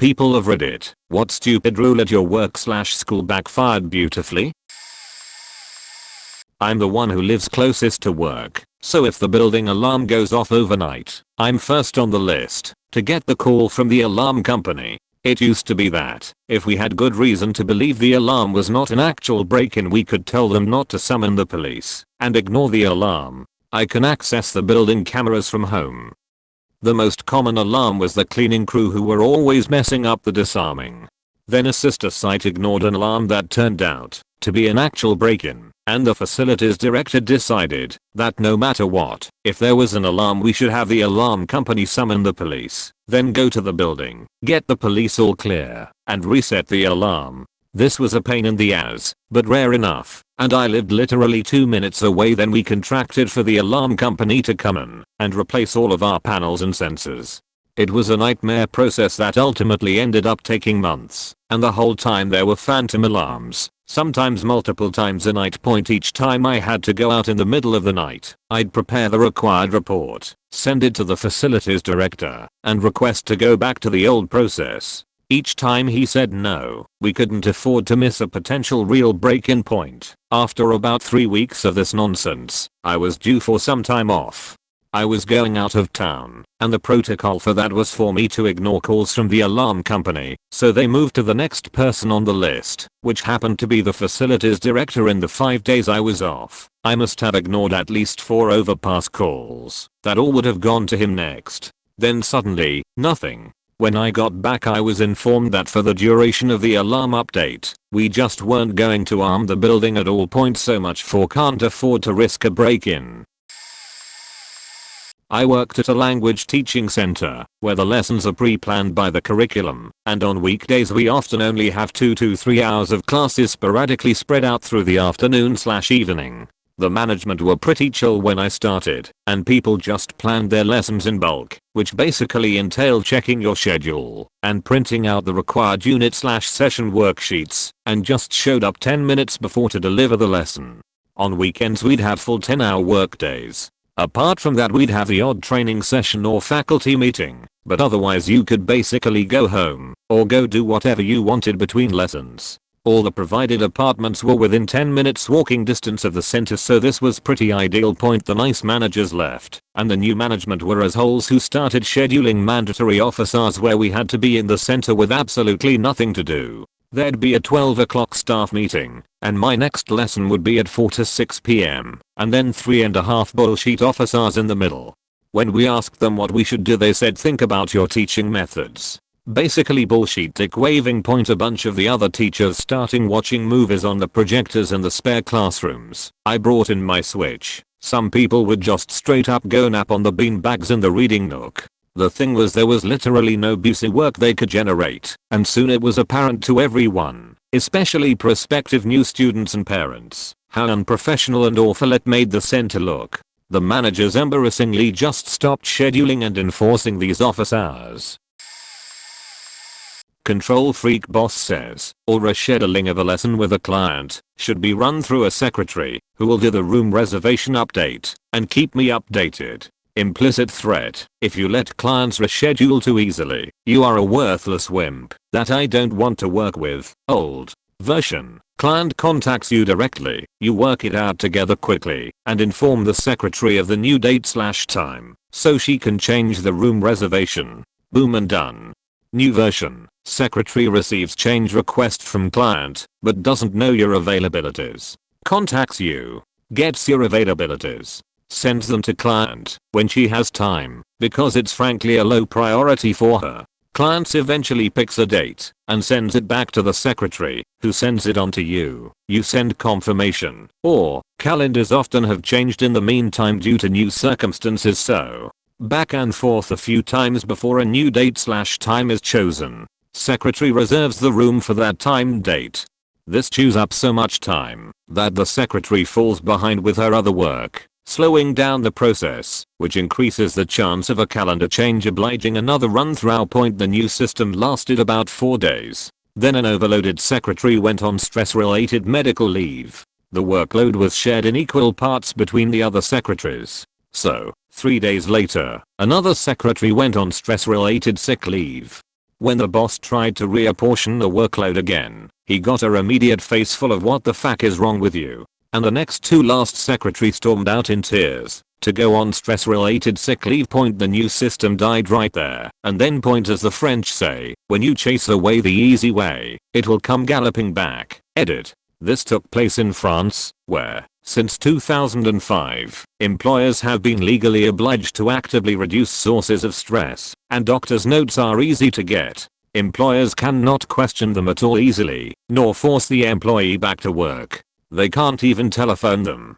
people of Reddit, what stupid rule at your work/school backfired beautifully? I'm the one who lives closest to work, so if the building alarm goes off overnight, I'm first on the list to get the call from the alarm company. It used to be that, if we had good reason to believe the alarm was not an actual break-in, we could tell them not to summon the police and ignore the alarm. I can access the building cameras from home. The most common alarm was the cleaning crew, who were always messing up the disarming. Then a sister site ignored an alarm that turned out to be an actual break-in, and the facilities director decided that no matter what, if there was an alarm, we should have the alarm company summon the police, then go to the building, get the police all clear, and reset the alarm. This was a pain in the ass, but rare enough, and I lived literally 2 minutes away. Then we contracted for the alarm company to come in and replace all of our panels and sensors. It was a nightmare process that ultimately ended up taking months, and the whole time there were phantom alarms, sometimes multiple times a night. Each time I had to go out in the middle of the night, I'd prepare the required report, send it to the facilities director, and request to go back to the old process. Each time he said no, we couldn't afford to miss a potential real break-in point. After about 3 weeks of this nonsense, I was due for some time off. I was going out of town, and the protocol for that was for me to ignore calls from the alarm company, so they moved to the next person on the list, which happened to be the facilities director. In the 5 days I was off, I must have ignored at least 4 overpass calls that all would have gone to him next. Then suddenly, nothing. When I got back, I was informed that for the duration of the alarm update, we just weren't going to arm the building at all. So much for can't afford to risk a break-in. I worked at a language teaching center, where the lessons are pre-planned by the curriculum, and on weekdays we often only have 2 to 3 hours of classes sporadically spread out through the afternoon/evening. The management were pretty chill when I started, and people just planned their lessons in bulk, which basically entailed checking your schedule and printing out the required unit/session worksheets, and just showed up 10 minutes before to deliver the lesson. On weekends we'd have full 10-hour workdays. Apart from that, we'd have the odd training session or faculty meeting, but otherwise you could basically go home or go do whatever you wanted between lessons. All the provided apartments were within 10 minutes walking distance of the center, so this was pretty ideal. The nice managers left, and the new management were assholes who started scheduling mandatory office hours where we had to be in the center with absolutely nothing to do. There'd be a 12 o'clock staff meeting, and my next lesson would be at 4 to 6 p.m., and then 3.5 bullshit office hours in the middle. When we asked them what we should do, they said think about your teaching methods. Basically bullshit dick waving. A bunch of the other teachers starting watching movies on the projectors in the spare classrooms. I brought in my Switch. Some people would just straight up go nap on the beanbags in the reading nook. The thing was, there was literally no busy work they could generate, and soon it was apparent to everyone, especially prospective new students and parents, how unprofessional and awful it made the center look. The managers embarrassingly just stopped scheduling and enforcing these office hours. Control freak boss says, or a scheduling of a lesson with a client should be run through a secretary who will do the room reservation update and keep me updated. Implicit threat: if you let clients reschedule too easily, you are a worthless wimp that I don't want to work with. Old version: client contacts you directly, you work it out together quickly, and inform the secretary of the new date/time, so she can change the room reservation. Boom and done. New version: secretary receives change request from client, but doesn't know your availabilities. Contacts you, gets your availabilities, sends them to client when she has time, because it's frankly a low priority for her. Client eventually picks a date and sends it back to the secretary, who sends it on to you. You send confirmation, or calendars often have changed in the meantime due to new circumstances, so back and forth a few times before a new date/time is chosen. Secretary reserves the room for that time date. This chews up so much time that the secretary falls behind with her other work, slowing down the process, which increases the chance of a calendar change obliging another run-through. The new system lasted about 4 days. Then an overloaded secretary went on stress-related medical leave. The workload was shared in equal parts between the other secretaries. So, 3 days later, another secretary went on stress-related sick leave. When the boss tried to reapportion the workload again, he got a immediate face full of "what the fuck is wrong with you?" And the next to last secretary stormed out in tears. To go on stress-related sick leave. The new system died right there. And then as the French say, when you chase away the easy way, it will come galloping back. Edit. This took place in France, where, since 2005, employers have been legally obliged to actively reduce sources of stress, and doctors' notes are easy to get. Employers cannot question them at all easily, nor force the employee back to work. They can't even telephone them.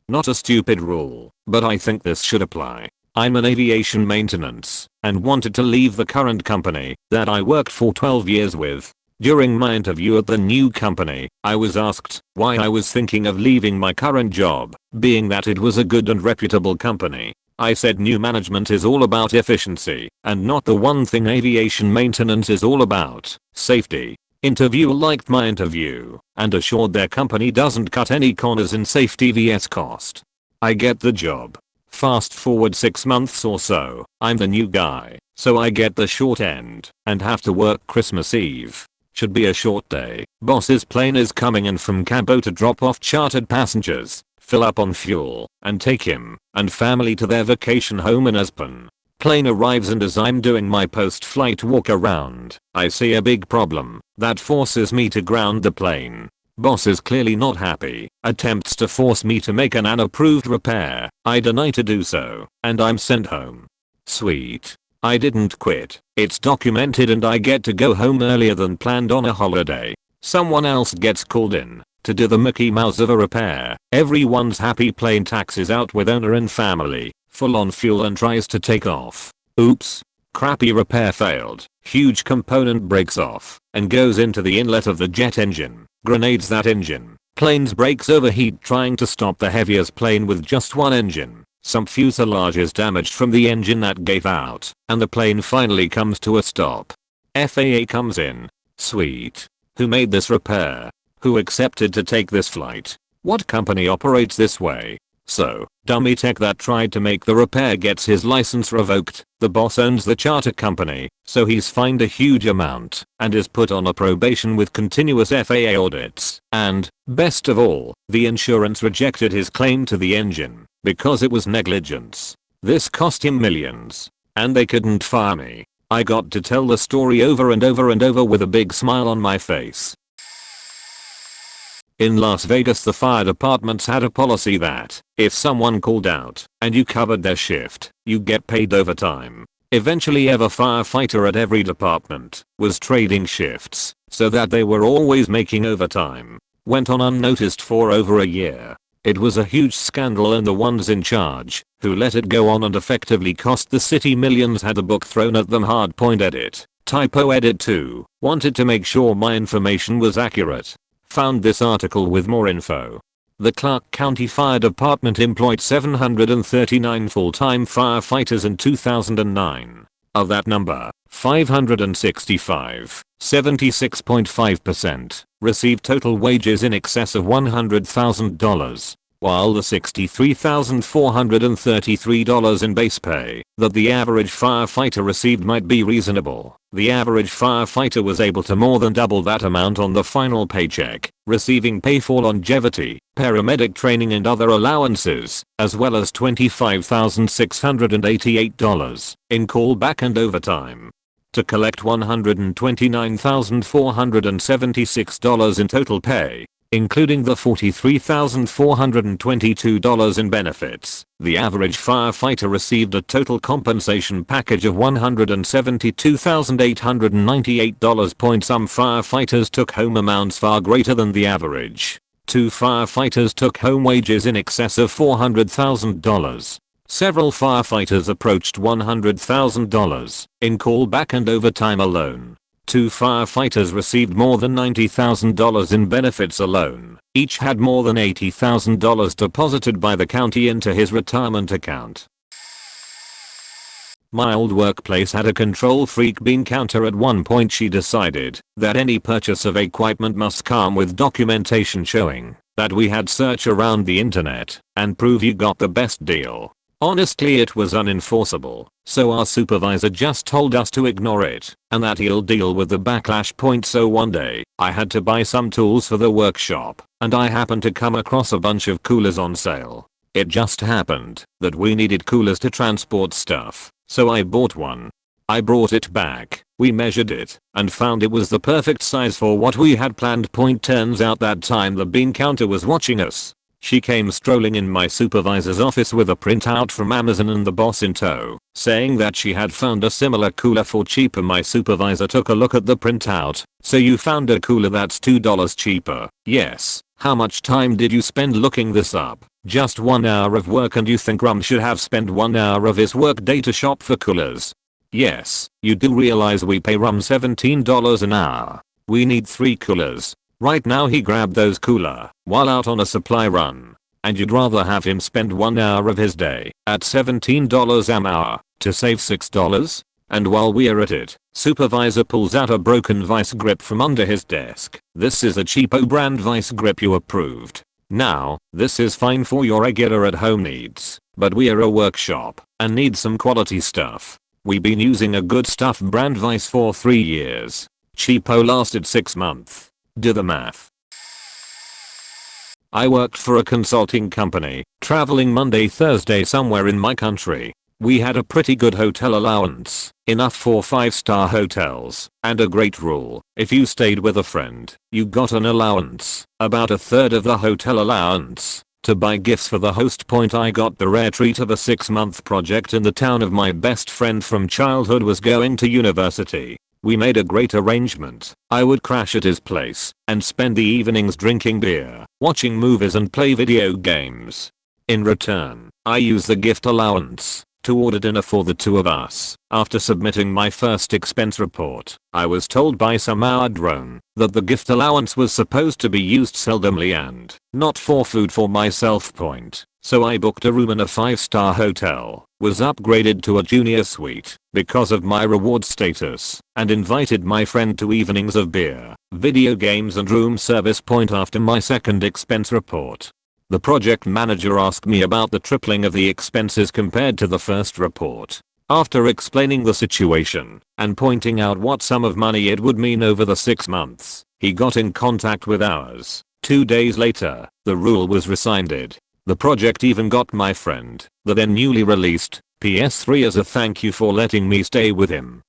Not a stupid rule, but I think this should apply. I'm in aviation maintenance and wanted to leave the current company that I worked for 12 years with. During my interview at the new company, I was asked why I was thinking of leaving my current job, being that it was a good and reputable company. I said new management is all about efficiency and not the one thing aviation maintenance is all about, safety. Interviewer liked my interview and assured their company doesn't cut any corners in safety vs cost. I get the job. Fast forward 6 months or so, I'm the new guy, so I get the short end and have to work Christmas Eve. Should be a short day. Boss's plane is coming in from Cabo to drop off chartered passengers, fill up on fuel, and take him and family to their vacation home in Aspen. Plane arrives, and as I'm doing my post-flight walk around, I see a big problem that forces me to ground the plane. Boss is clearly not happy, attempts to force me to make an unapproved repair. I deny to do so, and I'm sent home. Sweet. I didn't quit. It's documented and I get to go home earlier than planned on a holiday. Someone else gets called in to do the Mickey Mouse of a repair. Everyone's happy, plane taxis out with owner and family, full on fuel, and tries to take off. Oops. Crappy repair failed. Huge component breaks off and goes into the inlet of the jet engine. Grenades that engine. Plane's brakes overheat trying to stop the heaviest plane with just one engine. Some fuselage is damaged from the engine that gave out, and the plane finally comes to a stop. FAA comes in. Sweet. Who made this repair? Who accepted to take this flight? What company operates this way? So, dummy tech that tried to make the repair gets his license revoked. The boss owns the charter company, so he's fined a huge amount and is put on a probation with continuous FAA audits. And, best of all, the insurance rejected his claim to the engine because it was negligence. This cost him millions. And they couldn't fire me. I got to tell the story over and over and over with a big smile on my face. In Las Vegas, the fire departments had a policy that if someone called out and you covered their shift, you get paid overtime. Eventually, every firefighter at every department was trading shifts so that they were always making overtime. Went on unnoticed for over a year. It was a huge scandal, and the ones in charge who let it go on and effectively cost the city millions had a book thrown at them hard. Edit. Typo edit 2. Wanted to make sure my information was accurate. Found this article with more info. The Clark County Fire Department employed 739 full-time firefighters in 2009. Of that number, 565, 76.5%, received total wages in excess of $100,000, while the $63,433 in base pay that the average firefighter received might be reasonable. The average firefighter was able to more than double that amount on the final paycheck, receiving pay for longevity, paramedic training and other allowances, as well as $25,688 in callback and overtime. To collect $129,476 in total pay, including the $43,422 in benefits, the average firefighter received a total compensation package of $172,898. Some firefighters took home amounts far greater than the average. 2 firefighters took home wages in excess of $400,000. Several firefighters approached $100,000 in callback and overtime alone. 2 firefighters received more than $90,000 in benefits alone. Each had more than $80,000 deposited by the county into his retirement account. My old workplace had a control freak bean counter. At one point she decided that any purchase of equipment must come with documentation showing that we had search around the internet and prove you got the best deal. Honestly, it was unenforceable, so our supervisor just told us to ignore it and that he'll deal with the backlash. So one day, I had to buy some tools for the workshop and I happened to come across a bunch of coolers on sale. It just happened that we needed coolers to transport stuff, so I bought one. I brought it back, we measured it, and found it was the perfect size for what we had planned. Turns out that time the bean counter was watching us. She came strolling in my supervisor's office with a printout from Amazon and the boss in tow, saying that she had found a similar cooler for cheaper. My supervisor took a look at the printout. So you found a cooler that's $2 cheaper? Yes. How much time did you spend looking this up? Just 1 hour of work, and you think Rum should have spent 1 hour of his work day to shop for coolers? Yes, you do realize we pay Rum $17 an hour. We need 3 coolers. Right now he grabbed those cooler while out on a supply run. And you'd rather have him spend 1 hour of his day at $17 an hour to save $6? And while we're at it, supervisor pulls out a broken vice grip from under his desk. This is a cheapo brand vice grip you approved. Now, this is fine for your regular at home needs, but we're a workshop and need some quality stuff. We've been using a good stuff brand vice for 3 years. Cheapo lasted 6 months. Do the math. I worked for a consulting company, traveling Monday Thursday somewhere in my country. We had a pretty good hotel allowance, enough for 5-star hotels, and a great rule: if you stayed with a friend, you got an allowance, about a third of the hotel allowance, to buy gifts for the host. I got the rare treat of a 6-month project in the town of my best friend from childhood was going to university. We made a great arrangement. I would crash at his place and spend the evenings drinking beer, watching movies and play video games. In return, I used the gift allowance to order dinner for the 2 of us. After submitting my first expense report, I was told by some hour drone that the gift allowance was supposed to be used seldomly and not for food for myself. So I booked a room in a 5-star hotel, was upgraded to a junior suite because of my reward status, and invited my friend to evenings of beer, video games and room service. After my second expense report, the project manager asked me about the tripling of the expenses compared to the first report. After explaining the situation and pointing out what sum of money it would mean over the 6 months, he got in contact with ours. 2 days later, the rule was rescinded. The project even got my friend the then newly released PS3 as a thank you for letting me stay with him.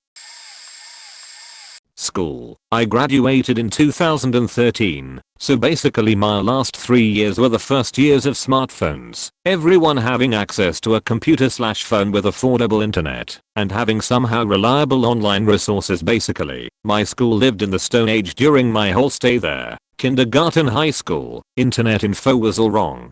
School. I graduated in 2013, so basically my last 3 years were the first years of smartphones, everyone having access to a computer/phone with affordable internet, and having somehow reliable online resources. Basically, my school lived in the Stone Age during my whole stay there. Kindergarten, high school, internet info was all wrong.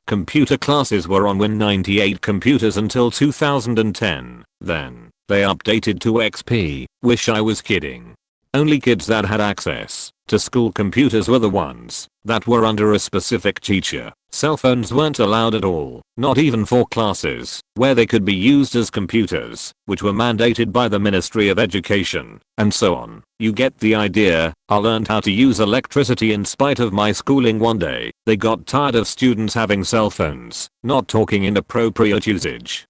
Computer classes were on Win98 computers until 2010, then they updated to XP. Wish I was kidding. Only kids that had access to school computers were the ones that were under a specific teacher. Cell phones weren't allowed at all, not even for classes where they could be used as computers, which were mandated by the Ministry of Education, and so on. You get the idea. I learned how to use electricity in spite of my schooling. One day, they got tired of students having cell phones, not talking inappropriate usage,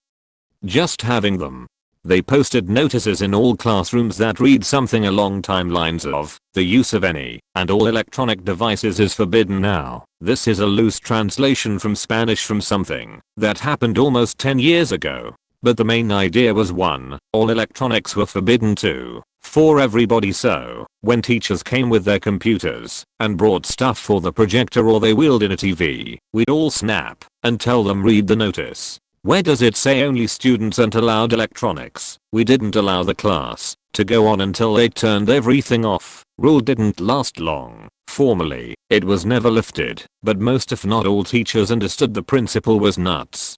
just having them. They posted notices in all classrooms that read something along lines of, the use of any and all electronic devices is forbidden now. This is a loose translation from Spanish from something that happened almost 10 years ago. But the main idea was 1. All electronics were forbidden. 2. For everybody. So, when teachers came with their computers and brought stuff for the projector or they wheeled in a TV, we'd all snap and tell them, read the notice. Where does it say only students aren't allowed electronics? We didn't allow the class to go on until they turned everything off. Rule didn't last long. Formally, it was never lifted, but most if not all teachers understood the principle was nuts.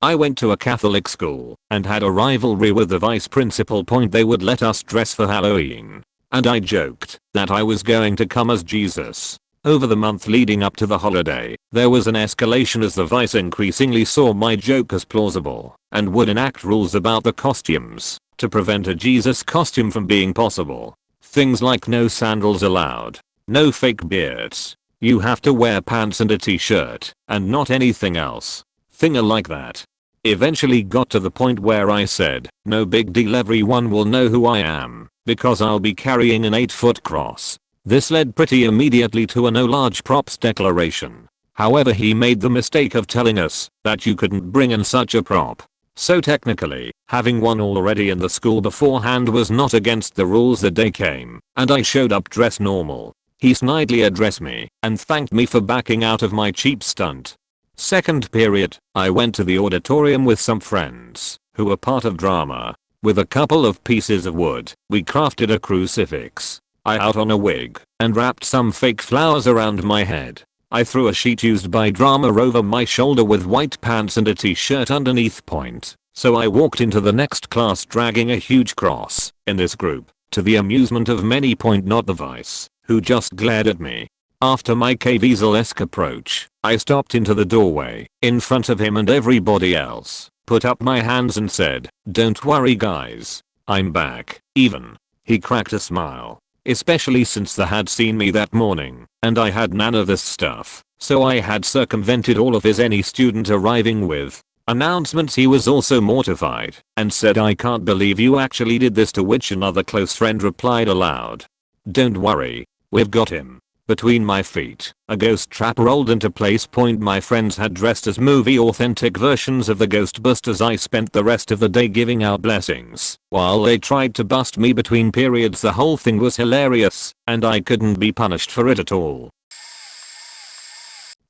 I went to a Catholic school and had a rivalry with the vice principal. They would let us dress for Halloween, and I joked that I was going to come as Jesus. Over the month leading up to the holiday, there was an escalation as the vice increasingly saw my joke as plausible and would enact rules about the costumes to prevent a Jesus costume from being possible. Things like no sandals allowed, no fake beards, you have to wear pants and a t-shirt, and not anything else. thinger like that. Eventually got to the point where I said, no big deal, everyone will know who I am, because I'll be carrying an 8-foot cross. This led pretty immediately to a no large props declaration. However, he made the mistake of telling us that you couldn't bring in such a prop. So technically, having one already in the school beforehand was not against the rules. The day came, and I showed up dressed normal. He snidely addressed me and thanked me for backing out of my cheap stunt. Second period, I went to the auditorium with some friends who were part of drama. With a couple of pieces of wood, we crafted a crucifix. I out on a wig and wrapped some fake flowers around my head. I threw a sheet used by drama over my shoulder with white pants and a t-shirt underneath point. So I walked into the next class dragging a huge cross. In this group, to the amusement of many, not the vice, who just glared at me. After my Caviezel-esque approach, I stopped into the doorway, in front of him and everybody else, put up my hands and said, "Don't worry guys, I'm back, even." He cracked a smile, especially since they had seen me that morning, and I had none of this stuff, so I had circumvented all of his any student arriving with announcements. He was also mortified, and said, "I can't believe you actually did this," to which another close friend replied aloud, "Don't worry, we've got him." Between my feet, a ghost trap rolled into place. My friends had dressed as movie authentic versions of the Ghostbusters. I spent the rest of the day giving out blessings while they tried to bust me between periods. The whole thing was hilarious, and I couldn't be punished for it at all.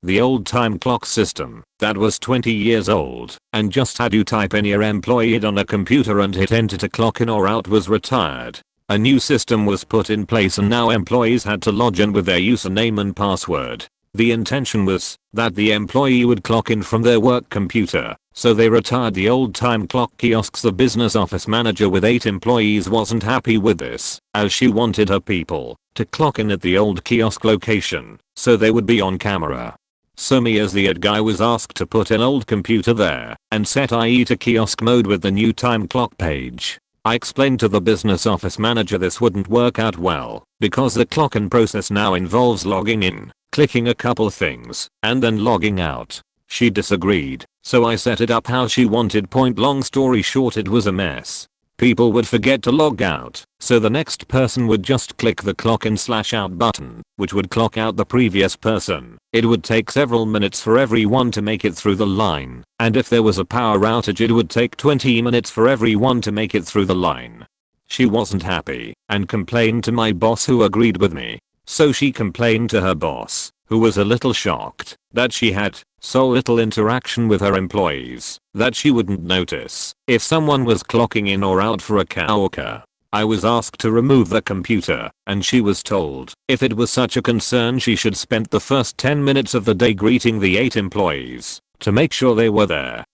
The old time clock system that was 20 years old and just had you type in your employee on a computer and hit enter to clock in or out was retired. A new system was put in place and now employees had to log in with their username and password. The intention was that the employee would clock in from their work computer, so they retired the old time clock kiosks. The business office manager with 8 employees wasn't happy with this, as she wanted her people to clock in at the old kiosk location, so they would be on camera. So me as the ad guy was asked to put an old computer there and set IE to kiosk mode with the new time clock page. I explained to the business office manager this wouldn't work out well, because the clock-in process now involves logging in, clicking a couple things, and then logging out. She disagreed, so I set it up how she wanted. Long story short, it was a mess. People would forget to log out, so the next person would just click the clock in/out button, which would clock out the previous person. It would take several minutes for everyone to make it through the line, and if there was a power outage it would take 20 minutes for everyone to make it through the line. She wasn't happy, and complained to my boss, who agreed with me. So she complained to her boss, who was a little shocked that she had so little interaction with her employees that she wouldn't notice if someone was clocking in or out for a coworker. I was asked to remove the computer, and she was told if it was such a concern she should spend the first 10 minutes of the day greeting the 8 employees to make sure they were there.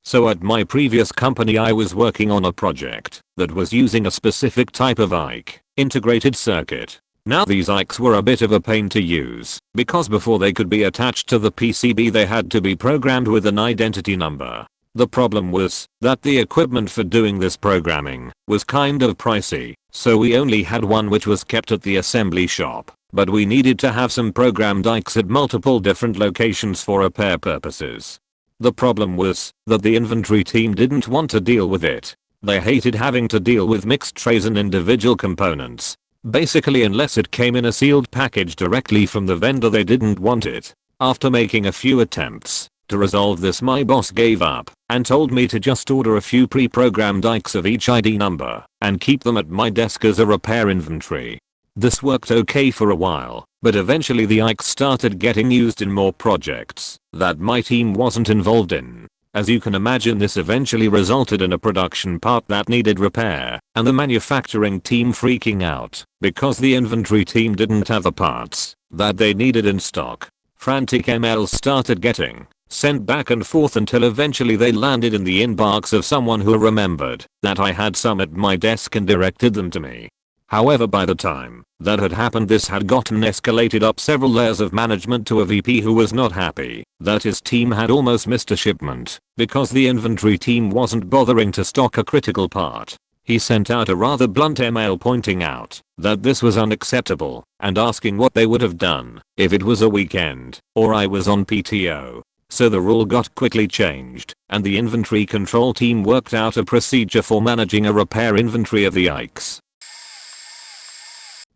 So at my previous company I was working on a project that was using a specific type of IC, integrated circuit. Now these ICs were a bit of a pain to use, because before they could be attached to the PCB they had to be programmed with an identity number. The problem was that the equipment for doing this programming was kind of pricey, so we only had one which was kept at the assembly shop, but we needed to have some programmed ICs at multiple different locations for repair purposes. The problem was that the inventory team didn't want to deal with it. They hated having to deal with mixed trays and individual components. Basically, unless it came in a sealed package directly from the vendor, they didn't want it. After making a few attempts to resolve this, my boss gave up and told me to just order a few pre-programmed ICs of each ID number and keep them at my desk as a repair inventory. This worked okay for a while, but eventually the ICs started getting used in more projects that my team wasn't involved in. As you can imagine, this eventually resulted in a production part that needed repair, and the manufacturing team freaking out because the inventory team didn't have the parts that they needed in stock. Frantic emails started getting sent back and forth until eventually they landed in the inbox of someone who remembered that I had some at my desk and directed them to me. However, by the time that had happened, this had gotten escalated up several layers of management to a VP who was not happy that his team had almost missed a shipment because the inventory team wasn't bothering to stock a critical part. He sent out a rather blunt email pointing out that this was unacceptable and asking what they would have done if it was a weekend or I was on PTO. So the rule got quickly changed, and the inventory control team worked out a procedure for managing a repair inventory of the Ikes.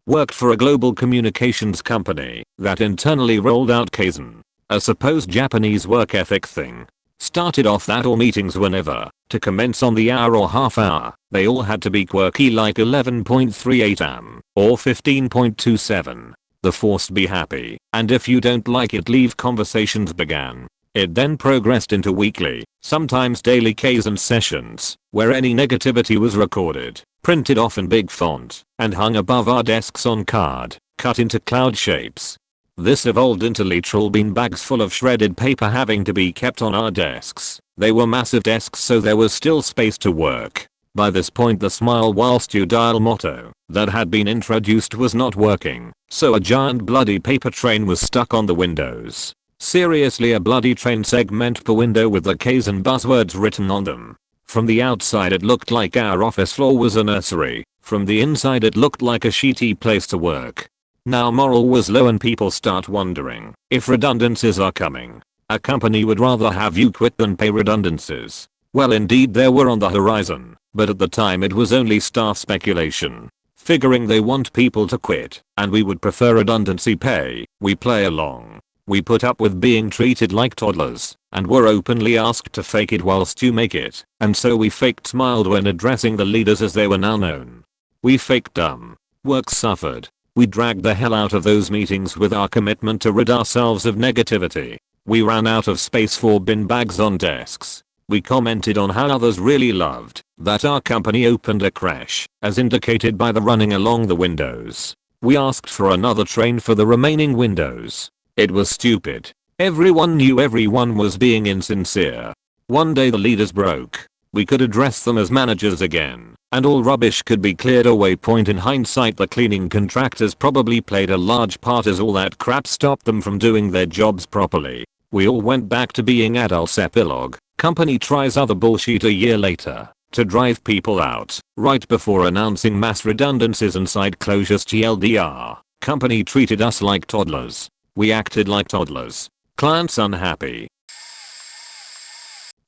Worked for a global communications company that internally rolled out Kaizen, a supposed Japanese work ethic thing. Started off that all meetings were never to commence on the hour or half hour. They all had to be quirky like 11.38 am or 15.27. The forced be happy, and if you don't like it leave conversations began. It then progressed into weekly, sometimes daily Kaizen sessions, where any negativity was recorded, printed off in big font, and hung above our desks on card, cut into cloud shapes. This evolved into literal bean bags full of shredded paper having to be kept on our desks. They were massive desks so there was still space to work. By this point the smile whilst you dial motto that had been introduced was not working, so a giant bloody paper train was stuck on the windows. Seriously, a bloody train segment per window with the Kaizen buzzwords written on them. From the outside it looked like our office floor was a nursery. From the inside it looked like a shitty place to work. Now morale was low and people start wondering if redundancies are coming. A company would rather have you quit than pay redundancies. Well, indeed they were on the horizon, but at the time it was only staff speculation. Figuring they want people to quit and we would prefer redundancy pay, we play along. We put up with being treated like toddlers and were openly asked to fake it whilst you make it, and so we faked smiled when addressing the leaders as they were now known. We faked dumb. Work suffered. We dragged the hell out of those meetings with our commitment to rid ourselves of negativity. We ran out of space for bin bags on desks. We commented on how others really loved that our company opened a crash, as indicated by the running along the windows. We asked for another train for the remaining windows. It was stupid. Everyone knew everyone was being insincere. One day the leaders broke. We could address them as managers again, and all rubbish could be cleared away. Point in hindsight, the cleaning contractors probably played a large part as all that crap stopped them from doing their jobs properly. We all went back to being adults. Epilogue. Company tries other bullshit a year later to drive people out right before announcing mass redundancies and site closures. TLDR. Company treated us like toddlers. We acted like toddlers. Clients unhappy.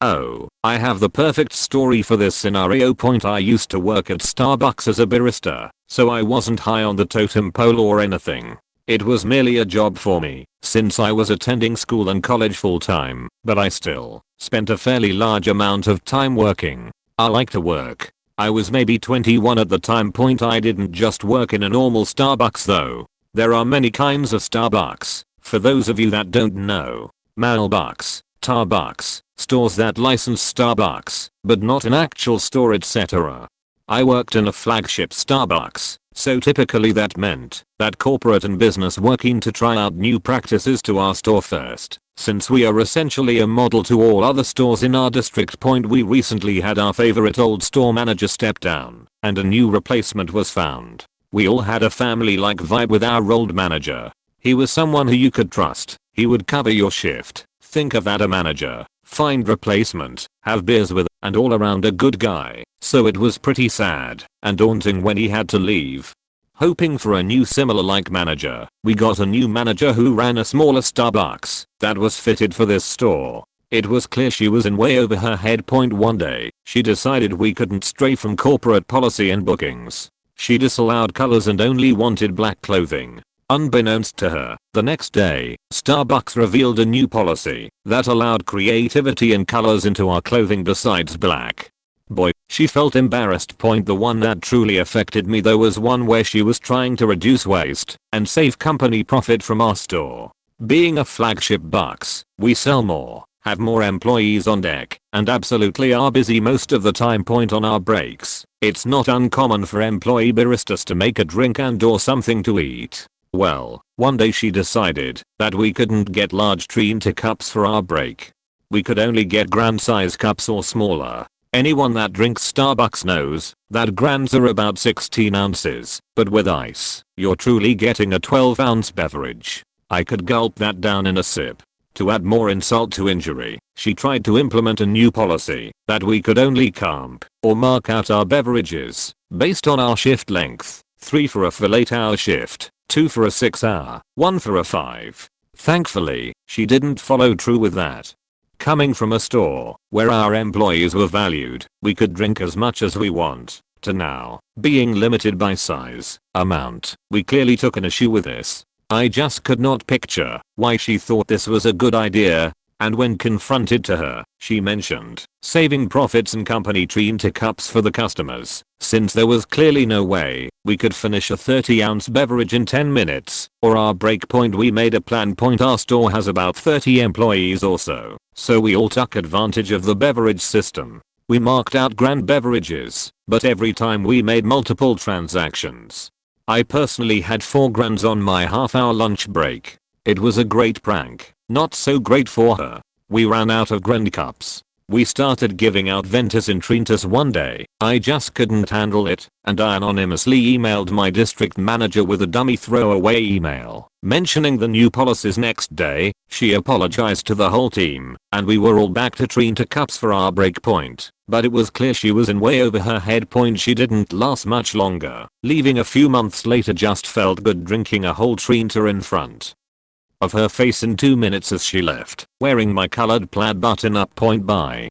Oh, I have the perfect story for this scenario. I used to work at Starbucks as a barista, so I wasn't high on the totem pole or anything. It was merely a job for me, since I was attending school and college full time, but I still spent a fairly large amount of time working. I like to work. I was maybe 21 at the time. I didn't just work in a normal Starbucks though. There are many kinds of Starbucks. For those of you that don't know, Mailbucks, Tarbucks, stores that license Starbucks, but not an actual store, etc. I worked in a flagship Starbucks, so typically that meant that corporate and business were keen to try out new practices to our store first, since we are essentially a model to all other stores in our district. We recently had our favorite old store manager step down, and a new replacement was found. We all had a family-like vibe with our old manager. He was someone who you could trust. He would cover your shift. Think of that, a manager, find replacement, have beers with, and all around a good guy. So it was pretty sad and daunting when he had to leave. Hoping for a new similar-like manager, we got a new manager who ran a smaller Starbucks that was fitted for this store. It was clear she was in way over her head. One day, she decided we couldn't stray from corporate policy and bookings. She disallowed colors and only wanted black clothing. Unbeknownst to her, the next day, Starbucks revealed a new policy that allowed creativity and colors into our clothing besides black. Boy, she felt embarrassed. The one that truly affected me though was one where she was trying to reduce waste and save company profit from our store. Being a flagship Bucks, we sell more, have more employees on deck, and absolutely are busy most of the time. On our breaks, it's not uncommon for employee baristas to make a drink and or something to eat. Well, one day she decided that we couldn't get large Trinity cups for our break. We could only get grand size cups or smaller. Anyone that drinks Starbucks knows that grands are about 16 ounces, but with ice, you're truly getting a 12-ounce beverage. I could gulp that down in a sip. To add more insult to injury, she tried to implement a new policy that we could only comp or mark out our beverages based on our shift length, 3 for a full 8-hour shift, 2 for a 6-hour, 1 for a 5. Thankfully, she didn't follow through with that. Coming from a store where our employees were valued, we could drink as much as we want, to now being limited by size, amount, we clearly took an issue with this. I just could not picture why she thought this was a good idea, and when confronted to her, she mentioned saving profits and company Trinta cups for the customers, since there was clearly no way we could finish a 30-ounce beverage in 10 minutes, or our break point. We made a plan point. Our store has about 30 employees or so we all took advantage of the beverage system. We marked out grand beverages, but every time we made multiple transactions. I personally had 4 grands on my half-hour lunch break. It was a great prank, not so great for her. We ran out of grand cups. We started giving out Ventus in Trintas one day. I just couldn't handle it, and I anonymously emailed my district manager with a dummy throwaway email mentioning the new policies. Next day, she apologized to the whole team, and we were all back to Trinta cups for our break point. But it was clear she was in way over her head. Point. She didn't last much longer. Leaving a few months later just felt good, drinking a whole Trinta in front of her face in 2 minutes as she left, wearing my colored plaid button-up. Point. Bye.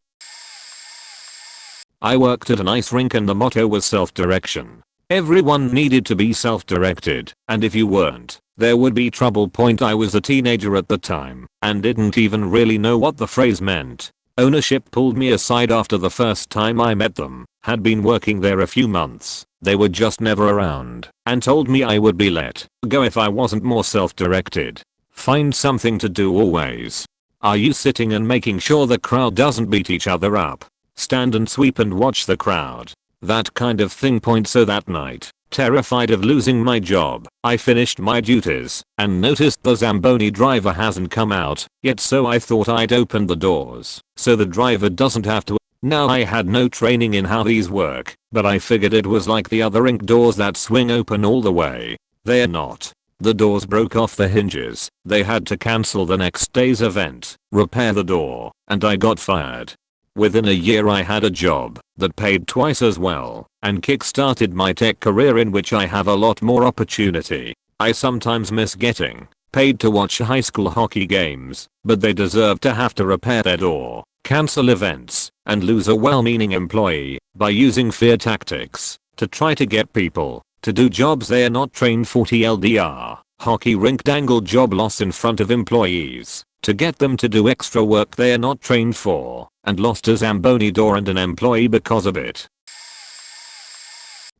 I worked at an ice rink and the motto was self-direction. Everyone needed to be self-directed, and if you weren't, there would be trouble. Point. I was a teenager at the time, and didn't even really know what the phrase meant. Ownership pulled me aside after the first time I met them, had been working there a few months. They were just never around, and told me I would be let go if I wasn't more self-directed. Find something to do always. Are you sitting and making sure the crowd doesn't beat each other up? Stand and sweep and watch the crowd. That kind of thing. Point. So that night, terrified of losing my job, I finished my duties and noticed the Zamboni driver hasn't come out yet, so I thought I'd open the doors so the driver doesn't have to. Now I had no training in how these work, but I figured it was like the other ink doors that swing open all the way. They're not. The doors broke off the hinges. They had to cancel the next day's event, repair the door, and I got fired. Within a year I had a job that paid twice as well and kick-started my tech career, in which I have a lot more opportunity. I sometimes miss getting paid to watch high school hockey games, but they deserve to have to repair their door, cancel events, and lose a well-meaning employee by using fear tactics to try to get people to do jobs they are not trained for. TLDR, hockey rink dangled job loss in front of employees to get them to do extra work they are not trained for, and lost a Zamboni door and an employee because of it.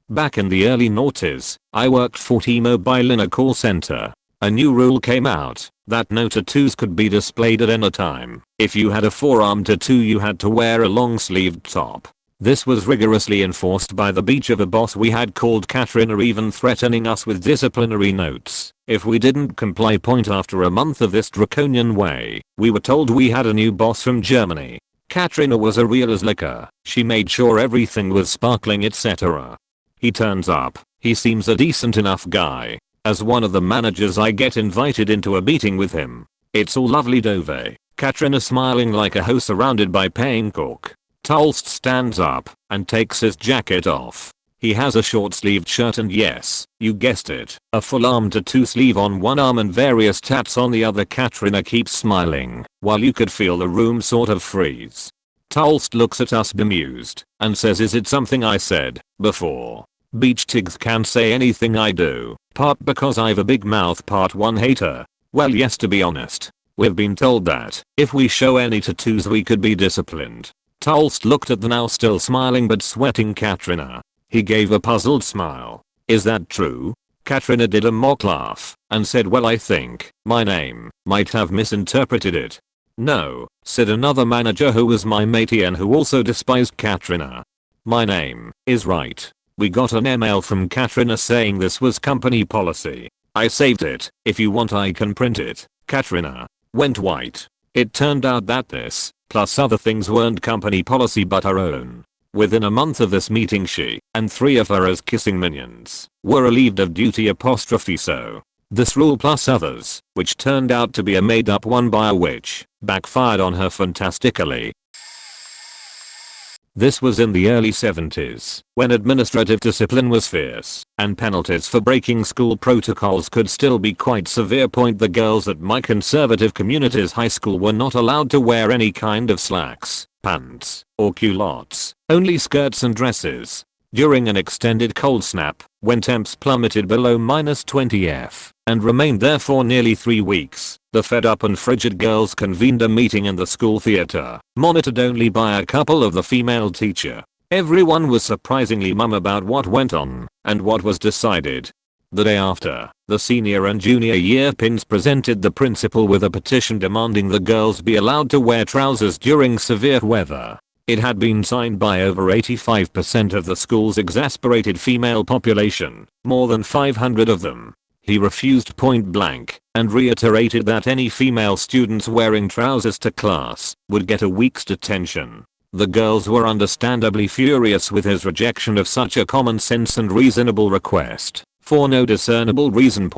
Back in the early noughties, I worked for T-Mobile in a call center. A new rule came out that no tattoos could be displayed at any time. If you had a forearm tattoo, you had to wear a long-sleeved top. This was rigorously enforced by the beach of a boss we had called Katrina, even threatening us with disciplinary notes if we didn't comply. Point. After a month of this draconian way, we were told we had a new boss from Germany. Katrina was a real as liquor. She made sure everything was sparkling, etc. He turns up. He seems a decent enough guy. As one of the managers, I get invited into a meeting with him. It's all lovely dove. Katrina smiling like a hoe surrounded by paying cook. Tulst stands up and takes his jacket off. He has a short-sleeved shirt and, yes, you guessed it, a full-arm tattoo sleeve on one arm and various tats on the other. Katrina keeps smiling while you could feel the room sort of freeze. Tulst looks at us bemused and says, "Is it something I said before? Beach Tigs can't say anything I do, part because I've a big mouth, part one hater." Well, yes, to be honest, we've been told that if we show any tattoos we could be disciplined. Tulst looked at the now still smiling but sweating Katrina. He gave a puzzled smile. "Is that true?" Katrina did a mock laugh and said, "Well, I think my name might have misinterpreted it." "No," said another manager who was my matey and who also despised Katrina. "My name is right." We got an email from Katrina saying this was company policy. I saved it. "If you want, I can print it." Katrina went white. It turned out that this, plus other things, weren't company policy but our own. Within a month of this meeting, she and 3 of her as kissing minions were relieved of duty. So this rule plus others, which turned out to be a made up one by a witch, backfired on her fantastically. This was in the early 70s, when administrative discipline was fierce, and penalties for breaking school protocols could still be quite severe. The girls at my conservative community's high school were not allowed to wear any kind of slacks, pants, or culottes, only skirts and dresses. During an extended cold snap, when temps plummeted below -20°F, and remained there for nearly 3 weeks, the fed up and frigid girls convened a meeting in the school theater, monitored only by a couple of the female teacher. Everyone was surprisingly mum about what went on, and what was decided. The day after, the senior and junior year pins presented the principal with a petition demanding the girls be allowed to wear trousers during severe weather. It had been signed by over 85% of the school's exasperated female population, more than 500 of them. He refused point blank, and reiterated that any female students wearing trousers to class would get a week's detention. The girls were understandably furious with his rejection of such a common sense and reasonable request. For no discernible reason.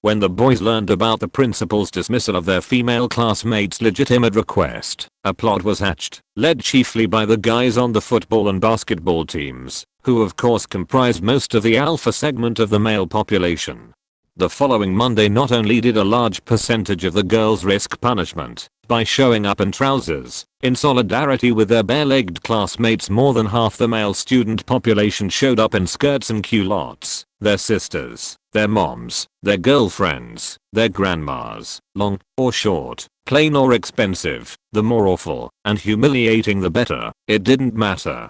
When the boys learned about the principal's dismissal of their female classmates' legitimate request, a plot was hatched, led chiefly by the guys on the football and basketball teams, who of course comprised most of the alpha segment of the male population. The following Monday, not only did a large percentage of the girls risk punishment by showing up in trousers, in solidarity with their bare-legged classmates, more than half the male student population showed up in skirts and culottes. Their sisters, their moms, their girlfriends, their grandmas, long or short, plain or expensive, the more awful and humiliating the better, it didn't matter.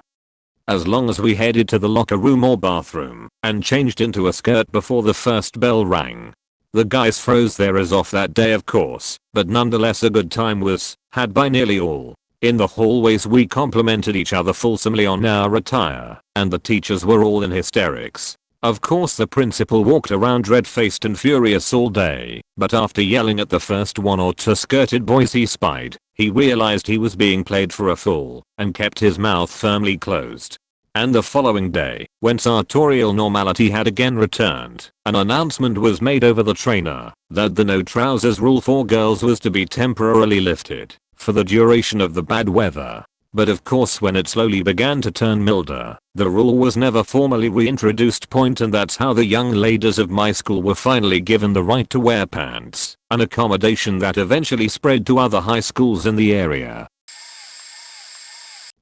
As long as we headed to the locker room or bathroom and changed into a skirt before the first bell rang. The guys froze their ears off that day, of course, but nonetheless a good time was had by nearly all. In the hallways we complimented each other fulsomely on our attire, and the teachers were all in hysterics. Of course the principal walked around red-faced and furious all day, but after yelling at the first one or two skirted boys he spied, he realized he was being played for a fool, and kept his mouth firmly closed. And the following day, when sartorial normality had again returned, an announcement was made over the trainer that the no trousers rule for girls was to be temporarily lifted for the duration of the bad weather. But of course when it slowly began to turn milder, the rule was never formally reintroduced. And that's how the young ladies of my school were finally given the right to wear pants, an accommodation that eventually spread to other high schools in the area.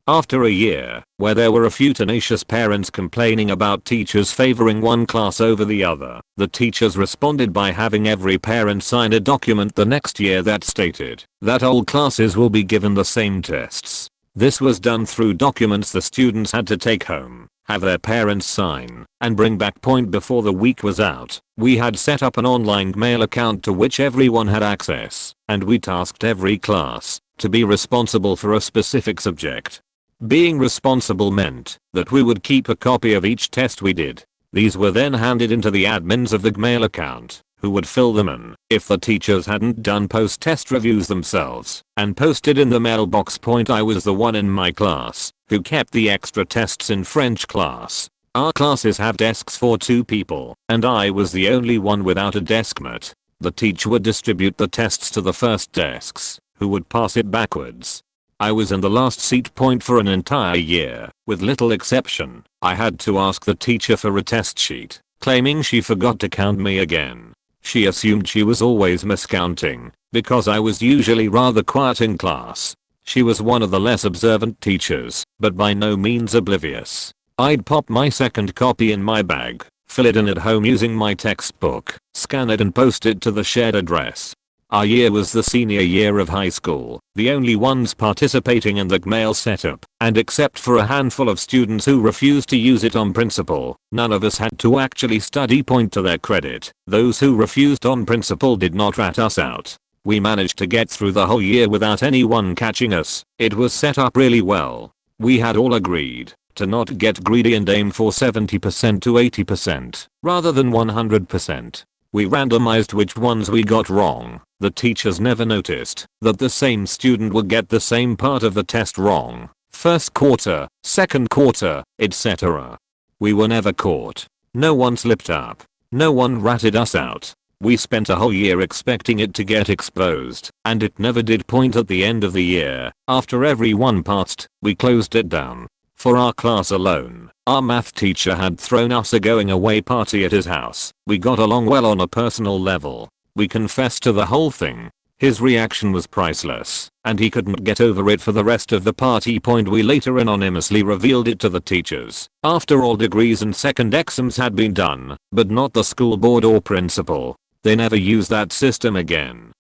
After a year, where there were a few tenacious parents complaining about teachers favoring one class over the other, the teachers responded by having every parent sign a document the next year that stated that all classes will be given the same tests. This was done through documents the students had to take home, have their parents sign, and bring back. Before the week was out, we had set up an online mail account to which everyone had access, and we tasked every class to be responsible for a specific subject. Being responsible meant that we would keep a copy of each test we did. These were then handed into the admins of the mail account, who would fill them in if the teachers hadn't done post-test reviews themselves, and posted in the mailbox. I was the one in my class who kept the extra tests in French class. Our classes have desks for 2 people, and I was the only one without a deskmate. The teacher would distribute the tests to the first desks, who would pass it backwards. I was in the last seat. For an entire year, with little exception, I had to ask the teacher for a test sheet, claiming she forgot to count me again. She assumed she was always miscounting, because I was usually rather quiet in class. She was one of the less observant teachers, but by no means oblivious. I'd pop my second copy in my bag, fill it in at home using my textbook, scan it and post it to the shared address. Our year was the senior year of high school, the only ones participating in the GMAIL setup, and except for a handful of students who refused to use it on principle, none of us had to actually study. To their credit, those who refused on principle did not rat us out. We managed to get through the whole year without anyone catching us. It was set up really well. We had all agreed to not get greedy and aim for 70% to 80%, rather than 100%. We randomized which ones we got wrong. The teachers never noticed that the same student would get the same part of the test wrong. First quarter, second quarter, etc. We were never caught. No one slipped up. No one ratted us out. We spent a whole year expecting it to get exposed, and it never did. At the end of the year, after everyone passed, we closed it down. For our class alone, our math teacher had thrown us a going away party at his house. We got along well on a personal level. We confessed to the whole thing. His reaction was priceless, and he couldn't get over it for the rest of the party. We later anonymously revealed it to the teachers. After all degrees and second exams had been done, but not the school board or principal. They never used that system again.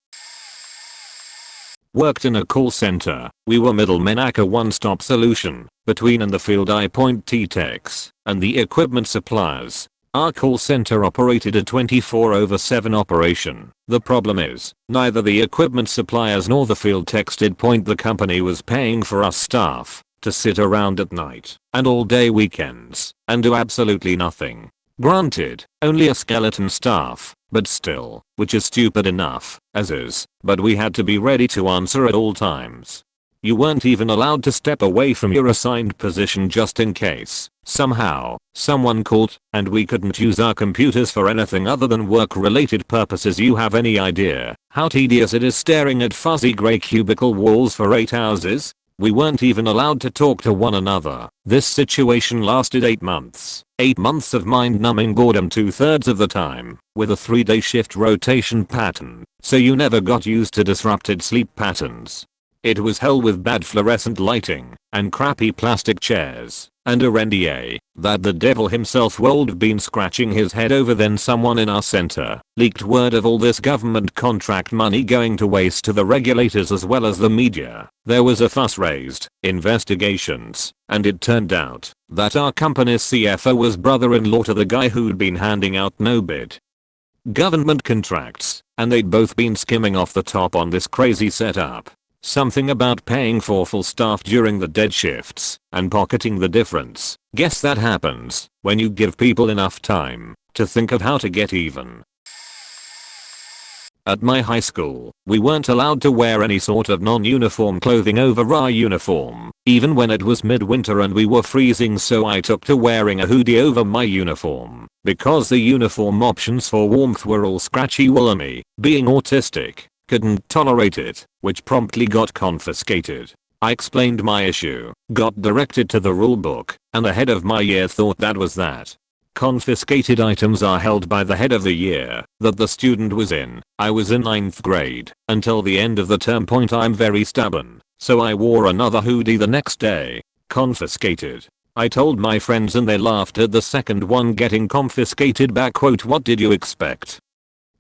Worked in a call center. We were middlemen at a one-stop solution between in the field IT techs and the equipment suppliers. Our call center operated a 24/7 operation. The problem is, neither the equipment suppliers nor the field techs did the company was paying for us staff to sit around at night and all day weekends and do absolutely nothing. Granted, only a skeleton staff, but still, which is stupid enough, as is, but we had to be ready to answer at all times. You weren't even allowed to step away from your assigned position just in case, somehow, someone called, and we couldn't use our computers for anything other than work-related purposes. You have any idea how tedious it is staring at fuzzy grey cubicle walls for 8 hours? We weren't even allowed to talk to one another. This situation lasted 8 months. 8 months of mind-numbing boredom 2/3 of the time, with a 3-day shift rotation pattern, so you never got used to disrupted sleep patterns. It was hell with bad fluorescent lighting, and crappy plastic chairs, and a NDA that the devil himself would been scratching his head over. Then someone in our center leaked word of all this government contract money going to waste to the regulators as well as the media. There was a fuss raised, investigations, and it turned out that our company's CFO was brother-in-law to the guy who'd been handing out no-bid government contracts, and they'd both been skimming off the top on this crazy setup. Something about paying for full staff during the dead shifts and pocketing the difference. Guess that happens when you give people enough time to think of how to get even. At my high school, we weren't allowed to wear any sort of non-uniform clothing over our uniform, even when it was midwinter and we were freezing, so I took to wearing a hoodie over my uniform, because the uniform options for warmth were all scratchy wool. Me, being autistic, couldn't tolerate it, which promptly got confiscated. I explained my issue, got directed to the rulebook, and the head of my year thought that was that. Confiscated items are held by the head of the year that the student was in. I was in 9th grade until the end of the term. I'm very stubborn, so I wore another hoodie the next day. Confiscated. I told my friends and they laughed at the second one getting confiscated back. What did you expect?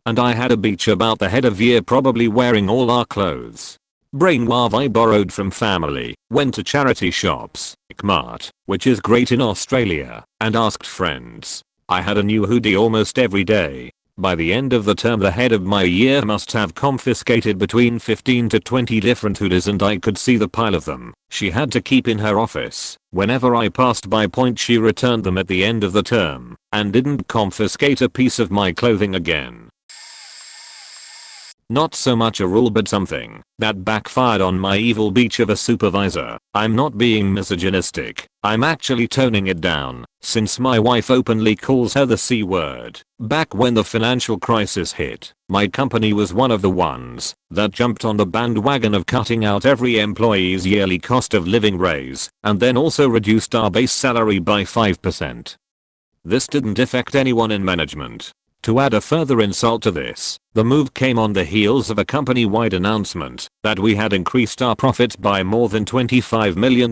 And I had a beach about the head of year probably wearing all our clothes. Brainwave I borrowed from family, went to charity shops, Mart, which is great in Australia, and asked friends. I had a new hoodie almost every day. By the end of the term the head of my year must have confiscated between 15 to 20 different hoodies, and I could see the pile of them she had to keep in her office. Whenever I passed by, she returned them at the end of the term, and didn't confiscate a piece of my clothing again. Not so much a rule but something that backfired on my evil beach of a supervisor. I'm not being misogynistic, I'm actually toning it down, since my wife openly calls her the C word. Back when the financial crisis hit, my company was one of the ones that jumped on the bandwagon of cutting out every employee's yearly cost of living raise, and then also reduced our base salary by 5%. This didn't affect anyone in management. To add a further insult to this, the move came on the heels of a company-wide announcement that we had increased our profits by more than $25 million,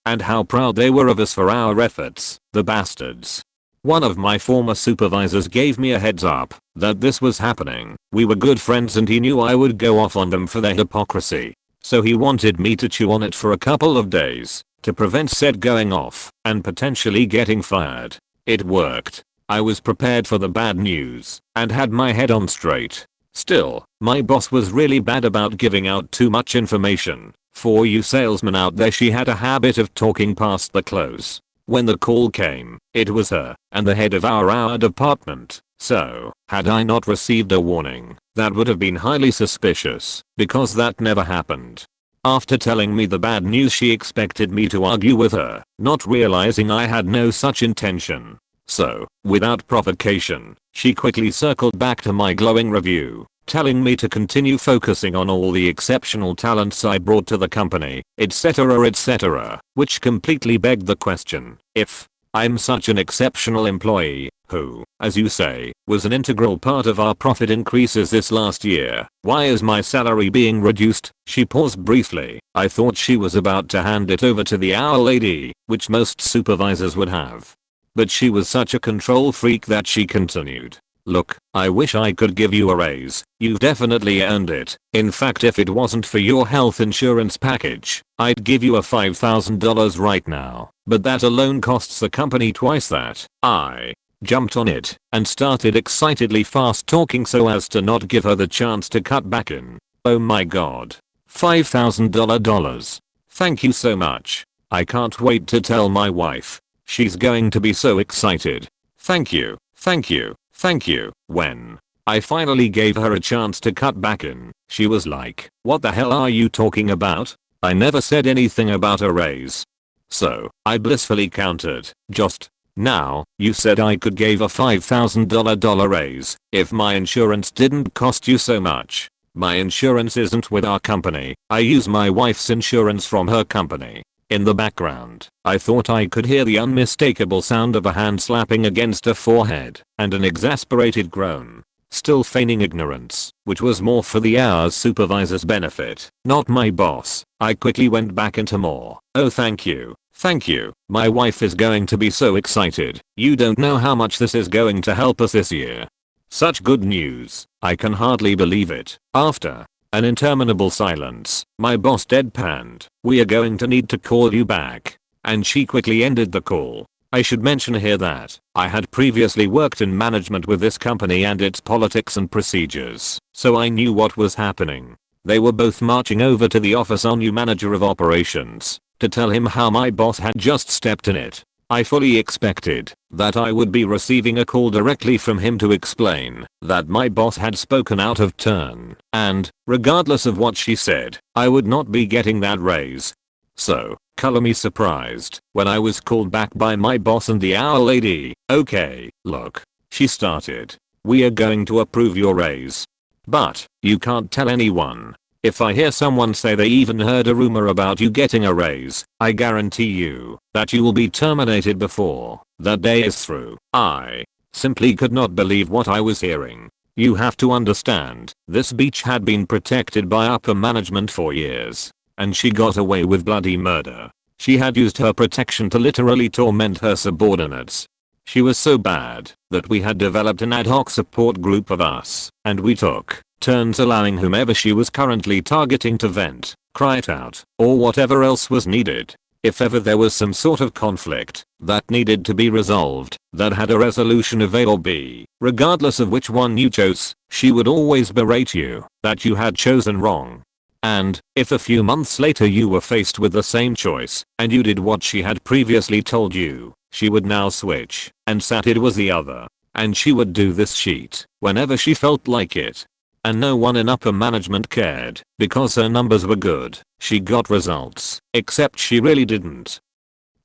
and how proud they were of us for our efforts, the bastards. One of my former supervisors gave me a heads up that this was happening. We were good friends and he knew I would go off on them for their hypocrisy. So he wanted me to chew on it for a couple of days to prevent said going off and potentially getting fired. It worked. I was prepared for the bad news and had my head on straight. Still, my boss was really bad about giving out too much information. For you salesmen out there, she had a habit of talking past the close. When the call came, it was her and the head of our department. So, had I not received a warning, that would have been highly suspicious, because that never happened. After telling me the bad news, she expected me to argue with her, not realizing I had no such intention. So, without provocation, she quickly circled back to my glowing review telling me to continue focusing on all the exceptional talents I brought to the company, etc., which completely begged the question, if I'm such an exceptional employee, who, as you say, was an integral part of our profit increases this last year, why is my salary being reduced? She paused briefly. I thought she was about to hand it over to the hour lady, which most supervisors would have. But she was such a control freak that she continued. Look, I wish I could give you a raise. You've definitely earned it. In fact, if it wasn't for your health insurance package, I'd give you a $5,000 right now. But that alone costs the company twice that. I jumped on it and started excitedly fast talking so as to not give her the chance to cut back in. Oh my god. $5,000. Thank you so much. I can't wait to tell my wife. She's going to be so excited. Thank you, thank you, thank you. When I finally gave her a chance to cut back in, she was like, what the hell are you talking about? I never said anything about a raise. So, I blissfully countered, just now, you said I could give a $5,000 raise if my insurance didn't cost you so much. My insurance isn't with our company. I use my wife's insurance from her company. In the background, I thought I could hear the unmistakable sound of a hand slapping against her forehead and an exasperated groan. Still feigning ignorance, which was more for the hour's supervisor's benefit, not my boss. I quickly went back into more. Oh, thank you. Thank you. My wife is going to be so excited. You don't know how much this is going to help us this year. Such good news. I can hardly believe it. After an interminable silence, my boss deadpanned, we are going to need to call you back. And she quickly ended the call. I should mention here that I had previously worked in management with this company and its politics and procedures, so I knew what was happening. They were both marching over to the office on new manager of operations to tell him how my boss had just stepped in it. I fully expected that I would be receiving a call directly from him to explain that my boss had spoken out of turn and, regardless of what she said, I would not be getting that raise. So, color me surprised when I was called back by my boss and the hour lady. Okay, look, she started. We are going to approve your raise. But, you can't tell anyone. If I hear someone say they even heard a rumor about you getting a raise, I guarantee you that you will be terminated before that day is through. I simply could not believe what I was hearing. You have to understand, this bitch had been protected by upper management for years. And she got away with bloody murder. She had used her protection to literally torment her subordinates. She was so bad that we had developed an ad hoc support group of us, and we took turns allowing whomever she was currently targeting to vent, cry it out, or whatever else was needed. If ever there was some sort of conflict that needed to be resolved, that had a resolution of A or B, regardless of which one you chose, she would always berate you that you had chosen wrong. And, if a few months later you were faced with the same choice, and you did what she had previously told you, she would now switch, and sat it was the other. And she would do this sheet whenever she felt like it. And no one in upper management cared, because her numbers were good. She got results, except she really didn't.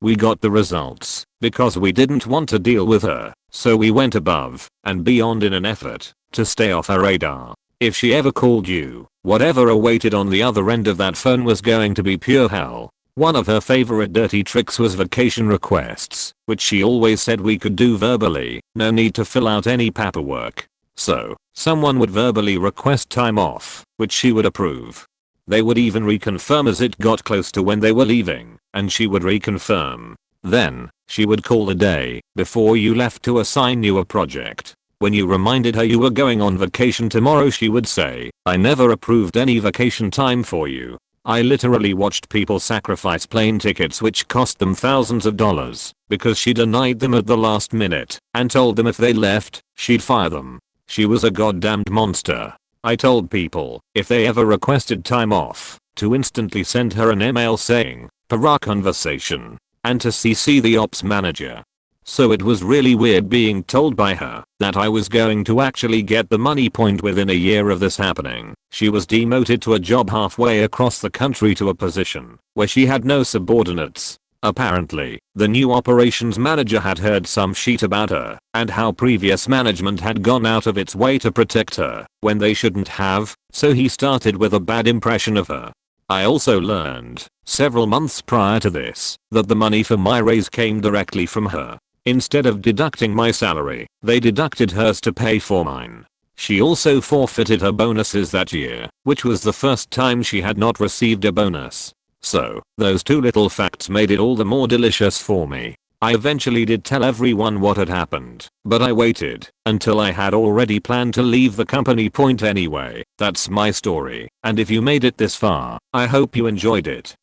We got the results, because we didn't want to deal with her, so we went above and beyond in an effort to stay off her radar. If she ever called you, whatever awaited on the other end of that phone was going to be pure hell. One of her favorite dirty tricks was vacation requests, which she always said we could do verbally, no need to fill out any paperwork. So, someone would verbally request time off, which she would approve. They would even reconfirm as it got close to when they were leaving, and she would reconfirm. Then, she would call the day before you left to assign you a project. When you reminded her you were going on vacation tomorrow, she would say, I never approved any vacation time for you. I literally watched people sacrifice plane tickets which cost them thousands of dollars because she denied them at the last minute and told them if they left, she'd fire them. She was a goddamned monster. I told people if they ever requested time off to instantly send her an email saying, per our conversation, and to CC the ops manager. So it was really weird being told by her that I was going to actually get the money point within a year of this happening. She was demoted to a job halfway across the country to a position where she had no subordinates. Apparently, the new operations manager had heard some shit about her and how previous management had gone out of its way to protect her when they shouldn't have, so he started with a bad impression of her. I also learned, several months prior to this, that the money for my raise came directly from her. Instead of deducting my salary, they deducted hers to pay for mine. She also forfeited her bonuses that year, which was the first time she had not received a bonus. So, those two little facts made it all the more delicious for me. I eventually did tell everyone what had happened, but I waited until I had already planned to leave the company. Point anyway, that's my story, and if you made it this far, I hope you enjoyed it.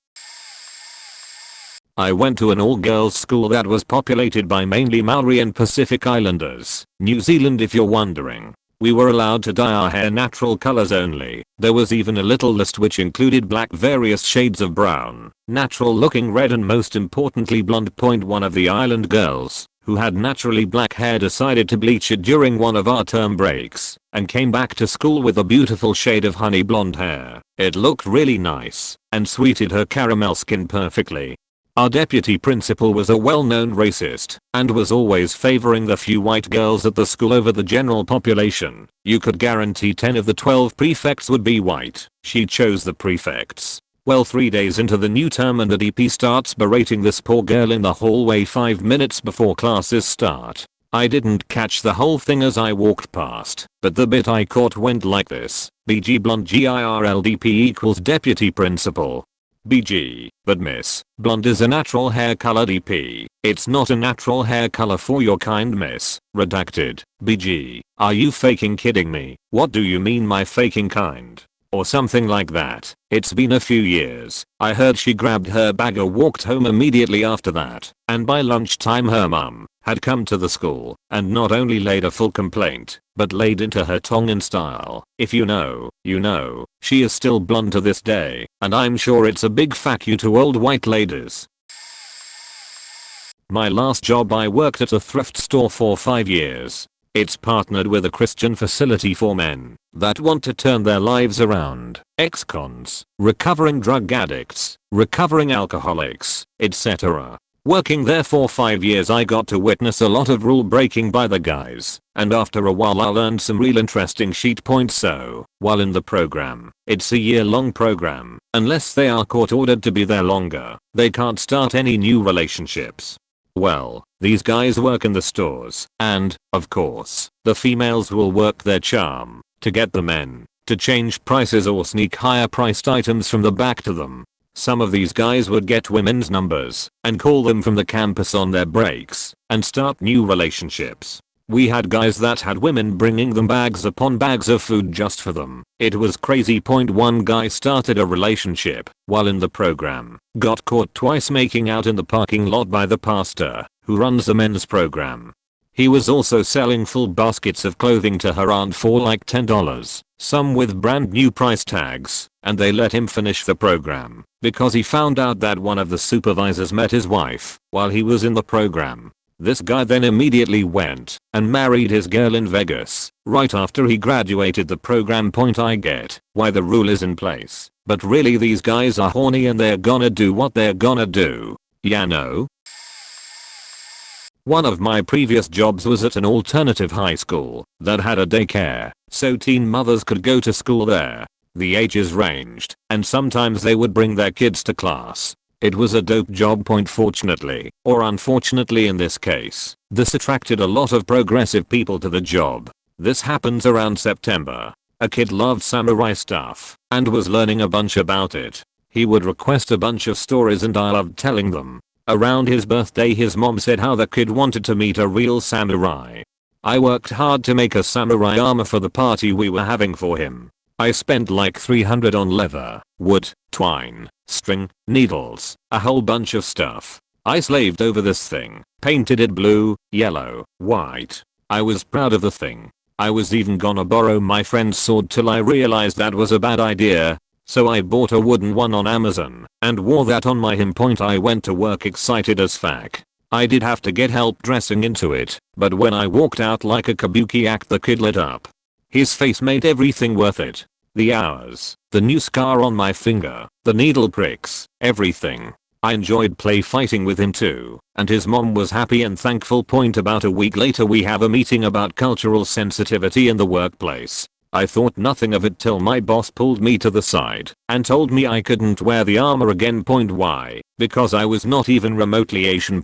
I went to an all-girls school that was populated by mainly Maori and Pacific Islanders, New Zealand if you're wondering. We were allowed to dye our hair natural colors only. There was even a little list which included black, various shades of brown, natural looking red, and most importantly blonde. One of the island girls, who had naturally black hair, decided to bleach it during one of our term breaks and came back to school with a beautiful shade of honey blonde hair. It looked really nice and suited her caramel skin perfectly. Our deputy principal was a well-known racist and was always favoring the few white girls at the school over the general population. You could guarantee 10 of the 12 prefects would be white. She chose the prefects. Well, 3 days into the new term and the DP starts berating this poor girl in the hallway 5 minutes before classes start. I didn't catch the whole thing as I walked past, but the bit I caught went like this. BG blonde GIRLDP equals deputy principal. BG, but miss, blonde is a natural hair color. DP, it's not a natural hair color for your kind, miss. Redacted. BG, are you faking kidding me? What do you mean my faking kind? Or something like that. It's been a few years. I heard she grabbed her bag or walked home immediately after that, and by lunchtime her mum had come to the school and not only laid a full complaint, but laid into her Tongan style. If you know, you know. She is still blonde to this day, and I'm sure it's a big fuck you to old white ladies. My last job, I worked at a thrift store for 5 years. It's partnered with a Christian facility for men that want to turn their lives around. Ex-cons, recovering drug addicts, recovering alcoholics, etc. Working there for 5 years, I got to witness a lot of rule breaking by the guys, and after a while I learned some real interesting shit. So, while in the program, it's a year-long program. Unless they are court ordered to be there longer, they can't start any new relationships. Well, these guys work in the stores, and, of course, the females will work their charm to get the men to change prices or sneak higher priced items from the back to them. Some of these guys would get women's numbers and call them from the campus on their breaks and start new relationships. We had guys that had women bringing them bags upon bags of food just for them. It was crazy. One guy started a relationship while in the program, got caught twice making out in the parking lot by the pastor who runs the men's program. He was also selling full baskets of clothing to her aunt for like $10, some with brand new price tags, and they let him finish the program because he found out that one of the supervisors met his wife while he was in the program. This guy then immediately went and married his girl in Vegas right after he graduated the program. I get why the rule is in place, but really these guys are horny and they're gonna do what they're gonna do. Yeah, no? One of my previous jobs was at an alternative high school that had a daycare, so teen mothers could go to school there. The ages ranged, and sometimes they would bring their kids to class. It was a dope job. Fortunately, or unfortunately in this case, this attracted a lot of progressive people to the job. This happens around September. A kid loved samurai stuff and was learning a bunch about it. He would request a bunch of stories and I loved telling them. Around his birthday his mom said how the kid wanted to meet a real samurai. I worked hard to make a samurai armor for the party we were having for him. I spent like $300 on leather, wood, twine, string, needles, a whole bunch of stuff. I slaved over this thing, painted it blue, yellow, white. I was proud of the thing. I was even gonna borrow my friend's sword till I realized that was a bad idea. So I bought a wooden one on Amazon and wore that on my him. I went to work excited as fuck. I did have to get help dressing into it, but when I walked out like a kabuki act the kid lit up. His face made everything worth it. The hours, the new scar on my finger, the needle pricks, everything. I enjoyed play fighting with him too, and his mom was happy and thankful. About a week later we have a meeting about cultural sensitivity in the workplace. I thought nothing of it till my boss pulled me to the side and told me I couldn't wear the armor again. Why? Because I was not even remotely Asian.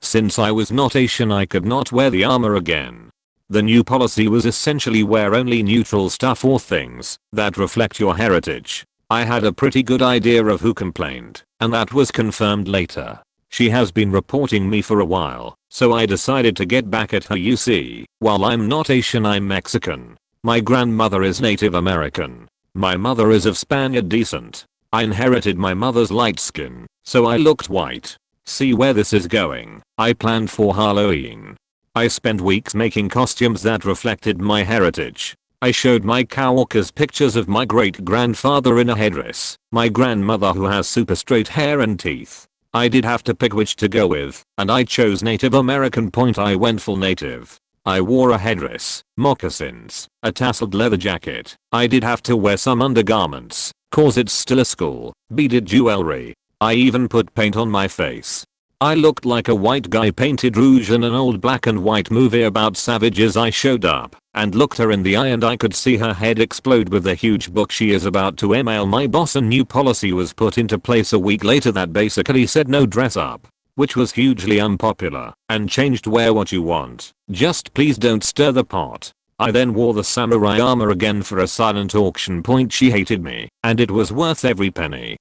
Since I was not Asian I could not wear the armor again. The new policy was essentially wear only neutral stuff or things that reflect your heritage. I had a pretty good idea of who complained, and that was confirmed later. She has been reporting me for a while, so I decided to get back at her. You see, while I'm not Asian I'm Mexican. My grandmother is Native American. My mother is of Spaniard descent. I inherited my mother's light skin, so I looked white. See where this is going? I planned for Halloween. I spent weeks making costumes that reflected my heritage. I showed my coworkers pictures of my great-grandfather in a headdress, my grandmother who has super straight hair and teeth. I did have to pick which to go with, and I chose Native American. I went full native. I wore a headdress, moccasins, a tasseled leather jacket. I did have to wear some undergarments, cause it's still a school, beaded jewelry. I even put paint on my face. I looked like a white guy painted rouge in an old black and white movie about savages. I showed up and looked her in the eye and I could see her head explode with the huge book she is about to email my boss. A new policy was put into place a week later that basically said no dress up, which was hugely unpopular, and changed wear what you want, just please don't stir the pot. I then wore the samurai armor again for a silent auction. She hated me, and it was worth every penny.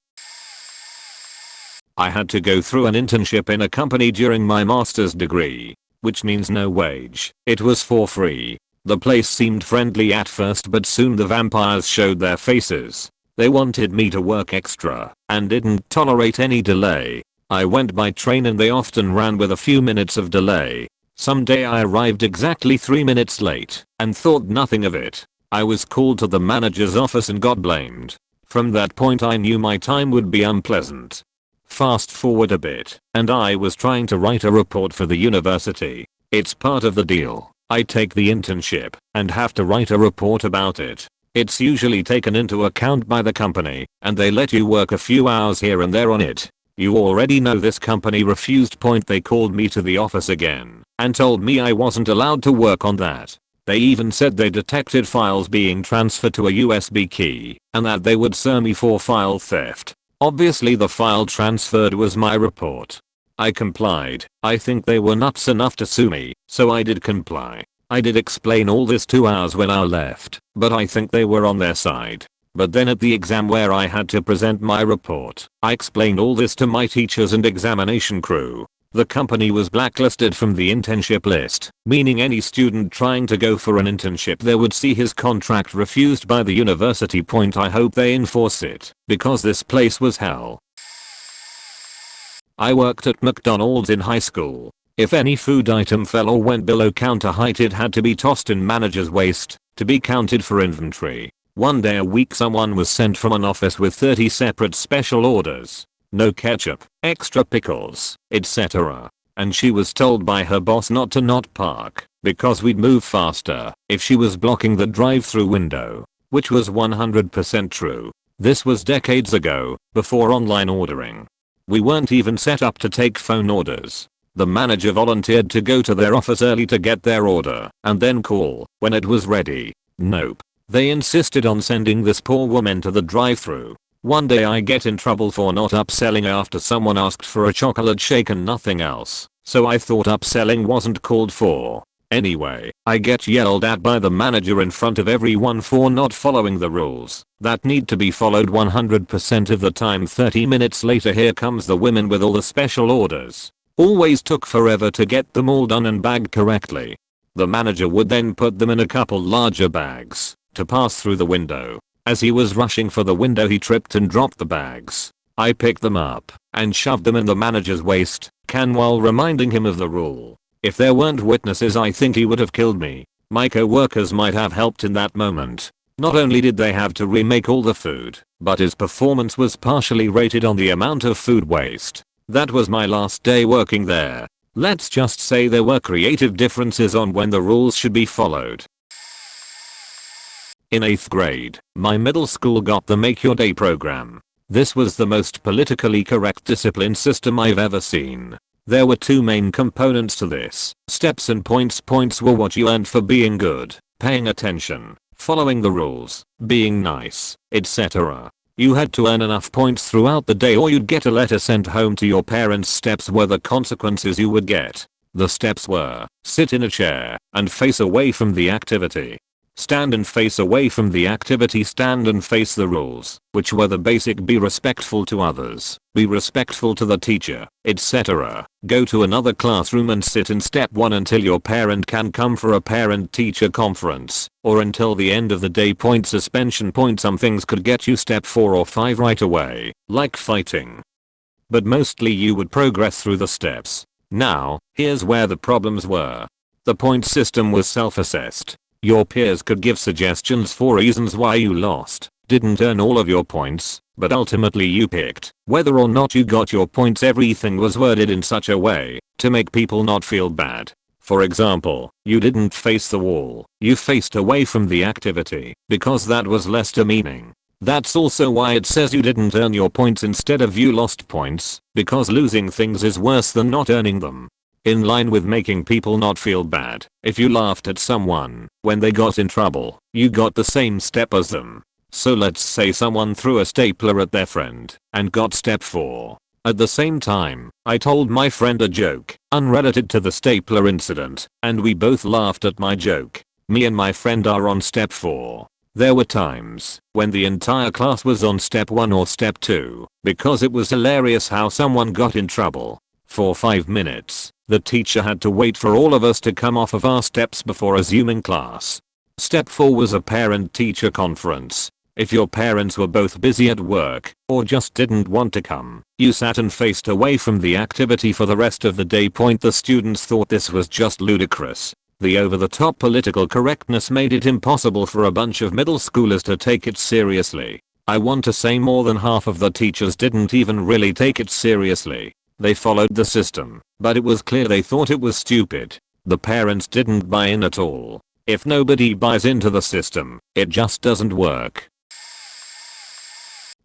I had to go through an internship in a company during my master's degree, which means no wage. It was for free. The place seemed friendly at first but soon the vampires showed their faces. They wanted me to work extra and didn't tolerate any delay. I went by train and they often ran with a few minutes of delay. Someday I arrived exactly 3 minutes late and thought nothing of it. I was called to the manager's office and got blamed. From that point I knew my time would be unpleasant. Fast forward a bit, and I was trying to write a report for the university. It's part of the deal. I take the internship and have to write a report about it. It's usually taken into account by the company, and they let you work a few hours here and there on it. You already know this company refused. They called me to the office again and told me I wasn't allowed to work on that. They even said they detected files being transferred to a USB key and that they would sue me for file theft. Obviously the file transferred was my report. I complied. I think they were nuts enough to sue me, so I did comply. I did explain all this 2 hours when I left, but I think they were on their side. But then at the exam where I had to present my report, I explained all this to my teachers and examination crew. The company was blacklisted from the internship list, meaning any student trying to go for an internship there would see his contract refused by the university. I hope they enforce it, because this place was hell. I worked at McDonald's in high school. If any food item fell or went below counter height it had to be tossed in manager's waste to be counted for inventory. One day a week someone was sent from an office with 30 separate special orders. No ketchup, extra pickles, etc. And she was told by her boss not to not park because we'd move faster if she was blocking the drive-through window, which was 100% true. This was decades ago, before online ordering. We weren't even set up to take phone orders. The manager volunteered to go to their office early to get their order and then call when it was ready. Nope. They insisted on sending this poor woman to the drive-thru. One day I get in trouble for not upselling after someone asked for a chocolate shake and nothing else, so I thought upselling wasn't called for. Anyway, I get yelled at by the manager in front of everyone for not following the rules that need to be followed 100% of the time. 30 minutes later here comes the women with all the special orders. Always took forever to get them all done and bagged correctly. The manager would then put them in a couple larger bags to pass through the window. As he was rushing for the window he tripped and dropped the bags. I picked them up and shoved them in the manager's waste can while reminding him of the rule. If there weren't witnesses I think he would have killed me. My co-workers might have helped in that moment. Not only did they have to remake all the food, but his performance was partially rated on the amount of food waste. That was my last day working there. Let's just say there were creative differences on when the rules should be followed. In 8th grade, my middle school got the Make Your Day program. This was the most politically correct discipline system I've ever seen. There were two main components to this: steps and points. Points were what you earned for being good, paying attention, following the rules, being nice, etc. You had to earn enough points throughout the day or you'd get a letter sent home to your parents. Steps were the consequences you would get. The steps were: sit in a chair and face away from the activity. Stand and face away from the activity. Stand and face the rules, which were the basic: be respectful to others, be respectful to the teacher, etc. Go to another classroom and sit in step 1 until your parent can come for a parent-teacher conference, or until the end of the day. Point suspension. Point. Some things could get you step 4 or 5 right away, like fighting. But mostly you would progress through the steps. Now, here's where the problems were. The point system was self-assessed. Your peers could give suggestions for reasons why you lost, didn't earn all of your points, but ultimately you picked whether or not you got your points. Everything was worded in such a way to make people not feel bad. For example, you didn't face the wall, you faced away from the activity, because that was less demeaning. That's also why it says you didn't earn your points instead of you lost points, because losing things is worse than not earning them. In line with making people not feel bad, if you laughed at someone when they got in trouble, you got the same step as them. So let's say someone threw a stapler at their friend and got step 4. At the same time, I told my friend a joke unrelated to the stapler incident, and we both laughed at my joke. Me and my friend are on step 4. There were times when the entire class was on step 1 or step 2 because it was hilarious how someone got in trouble. For 5 minutes, the teacher had to wait for all of us to come off of our steps before resuming class. Step 4 was a parent-teacher conference. If your parents were both busy at work or just didn't want to come, you sat and faced away from the activity for the rest of the day. Point. The students thought this was just ludicrous. The over-the-top political correctness made it impossible for a bunch of middle schoolers to take it seriously. I want to say more than half of the teachers didn't even really take it seriously. They followed the system, but it was clear they thought it was stupid. The parents didn't buy in at all. If nobody buys into the system, it just doesn't work.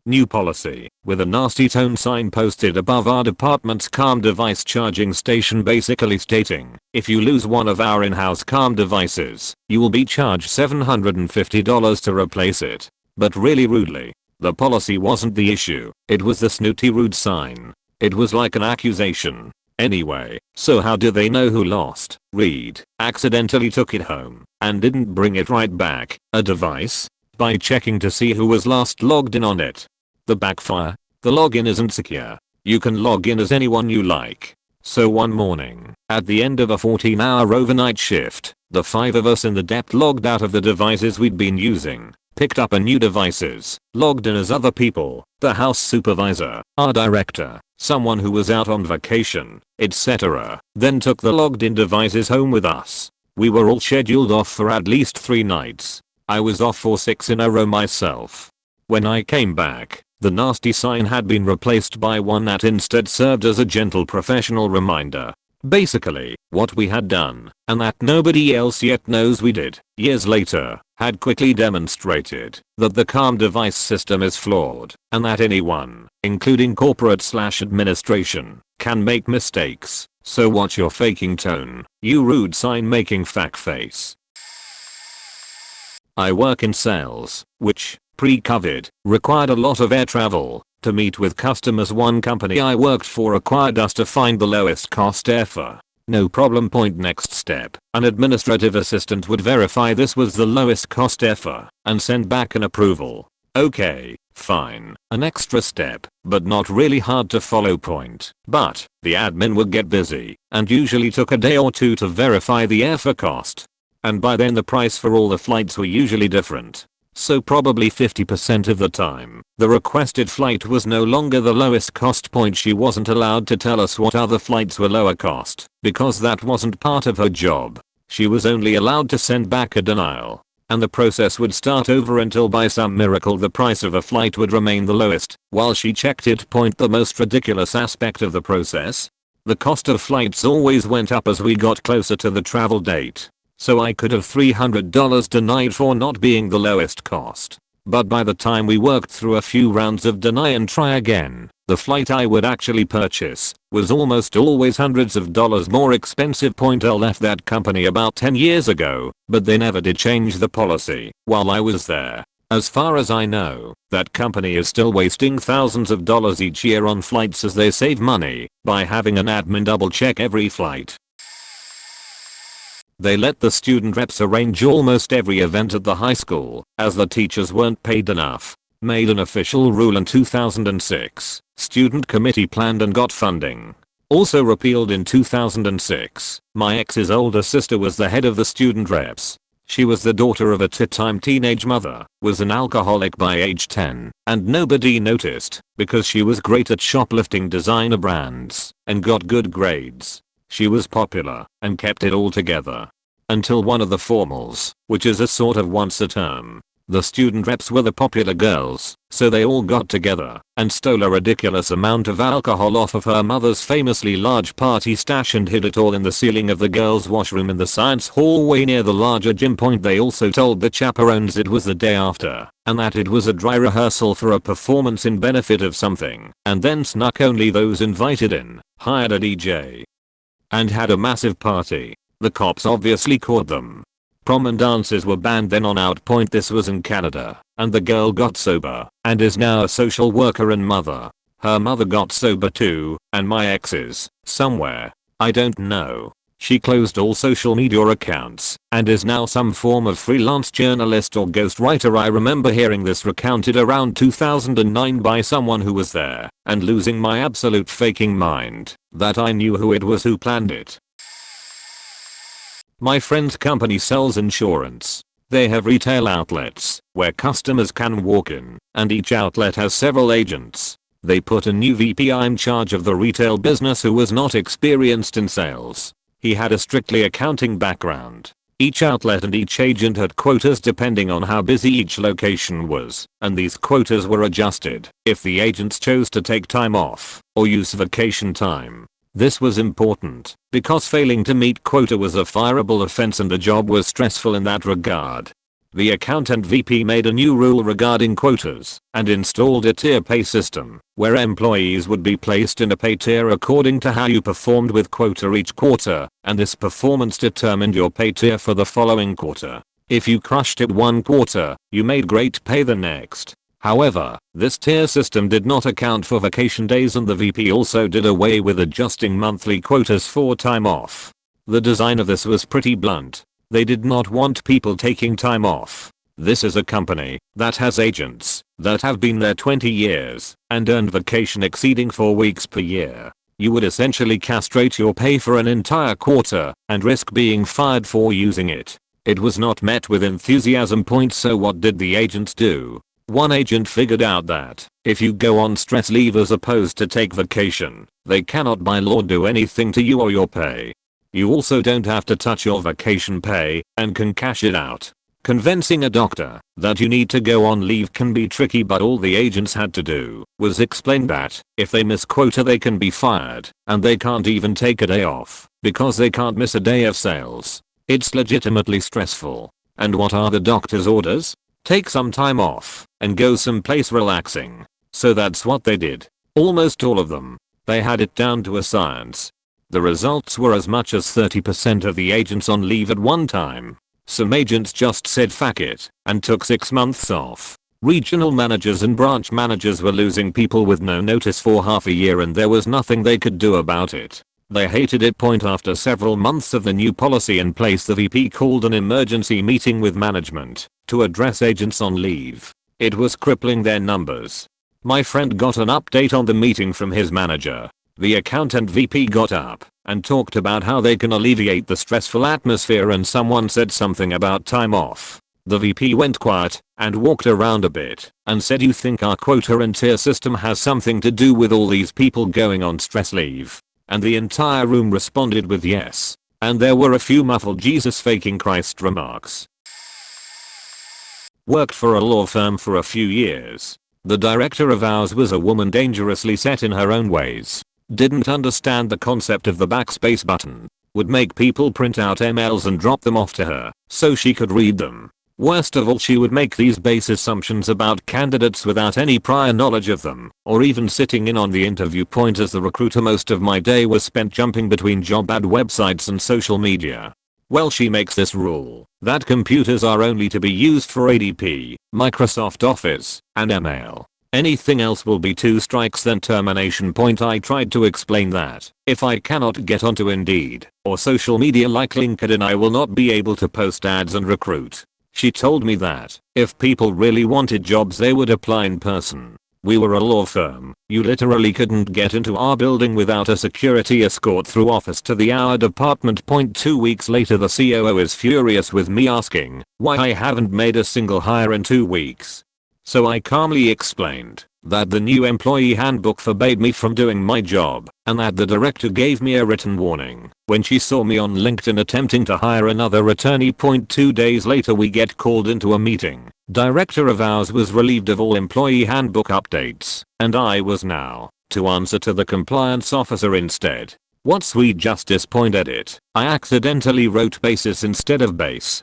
New policy, with a nasty tone sign posted above our department's calm device charging station, basically stating, if you lose one of our in-house calm devices, you will be charged $750 to replace it. But really rudely, the policy wasn't the issue, it was the snooty rude sign. It was like an accusation. Anyway, so how do they know who lost? Reed accidentally took it home and didn't bring it right back, a device, by checking to see who was last logged in on it. The backfire: the login isn't secure. You can log in as anyone you like. So one morning, at the end of a 14-hour overnight shift, the 5 of us in the depth logged out of the devices we'd been using, picked up a new devices, logged in as other people, the house supervisor, our director, someone who was out on vacation, etc. Then took the logged in devices home with us. We were all scheduled off for at least 3 nights. I was off for 6 in a row myself. When I came back, the nasty sign had been replaced by one that instead served as a gentle professional reminder. Basically, what we had done, and that nobody else yet knows we did, years later, had quickly demonstrated that the calm device system is flawed, and that anyone, including corporate/administration, can make mistakes. So watch your faking tone, you rude sign making fuck face. I work in sales, which, pre-COVID, required a lot of air travel. To meet with customers, one company I worked for required us to find the lowest cost airfare. No problem. Next step, an administrative assistant would verify this was the lowest cost airfare and send back an approval. Okay, fine, an extra step, but not really hard to follow. But the admin would get busy and usually took a day or 2 to verify the airfare cost. And by then the price for all the flights were usually different. So probably 50% of the time, the requested flight was no longer the lowest cost. She wasn't allowed to tell us what other flights were lower cost, because that wasn't part of her job. She was only allowed to send back a denial. And the process would start over until by some miracle the price of a flight would remain the lowest, while she checked it. The most ridiculous aspect of the process? The cost of flights always went up as we got closer to the travel date. So I could have $300 denied for not being the lowest cost. But by the time we worked through a few rounds of deny and try again, the flight I would actually purchase was almost always hundreds of dollars more expensive. I left that company about 10 years ago, but they never did change the policy while I was there. As far as I know, that company is still wasting thousands of dollars each year on flights as they save money by having an admin double check every flight. They let the student reps arrange almost every event at the high school as the teachers weren't paid enough. Made an official rule in 2006. Student committee planned and got funding. Also repealed in 2006. My ex's older sister was the head of the student reps. She was the daughter of a two-time teenage mother, was an alcoholic by age 10, and nobody noticed because she was great at shoplifting designer brands and got good grades. She was popular and kept it all together. Until one of the formals, which is a sort of once a term. The student reps were the popular girls, so they all got together and stole a ridiculous amount of alcohol off of her mother's famously large party stash and hid it all in the ceiling of the girls' washroom in the science hallway near the larger gym. They also told the chaperones it was the day after and that it was a dry rehearsal for a performance in benefit of something, and then snuck only those invited in, hired a DJ, and had a massive party. The cops obviously caught them. Prom and dances were banned then on out. This was in Canada, and the girl got sober and is now a social worker and mother. Her mother got sober too, and my ex's, somewhere, I don't know. She closed all social media accounts and is now some form of freelance journalist or ghostwriter. I remember hearing this recounted around 2009 by someone who was there and losing my absolute faking mind that I knew who it was who planned it. My friend's company sells insurance. They have retail outlets where customers can walk in, and each outlet has several agents. They put a new VP in charge of the retail business who was not experienced in sales. He had a strictly accounting background. Each outlet and each agent had quotas depending on how busy each location was, and these quotas were adjusted if the agents chose to take time off or use vacation time. This was important because failing to meet quota was a fireable offense and the job was stressful in that regard. The accountant VP made a new rule regarding quotas and installed a tier pay system where employees would be placed in a pay tier according to how you performed with quota each quarter, and this performance determined your pay tier for the following quarter. If you crushed it one quarter, you made great pay the next. However, this tier system did not account for vacation days, and the VP also did away with adjusting monthly quotas for time off. The design of this was pretty blunt. They did not want people taking time off. This is a company that has agents that have been there 20 years and earned vacation exceeding 4 weeks per year. You would essentially castrate your pay for an entire quarter and risk being fired for using it. It was not met with enthusiasm. So what did the agents do? One agent figured out that if you go on stress leave as opposed to take vacation, they cannot by law do anything to you or your pay. You also don't have to touch your vacation pay and can cash it out. Convincing a doctor that you need to go on leave can be tricky, but all the agents had to do was explain that if they miss quota they can be fired, and they can't even take a day off because they can't miss a day of sales. It's legitimately stressful. And what are the doctor's orders? Take some time off and go someplace relaxing. So that's what they did. Almost all of them. They had it down to a science. The results were as much as 30% of the agents on leave at one time. Some agents just said fuck it and took 6 months off. Regional managers and branch managers were losing people with no notice for half a year, and there was nothing they could do about it. They hated it. After several months of the new policy in place, the VP called an emergency meeting with management to address agents on leave. It was crippling their numbers. My friend got an update on the meeting from his manager. The accountant VP got up and talked about how they can alleviate the stressful atmosphere, and someone said something about time off. The VP went quiet and walked around a bit and said, "You think our quota and tier system has something to do with all these people going on stress leave?" And the entire room responded with yes. And there were a few muffled Jesus faking Christ remarks. Worked for a law firm for a few years. The director of ours was a woman dangerously set in her own ways. Didn't understand the concept of the backspace button. Would make people print out emails and drop them off to her so she could read them. Worst of all, she would make these base assumptions about candidates without any prior knowledge of them, or even sitting in on the interview point. As the recruiter, most of my day was spent jumping between job ad websites and social media. Well, she makes this rule that computers are only to be used for ADP, Microsoft Office, and email. Anything else will be 2 strikes then termination point. I tried to explain that if I cannot get onto Indeed or social media like LinkedIn, I will not be able to post ads and recruit. She told me that if people really wanted jobs, they would apply in person. We were a law firm. You literally couldn't get into our building without a security escort through office to our department. 2 weeks later, the COO is furious with me, asking why I haven't made a single hire in 2 weeks. So I calmly explained that the new employee handbook forbade me from doing my job, and that the director gave me a written warning when she saw me on LinkedIn attempting to hire another attorney. 2 days later, we get called into a meeting. Director of ours was relieved of all employee handbook updates, and I was now to answer to the compliance officer instead. What sweet justice. Edit. I accidentally wrote basis instead of base.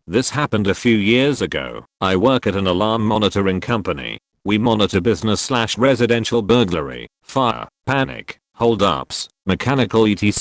This happened a few years ago. I work at an alarm monitoring company. We monitor business/residential burglary, fire, panic, holdups, mechanical etc.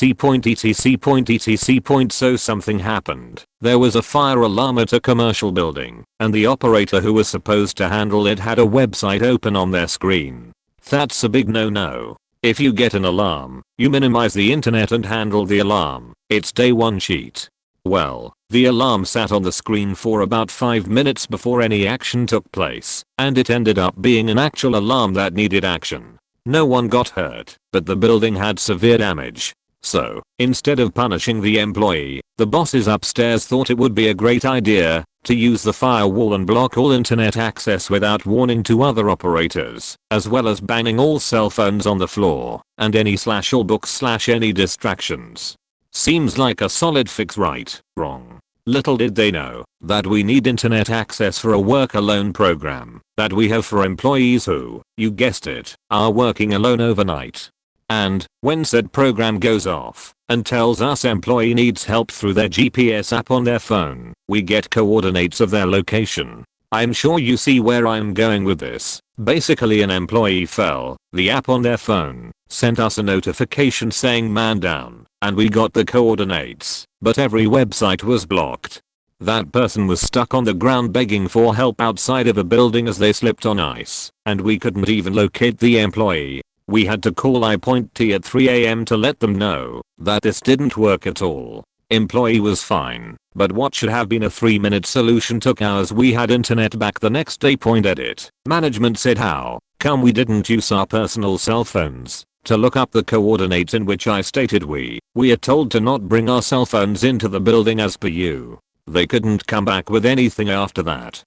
So something happened. There was a fire alarm at a commercial building, and the operator who was supposed to handle it had a website open on their screen. That's a big no-no. If you get an alarm, you minimize the internet and handle the alarm. It's day one sheet. Well, the alarm sat on the screen for about 5 minutes before any action took place, and it ended up being an actual alarm that needed action. No one got hurt, but the building had severe damage. So, instead of punishing the employee, the bosses upstairs thought it would be a great idea to use the firewall and block all internet access without warning to other operators, as well as banning all cell phones on the floor, and any/all books/any distractions. Seems like a solid fix, right? Wrong. Little did they know that we need internet access for a work alone program that we have for employees who, you guessed it, are working alone overnight. And when said program goes off and tells us employee needs help through their GPS app on their phone, we get coordinates of their location. I'm sure you see where I'm going with this. Basically, an employee fell, the app on their phone sent us a notification saying man down, and we got the coordinates, but every website was blocked. That person was stuck on the ground begging for help outside of a building as they slipped on ice, and we couldn't even locate the employee. We had to call IT at 3 AM to let them know that this didn't work at all. Employee was fine, but what should have been a 3-minute solution took hours. We had internet back the next day. Edit. Management said how come we didn't use our personal cell phones to look up the coordinates, in which I stated we are told to not bring our cell phones into the building as per you. They couldn't come back with anything after that.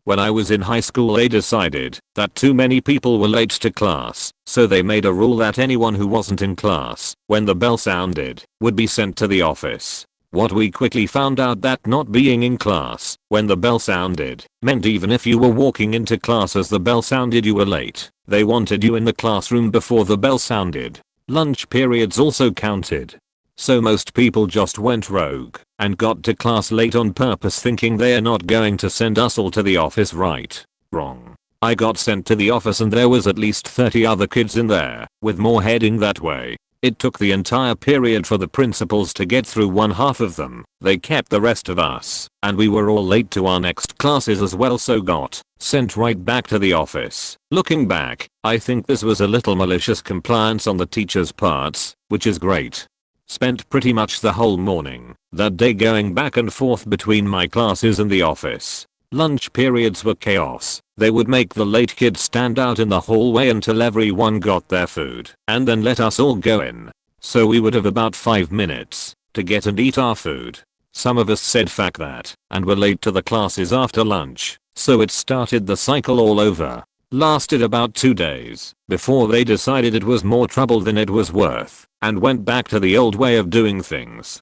When I was in high school, they decided that too many people were late to class, so they made a rule that anyone who wasn't in class when the bell sounded would be sent to the office. What we quickly found out that not being in class when the bell sounded meant even if you were walking into class as the bell sounded, you were late. They wanted you in the classroom before the bell sounded. Lunch periods also counted. So most people just went rogue and got to class late on purpose, thinking they are not going to send us all to the office, right? Wrong. I got sent to the office and there was at least 30 other kids in there, with more heading that way. It took the entire period for the principals to get through one half of them. They kept the rest of us, and we were all late to our next classes as well, so got sent right back to the office. Looking back, I think this was a little malicious compliance on the teachers' parts, which is great. Spent pretty much the whole morning that day going back and forth between my classes and the office. Lunch periods were chaos. They would make the late kids stand out in the hallway until everyone got their food and then let us all go in. So we would have about 5 minutes to get and eat our food. Some of us said fuck that and were late to the classes after lunch, so it started the cycle all over. Lasted about 2 days before they decided it was more trouble than it was worth and went back to the old way of doing things.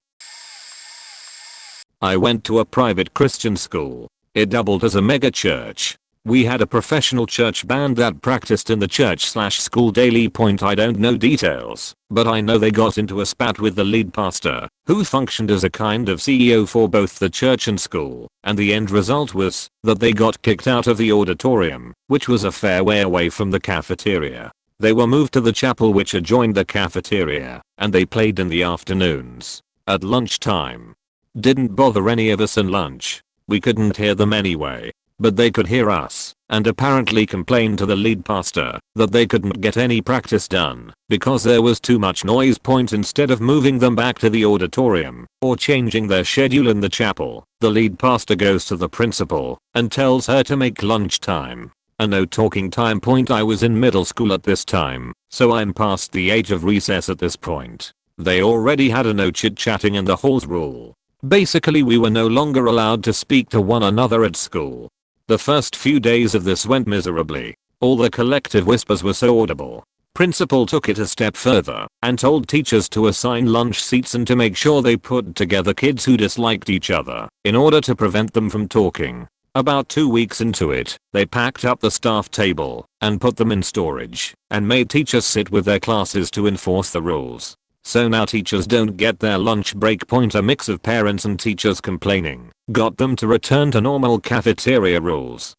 I went to a private Christian school. It doubled as a mega church. We had a professional church band that practiced in the church/school daily. I don't know details, but I know they got into a spat with the lead pastor, who functioned as a kind of CEO for both the church and school, and the end result was that they got kicked out of the auditorium, which was a fair way away from the cafeteria. They were moved to the chapel which adjoined the cafeteria, and they played in the afternoons. At lunchtime. Didn't bother any of us in lunch. We couldn't hear them anyway. But they could hear us, and apparently complained to the lead pastor that they couldn't get any practice done because there was too much noise. Instead of moving them back to the auditorium or changing their schedule in the chapel, the lead pastor goes to the principal and tells her to make lunchtime a no talking time. I was in middle school at this time, so I'm past the age of recess at this point. They already had a no chit chatting in the halls rule. Basically we were no longer allowed to speak to one another at school. The first few days of this went miserably. All the collective whispers were so audible. Principal took it a step further and told teachers to assign lunch seats and to make sure they put together kids who disliked each other in order to prevent them from talking. About 2 weeks into it, they packed up the staff table and put them in storage and made teachers sit with their classes to enforce the rules. So now teachers don't get their lunch break. A mix of parents and teachers complaining got them to return to normal cafeteria rules.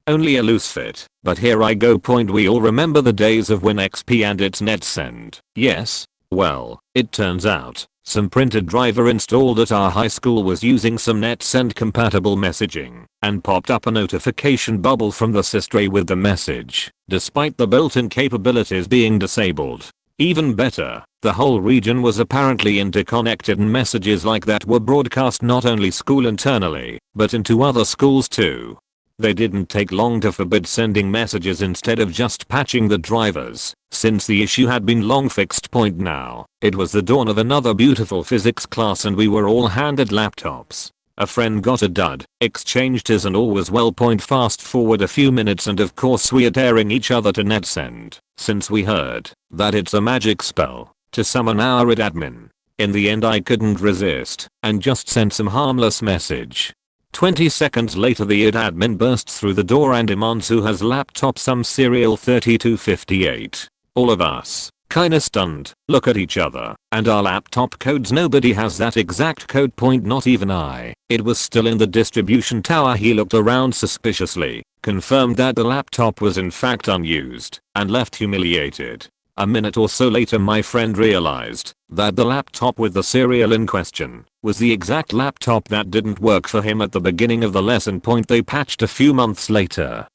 Only a loose fit, but here I go. We all remember the days of WinXP and its NetSend. Yes, well, it turns out some printer driver installed at our high school was using some NetSend compatible messaging and popped up a notification bubble from the system with the message, despite the built-in capabilities being disabled. Even better, the whole region was apparently interconnected and messages like that were broadcast not only school internally, but into other schools too. They didn't take long to forbid sending messages instead of just patching the drivers, since the issue had been long fixed. Now, it was the dawn of another beautiful physics class and we were all handed laptops. A friend got a dud, exchanged his and all was well. Fast forward a few minutes and of course we are tearing each other to NetSend, since we heard that it's a magic spell to summon our admin. In the end I couldn't resist and just sent some harmless message. 20 seconds later the admin bursts through the door and demands who has laptop some serial 3258. All of us, kinda stunned, look at each other, and our laptop codes. Nobody has that exact code. Not even I. It was still in the distribution tower. He looked around suspiciously, confirmed that the laptop was in fact unused, and left humiliated. A minute or so later my friend realized that the laptop with the serial in question was the exact laptop that didn't work for him at the beginning of the lesson. They patched a few months later.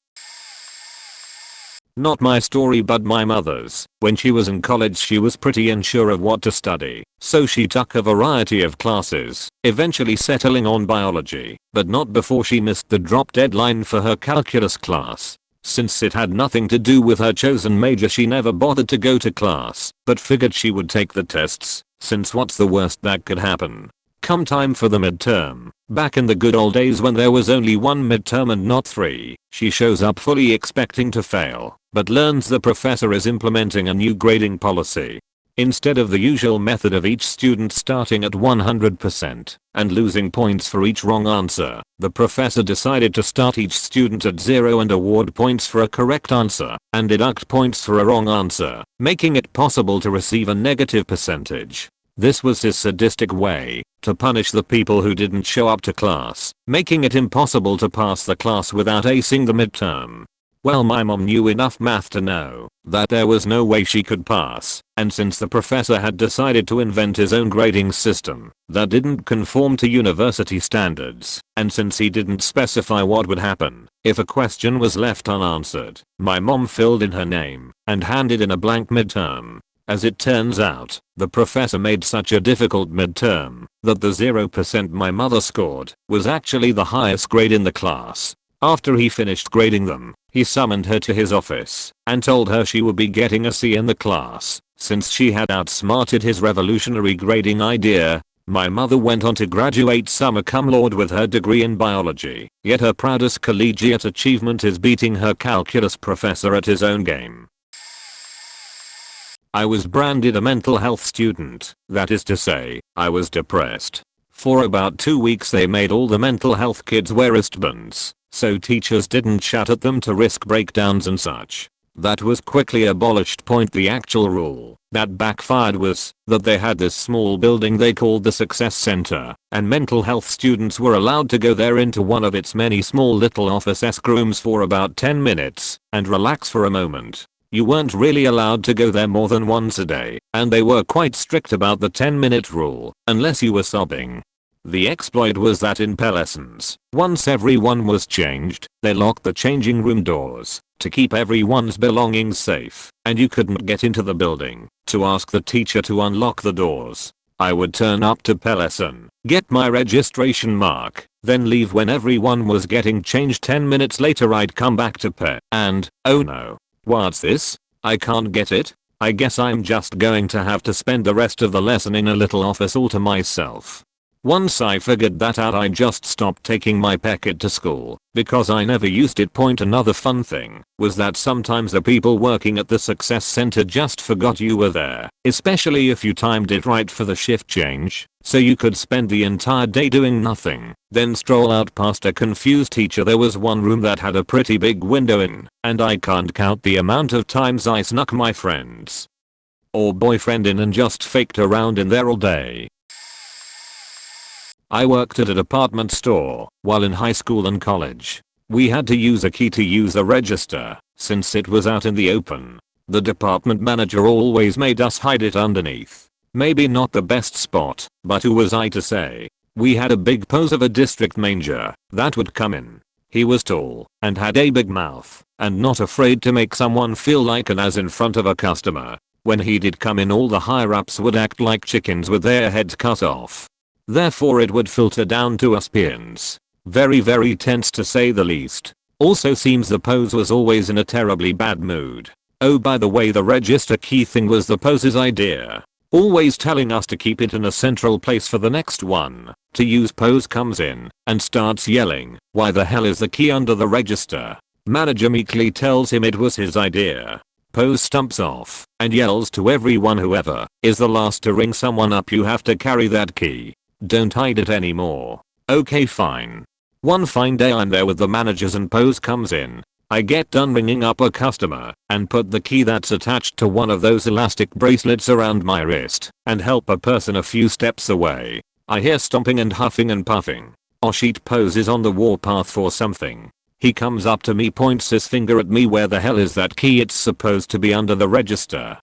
Not my story but my mother's. When she was in college she was pretty unsure of what to study, so she took a variety of classes, eventually settling on biology, but not before she missed the drop deadline for her calculus class. Since it had nothing to do with her chosen major she never bothered to go to class, but figured she would take the tests, since what's the worst that could happen? Come time for the midterm, back in the good old days when there was only one midterm and not 3, she shows up fully expecting to fail, but learns the professor is implementing a new grading policy. Instead of the usual method of each student starting at 100% and losing points for each wrong answer, the professor decided to start each student at 0 and award points for a correct answer and deduct points for a wrong answer, making it possible to receive a negative percentage. This was his sadistic way to punish the people who didn't show up to class, making it impossible to pass the class without acing the midterm. Well, my mom knew enough math to know that there was no way she could pass, and since the professor had decided to invent his own grading system that didn't conform to university standards, and since he didn't specify what would happen if a question was left unanswered, my mom filled in her name and handed in a blank midterm. As it turns out, the professor made such a difficult midterm that the 0% my mother scored was actually the highest grade in the class. After he finished grading them, he summoned her to his office and told her she would be getting a C in the class since she had outsmarted his revolutionary grading idea. My mother went on to graduate summa cum laude with her degree in biology, yet her proudest collegiate achievement is beating her calculus professor at his own game. I was branded a mental health student, that is to say, I was depressed. For about 2 weeks they made all the mental health kids wear wristbands, so teachers didn't shout at them to risk breakdowns and such. That was quickly abolished. The actual rule that backfired was that they had this small building they called the Success Center, and mental health students were allowed to go there into one of its many small little office-esque rooms for about 10 minutes and relax for a moment. You weren't really allowed to go there more than once a day, and they were quite strict about the 10-minute rule, unless you were sobbing. The exploit was that in lessons, once everyone was changed, they locked the changing room doors to keep everyone's belongings safe, and you couldn't get into the building to ask the teacher to unlock the doors. I would turn up to lesson, get my registration mark, then leave when everyone was getting changed. 10 minutes later I'd come back to and, oh no. What's this? I can't get it? I guess I'm just going to have to spend the rest of the lesson in a little office all to myself. Once I figured that out I just stopped taking my packet to school because I never used it. Another fun thing was that sometimes the people working at the Success Center just forgot you were there, especially if you timed it right for the shift change, so you could spend the entire day doing nothing, then stroll out past a confused teacher. There was one room that had a pretty big window in, and I can't count the amount of times I snuck my friends or boyfriend in and just faked around in there all day. I worked at a department store while in high school and college. We had to use a key to use the register since it was out in the open. The department manager always made us hide it underneath. Maybe not the best spot, but who was I to say? We had a big pose of a district manager that would come in. He was tall and had a big mouth and not afraid to make someone feel like an ass in front of a customer. When he did come in, all the higher ups would act like chickens with their heads cut off. Therefore it would filter down to us peons. Very tense to say the least. Also seems the pose was always in a terribly bad mood. Oh, by the way, the register key thing was the pose's idea. Always telling us to keep it in a central place for the next one to use. Pose comes in and starts yelling, "Why the hell is the key under the register?" Manager meekly tells him it was his idea. Pose stumps off and yells to everyone, "Whoever is the last to ring someone up, you have to carry that key. Don't hide it anymore." Okay, fine. One fine day I'm there with the managers and Pose comes in. I get done ringing up a customer and put the key that's attached to one of those elastic bracelets around my wrist and help a person a few steps away. I hear stomping and huffing and puffing. Sheet Pose is on the warpath for something. He comes up to me, points his finger at me. "Where the hell is that key? It's supposed to be under the register."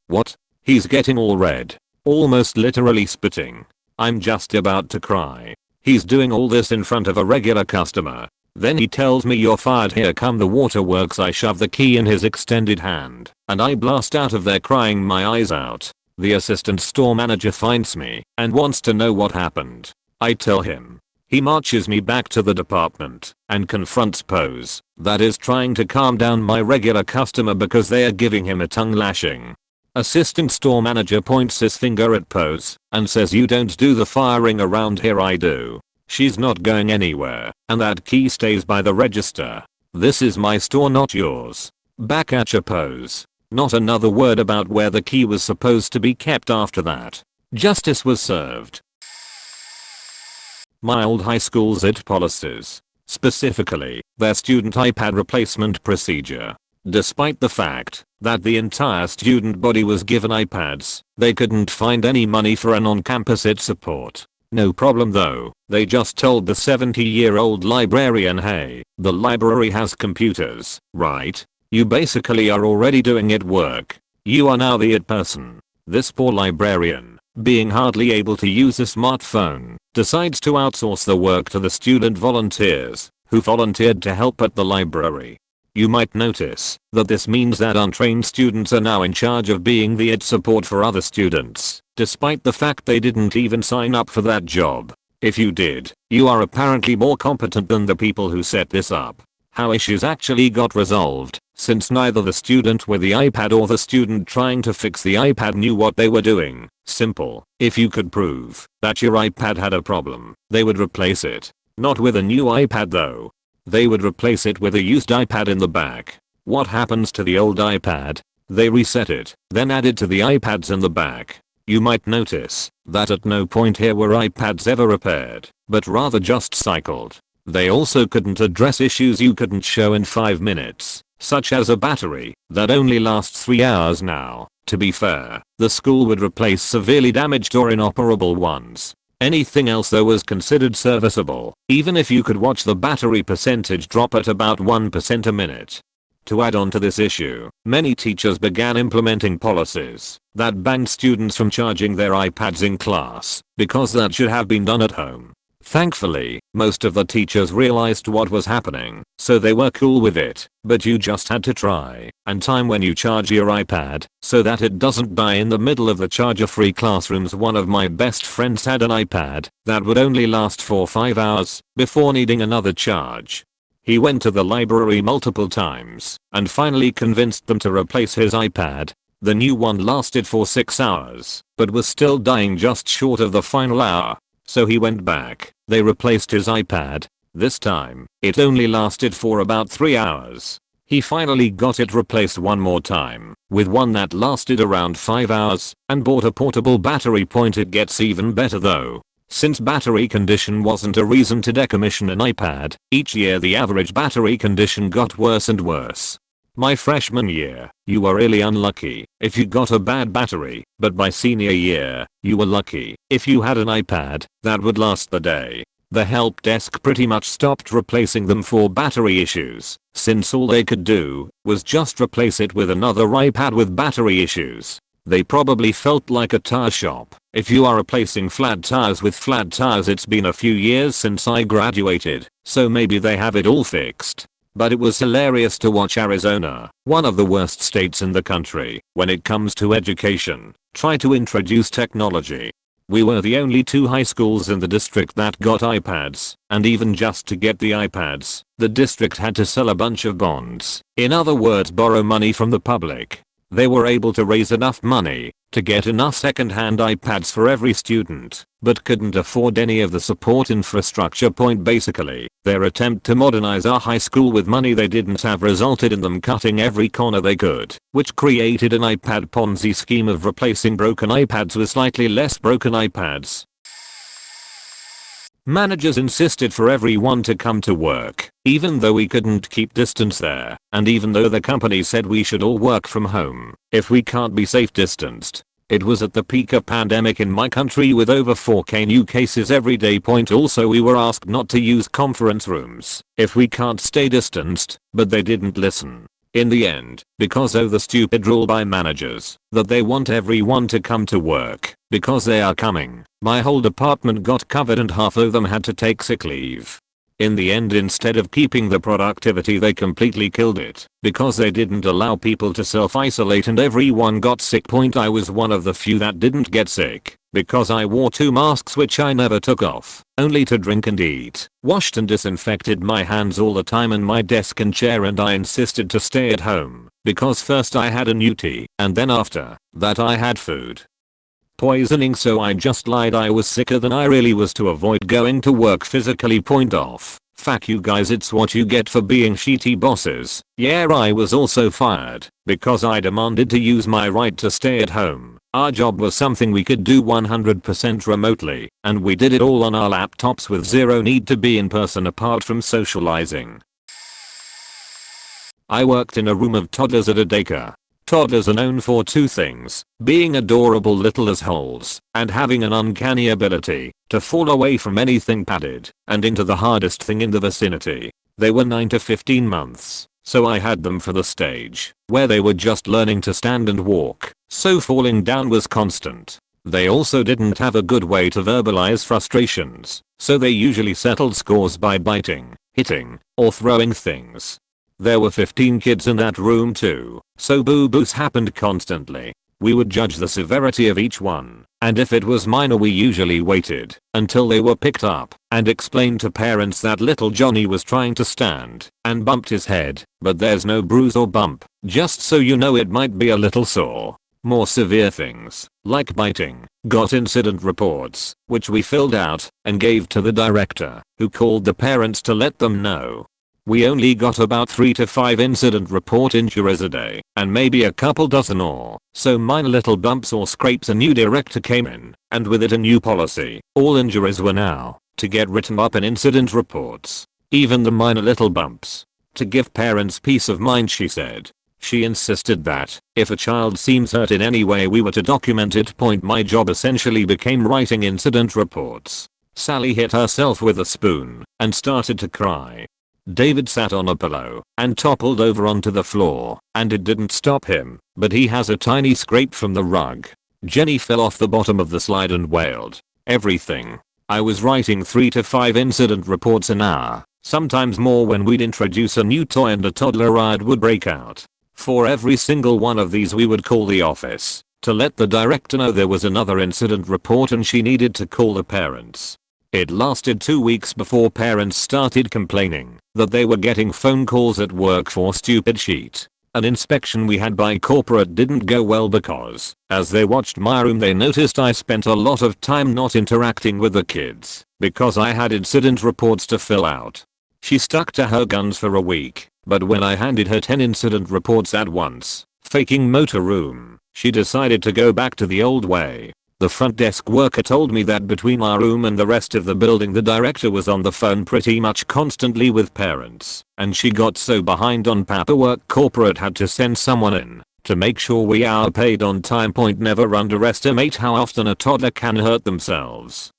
What? He's getting all red. Almost literally spitting. I'm just about to cry. He's doing all this in front of a regular customer. Then he tells me, "You're fired, here come the waterworks." I shove the key in his extended hand and I blast out of there crying my eyes out. The assistant store manager finds me and wants to know what happened. I tell him. He marches me back to the department and confronts Pose, that is trying to calm down my regular customer because they are giving him a tongue lashing. Assistant store manager points his finger at Pose and says, "You don't do the firing around here." I do. "She's not going anywhere, and that key stays by the register. This is my store, not yours." Back at ya, Pose. Not another word about where the key was supposed to be kept after that. Justice was served. My old high school's IT policies. Specifically, their student iPad replacement procedure. Despite the fact that the entire student body was given iPads, they couldn't find any money for an on-campus IT support. No problem though, they just told the 70-year-old librarian, "Hey, the library has computers, right? You basically are already doing IT work. You are now the IT person." This poor librarian, being hardly able to use a smartphone, decides to outsource the work to the student volunteers, who volunteered to help at the library. You might notice that this means that untrained students are now in charge of being the IT support for other students, despite the fact they didn't even sign up for that job. If you did, you are apparently more competent than the people who set this up. How issues actually got resolved, since neither the student with the iPad or the student trying to fix the iPad knew what they were doing. Simple. If you could prove that your iPad had a problem, they would replace it. Not with a new iPad though. They would replace it with a used iPad in the back. What happens to the old iPad? They reset it, then add it to the iPads in the back. You might notice that at no point here were iPads ever repaired, but rather just cycled. They also couldn't address issues you couldn't show in 5 minutes, such as a battery that only lasts 3 hours now. To be fair, the school would replace severely damaged or inoperable ones. Anything else though was considered serviceable, even if you could watch the battery percentage drop at about 1% a minute. To add on to this issue, many teachers began implementing policies that banned students from charging their iPads in class, because that should have been done at home. Thankfully, most of the teachers realized what was happening, so they were cool with it, but you just had to try and time when you charge your iPad so that it doesn't die in the middle of the charger-free classrooms. One of my best friends had an iPad that would only last for 5 hours before needing another charge. He went to the library multiple times and finally convinced them to replace his iPad. The new one lasted for 6 hours, but was still dying just short of the final hour. So he went back, they replaced his iPad. This time, it only lasted for about 3 hours. He finally got it replaced one more time, with one that lasted around 5 hours, and bought a portable battery point. It gets even better though. Since battery condition wasn't a reason to decommission an iPad, each year the average battery condition got worse and worse. My freshman year, you were really unlucky if you got a bad battery, but by senior year, you were lucky if you had an iPad that would last the day. The help desk pretty much stopped replacing them for battery issues, since all they could do was just replace it with another iPad with battery issues. They probably felt like a tire shop. If you are replacing flat tires with flat tires, it's been a few years since I graduated, so maybe they have it all fixed. But it was hilarious to watch Arizona, one of the worst states in the country when it comes to education, try to introduce technology. We were the only 2 high schools in the district that got iPads, and even just to get the iPads, the district had to sell a bunch of bonds. In other words, borrow money from the public. They were able to raise enough money to get enough second-hand iPads for every student, but couldn't afford any of the support infrastructure. Basically, their attempt to modernize our high school with money they didn't have resulted in them cutting every corner they could, which created an iPad Ponzi scheme of replacing broken iPads with slightly less broken iPads. Managers insisted for everyone to come to work, even though we couldn't keep distance there, and even though the company said we should all work from home if we can't be safe distanced. It was at the peak of pandemic in my country with over 4k new cases every day. Also, we were asked not to use conference rooms if we can't stay distanced, but they didn't listen. In the end, because of the stupid rule by managers that they want everyone to come to work because they are coming, my whole department got covered and half of them had to take sick leave. In the end, instead of keeping the productivity, they completely killed it because they didn't allow people to self-isolate and everyone got sick. I was one of the few that didn't get sick because I wore 2 masks which I never took off, only to drink and eat, washed and disinfected my hands all the time and my desk and chair, and I insisted to stay at home because first I had a new tea and then after that I had food poisoning, so I just lied I was sicker than I really was to avoid going to work physically. Off. Fuck you guys, it's what you get for being shitty bosses. Yeah, I was also fired because I demanded to use my right to stay at home. Our job was something we could do 100% remotely, and we did it all on our laptops with zero need to be in person apart from socializing. I worked in a room of toddlers at a daycare. Toddlers are known for 2 things, being adorable little assholes and having an uncanny ability to fall away from anything padded and into the hardest thing in the vicinity. They were 9 to 15 months, so I had them for the stage where they were just learning to stand and walk, so falling down was constant. They also didn't have a good way to verbalize frustrations, so they usually settled scores by biting, hitting, or throwing things. There were 15 kids in that room too, so boo-boos happened constantly. We would judge the severity of each one, and if it was minor we usually waited until they were picked up and explained to parents that little Johnny was trying to stand and bumped his head, but there's no bruise or bump, just so you know it might be a little sore. More severe things, like biting, got incident reports, which we filled out and gave to the director, who called the parents to let them know. We only got about 3 to 5 incident report injuries a day, and maybe a couple dozen or so minor little bumps or scrapes. A new director came in, and with it a new policy. All injuries were now to get written up in incident reports. Even the minor little bumps. To give parents peace of mind, she said. She insisted that if a child seems hurt in any way we were to document it. My job essentially became writing incident reports. Sally hit herself with a spoon and started to cry. David sat on a pillow and toppled over onto the floor, and it didn't stop him, but he has a tiny scrape from the rug. Jenny fell off the bottom of the slide and wailed. Everything. I was writing 3 to 5 incident reports an hour, sometimes more when we'd introduce a new toy and a toddler riot would break out. For every single one of these we would call the office to let the director know there was another incident report and she needed to call the parents. It lasted 2 weeks before parents started complaining that they were getting phone calls at work for stupid shit. An inspection we had by corporate didn't go well because, as they watched my room, they noticed I spent a lot of time not interacting with the kids because I had incident reports to fill out. She stuck to her guns for a week, but when I handed her 10 incident reports at once, faking motor room, she decided to go back to the old way. The front desk worker told me that between our room and the rest of the building the director was on the phone pretty much constantly with parents, and she got so behind on paperwork corporate had to send someone in to make sure we are paid on time. Never underestimate how often a toddler can hurt themselves.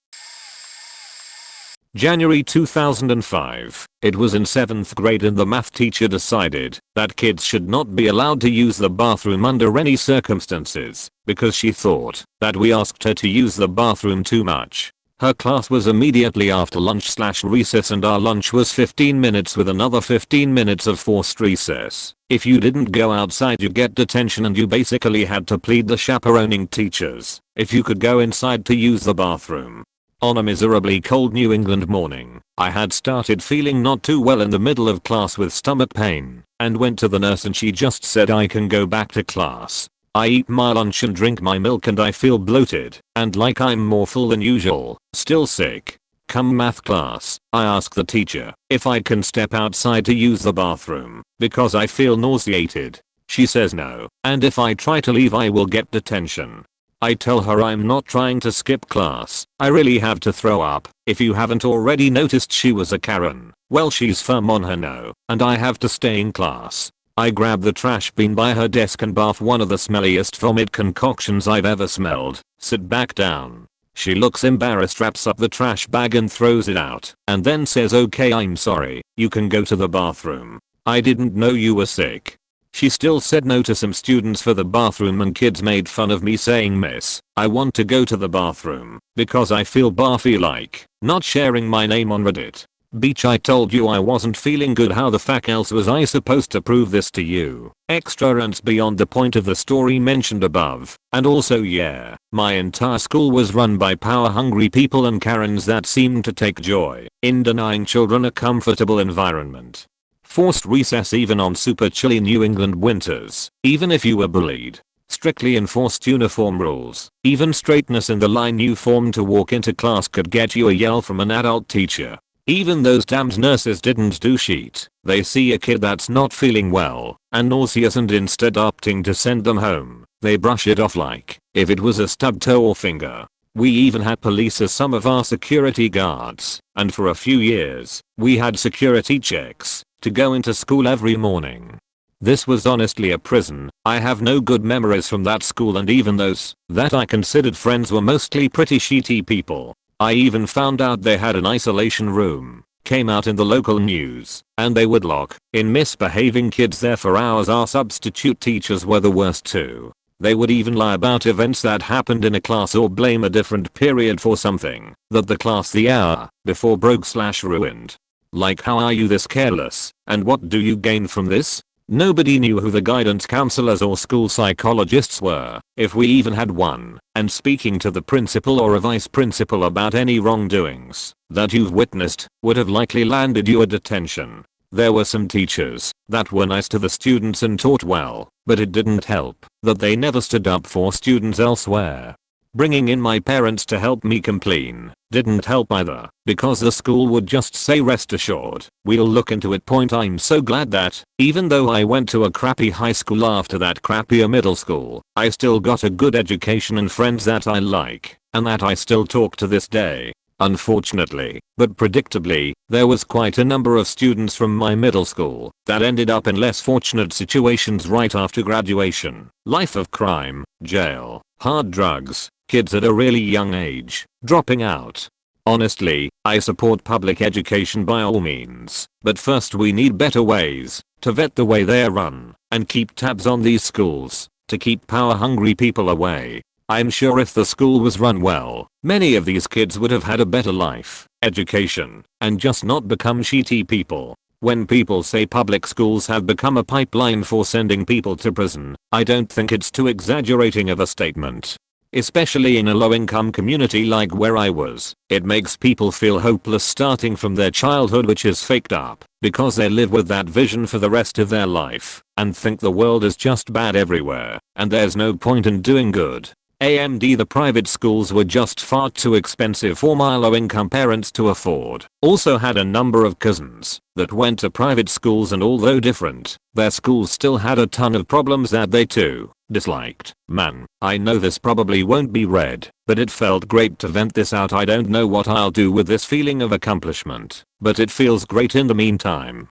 January 2005. It was in 7th grade and the math teacher decided that kids should not be allowed to use the bathroom under any circumstances because she thought that we asked her to use the bathroom too much. Her class was immediately after lunch/recess and our lunch was 15 minutes with another 15 minutes of forced recess. If you didn't go outside you get detention and you basically had to plead the chaperoning teachers if you could go inside to use the bathroom. On a miserably cold New England morning, I had started feeling not too well in the middle of class with stomach pain, and went to the nurse and she just said I can go back to class. I eat my lunch and drink my milk and I feel bloated, and like I'm more full than usual, still sick. Come math class, I ask the teacher if I can step outside to use the bathroom, because I feel nauseated. She says no, and if I try to leave I will get detention. I tell her I'm not trying to skip class, I really have to throw up. If you haven't already noticed she was a Karen, well she's firm on her no, and I have to stay in class. I grab the trash bin by her desk and barf one of the smelliest vomit concoctions I've ever smelled, sit back down. She looks embarrassed, wraps up the trash bag and throws it out, and then says okay I'm sorry, you can go to the bathroom. I didn't know you were sick. She still said no to some students for the bathroom and kids made fun of me saying miss, I want to go to the bathroom because I feel barfy like not sharing my name on Reddit. Beach, I told you I wasn't feeling good, how the fuck else was I supposed to prove this to you? Extra rants beyond the point of the story mentioned above, and also yeah, my entire school was run by power hungry people and Karens that seemed to take joy in denying children a comfortable environment. Forced recess even on super chilly New England winters, even if you were bullied. Strictly enforced uniform rules, even straightness in the line you formed to walk into class could get you a yell from an adult teacher. Even those damned nurses didn't do shit. They see a kid that's not feeling well and nauseous and instead opting to send them home, they brush it off like if it was a stubbed toe or finger. We even had police as some of our security guards, and for a few years, we had security checks to go into school every morning. This was honestly a prison. I have no good memories from that school, and even those that I considered friends were mostly pretty shitty people. I even found out they had an isolation room, came out in the local news, and they would lock in misbehaving kids there for hours. Our substitute teachers were the worst too. They would even lie about events that happened in a class or blame a different period for something that the class the hour before broke/ruined. Like, how are you this careless, and what do you gain from this? Nobody knew who the guidance counselors or school psychologists were, if we even had one, and speaking to the principal or a vice principal about any wrongdoings that you've witnessed would have likely landed you a detention. There were some teachers that were nice to the students and taught well, but it didn't help that they never stood up for students elsewhere. Bringing in my parents to help me clean didn't help either, because the school would just say rest assured, we'll look into it. I'm so glad that, even though I went to a crappy high school after that crappier middle school, I still got a good education and friends that I like, and that I still talk to this day. Unfortunately, but predictably, there was quite a number of students from my middle school that ended up in less fortunate situations right after graduation. Life of crime, jail, hard drugs, kids at a really young age, dropping out. Honestly, I support public education by all means, but first we need better ways to vet the way they're run and keep tabs on these schools to keep power-hungry people away. I'm sure if the school was run well, many of these kids would have had a better life, education, and just not become shitty people. When people say public schools have become a pipeline for sending people to prison, I don't think it's too exaggerating of a statement. Especially in a low-income community like where I was, it makes people feel hopeless starting from their childhood, which is faked up, because they live with that vision for the rest of their life, and think the world is just bad everywhere, and there's no point in doing good. AMD the private schools were just far too expensive for my low-income parents to afford. Also had a number of cousins that went to private schools, and although different, their schools still had a ton of problems that they too disliked. Man, I know this probably won't be read, but it felt great to vent this out. I don't know what I'll do with this feeling of accomplishment, but it feels great in the meantime.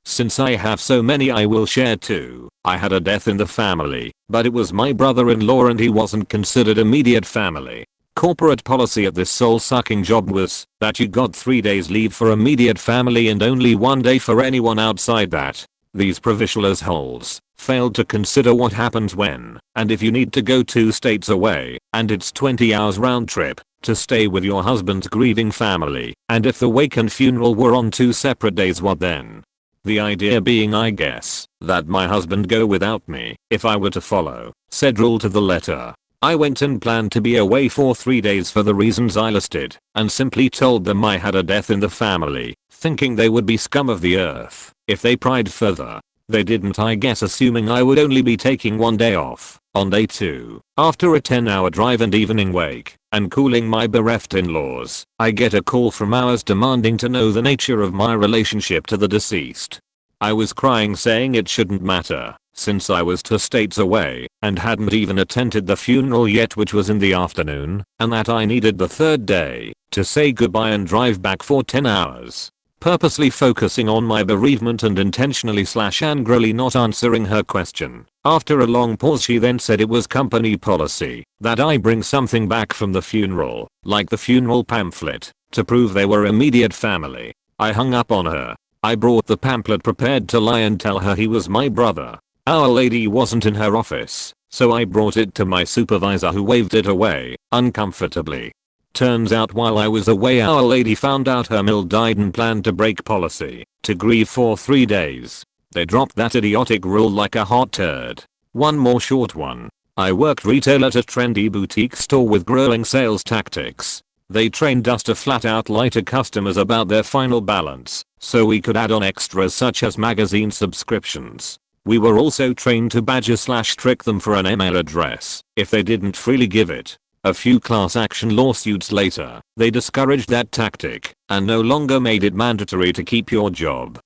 Since I have so many, I will share too. I had a death in the family, but it was my brother-in-law and he wasn't considered immediate family. Corporate policy at this soul-sucking job was that you got 3 days leave for immediate family and only 1 day for anyone outside that. These provincial assholes failed to consider what happens when and if you need to go 2 states away and it's 20 hours round trip to stay with your husband's grieving family, and if the wake and funeral were on 2 separate days, what then? The idea being, I guess, that my husband go without me if I were to follow said rule to the letter. I went and planned to be away for 3 days for the reasons I listed, and simply told them I had a death in the family, thinking they would be scum of the earth if they pried further. They didn't, I guess, assuming I would only be taking 1 day off. On day 2, after a 10-hour drive and evening wake, and cooling my bereft in-laws, I get a call from ours demanding to know the nature of my relationship to the deceased. I was crying, saying it shouldn't matter, since I was 2 states away, and hadn't even attended the funeral yet, which was in the afternoon, and that I needed the 3rd day to say goodbye and drive back for 10 hours. Purposely focusing on my bereavement and intentionally/angrily not answering her question. After a long pause, she then said it was company policy that I bring something back from the funeral, like the funeral pamphlet, to prove they were immediate family. I hung up on her. I brought the pamphlet prepared to lie and tell her he was my brother. Our lady wasn't in her office, so I brought it to my supervisor, who waved it away uncomfortably. Turns out while I was away, our lady found out her mill died and planned to break policy to grieve for 3 days. They dropped that idiotic rule like a hot turd. One more short one. I worked retail at a trendy boutique store with growing sales tactics. They trained us to flat out lie to customers about their final balance, so we could add on extras such as magazine subscriptions. We were also trained to badger/trick them for an email address if they didn't freely give it. A few class action lawsuits later, they discouraged that tactic and no longer made it mandatory to keep your job.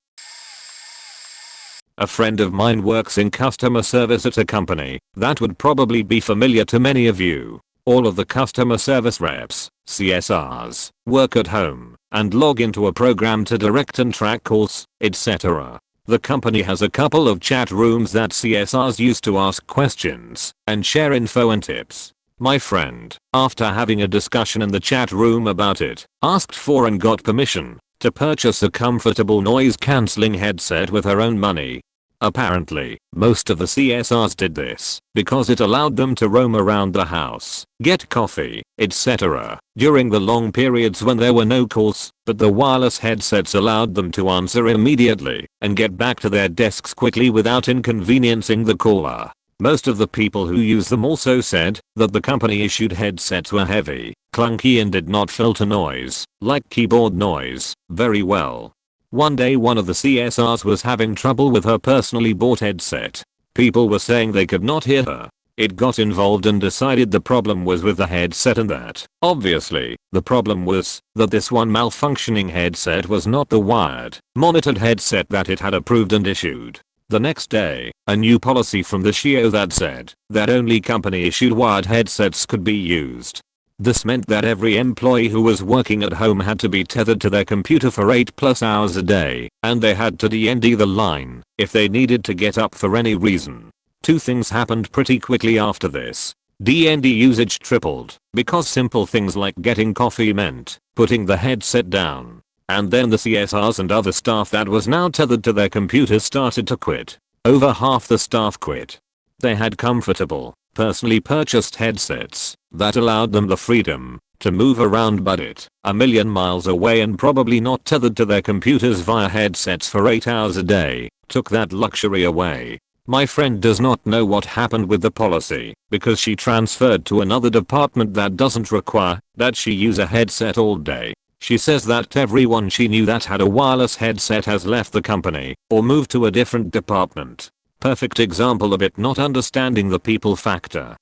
A friend of mine works in customer service at a company that would probably be familiar to many of you. All of the customer service reps, CSRs, work at home and log into a program to direct and track calls, etc. The company has a couple of chat rooms that CSRs use to ask questions and share info and tips. My friend, after having a discussion in the chat room about it, asked for and got permission to purchase a comfortable noise-cancelling headset with her own money. Apparently, most of the CSRs did this because it allowed them to roam around the house, get coffee, etc. during the long periods when there were no calls, but the wireless headsets allowed them to answer immediately and get back to their desks quickly without inconveniencing the caller. Most of the people who use them also said that the company issued headsets were heavy, clunky and did not filter noise, like keyboard noise, very well. One day one of the CSRs was having trouble with her personally bought headset. People were saying they could not hear her. It got involved and decided the problem was with the headset and that, obviously, the problem was that this one malfunctioning headset was not the wired, monitored headset that it had approved and issued. The next day, a new policy from the SHIO that said that only company issued wired headsets could be used. This meant that every employee who was working at home had to be tethered to their computer for 8+ hours a day, and they had to DND the line if they needed to get up for any reason. Two things happened pretty quickly after this. DND usage tripled because simple things like getting coffee meant putting the headset down. And then the CSRs and other staff that was now tethered to their computers started to quit. Over half the staff quit. They had comfortable, personally purchased headsets that allowed them the freedom to move around, but it a million miles away and probably not tethered to their computers via headsets for 8 hours a day took that luxury away. My friend does not know what happened with the policy because she transferred to another department that doesn't require that she use a headset all day. She says that everyone she knew that had a wireless headset has left the company or moved to a different department. Perfect example of it not understanding the people factor.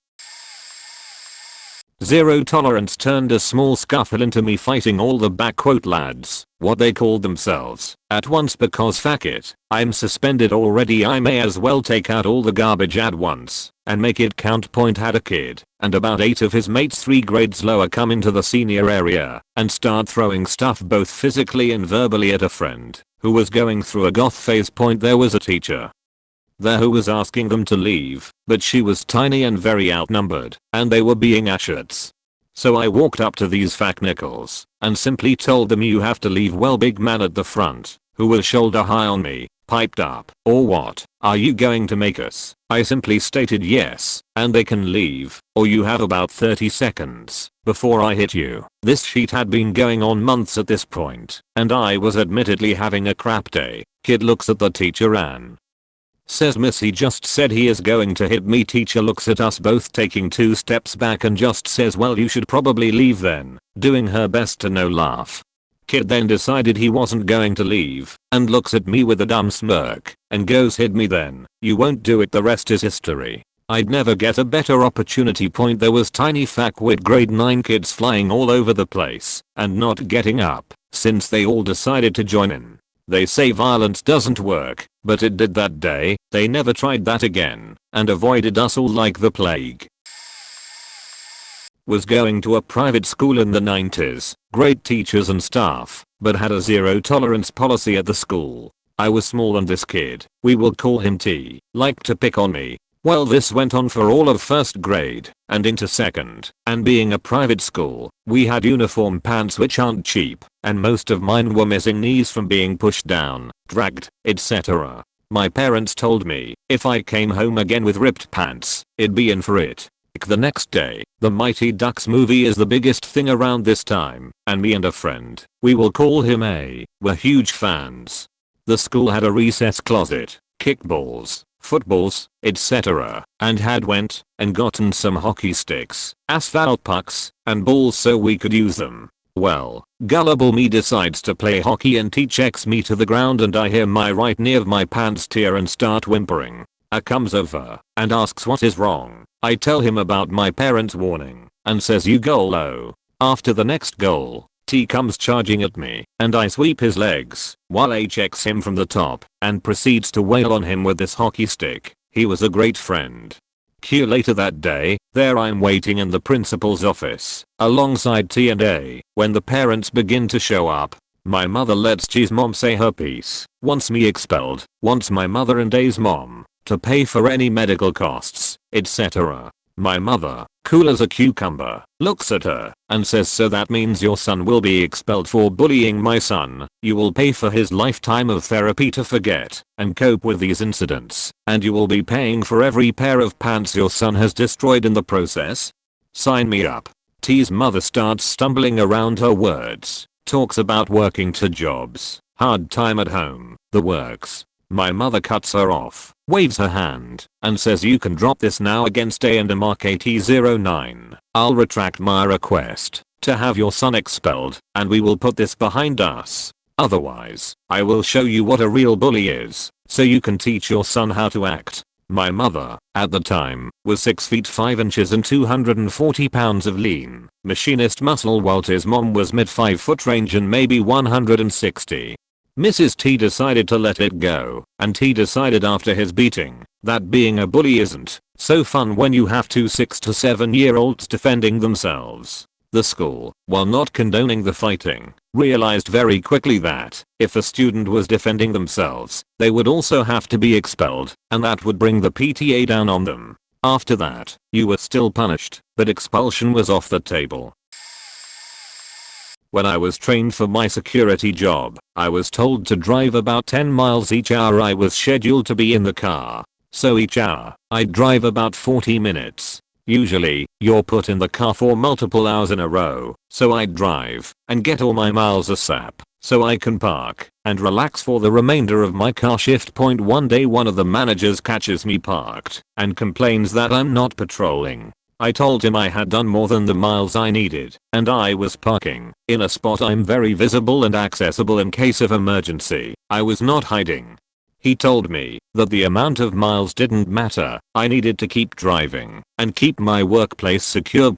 Zero tolerance turned a small scuffle into me fighting all the lads, what they called themselves, at once because fuck it, I'm suspended already, I may as well take out all the garbage at once and make it count. Had a kid and about 8 of his mates 3 grades lower come into the senior area and start throwing stuff both physically and verbally at a friend who was going through a goth phase. There was a teacher there who was asking them to leave, but she was tiny and very outnumbered, and they were being ashits. So I walked up to these fat nickels and simply told them, you have to leave. Well, big man at the front, who was shoulder high on me, piped up, or what, are you going to make us? I simply stated yes, and they can leave, or you have about 30 seconds before I hit you. This shit had been going on months at this point, and I was admittedly having a crap day. Kid looks at the teacher and says, miss, he just said he is going to hit me. Teacher looks at us both taking 2 steps back and just says, well, you should probably leave then, doing her best to no laugh. Kid then decided he wasn't going to leave and looks at me with a dumb smirk and goes, hit me then, you won't do it, the rest is history. I'd never get a better opportunity. There was tiny fackwit grade 9 kids flying all over the place and not getting up since they all decided to join in. They say violence doesn't work, but it did that day. They never tried that again and avoided us all like the plague. Was going to a private school in the 90s, great teachers and staff, but had a zero tolerance policy at the school. I was small and this kid, we will call him T, liked to pick on me. Well, this went on for all of first grade and into second, and being a private school, we had uniform pants which aren't cheap, and most of mine were missing knees from being pushed down, dragged, etc. My parents told me if I came home again with ripped pants, it'd be in for it. The next day, the Mighty Ducks movie is the biggest thing around this time, and me and a friend, we will call him A, were huge fans. The school had a recess closet, kickballs, footballs, etc., and had went and gotten some hockey sticks, asphalt pucks, and balls so we could use them. Well, gullible me decides to play hockey and T checks me to the ground and I hear my right knee of my pants tear and start whimpering. A comes over and asks what is wrong. I tell him about my parents' warning and says, you goal low. After the next goal, T comes charging at me and I sweep his legs while A checks him from the top and proceeds to wail on him with this hockey stick. He was a great friend. Q later that day, there I'm waiting in the principal's office alongside T and A when the parents begin to show up. My mother lets G's mom say her piece, wants me expelled, wants my mother and A's mom to pay for any medical costs, etc. My mother, cool as a cucumber, looks at her and says, so that means your son will be expelled for bullying my son. You will pay for his lifetime of therapy to forget and cope with these incidents, and you will be paying for every pair of pants your son has destroyed in the process. Sign me up. T's mother starts stumbling around her words, talks about working 2 jobs, hard time at home, the works. My mother cuts her off, waves her hand, and says, you can drop this now against A and Mark AT09. I'll retract my request to have your son expelled, and we will put this behind us. Otherwise, I will show you what a real bully is, so you can teach your son how to act. My mother, at the time, was 6 feet 5 inches and 240 pounds of lean, machinist muscle, while his mom was mid 5-foot range and maybe 160. Mrs. T decided to let it go, and T decided after his beating that being a bully isn't so fun when you have two 6 to 7-year-olds defending themselves. The school, while not condoning the fighting, realized very quickly that if a student was defending themselves, they would also have to be expelled, and that would bring the PTA down on them. After that, you were still punished, but expulsion was off the table. When I was trained for my security job, I was told to drive about 10 miles each hour. I was scheduled to be in the car, so each hour, I'd drive about 40 minutes. Usually, you're put in the car for multiple hours in a row, so I'd drive and get all my miles ASAP, so I can park and relax for the remainder of my car shift. One day one of the managers catches me parked and complains that I'm not patrolling. I told him I had done more than the miles I needed, and I was parking in a spot I'm very visible and accessible in case of emergency. I was not hiding. He told me that the amount of miles didn't matter. I needed to keep driving and keep my workplace secure.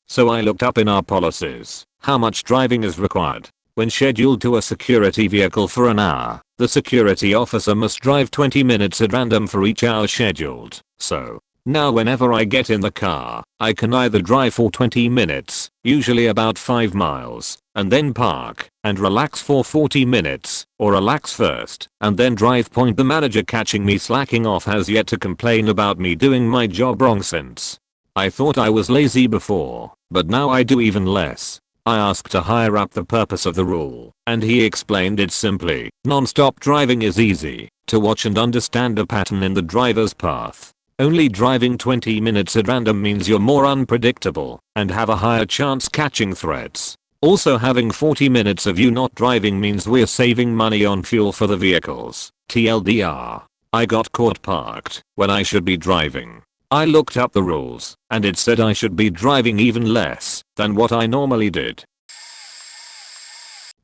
So I looked up in our policies how much driving is required. When scheduled to a security vehicle for an hour, the security officer must drive 20 minutes at random for each hour scheduled. So now whenever I get in the car, I can either drive for 20 minutes, usually about 5 miles, and then park and relax for 40 minutes, or relax first and then drive. The manager catching me slacking off has yet to complain about me doing my job wrong since. I thought I was lazy before, but now I do even less. I asked a higher up the purpose of the rule, and he explained it simply. Non-stop driving is easy to watch and understand a pattern in the driver's path. Only driving 20 minutes at random means you're more unpredictable and have a higher chance catching threats. Also, having 40 minutes of you not driving means we're saving money on fuel for the vehicles. TLDR. I got caught parked when I should be driving. I looked up the rules and it said I should be driving even less than what I normally did.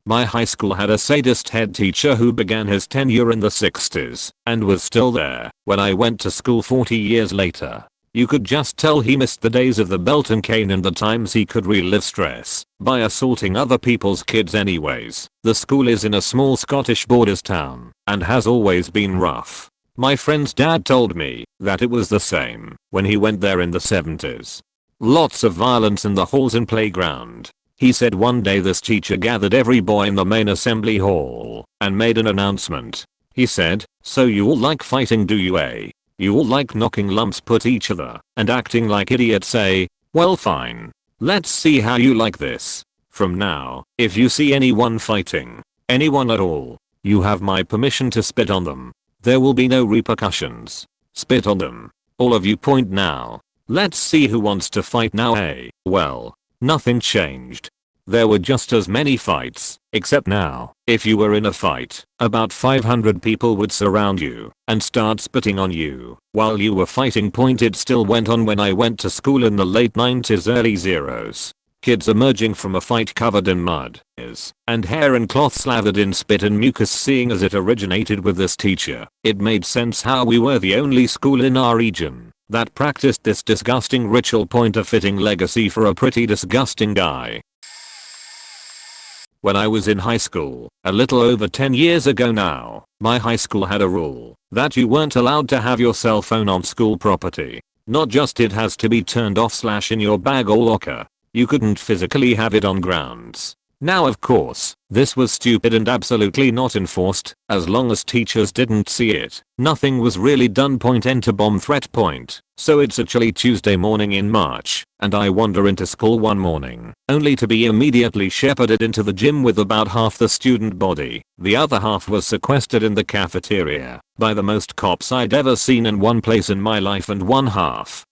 My high school had a sadist head teacher who began his tenure in the 60s and was still there when I went to school 40 years later. You could just tell he missed the days of the belt and cane and the times he could relive stress by assaulting other people's kids. Anyways, the school is in a small Scottish borders town and has always been rough. My friend's dad told me that it was the same when he went there in the 70s. Lots of violence in the halls and playground. He said one day this teacher gathered every boy in the main assembly hall and made an announcement. He said, "So you all like fighting, do you, eh? You all like knocking lumps put each other and acting like idiots, eh? Well, fine. Let's see how you like this. From now, if you see anyone fighting, anyone at all, you have my permission to spit on them. There will be no repercussions. Spit on them. All of you point now. Let's see who wants to fight now, eh?" Well, nothing changed. There were just as many fights, except now, if you were in a fight, about 500 people would surround you and start spitting on you while you were fighting. It still went on when I went to school in the late 90s, early zeros. Kids emerging from a fight covered in mud and hair and cloth slathered in spit and mucus. Seeing as it originated with this teacher, it made sense how we were the only school in our region that practiced this disgusting ritual. A fitting legacy for a pretty disgusting guy. When I was in high school, a little over 10 years ago now, my high school had a rule that you weren't allowed to have your cell phone on school property. Not just it has to be turned off / in your bag or locker. You couldn't physically have it on grounds. Now of course, this was stupid and absolutely not enforced. As long as teachers didn't see it, nothing was really done. Enter bomb threat. So it's a chilly Tuesday morning in March, and I wander into school one morning, only to be immediately shepherded into the gym with about half the student body. The other half was sequestered in the cafeteria by the most cops I'd ever seen in one place in my life, and one half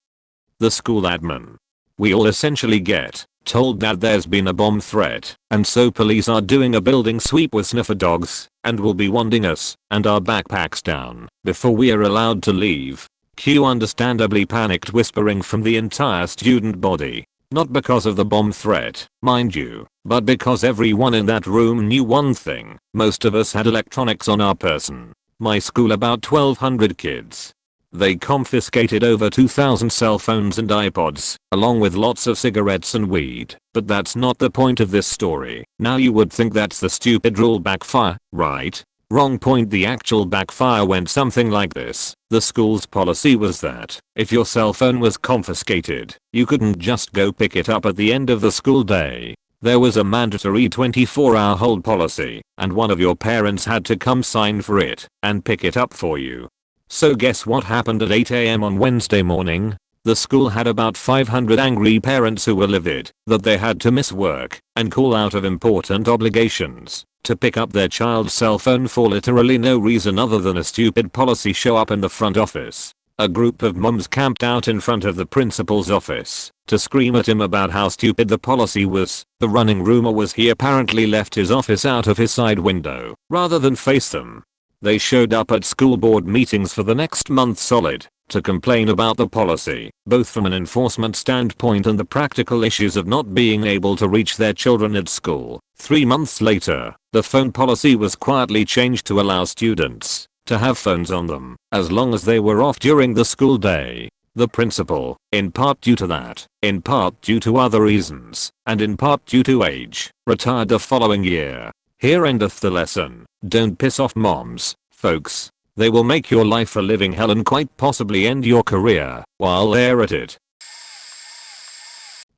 the school admin. We all essentially get told that there's been a bomb threat, and so police are doing a building sweep with sniffer dogs and will be wanding us and our backpacks down before we are allowed to leave. Cue understandably panicked whispering from the entire student body. Not because of the bomb threat, mind you, but because everyone in that room knew one thing: most of us had electronics on our person. My school about 1200 kids. They confiscated over 2,000 cell phones and iPods, along with lots of cigarettes and weed. But that's not the point of this story. Now you would think that's the stupid rule backfire, right? Wrong point. The actual backfire went something like this. The school's policy was that if your cell phone was confiscated, you couldn't just go pick it up at the end of the school day. There was a mandatory 24-hour hold policy, and one of your parents had to come sign for it and pick it up for you. So guess what happened at 8 AM on Wednesday morning? The school had about 500 angry parents who were livid that they had to miss work and call out of important obligations to pick up their child's cell phone for literally no reason other than a stupid policy show up in the front office. A group of moms camped out in front of the principal's office to scream at him about how stupid the policy was. The running rumor was he apparently left his office out of his side window rather than face them. They showed up at school board meetings for the next month solid to complain about the policy, both from an enforcement standpoint and the practical issues of not being able to reach their children at school. 3 months later, the phone policy was quietly changed to allow students to have phones on them as long as they were off during the school day. The principal, in part due to that, in part due to other reasons, and in part due to age, retired the following year. Here endeth the lesson. Don't piss off moms, folks. They will make your life a living hell and quite possibly end your career while they're at it.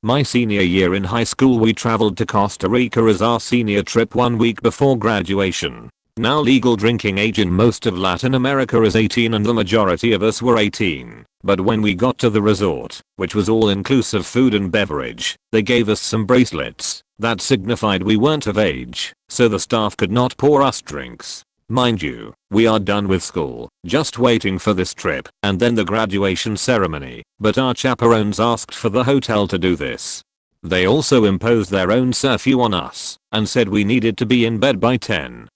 My senior year in high school, we traveled to Costa Rica as our senior trip 1 week before graduation. Now legal drinking age in most of Latin America is 18 and the majority of us were 18. But when we got to the resort, which was all inclusive food and beverage, they gave us some bracelets that signified we weren't of age, so the staff could not pour us drinks. Mind you, we are done with school, just waiting for this trip and then the graduation ceremony, but our chaperones asked for the hotel to do this. They also imposed their own curfew on us and said we needed to be in bed by 10.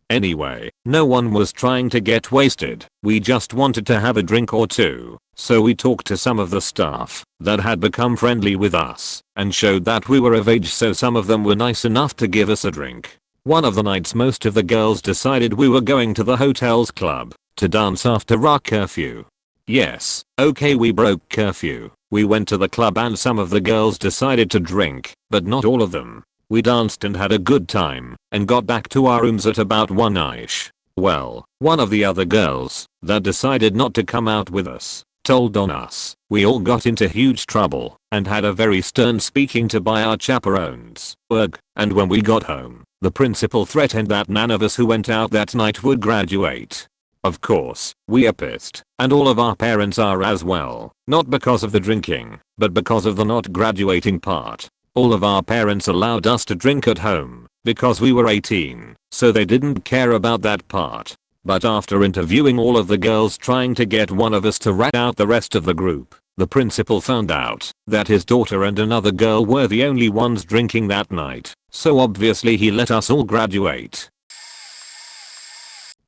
Anyway, no one was trying to get wasted. We just wanted to have a drink or two. So we talked to some of the staff that had become friendly with us and showed that we were of age, so some of them were nice enough to give us a drink. One of the nights most of the girls decided we were going to the hotel's club to dance after our curfew. Yes, okay, we broke curfew. We went to the club and some of the girls decided to drink, but not all of them. We danced and had a good time and got back to our rooms at about 1ish. Well, one of the other girls that decided not to come out with us told on us. We all got into huge trouble and had a very stern speaking to by our chaperones. And when we got home, the principal threatened that none of us who went out that night would graduate. Of course, we are pissed, and all of our parents are as well, not because of the drinking, but because of the not graduating part. All of our parents allowed us to drink at home because we were 18, so they didn't care about that part. But after interviewing all of the girls trying to get one of us to rat out the rest of the group, the principal found out that his daughter and another girl were the only ones drinking that night, so obviously he let us all graduate.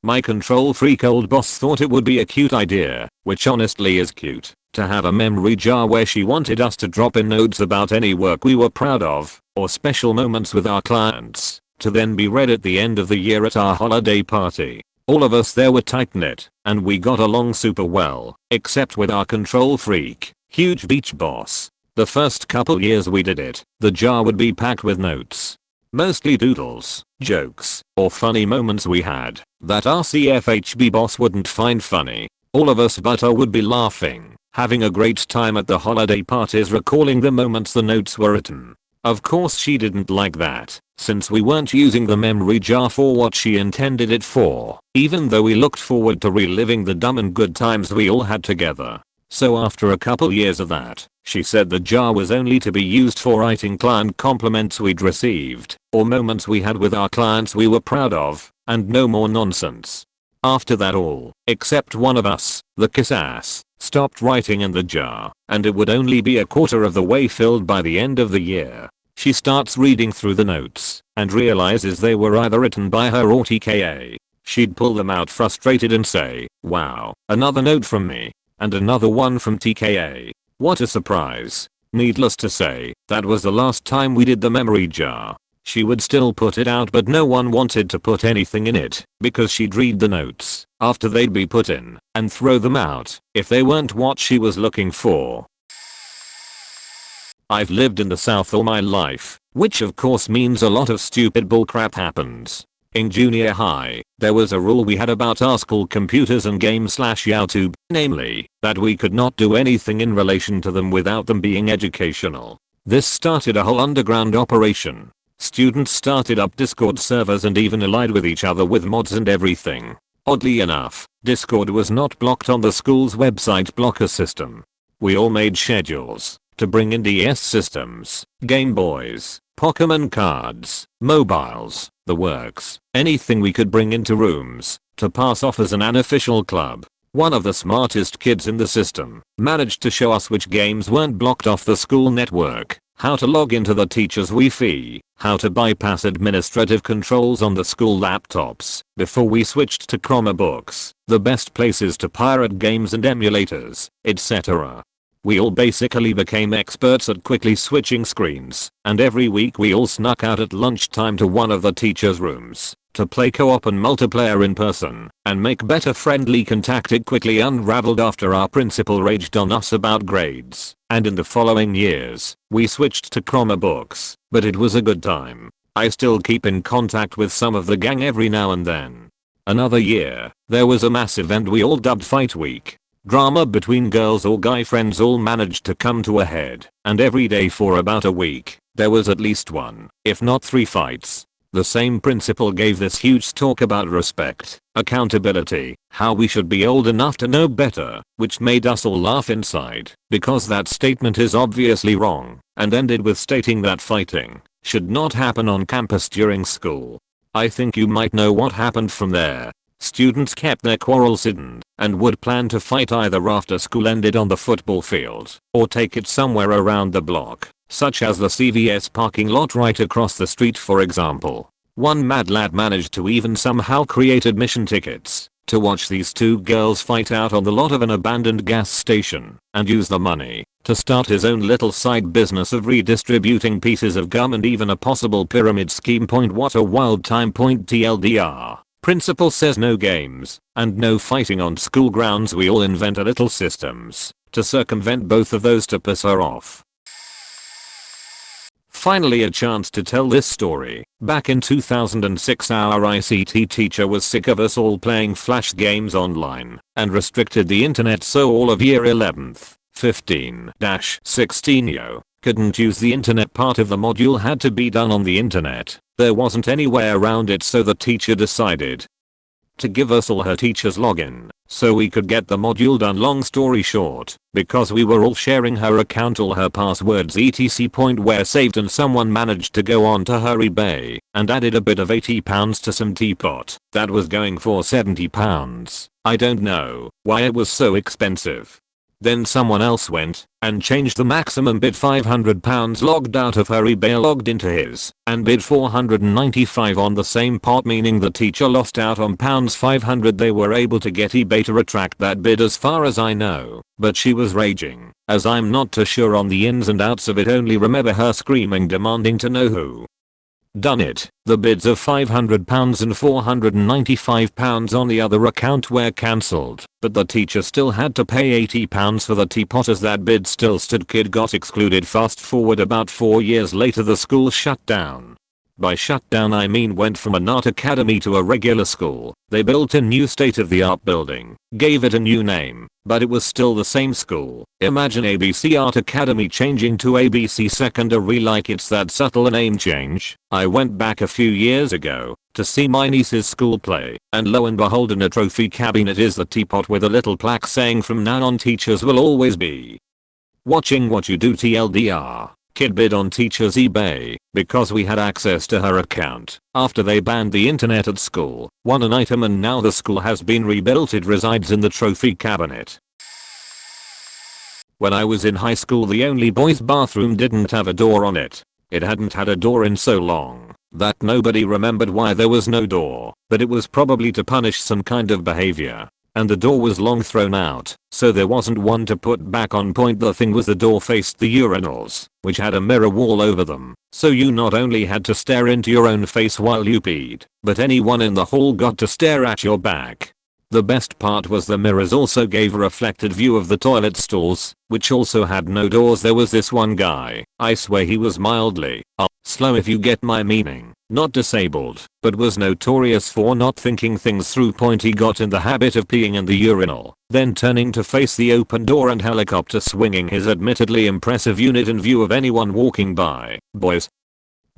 My control freak old boss thought it would be a cute idea, which honestly is cute, to have a memory jar where she wanted us to drop in notes about any work we were proud of or special moments with our clients to then be read at the end of the year at our holiday party. All of us there were tight-knit and we got along super well, except with our control freak, huge beach boss. The first couple years we did it, the jar would be packed with notes. Mostly doodles, jokes, or funny moments we had that our CFHB boss wouldn't find funny. All of us but her would be laughing, having a great time at the holiday parties recalling the moments the notes were written. Of course she didn't like that, since we weren't using the memory jar for what she intended it for, even though we looked forward to reliving the dumb and good times we all had together. So after a couple years of that, she said the jar was only to be used for writing client compliments we'd received, or moments we had with our clients we were proud of, and no more nonsense. After that all, except one of us, the kiss ass, stopped writing in the jar, and it would only be a quarter of the way filled by the end of the year. She starts reading through the notes, and realizes they were either written by her or TKA. She'd pull them out frustrated and say, "Wow, another note from me, and another one from TKA. What a surprise." Needless to say, that was the last time we did the memory jar. She would still put it out, but no one wanted to put anything in it because she'd read the notes after they'd be put in and throw them out if they weren't what she was looking for. I've lived in the South all my life, which of course means a lot of stupid bullcrap happens. In junior high, there was a rule we had about our school computers and games/YouTube, namely, that we could not do anything in relation to them without them being educational. This started a whole underground operation. Students started up Discord servers and even allied with each other with mods and everything. Oddly enough, Discord was not blocked on the school's website blocker system. We all made schedules to bring in DS systems, Game Boys, Pokemon cards, mobiles, the works, anything we could bring into rooms to pass off as an unofficial club. One of the smartest kids in the system managed to show us which games weren't blocked off the school network, how to log into the teacher's Wi-Fi, how to bypass administrative controls on the school laptops before we switched to Chromebooks, the best places to pirate games and emulators, etc. We all basically became experts at quickly switching screens, and every week we all snuck out at lunchtime to one of the teachers' rooms to play co-op and multiplayer in person and make better friendly contact. It quickly unraveled after our principal raged on us about grades, and in the following years, we switched to Chromebooks, but it was a good time. I still keep in contact with some of the gang every now and then. Another year, there was a massive event we all dubbed Fight Week. Drama between girls or guy friends all managed to come to a head, and every day for about a week, there was at least one, if not 3 fights. The same principal gave this huge talk about respect, accountability, how we should be old enough to know better, which made us all laugh inside, because that statement is obviously wrong, and ended with stating that fighting should not happen on campus during school. I think you might know what happened from there. Students kept their quarrels hidden and would plan to fight either after school ended on the football field or take it somewhere around the block, such as the CVS parking lot right across the street for example. One mad lad managed to even somehow create admission tickets to watch these two girls fight out on the lot of an abandoned gas station and use the money to start his own little side business of redistributing pieces of gum and even a possible pyramid scheme. What a wild time. TLDR. Principal says no games and no fighting on school grounds. We all invent a little systems to circumvent both of those to piss her off. Finally a chance to tell this story. Back in 2006 our ICT teacher was sick of us all playing flash games online and restricted the internet, so all of year 11th, 15-16 couldn't use the internet. Part of the module had to be done on the internet. There wasn't any way around it, so the teacher decided to give us all her teacher's login so we could get the module done. Long story short, because we were all sharing her account, all her passwords etc. were saved, and someone managed to go on to her eBay and added a bid of £80 to some teapot that was going for £70. I don't know why it was so expensive. Then someone else went and changed the maximum bid £500, logged out of her eBay, logged into his, and bid £495 on the same pot, meaning the teacher lost out on £500. They were able to get eBay to retract that bid as far as I know, but she was raging, as I'm not too sure on the ins and outs of it, only remember her screaming demanding to know who done it. The bids of £500 and £495 on the other account were cancelled, but the teacher still had to pay £80 for the teapot as that bid still stood. Kid got excluded. Fast forward about 4 years later, the school shut down. By shut down I mean went from an art academy to a regular school. They built a new state-of-the-art building, gave it a new name, but it was still the same school. Imagine ABC Art Academy changing to ABC Secondary. Like it's that subtle a name change. I went back a few years ago to see my niece's school play, and lo and behold, in a trophy cabinet is the teapot with a little plaque saying from now on teachers will always be watching what you do. TLDR. Kid bid on teacher's eBay because we had access to her account after they banned the internet at school, won an item, and now the school has been rebuilt. It resides in the trophy cabinet. When I was in high school, the only boys' bathroom didn't have a door on it. It hadn't had a door in so long that nobody remembered why there was no door, but it was probably to punish some kind of behavior. and the door was long thrown out, so there wasn't one to put back on point. The thing was the door faced the urinals, which had a mirror wall over them, so you not only had to stare into your own face while you peed, but anyone in the hall got to stare at your back. The best part was the mirrors also gave a reflected view of the toilet stalls, which also had no doors. There was this one guy, I swear he was mildly slow, if you get my meaning, not disabled, but was notorious for not thinking things through. He got in the habit of peeing in the urinal, then turning to face the open door and helicopter swinging his admittedly impressive unit in view of anyone walking by. Boys,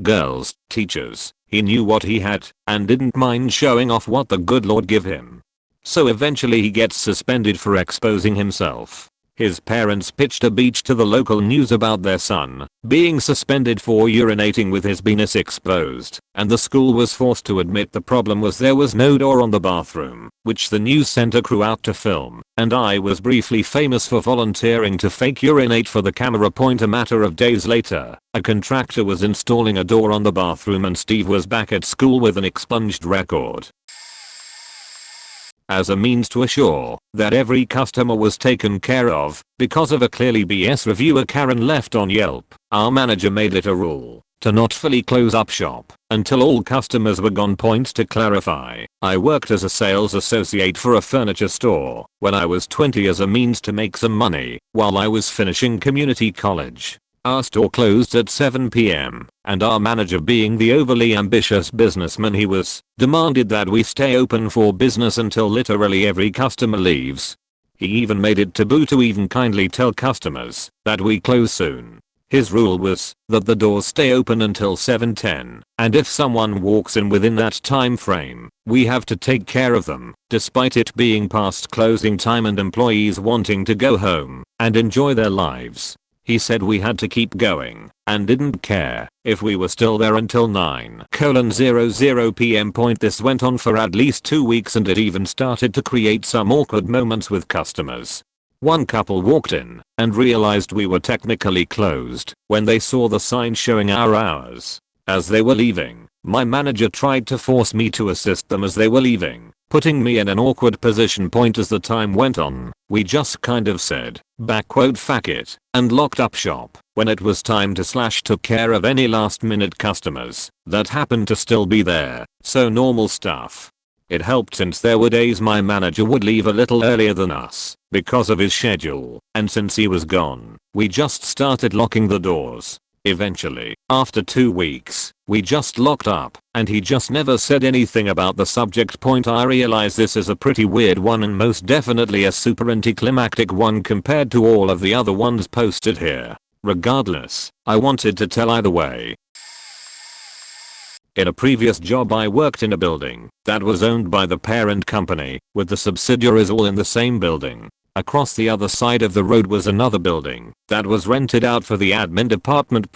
girls, teachers, he knew what he had and didn't mind showing off what the good Lord give him. So eventually he gets suspended for exposing himself. His parents pitched a beach to the local news about their son being suspended for urinating with his penis exposed, and the school was forced to admit the problem was there was no door on the bathroom, which the news sent a crew out to film, and I was briefly famous for volunteering to fake urinate for the camera. A matter of days later, a contractor was installing a door on the bathroom and Steve was back at school with an expunged record. As a means to assure that every customer was taken care of, because of a clearly BS reviewer Karen left on Yelp, our manager made it a rule to not fully close up shop until all customers were gone. To clarify, I worked as a sales associate for a furniture store when I was 20 as a means to make some money while I was finishing community college. Our store closed at 7 p.m. and our manager, being the overly ambitious businessman he was, demanded that we stay open for business until literally every customer leaves. He even made it taboo to even kindly tell customers that we close soon. His rule was that the doors stay open until 7:10, and if someone walks in within that time frame, we have to take care of them, despite it being past closing time and employees wanting to go home and enjoy their lives. He said we had to keep going and didn't care if we were still there until 9:00 p.m. This went on for at least 2 weeks and it even started to create some awkward moments with customers. One couple walked in and realized we were technically closed when they saw the sign showing our hours. As they were leaving, my manager tried to force me to assist them as they were leaving, putting me in an awkward position. As the time went on, we just kind of said, "fuck it," and locked up shop. When it was time to took care of any last minute customers that happened to still be there, so normal stuff. It helped since there were days my manager would leave a little earlier than us because of his schedule, and since he was gone, we just started locking the doors. Eventually, after 2 weeks, we just locked up, and he just never said anything about the subject. I realize this is a pretty weird one and most definitely a super anticlimactic one compared to all of the other ones posted here. Regardless, I wanted to tell either way. In a previous job I worked in a building that was owned by the parent company, with the subsidiaries all in the same building. Across the other side of the road was another building that was rented out for the admin department.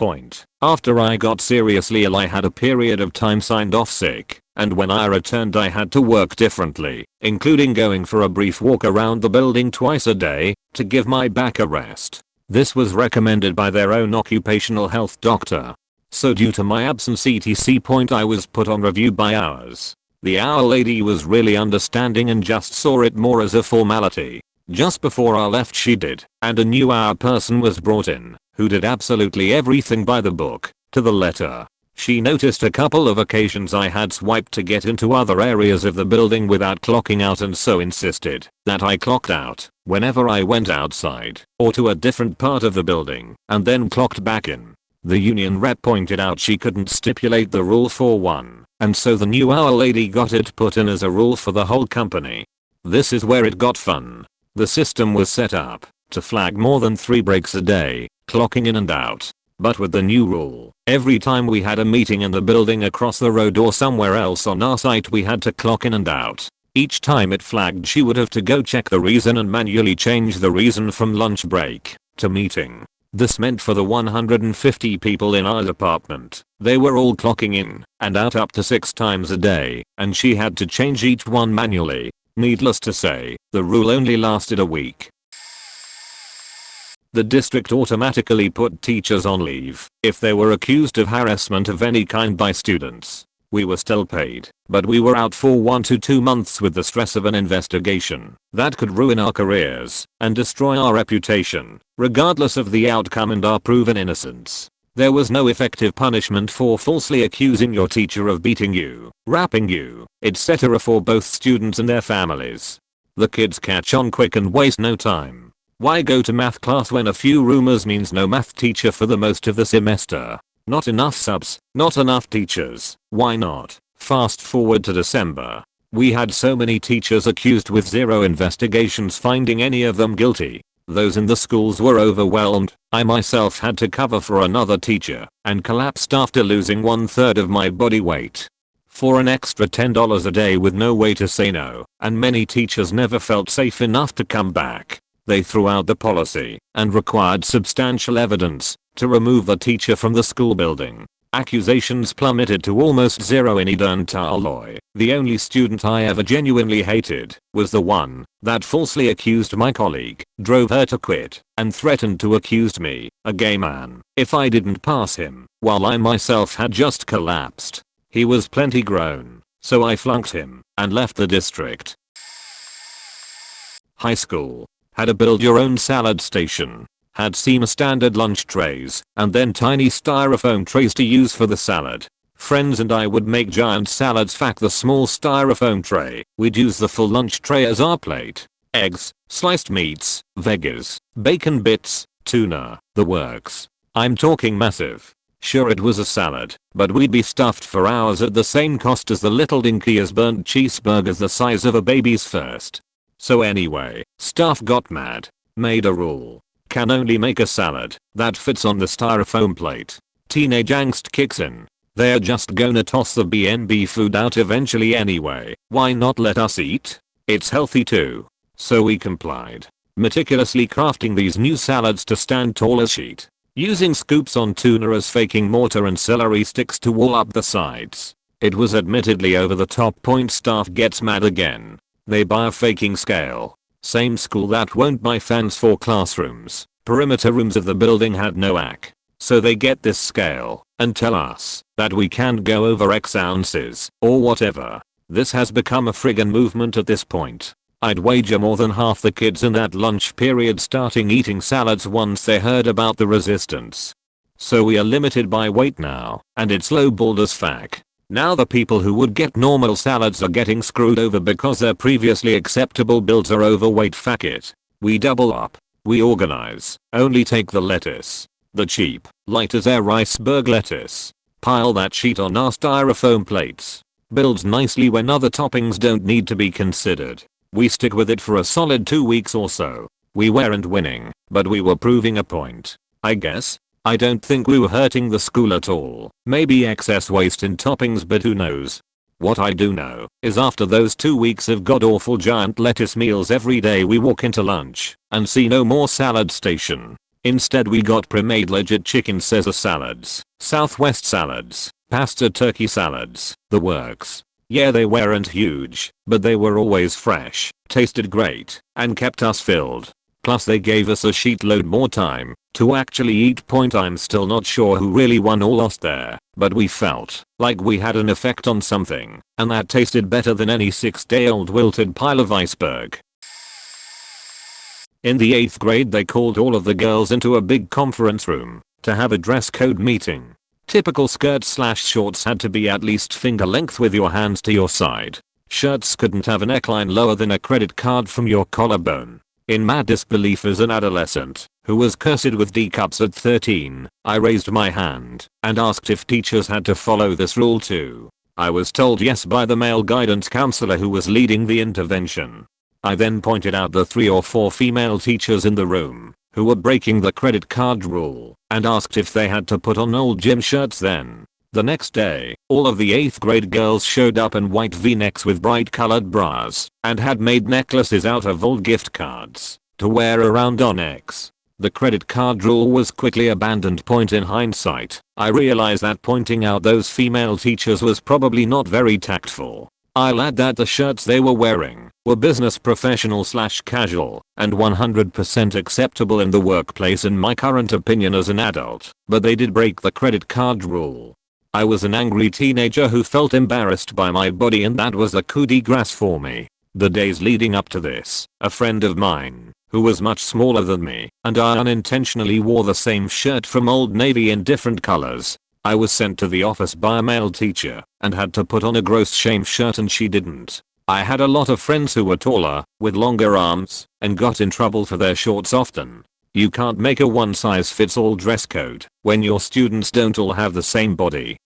After I got seriously ill I had a period of time signed off sick, and when I returned I had to work differently, including going for a brief walk around the building twice a day to give my back a rest. This was recommended by their own occupational health doctor. So due to my absence etc. I was put on review by hours. The hour lady was really understanding and just saw it more as a formality. Just before I left she did, and a new hour person was brought in, who did absolutely everything by the book, to the letter. She noticed a couple of occasions I had swiped to get into other areas of the building without clocking out, and so insisted that I clocked out whenever I went outside or to a different part of the building and then clocked back in. The union rep pointed out she couldn't stipulate the rule for one, and so the new hour lady got it put in as a rule for the whole company. This is where it got fun. The system was set up to flag more than 3 breaks a day, clocking in and out. But with the new rule, every time we had a meeting in the building across the road or somewhere else on our site we had to clock in and out. Each time it flagged she would have to go check the reason and manually change the reason from lunch break to meeting. This meant for the 150 people in our department, they were all clocking in and out up to 6 times a day, and she had to change each one manually. Needless to say, the rule only lasted a week. The district automatically put teachers on leave if they were accused of harassment of any kind by students. We were still paid, but we were out for 1 to 2 months with the stress of an investigation that could ruin our careers and destroy our reputation, regardless of the outcome and our proven innocence. There was no effective punishment for falsely accusing your teacher of beating you, rapping you, etc. for both students and their families. The kids catch on quick and waste no time. Why go to math class when a few rumors means no math teacher for the most of the semester? Not enough subs, not enough teachers. Why not? Fast forward to December. We had so many teachers accused with zero investigations finding any of them guilty. Those in the schools were overwhelmed. I myself had to cover for another teacher and collapsed after losing 1/3 of my body weight. For an extra $10 a day with no way to say no, and many teachers never felt safe enough to come back. They threw out the policy and required substantial evidence to remove the teacher from the school building. Accusations plummeted to almost zero in Eden Taloy. The only student I ever genuinely hated was the one that falsely accused my colleague, drove her to quit, and threatened to accuse me, a gay man, if I didn't pass him, while I myself had just collapsed. He was plenty grown, so I flunked him and left the district. High school. Had a build your own salad station. Had standard lunch trays and then tiny styrofoam trays to use for the salad. Friends and I would make giant salads. Fact, the small styrofoam tray, we'd use the full lunch tray as our plate. Eggs, sliced meats, veggies, bacon bits, tuna, the works. I'm talking massive. Sure, it was a salad, but we'd be stuffed for hours at the same cost as the little dinkiest burnt cheeseburgers the size of a baby's first. So anyway, staff got mad, made a rule. Can only make a salad that fits on the styrofoam plate. Teenage angst kicks in. They're just gonna toss the B&B food out eventually anyway. Why not let us eat? It's healthy too. So we complied, meticulously crafting these new salads to stand tall as sheet. Using scoops on tuna as faking mortar and celery sticks to wall up the sides. It was admittedly over the top. Point staff gets mad again. They buy a faking scale. Same school that won't buy fans for classrooms. Perimeter rooms of the building had no AC. So they get this scale and tell us that we can't go over X ounces or whatever. This has become a friggin' movement at this point. I'd wager more than half the kids in that lunch period starting eating salads once they heard about the resistance. So we are limited by weight now, and it's lowballed as fuck. Now the people who would get normal salads are getting screwed over because their previously acceptable builds are overweight. Fuck it. We double up. We organize. Only take the lettuce. The cheap, light as air iceberg lettuce. Pile that sheet on our styrofoam plates. Builds nicely when other toppings don't need to be considered. We stick with it for a solid 2 weeks or so. We weren't winning, but we were proving a point, I guess. I don't think we were hurting the school at all. Maybe excess waste in toppings, but who knows. What I do know is after those 2 weeks of god-awful giant lettuce meals every day, we walk into lunch and see no more salad station. Instead we got pre-made legit chicken Caesar salads, Southwest salads, pasta turkey salads, the works. Yeah, they weren't huge, but they were always fresh, tasted great, and kept us filled. Plus they gave us a sheetload more time to actually eat. Point, I'm still not sure who really won or lost there, but we felt like we had an effect on something, and that tasted better than any 6-day-old wilted pile of iceberg. In the 8th grade they called all of the girls into a big conference room to have a dress code meeting. Typical skirts/shorts had to be at least finger length with your hands to your side. Shirts couldn't have a neckline lower than a credit card from your collarbone. In mad disbelief as an adolescent who was cursed with D cups at 13, I raised my hand and asked if teachers had to follow this rule too. I was told yes by the male guidance counselor who was leading the intervention. I then pointed out the 3 or 4 female teachers in the room who were breaking the credit card rule and asked if they had to put on old gym shirts then. The next day, all of the 8th grade girls showed up in white v-necks with bright colored bras and had made necklaces out of old gift cards to wear around our necks. The credit card rule was quickly abandoned. Point, in hindsight, I realized that pointing out those female teachers was probably not very tactful. I'll add that the shirts they were wearing were business professional/casual and 100% acceptable in the workplace in my current opinion as an adult, but they did break the credit card rule. I was an angry teenager who felt embarrassed by my body, and that was a coup de grace for me. The days leading up to this, a friend of mine, who was much smaller than me, and I unintentionally wore the same shirt from Old Navy in different colors. I was sent to the office by a male teacher and had to put on a gross shame shirt, and she didn't. I had a lot of friends who were taller, with longer arms, and got in trouble for their shorts often. You can't make a one-size-fits-all dress code when your students don't all have the same body.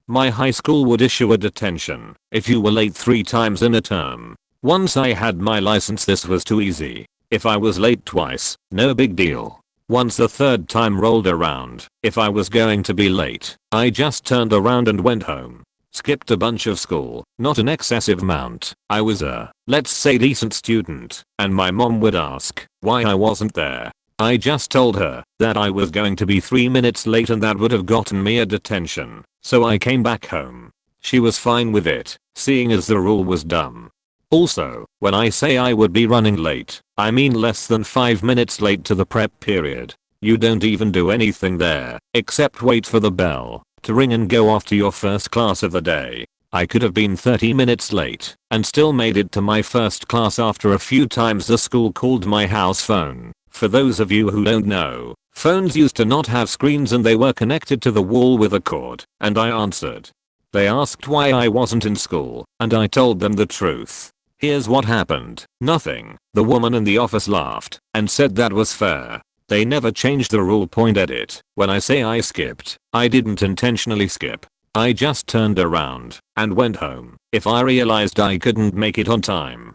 My high school would issue a detention if you were late 3 times in a term. Once I had my license, this was too easy. If I was late twice, no big deal. Once the 3rd time rolled around, if I was going to be late, I just turned around and went home. Skipped a bunch of school, not an excessive amount. I was a, let's say, decent student, and my mom would ask why I wasn't there. I just told her that I was going to be 3 minutes late, and that would have gotten me a detention, so I came back home. She was fine with it, seeing as the rule was dumb. Also, when I say I would be running late, I mean less than 5 minutes late to the prep period. You don't even do anything there, except wait for the bell to ring and go off to your first class of the day. I could have been 30 minutes late and still made it to my first class after a few times the school called my house phone. For those of you who don't know, phones used to not have screens and they were connected to the wall with a cord, and I answered. They asked why I wasn't in school, and I told them the truth. Here's what happened. Nothing. The woman in the office laughed and said that was fair. They never changed the rule. Point at it. When I say I skipped, I didn't intentionally skip. I just turned around and went home if I realized I couldn't make it on time.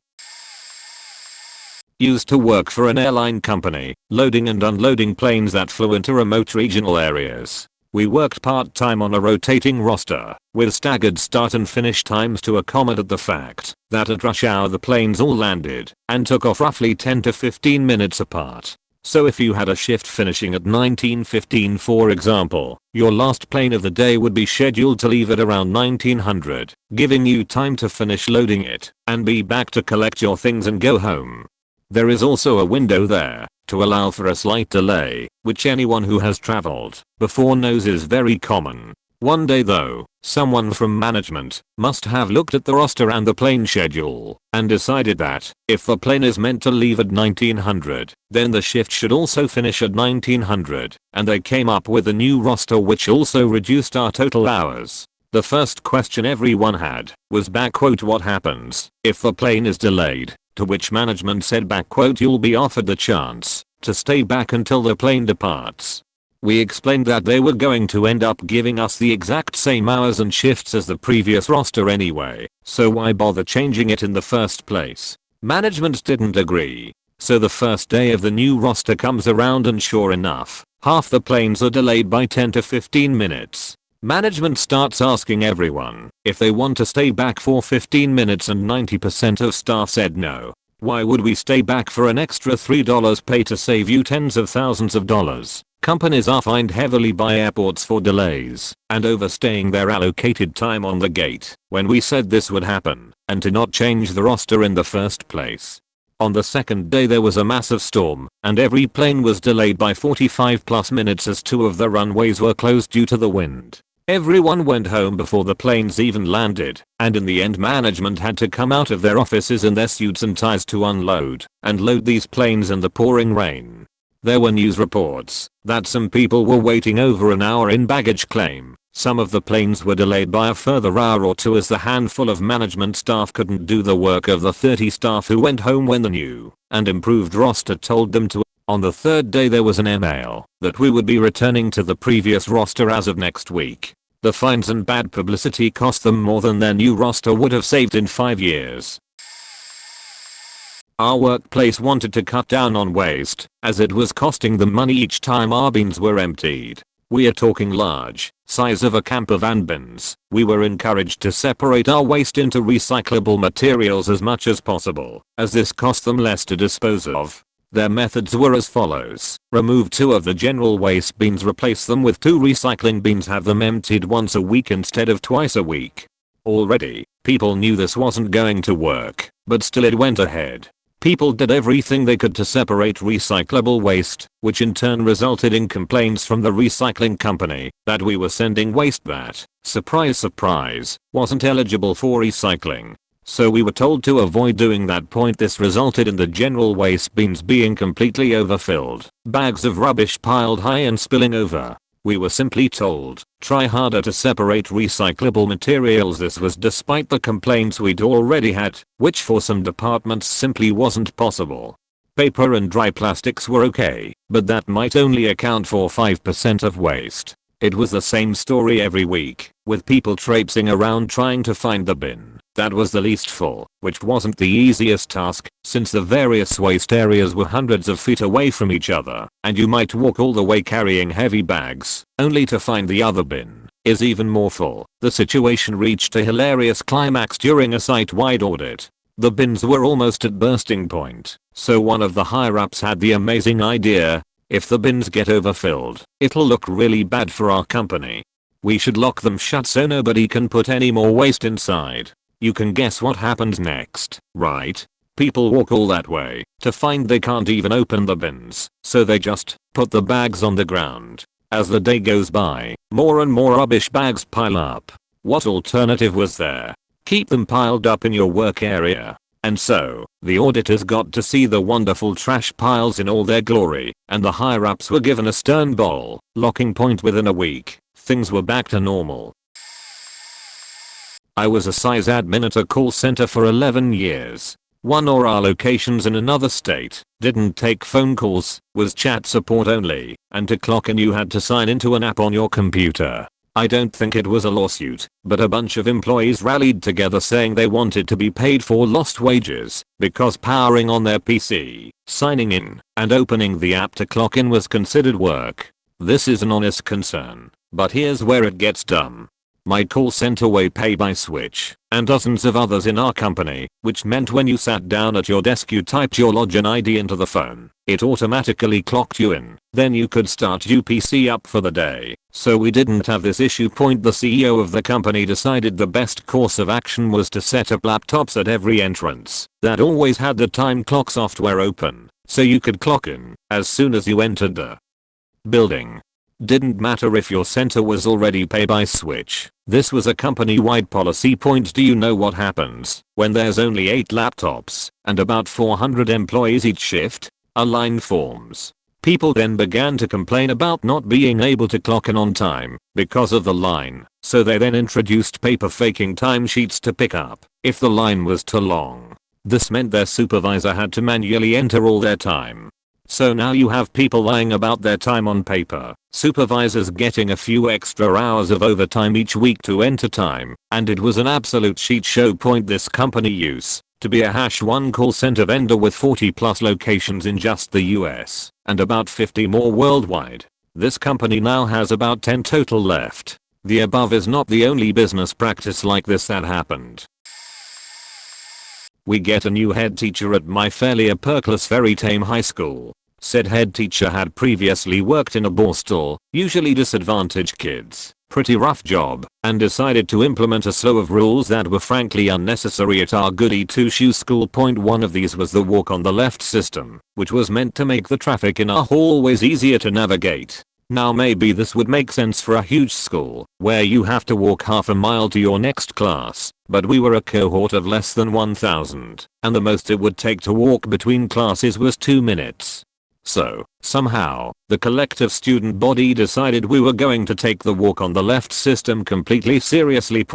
Used to work for an airline company, loading and unloading planes that flew into remote regional areas. We worked part-time on a rotating roster, with staggered start and finish times to accommodate the fact that at rush hour the planes all landed and took off roughly 10 to 15 minutes apart. So if you had a shift finishing at 19:15, for example, your last plane of the day would be scheduled to leave at around 1900, giving you time to finish loading it and be back to collect your things and go home. There is also a window there to allow for a slight delay, which anyone who has traveled before knows is very common. One day though, someone from management must have looked at the roster and the plane schedule and decided that if the plane is meant to leave at 1900, then the shift should also finish at 1900, and they came up with a new roster which also reduced our total hours. The first question everyone had was what happens if the plane is delayed? To which management said you'll be offered the chance to stay back until the plane departs. We explained that they were going to end up giving us the exact same hours and shifts as the previous roster anyway, so why bother changing it in the first place? Management didn't agree. So the first day of the new roster comes around and sure enough, half the planes are delayed by 10 to 15 minutes. Management starts asking everyone if they want to stay back for 15 minutes and 90% of staff said no. Why would we stay back for an extra $3 pay to save you tens of thousands of dollars? Companies are fined heavily by airports for delays and overstaying their allocated time on the gate when we said this would happen and to not change the roster in the first place. On the second day there was a massive storm and every plane was delayed by 45 plus minutes as 2 of the runways were closed due to the wind. Everyone went home before the planes even landed, and in the end management had to come out of their offices in their suits and ties to unload and load these planes in the pouring rain. There were news reports that some people were waiting over an hour in baggage claim. Some of the planes were delayed by a further hour or two as the handful of management staff couldn't do the work of the 30 staff who went home when the new and improved roster told them to. On the third day there was an email that we would be returning to the previous roster as of next week. The fines and bad publicity cost them more than their new roster would have saved in 5 years. Our workplace wanted to cut down on waste, as it was costing them money each time our bins were emptied. We are talking large, size of a camper van bins. We were encouraged to separate our waste into recyclable materials as much as possible, as this cost them less to dispose of. Their methods were as follows: remove 2 of the general waste bins, replace them with 2 recycling bins, have them emptied once a week instead of twice a week. Already, people knew this wasn't going to work, but still it went ahead. People did everything they could to separate recyclable waste, which in turn resulted in complaints from the recycling company that we were sending waste that, surprise surprise, wasn't eligible for recycling. So we were told to avoid doing that. This resulted in the general waste bins being completely overfilled, bags of rubbish piled high and spilling over. We were simply told, try harder to separate recyclable materials. This was despite the complaints we'd already had, which for some departments simply wasn't possible. Paper and dry plastics were okay, but that might only account for 5% of waste. It was the same story every week, with people traipsing around trying to find the bin that was the least full, which wasn't the easiest task, since the various waste areas were hundreds of feet away from each other, and you might walk all the way carrying heavy bags, only to find the other bin is even more full. The situation reached a hilarious climax during a site-wide audit. The bins were almost at bursting point, so one of the higher-ups had the amazing idea, if the bins get overfilled, it'll look really bad for our company. We should lock them shut so nobody can put any more waste inside. You can guess what happens next, right? People walk all that way to find they can't even open the bins, so they just put the bags on the ground. As the day goes by, more and more rubbish bags pile up. What alternative was there? Keep them piled up in your work area. And so, the auditors got to see the wonderful trash piles in all their glory, and the higher-ups were given a stern bowl locking point. Within a week, things were back to normal. I was a sales admin at a call center for 11 years. One or our locations in another state, didn't take phone calls, was chat support only, and to clock in you had to sign into an app on your computer. I don't think it was a lawsuit, but a bunch of employees rallied together saying they wanted to be paid for lost wages, because powering on their PC, signing in, and opening the app to clock in was considered work. This is an honest concern, but here's where it gets dumb. My call center pay by switch, and dozens of others in our company, which meant when you sat down at your desk you typed your login ID into the phone, it automatically clocked you in, then you could start your PC up for the day. So we didn't have this issue. The CEO of the company decided the best course of action was to set up laptops at every entrance that always had the time clock software open, so you could clock in as soon as you entered the building. Didn't matter if your center was already pay by switch. This was a company-wide policy. Do you know what happens when there's only 8 laptops and about 400 employees each shift? A line forms. People then began to complain about not being able to clock in on time because of the line, so they then introduced paper faking timesheets to pick up if the line was too long. This meant their supervisor had to manually enter all their time. So now you have people lying about their time on paper, supervisors getting a few extra hours of overtime each week to enter time, and it was an absolute shit show. This company used to be a #1 call center vendor with 40 plus locations in just the US, and about 50 more worldwide. This company now has about 10 total left. The above is not the only business practice like this that happened. We get a new head teacher at my fairly upper-class very tame high school. Said head teacher had previously worked in a borstal, usually disadvantaged kids, pretty rough job, and decided to implement a slew of rules that were frankly unnecessary at our goody two-shoes school. One of these was the walk on the left system, which was meant to make the traffic in our hallways easier to navigate. Now maybe this would make sense for a huge school, where you have to walk half a mile to your next class, but we were a cohort of less than 1,000, and the most it would take to walk between classes was 2 minutes. So, somehow, the collective student body decided we were going to take the walk on the left system completely seriously.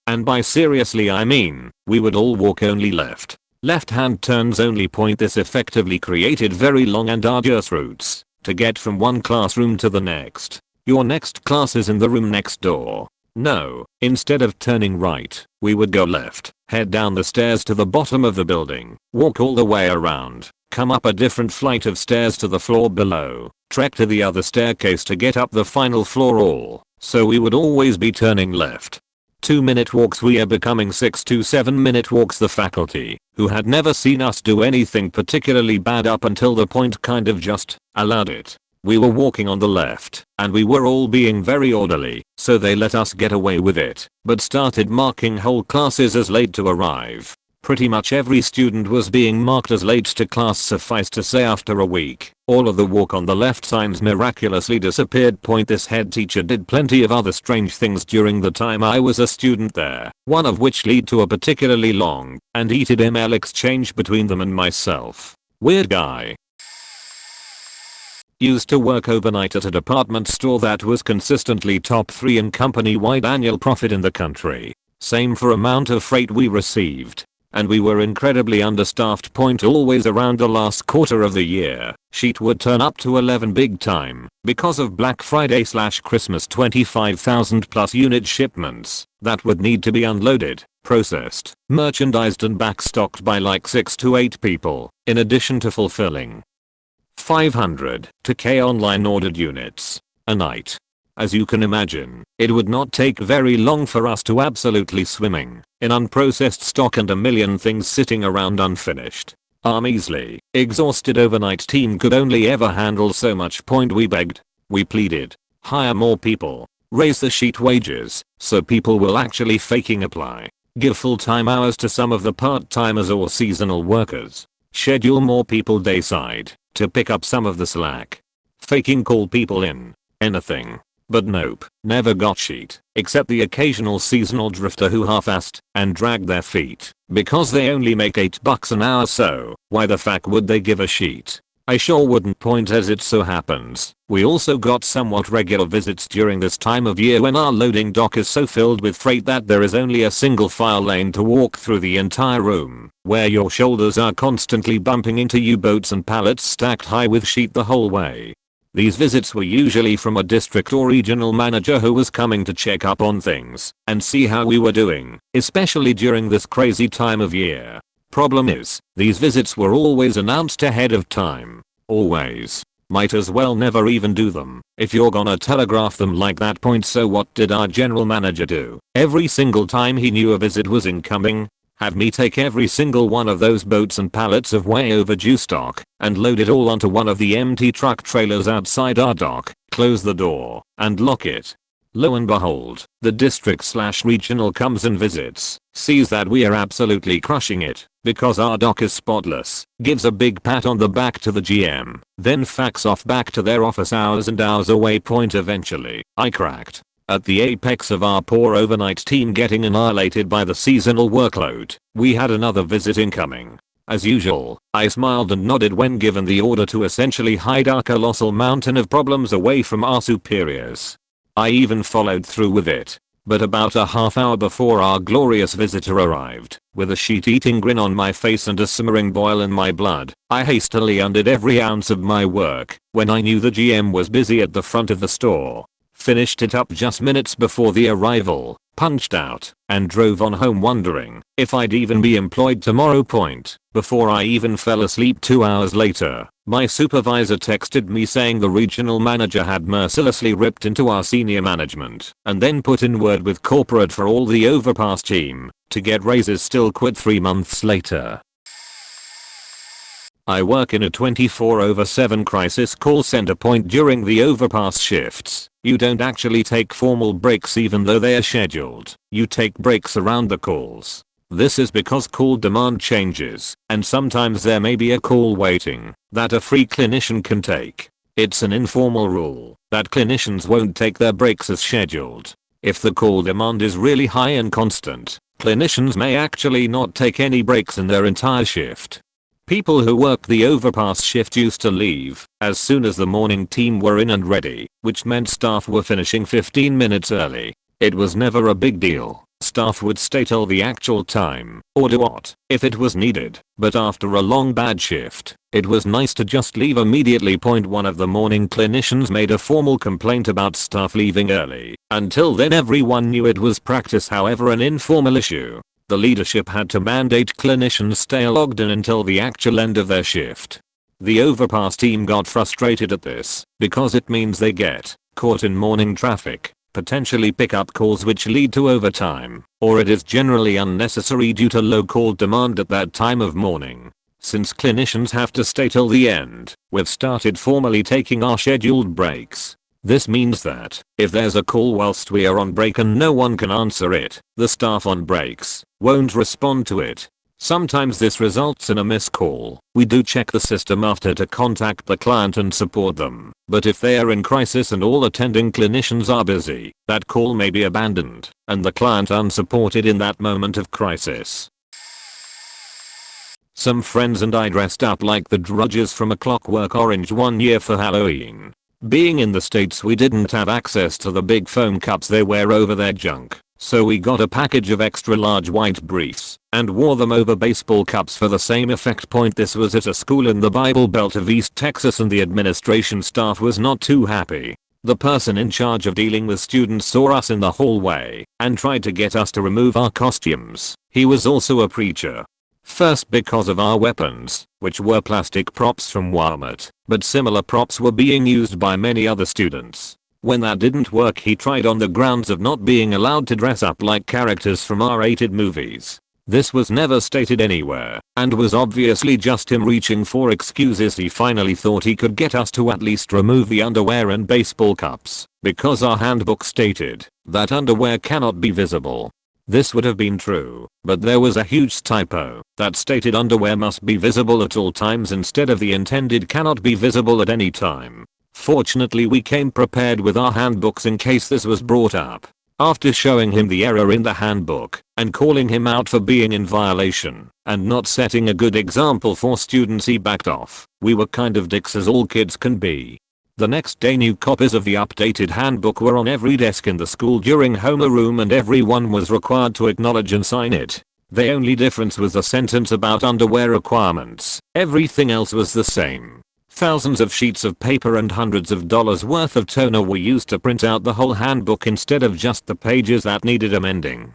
And by seriously I mean, we would all walk only left. Left-hand turns only. This effectively created very long and arduous routes to get from one classroom to the next. Your next class is in the room next door. No, instead of turning right, we would go left, head down the stairs to the bottom of the building, walk all the way around, come up a different flight of stairs to the floor below, trek to the other staircase to get up the final floor. So we would always be turning left. 2-minute walks. We are becoming 6 to 7 minute walks. The faculty, who had never seen us do anything particularly bad up until the point, kind of just allowed it. We were walking on the left, and we were all being very orderly, so they let us get away with it, but started marking whole classes as late to arrive. Pretty much every student was being marked as late to class. Suffice to say, after a week, all of the walk on the left signs miraculously disappeared. This head teacher did plenty of other strange things during the time I was a student there, one of which led to a particularly long and heated email exchange between them and myself. Weird guy. Used to work overnight at a department store that was consistently top 3 in company-wide annual profit in the country. Same for amount of freight we received. And we were incredibly understaffed. Always around the last quarter of the year, sheet would turn up to 11 big time because of Black Friday/Christmas. 25,000 plus unit shipments that would need to be unloaded, processed, merchandised and backstocked by like 6 to 8 people, in addition to fulfilling 500 to K online ordered units a night. As you can imagine, it would not take very long for us to absolutely swimming in unprocessed stock and a million things sitting around unfinished. Our measly, exhausted overnight team could only ever handle so much. We begged, we pleaded, hire more people, raise the sheet wages so people will actually faking apply, give full-time hours to some of the part-timers or seasonal workers, schedule more people dayside to pick up some of the slack, faking call people in, anything. But nope, never got sheet, except the occasional seasonal drifter who half-assed and dragged their feet because they only make $8 an hour. So why the fuck would they give a sheet? I sure wouldn't. As it so happens, we also got somewhat regular visits during this time of year when our loading dock is so filled with freight that there is only a single file lane to walk through the entire room, where your shoulders are constantly bumping into U-boats and pallets stacked high with sheet the whole way. These visits were usually from a district or regional manager who was coming to check up on things and see how we were doing, especially during this crazy time of year. Problem is, these visits were always announced ahead of time. Always. Might as well never even do them if you're gonna telegraph them like that. So what did our general manager do? Every single time he knew a visit was incoming, have me take every single one of those boats and pallets of way overdue stock and load it all onto one of the empty truck trailers outside our dock, close the door, and lock it. Lo and behold, the district/regional comes and visits, sees that we are absolutely crushing it because our dock is spotless, gives a big pat on the back to the GM, then facts off back to their office hours and hours away. Eventually, I cracked. At the apex of our poor overnight team getting annihilated by the seasonal workload, we had another visit incoming. As usual, I smiled and nodded when given the order to essentially hide our colossal mountain of problems away from our superiors. I even followed through with it. But about a half hour before our glorious visitor arrived, with a sheet-eating grin on my face and a simmering boil in my blood, I hastily undid every ounce of my work when I knew the GM was busy at the front of the store. Finished it up just minutes before the arrival, punched out, and drove on home wondering if I'd even be employed tomorrow. Before I even fell asleep 2 hours later, my supervisor texted me saying the regional manager had mercilessly ripped into our senior management and then put in word with corporate for all the overpass team to get raises. Still quit 3 months later. I work in a 24/7 crisis call center. During the overpass shifts, you don't actually take formal breaks even though they are scheduled. You take breaks around the calls. This is because call demand changes, and sometimes there may be a call waiting that a free clinician can take. It's an informal rule that clinicians won't take their breaks as scheduled. If the call demand is really high and constant, clinicians may actually not take any breaks in their entire shift. People who worked the overpass shift used to leave as soon as the morning team were in and ready, which meant staff were finishing 15 minutes early. It was never a big deal. Staff would stay till the actual time, or do what, if it was needed, but after a long bad shift, it was nice to just leave immediately. One of the morning clinicians made a formal complaint about staff leaving early. Until then everyone knew it was practice, however an informal issue. The leadership had to mandate clinicians stay logged in until the actual end of their shift. The overpass team got frustrated at this, because it means they get caught in morning traffic, potentially pick up calls which lead to overtime, or it is generally unnecessary due to low call demand at that time of morning. Since clinicians have to stay till the end, we've started formally taking our scheduled breaks. This means that, if there's a call whilst we are on break and no one can answer it, the staff on breaks won't respond to it. Sometimes this results in a missed call. We do check the system after to contact the client and support them, but if they are in crisis and all attending clinicians are busy, that call may be abandoned, and the client unsupported in that moment of crisis. Some friends and I dressed up like the Drudges from A Clockwork Orange one year for Halloween. Being in the States, we didn't have access to the big foam cups they wear over their junk, so we got a package of extra large white briefs and wore them over baseball caps for the same effect. This was at a school in the Bible Belt of East Texas, and the administration staff was not too happy. The person in charge of dealing with students saw us in the hallway and tried to get us to remove our costumes. He was also a preacher. First, because of our weapons, which were plastic props from Walmart, but similar props were being used by many other students. When that didn't work, he tried on the grounds of not being allowed to dress up like characters from R-rated movies. This was never stated anywhere, and was obviously just him reaching for excuses. He finally thought he could get us to at least remove the underwear and baseball cups, because our handbook stated that underwear cannot be visible. This would have been true, but there was a huge typo that stated underwear must be visible at all times instead of the intended cannot be visible at any time. Fortunately, we came prepared with our handbooks in case this was brought up. After showing him the error in the handbook and calling him out for being in violation and not setting a good example for students, he backed off. We were kind of dicks, as all kids can be. The next day, new copies of the updated handbook were on every desk in the school during homeroom, and everyone was required to acknowledge and sign it. The only difference was the sentence about underwear requirements. Everything else was the same. Thousands of sheets of paper and hundreds of dollars worth of toner were used to print out the whole handbook instead of just the pages that needed amending.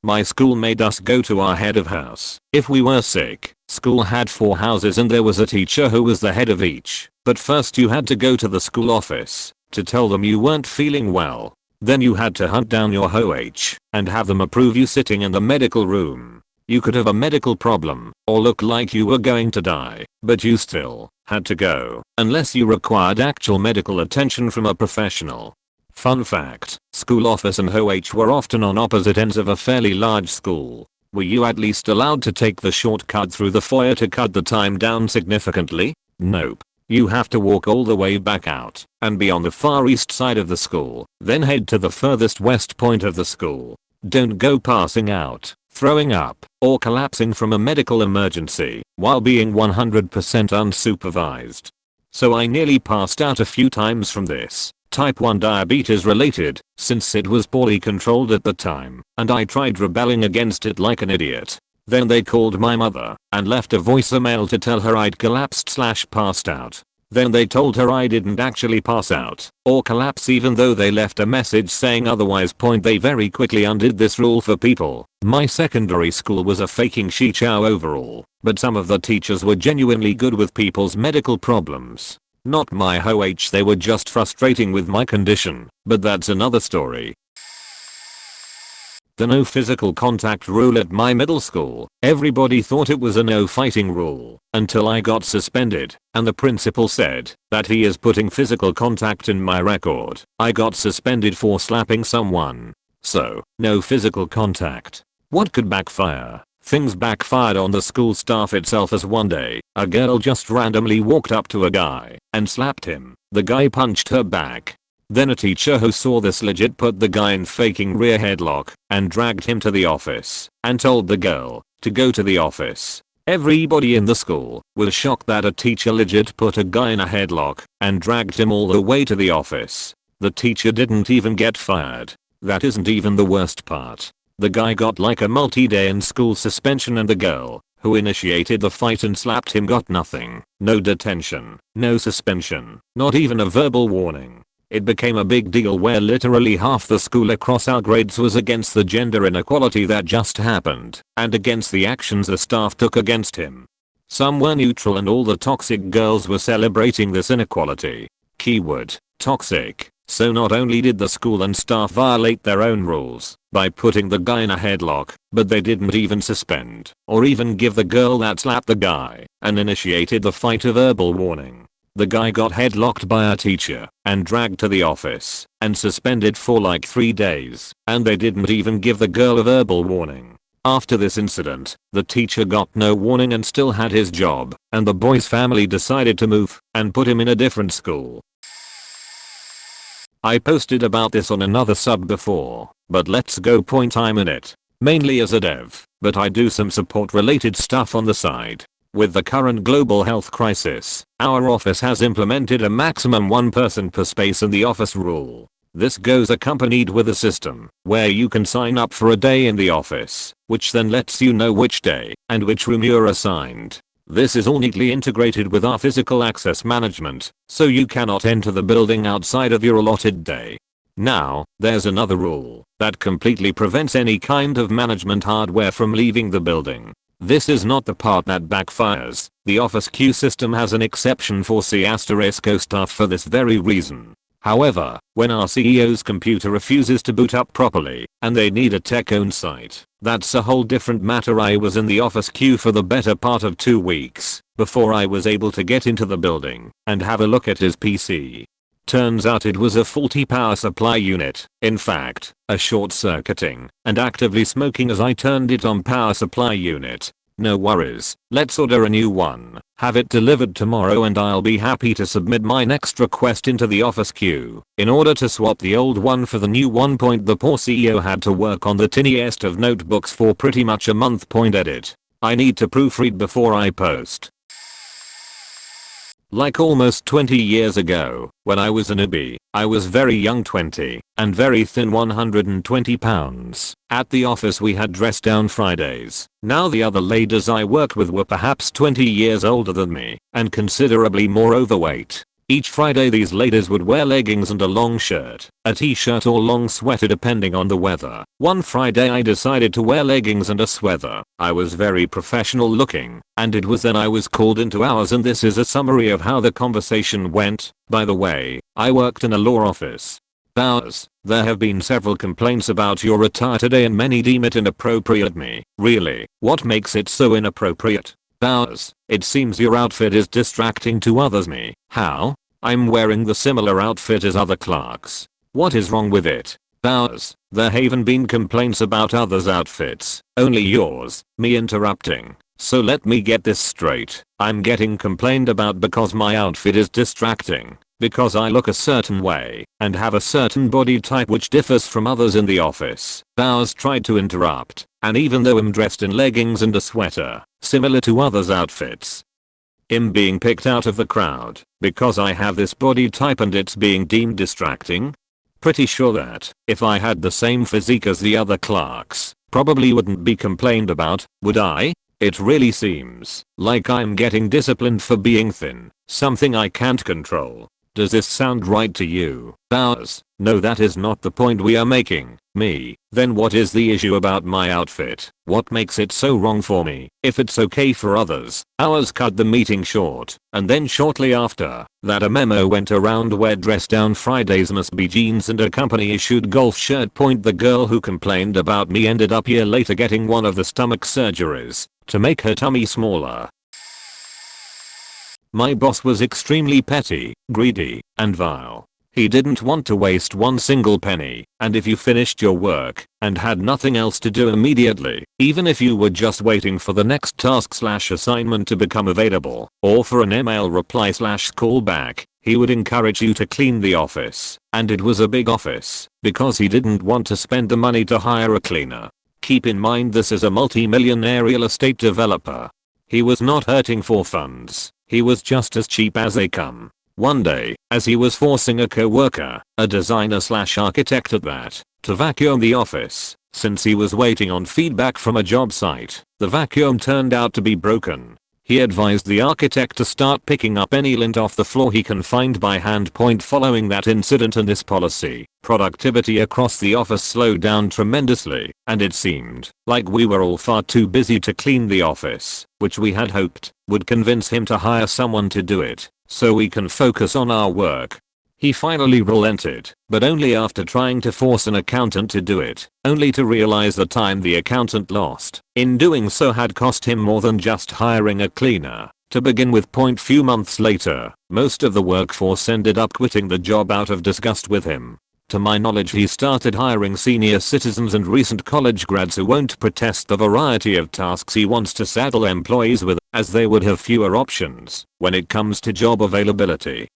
My school made us go to our head of house if we were sick. School had 4 houses and there was a teacher who was the head of each. But first you had to go to the school office to tell them you weren't feeling well. Then you had to hunt down your OH and have them approve you sitting in the medical room. You could have a medical problem or look like you were going to die, but you still had to go unless you required actual medical attention from a professional. Fun fact, school office and OH were often on opposite ends of a fairly large school. Were you at least allowed to take the shortcut through the foyer to cut the time down significantly? Nope. You have to walk all the way back out and be on the far east side of the school, then head to the furthest west point of the school. Don't go passing out, throwing up, or collapsing from a medical emergency while being 100% unsupervised. So I nearly passed out a few times from this. Type 1 diabetes related, since it was poorly controlled at the time, and I tried rebelling against it like an idiot. Then they called my mother and left a voicemail to tell her I'd collapsed/passed out. Then they told her I didn't actually pass out or collapse, even though they left a message saying otherwise. They very quickly undid this rule for people. My secondary school was a faking shit show overall, but some of the teachers were genuinely good with people's medical problems. Not my OH, they were just frustrating with my condition, but that's another story. The no physical contact rule at my middle school. Everybody thought it was a no fighting rule until I got suspended and the principal said that he is putting physical contact in my record. I got suspended for slapping someone. So, no physical contact. What could backfire? Things backfired on the school staff itself, as one day, a girl just randomly walked up to a guy and slapped him. The guy punched her back. Then a teacher who saw this legit put the guy in faking rear headlock and dragged him to the office and told the girl to go to the office. Everybody in the school was shocked that a teacher legit put a guy in a headlock and dragged him all the way to the office. The teacher didn't even get fired. That isn't even the worst part. The guy got like a multi-day in school suspension, and the girl who initiated the fight and slapped him got nothing. No detention, no suspension, not even a verbal warning. It became a big deal where literally half the school across our grades was against the gender inequality that just happened and against the actions the staff took against him. Some were neutral and all the toxic girls were celebrating this inequality. Keyword, toxic. So not only did the school and staff violate their own rules by putting the guy in a headlock, but they didn't even suspend or even give the girl that slapped the guy and initiated the fight a verbal warning. The guy got headlocked by a teacher and dragged to the office and suspended for like 3 days, and they didn't even give the girl a verbal warning. After this incident, the teacher got no warning and still had his job, and the boy's family decided to move and put him in a different school. I posted about this on another sub before, but let's go point I'm in it. Mainly as a dev, but I do some support related stuff on the side. With the current global health crisis, our office has implemented a maximum one person per space in the office rule. This goes accompanied with a system where you can sign up for a day in the office, which then lets you know which day and which room you're assigned. This is all neatly integrated with our physical access management, so you cannot enter the building outside of your allotted day. Now, there's another rule that completely prevents any kind of management hardware from leaving the building. This is not the part that backfires. The office queue system has an exception for C***O staff for this very reason. However, when our CEO's computer refuses to boot up properly, and they need a tech-owned site, that's a whole different matter. I was in the office queue for the better part of 2 weeks, before I was able to get into the building, and have a look at his PC. Turns out it was a faulty power supply unit, in fact, a short-circuiting, and actively smoking as I turned it on power supply unit. No worries, let's order a new one, have it delivered tomorrow and I'll be happy to submit my next request into the office queue in order to swap the old one for the new one. The poor CEO had to work on the tiniest of notebooks for pretty much a month. Edit. I need to proofread before I post. Like almost 20 years ago, when I was a newbie, I was very young 20, and very thin 120 pounds. At the office we had dress down Fridays. Now the other ladies I worked with were perhaps 20 years older than me, and considerably more overweight. Each Friday these ladies would wear leggings and a long shirt, a t-shirt or long sweater depending on the weather. One Friday I decided to wear leggings and a sweater. I was very professional looking, and it was then I was called into ours, and this is a summary of how the conversation went. By the way, I worked in a law office. Bowers, there have been several complaints about your attire today and many deem it inappropriate. Me, really? What makes it so inappropriate? Bowers, it seems your outfit is distracting to others. Me, how? I'm wearing the similar outfit as other clerks. What is wrong with it? Bowers, there haven't been complaints about others' outfits, only yours. Me interrupting. So let me get this straight. I'm getting complained about because my outfit is distracting, because I look a certain way and have a certain body type which differs from others in the office. Bowers tried to interrupt, and even though I'm dressed in leggings and a sweater, similar to others' outfits, I'm being picked out of the crowd because I have this body type and it's being deemed distracting? Pretty sure that if I had the same physique as the other clerks, probably wouldn't be complained about, would I? It really seems like I'm getting disciplined for being thin, something I can't control. Does this sound right to you? Bowers, no, that is not the point we are making. Me, then what is the issue about my outfit? What makes it so wrong for me? If it's okay for others. Ours cut the meeting short, and then shortly after that a memo went around where dress down Fridays must be jeans and a company issued golf shirt. The girl who complained about me ended up a year later getting one of the stomach surgeries to make her tummy smaller. My boss was extremely petty, greedy, and vile. He didn't want to waste one single penny, and if you finished your work and had nothing else to do immediately, even if you were just waiting for the next task/assignment to become available, or for an email reply/call back, he would encourage you to clean the office. And it was a big office, because he didn't want to spend the money to hire a cleaner. Keep in mind this is a multi-millionaire real estate developer. He was not hurting for funds. He was just as cheap as they come. One day, as he was forcing a co-worker, a designer/architect at that, to vacuum the office, since he was waiting on feedback from a job site, the vacuum turned out to be broken. He advised the architect to start picking up any lint off the floor he can find by hand. Following that incident and this policy, productivity across the office slowed down tremendously, and it seemed like we were all far too busy to clean the office, which we had hoped would convince him to hire someone to do it, so we can focus on our work. He finally relented, but only after trying to force an accountant to do it, only to realize the time the accountant lost in doing so had cost him more than just hiring a cleaner. To begin with. Few months later, most of the workforce ended up quitting the job out of disgust with him. To my knowledge he started hiring senior citizens and recent college grads who won't protest the variety of tasks he wants to saddle employees with, as they would have fewer options when it comes to job availability.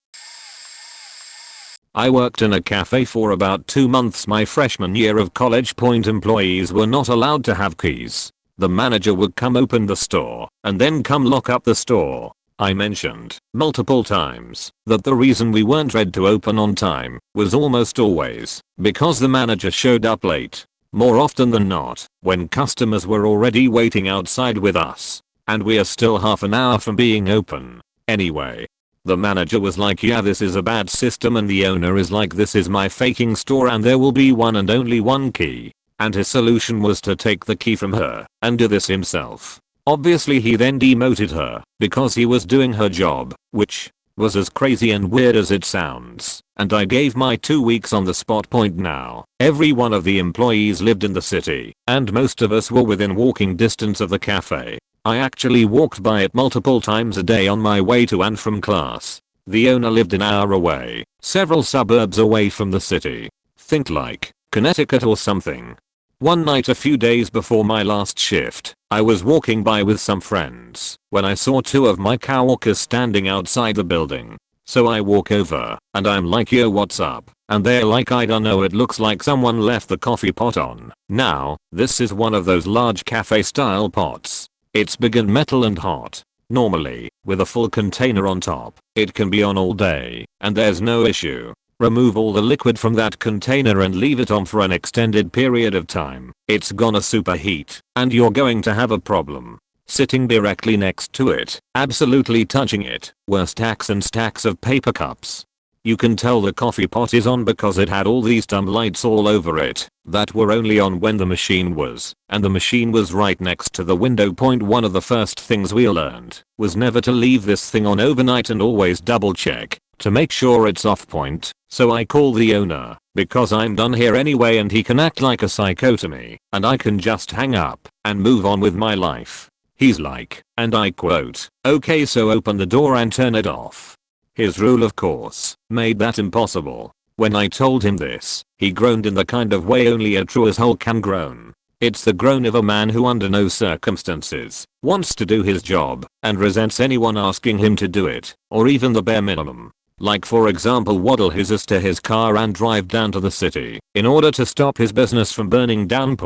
I worked in a cafe for about 2 months my freshman year of college. Employees were not allowed to have keys. The manager would come open the store and then come lock up the store. I mentioned multiple times that the reason we weren't ready to open on time was almost always because the manager showed up late. More often than not, when customers were already waiting outside with us, and we are still half an hour from being open. Anyway, the manager was like, yeah, this is a bad system, and the owner is like, this is my faking store and there will be one and only one key. And his solution was to take the key from her and do this himself. Obviously he then demoted her because he was doing her job, which was as crazy and weird as it sounds, and I gave my 2 weeks on the spot. Now, every one of the employees lived in the city, and most of us were within walking distance of the cafe. I actually walked by it multiple times a day on my way to and from class. The owner lived an hour away, several suburbs away from the city. Think like Connecticut or something. One night a few days before my last shift, I was walking by with some friends when I saw 2 of my coworkers standing outside the building. So I walk over and I'm like, yo, what's up? And they're like, I don't know, it looks like someone left the coffee pot on. Now, this is one of those large cafe style pots. It's big and metal and hot. Normally, with a full container on top, it can be on all day and there's no issue. Remove all the liquid from that container and leave it on for an extended period of time. It's gonna superheat and you're going to have a problem. Sitting directly next to it, absolutely touching it, were stacks and stacks of paper cups. You can tell the coffee pot is on because it had all these dumb lights all over it that were only on when the machine was, and the machine was right next to the window. One of the first things we learned was never to leave this thing on overnight and always double check to make sure it's off point. So I call the owner because I'm done here anyway and he can act like a psycho to me and I can just hang up and move on with my life. He's like, and I quote, okay, so open the door and turn it off. His rule, of course, made that impossible. When I told him this, he groaned in the kind of way only a true asshole can groan. It's the groan of a man who under no circumstances wants to do his job and resents anyone asking him to do it, or even the bare minimum. Like for example waddle his ass to his car and drive down to the city in order to stop his business from burning down.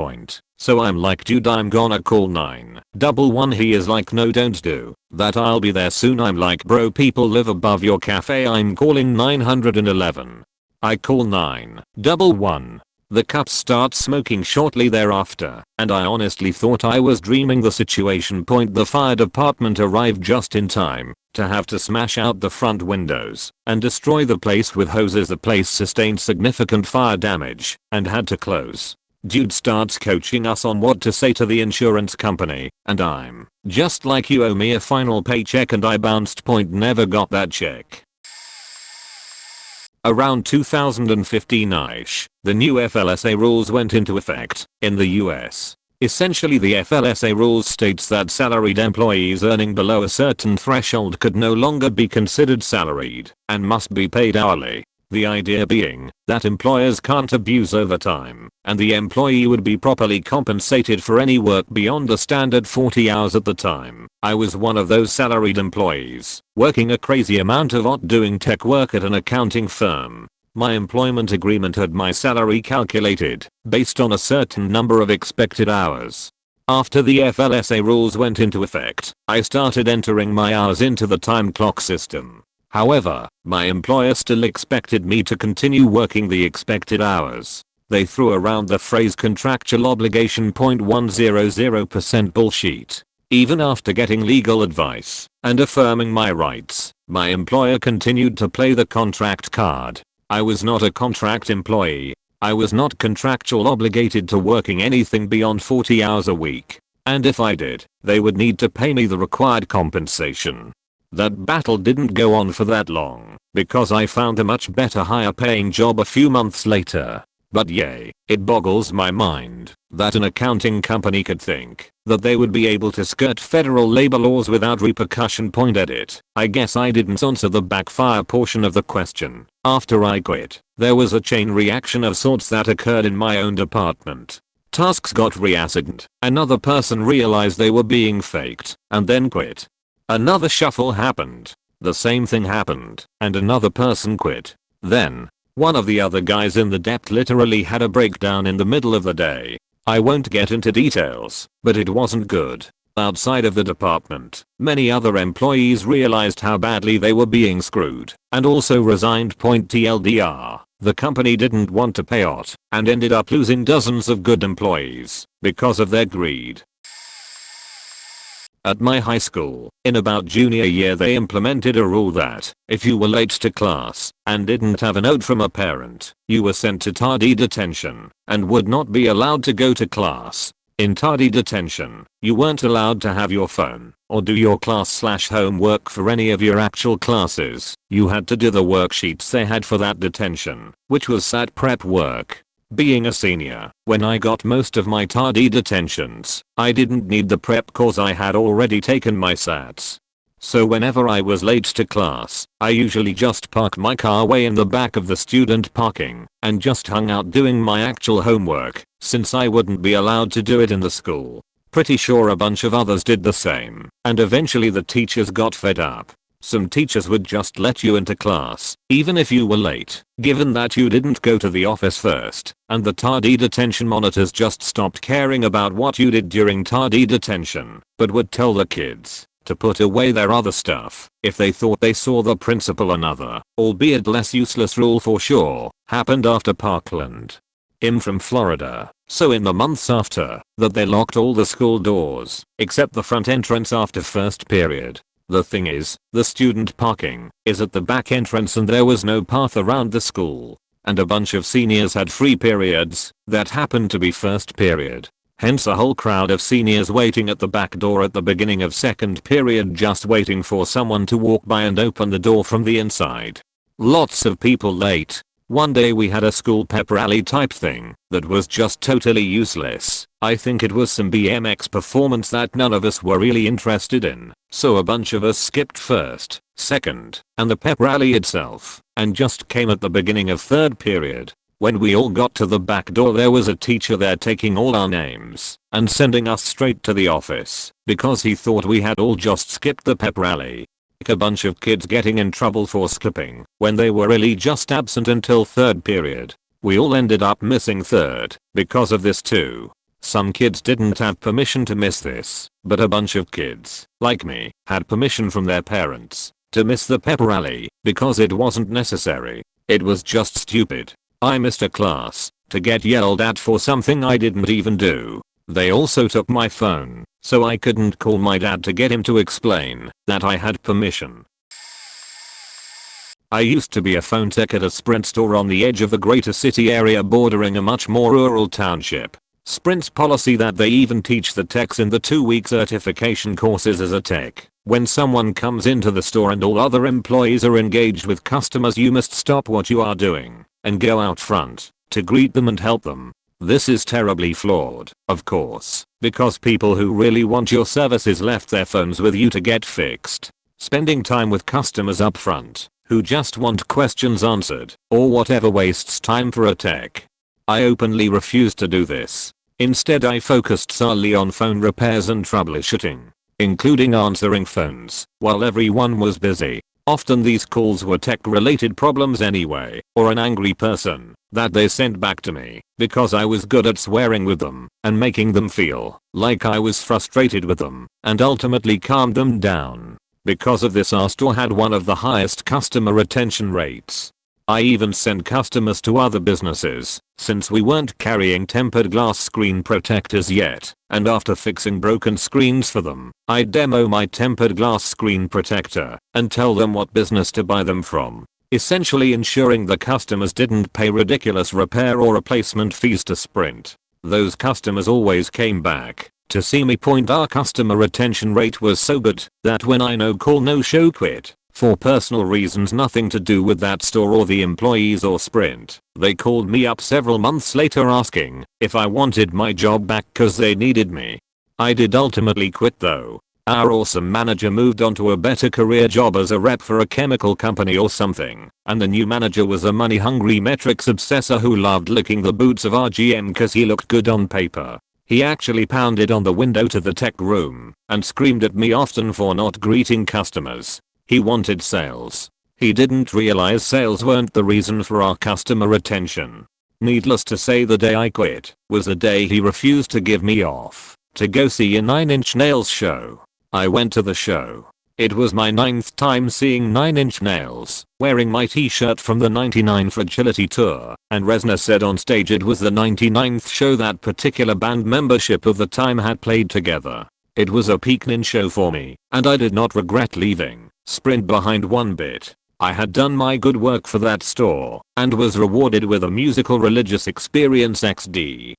So I'm like, dude, I'm gonna call 911. He is like, no, don't do that, I'll be there soon. I'm like, bro, people live above your cafe. I'm calling 911. I call 911. The cups start smoking shortly thereafter, and I honestly thought I was dreaming the situation. The fire department arrived just in time to have to smash out the front windows and destroy the place with hoses. The place sustained significant fire damage and had to close. Dude starts coaching us on what to say to the insurance company, and I'm just like, you owe me a final paycheck, and I bounced. Never got that check. Around 2015-ish, the new FLSA rules went into effect in the US. Essentially, the FLSA rules states that salaried employees earning below a certain threshold could no longer be considered salaried and must be paid hourly. The idea being that employers can't abuse overtime and the employee would be properly compensated for any work beyond the standard 40 hours at the time. I was one of those salaried employees, working a crazy amount of odd doing tech work at an accounting firm. My employment agreement had my salary calculated based on a certain number of expected hours. After the FLSA rules went into effect, I started entering my hours into the time clock system. However, my employer still expected me to continue working the expected hours. They threw around the phrase contractual obligation. 100% bullshit. Even after getting legal advice and affirming my rights, my employer continued to play the contract card. I was not a contract employee. I was not contractual obligated to working anything beyond 40 hours a week. And if I did, they would need to pay me the required compensation. That battle didn't go on for that long because I found a much better, higher paying job a few months later. But yay, it boggles my mind that an accounting company could think that they would be able to skirt federal labor laws without repercussion. Edit. I guess I didn't answer the backfire portion of the question. After I quit, there was a chain reaction of sorts that occurred in my own department. Tasks got reassigned, another person realized they were being faked, and then quit. Another shuffle happened. The same thing happened, and another person quit. Then, one of the other guys in the depth literally had a breakdown in the middle of the day. I won't get into details, but it wasn't good. Outside of the department, many other employees realized how badly they were being screwed, and also resigned. TLDR, the company didn't want to pay out, and ended up losing dozens of good employees, because of their greed. At my high school, in about junior year they implemented a rule that, if you were late to class, and didn't have a note from a parent, you were sent to tardy detention, and would not be allowed to go to class. In tardy detention, you weren't allowed to have your phone, or do your class/homework for any of your actual classes. You had to do the worksheets they had for that detention, which was SAT prep work. Being a senior, when I got most of my tardy detentions, I didn't need the prep cause I had already taken my SATs. So whenever I was late to class, I usually just parked my car way in the back of the student parking, and just hung out doing my actual homework, since I wouldn't be allowed to do it in the school. Pretty sure a bunch of others did the same, and eventually the teachers got fed up. Some teachers would just let you into class, even if you were late, given that you didn't go to the office first, and the tardy detention monitors just stopped caring about what you did during tardy detention, but would tell the kids to put away their other stuff if they thought they saw the principal. Another, albeit less useless rule for sure, happened after Parkland. I'm from Florida, so in the months after that they locked all the school doors, except the front entrance after first period. The thing is, the student parking is at the back entrance and there was no path around the school. And a bunch of seniors had free periods that happened to be first period. Hence a whole crowd of seniors waiting at the back door at the beginning of second period, just waiting for someone to walk by and open the door from the inside. Lots of people late. One day we had a school pep rally type thing that was just totally useless. I think it was some BMX performance that none of us were really interested in, so a bunch of us skipped first, second, and the pep rally itself, and just came at the beginning of third period. When we all got to the back door there was a teacher there taking all our names and sending us straight to the office because he thought we had all just skipped the pep rally. A bunch of kids getting in trouble for skipping when they were really just absent until third period. We all ended up missing third because of this too. Some kids didn't have permission to miss this, but a bunch of kids, like me, had permission from their parents to miss the pep rally because it wasn't necessary. It was just stupid. I missed a class to get yelled at for something I didn't even do. They also took my phone, so I couldn't call my dad to get him to explain that I had permission. I used to be a phone tech at a Sprint store on the edge of the greater city area bordering a much more rural township. Sprint's policy that they even teach the techs in the 2-week certification courses as a tech. When someone comes into the store and all other employees are engaged with customers, you must stop what you are doing and go out front to greet them and help them. This is terribly flawed, of course, because people who really want your services left their phones with you to get fixed. Spending time with customers up front who just want questions answered or whatever wastes time for a tech. I openly refused to do this. Instead I focused solely on phone repairs and troubleshooting, including answering phones while everyone was busy. Often these calls were tech-related problems anyway, or an angry person that they sent back to me because I was good at swearing with them and making them feel like I was frustrated with them, and ultimately calmed them down. Because of this, our store had one of the highest customer retention rates. I even sent customers to other businesses since we weren't carrying tempered glass screen protectors yet, and after fixing broken screens for them, I'd demo my tempered glass screen protector and tell them what business to buy them from, essentially ensuring the customers didn't pay ridiculous repair or replacement fees to Sprint. Those customers always came back to see me. Our customer retention rate was so good that when I no call no show quit, For personal reasons nothing to do with that store or the employees or Sprint, they called me up several months later asking if I wanted my job back cause they needed me. I did ultimately quit though. Our awesome manager moved on to a better career job as a rep for a chemical company or something, and the new manager was a money-hungry metrics obsessor who loved licking the boots of our GM cause he looked good on paper. He actually pounded on the window to the tech room and screamed at me often for not greeting customers. He wanted sales. He didn't realize sales weren't the reason for our customer retention. Needless to say the day I quit was the day he refused to give me off to go see a Nine Inch Nails show. I went to the show. It was my 9th time seeing Nine Inch Nails, wearing my t-shirt from the 99 Fragility tour, and Reznor said on stage it was the 99th show that particular band membership of the time had played together. It was a peak nin show for me, and I did not regret leaving Sprint behind one bit. I had done my good work for that store, and was rewarded with a musical religious experience XD.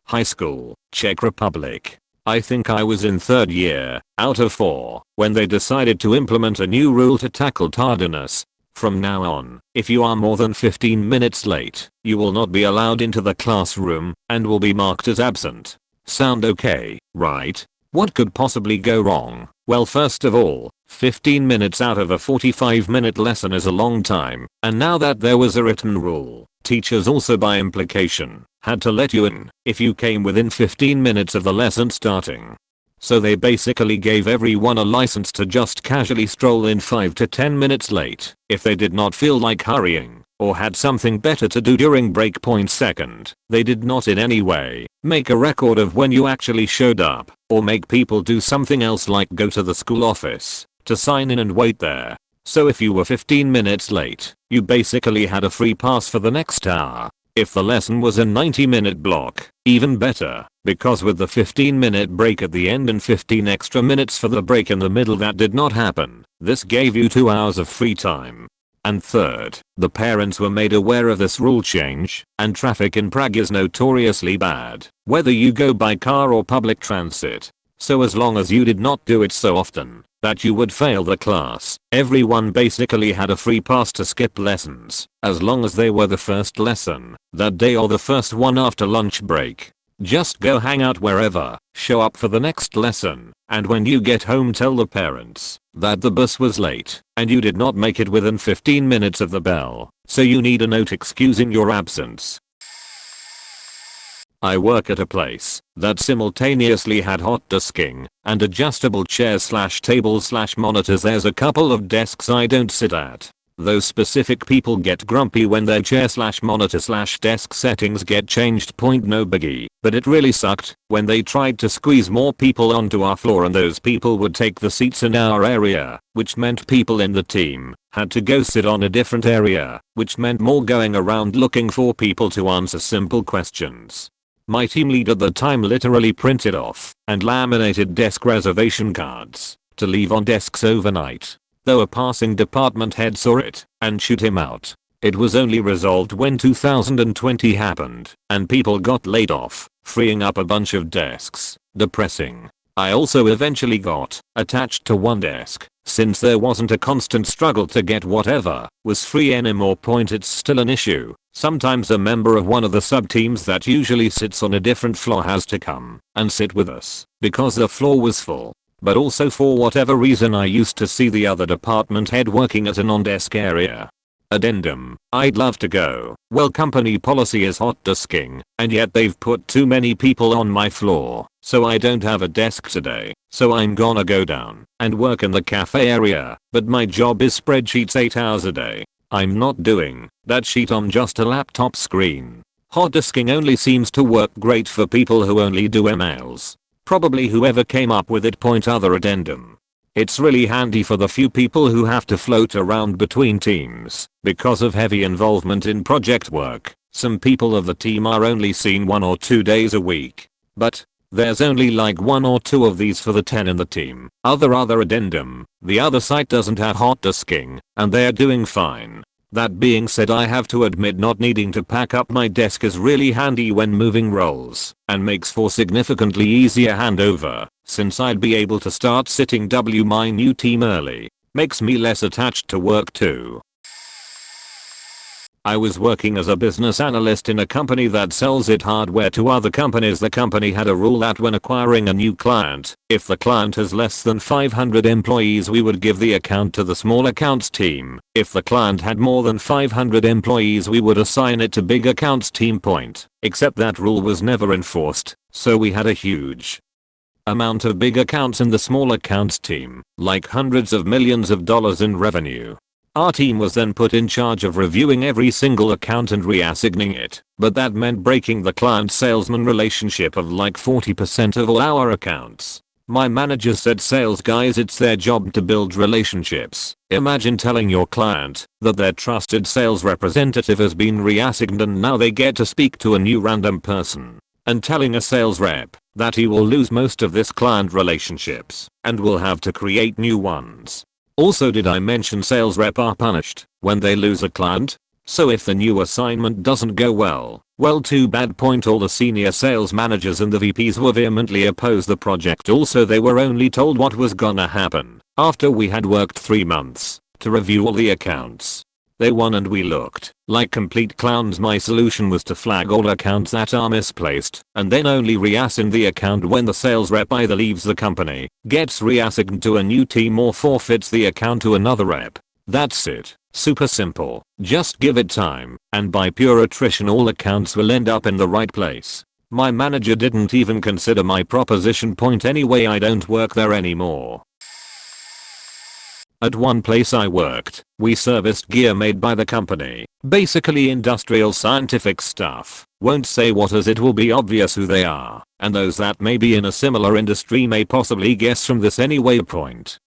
High school, Czech Republic. I think I was in 3rd year, out of 4, when they decided to implement a new rule to tackle tardiness. From now on, if you are more than 15 minutes late, you will not be allowed into the classroom, and will be marked as absent. Sound okay, right? What could possibly go wrong? Well, first of all, 15 minutes out of a 45-minute lesson is a long time, and now that there was a written rule, teachers also by implication had to let you in if you came within 15 minutes of the lesson starting. So they basically gave everyone a license to just casually stroll in 5 to 10 minutes late if they did not feel like hurrying or had something better to do during breakpoint. Second, they did not in any way make a record of when you actually showed up or make people do something else like go to the school office to sign in and wait there. So if you were 15 minutes late, you basically had a free pass for the next hour. If the lesson was a 90-minute block, even better, because with the 15-minute break at the end and 15 extra minutes for the break in the middle that did not happen, this gave you 2 hours of free time. And third, the parents were made aware of this rule change, and traffic in Prague is notoriously bad, whether you go by car or public transit. So as long as you did not do it so often that you would fail the class, everyone basically had a free pass to skip lessons, as long as they were the first lesson that day or the first one after lunch break. Just go hang out wherever, show up for the next lesson, and when you get home tell the parents that the bus was late and you did not make it within 15 minutes of the bell, so you need a note excusing your absence. I work at a place that simultaneously had hot desking and adjustable chairs/tables/monitors. There's a couple of desks I don't sit at. Those specific people get grumpy when their chair/monitor/desk settings get changed. No biggie, but it really sucked when they tried to squeeze more people onto our floor and those people would take the seats in our area, which meant people in the team had to go sit on a different area, which meant more going around looking for people to answer simple questions. My team lead at the time literally printed off and laminated desk reservation cards to leave on desks overnight. Though a passing department head saw it and chewed him out. It was only resolved when 2020 happened and people got laid off, freeing up a bunch of desks. Depressing. I also eventually got attached to one desk, since there wasn't a constant struggle to get whatever was free anymore. It's still an issue. Sometimes a member of one of the sub-teams that usually sits on a different floor has to come and sit with us because the floor was full. But also for whatever reason I used to see the other department head working at an on-desk area. Addendum, I'd love to go. Well, company policy is hot desking, and yet they've put too many people on my floor, so I don't have a desk today. So I'm gonna go down and work in the cafe area, but my job is spreadsheets 8 hours a day. I'm not doing that sheet on just a laptop screen. Hot desking only seems to work great for people who only do emails. Probably whoever came up with it. Other addendum. It's really handy for the few people who have to float around between teams because of heavy involvement in project work. Some people of the team are only seen 1 or 2 days a week. But there's only like 1 or 2 of these for the 10 in the team. Other addendum. The other site doesn't have hot desking and they're doing fine. That being said, I have to admit not needing to pack up my desk is really handy when moving roles and makes for significantly easier handover. since I'd be able to start sitting my new team early. Makes me less attached to work too. I was working as a business analyst in a company that sells IT hardware to other companies. The company had a rule that when acquiring a new client, if the client has less than 500 employees, we would give the account to the small accounts team. If the client had more than 500 employees, we would assign it to big accounts team. Except that rule was never enforced, so we had a huge amount of big accounts in the small accounts team, like hundreds of millions of dollars in revenue. Our team was then put in charge of reviewing every single account and reassigning it, but that meant breaking the client-salesman relationship of like 40% of all our accounts. My manager said, "Sales guys, it's their job to build relationships." Imagine telling your client that their trusted sales representative has been reassigned and now they get to speak to a new random person. And telling a sales rep that he will lose most of this client relationships and will have to create new ones. Also, did I mention sales rep are punished when they lose a client? So if the new assignment doesn't go well, too bad. All the senior sales managers and the VPs were vehemently opposed the project. Also, they were only told what was gonna happen after we had worked 3 months to review all the accounts. They won and we looked like complete clowns. My solution was to flag all accounts that are misplaced and then only reassign the account when the sales rep either leaves the company, gets reassigned to a new team, or forfeits the account to another rep. That's it. Super simple. Just give it time, and by pure attrition all accounts will end up in the right place. My manager didn't even consider my proposition. Anyway, I don't work there anymore. At one place I worked, we serviced gear made by the company, basically industrial scientific stuff. Won't say what, as it will be obvious who they are, and those that may be in a similar industry may possibly guess from this anyway.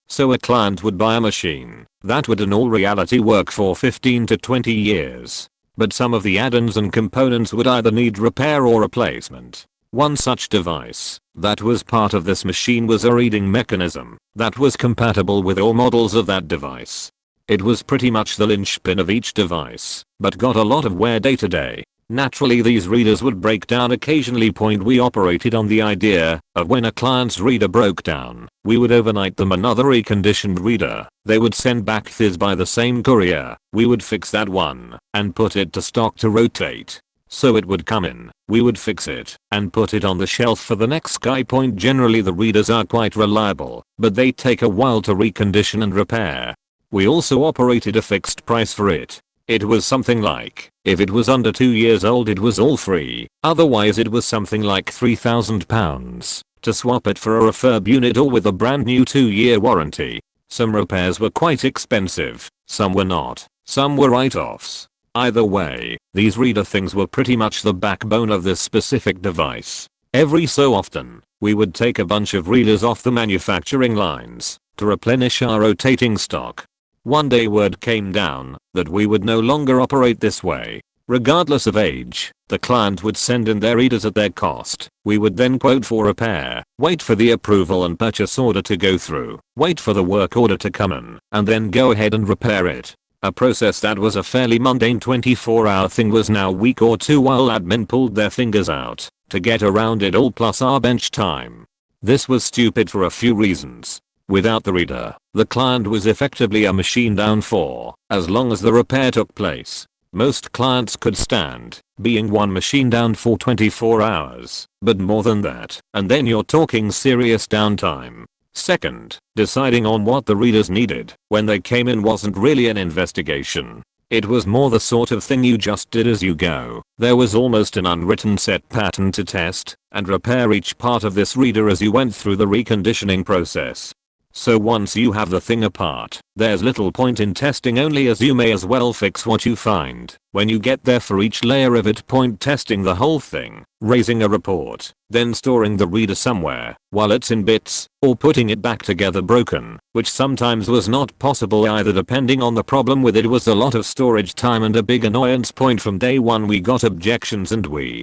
So a client would buy a machine that would in all reality work for 15 to 20 years. But some of the add-ons and components would either need repair or replacement. One such device that was part of this machine was a reading mechanism that was compatible with all models of that device. It was pretty much the linchpin of each device, but got a lot of wear day to day. Naturally, these readers would break down occasionally. We operated on the idea of when a client's reader broke down, we would overnight them another reconditioned reader. They would send back this by the same courier. We would fix that one and put it to stock to rotate. So it would come in, we would fix it, and put it on the shelf for the next guy. Generally the readers are quite reliable, but they take a while to recondition and repair. We also operated a fixed price for it. It was something like, if it was under 2 years old it was all free, otherwise it was something like £3,000 to swap it for a refurb unit or with a brand new 2-year warranty. Some repairs were quite expensive, some were not, some were write-offs. Either way, these reader things were pretty much the backbone of this specific device. Every so often, we would take a bunch of readers off the manufacturing lines to replenish our rotating stock. One day word came down that we would no longer operate this way. Regardless of age, the client would send in their readers at their cost. We would then quote for repair, wait for the approval and purchase order to go through, wait for the work order to come in, and then go ahead and repair it. A process that was a fairly mundane 24-hour thing was now a week or two while admin pulled their fingers out to get around it all, plus our bench time. This was stupid for a few reasons. Without the reader, the client was effectively a machine down for as long as the repair took place. Most clients could stand being one machine down for 24 hours, but more than that, and then you're talking serious downtime. Second, deciding on what the readers needed when they came in wasn't really an investigation. It was more the sort of thing you just did as you go. There was almost an unwritten set pattern to test and repair each part of this reader as you went through the reconditioning process. So once you have the thing apart, there's little point in testing only, as you may as well fix what you find when you get there for each layer of it. Testing the whole thing, raising a report, then storing the reader somewhere while it's in bits, or putting it back together broken, which sometimes was not possible either depending on the problem with it, was a lot of storage time and a big annoyance. From day one we got objections and we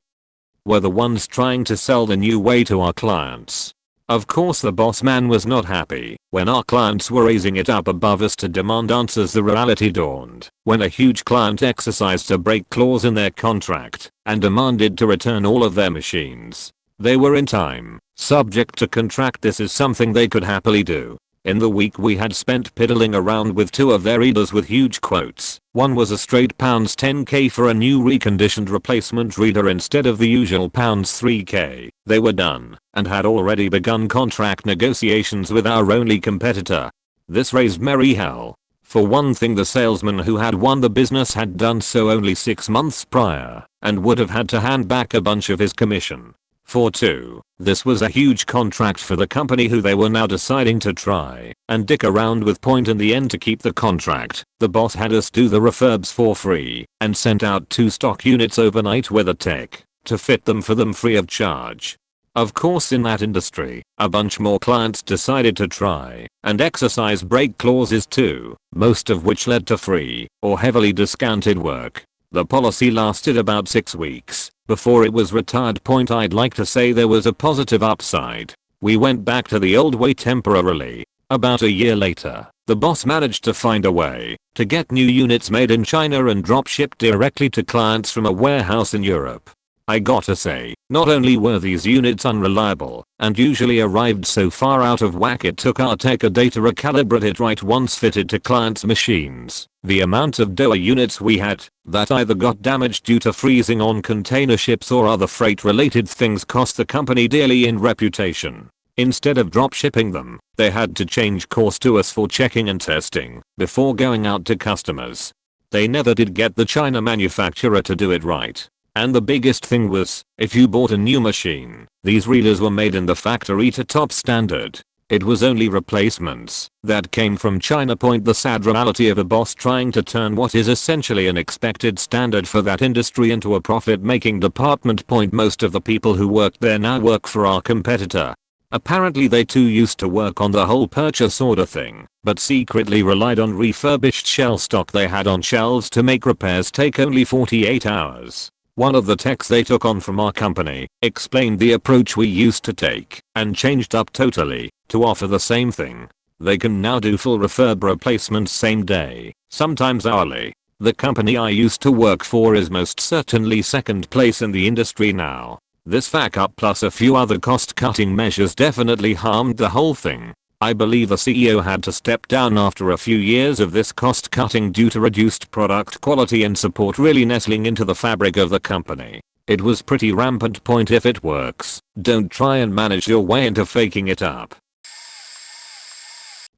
were the ones trying to sell the new way to our clients. Of course the boss man was not happy when our clients were raising it up above us to demand answers. The reality dawned when a huge client exercised a break clause in their contract and demanded to return all of their machines. They were in time, Subject to contract, this is something they could happily do. In the week we had spent piddling around with two of their readers with huge quotes. One was a straight £10k for a new reconditioned replacement reader instead of the usual £3k. They were done and had already begun contract negotiations with our only competitor. This raised merry hell. For one thing, the salesman who had won the business had done so only 6 months prior and would have had to hand back a bunch of his commission. For two, this was a huge contract for the company who they were now deciding to try and dick around with point in the end to keep the contract. The boss had us do the refurbs for free and sent out 2 stock units overnight with a tech to fit them for them free of charge. Of course, in that industry, a bunch more clients decided to try and exercise break clauses too, most of which led to free or heavily discounted work. The policy lasted about 6 weeks before it was retired. I'd like to say there was a positive upside. We went back to the old way temporarily. About a year later, the boss managed to find a way to get new units made in China and drop shipped directly to clients from a warehouse in Europe. I gotta say, not only were these units unreliable and usually arrived so far out of whack it took our tech a day to recalibrate it right once fitted to clients' machines. The amount of DOA units we had that either got damaged due to freezing on container ships or other freight related things cost the company dearly in reputation. Instead of drop shipping them, they had to change course to us for checking and testing before going out to customers. They never did get the China manufacturer to do it right. And the biggest thing was, if you bought a new machine, these readers were made in the factory to top standard. It was only replacements that came from China. The sad reality of a boss trying to turn what is essentially an expected standard for that industry into a profit-making department. Most of the people who worked there now work for our competitor. Apparently they too used to work on the whole purchase order thing, but secretly relied on refurbished shell stock they had on shelves to make repairs take only 48 hours. One of the techs they took on from our company explained the approach we used to take and changed up totally to offer the same thing. They can now do full refurb replacements same day, sometimes hourly. The company I used to work for is most certainly second place in the industry now. This fuck up plus a few other cost cutting measures definitely harmed the whole thing. I believe the CEO had to step down after a few years of this cost cutting due to reduced product quality and support really nestling into the fabric of the company. It was pretty rampant. If it works, don't try and manage your way into faking it up.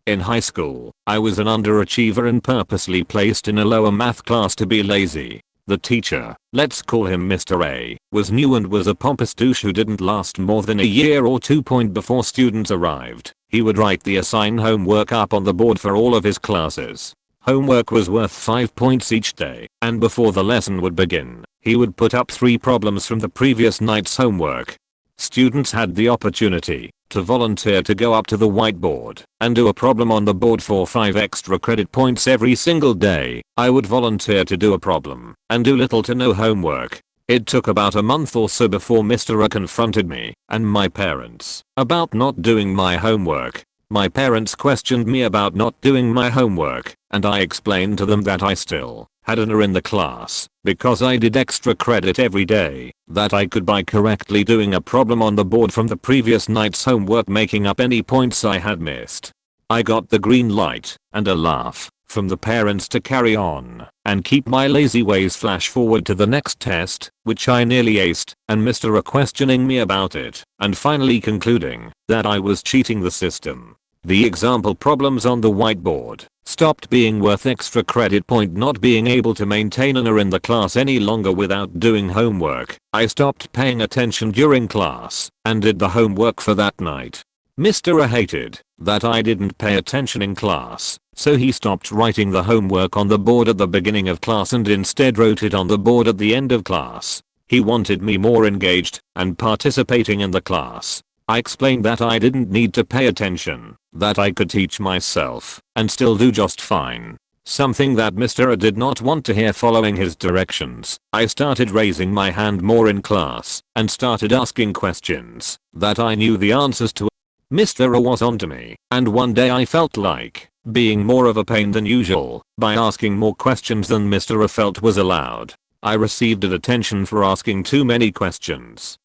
In high school, I was an underachiever and purposely placed in a lower math class to be lazy. The teacher, let's call him Mr. A, was new and was a pompous douche who didn't last more than a year or two. Before students arrived, he would write the assigned homework up on the board for all of his classes. Homework was worth 5 points each day, and before the lesson would begin, he would put up 3 problems from the previous night's homework. Students had the opportunity to volunteer to go up to the whiteboard and do a problem on the board for 5 extra credit points every single day. I would volunteer to do a problem and do little to no homework. It took about a month or so before Mr. A confronted me and my parents about not doing my homework. My parents questioned me about not doing my homework, and I explained to them that I still had an A in the class because I did extra credit every day that I could by correctly doing a problem on the board from the previous night's homework, making up any points I had missed. I got the green light and a laugh from the parents to carry on and keep my lazy ways flash forward to the next test, which I nearly aced, and Mr. A questioning me about it and finally concluding that I was cheating the system. The example problems on the whiteboard stopped being worth extra credit. Not being able to maintain an A in the class any longer without doing homework, I stopped paying attention during class and did the homework for that night. Mr. A hated that I didn't pay attention in class, so he stopped writing the homework on the board at the beginning of class and instead wrote it on the board at the end of class. He wanted me more engaged and participating in the class. I explained that I didn't need to pay attention, that I could teach myself and still do just fine. Something that Mr. A did not want to hear. Following his directions, I started raising my hand more in class and started asking questions that I knew the answers to. Mr. A was onto me, and one day I felt like being more of a pain than usual by asking more questions than Mr. A felt was allowed. I received a detention for asking too many questions.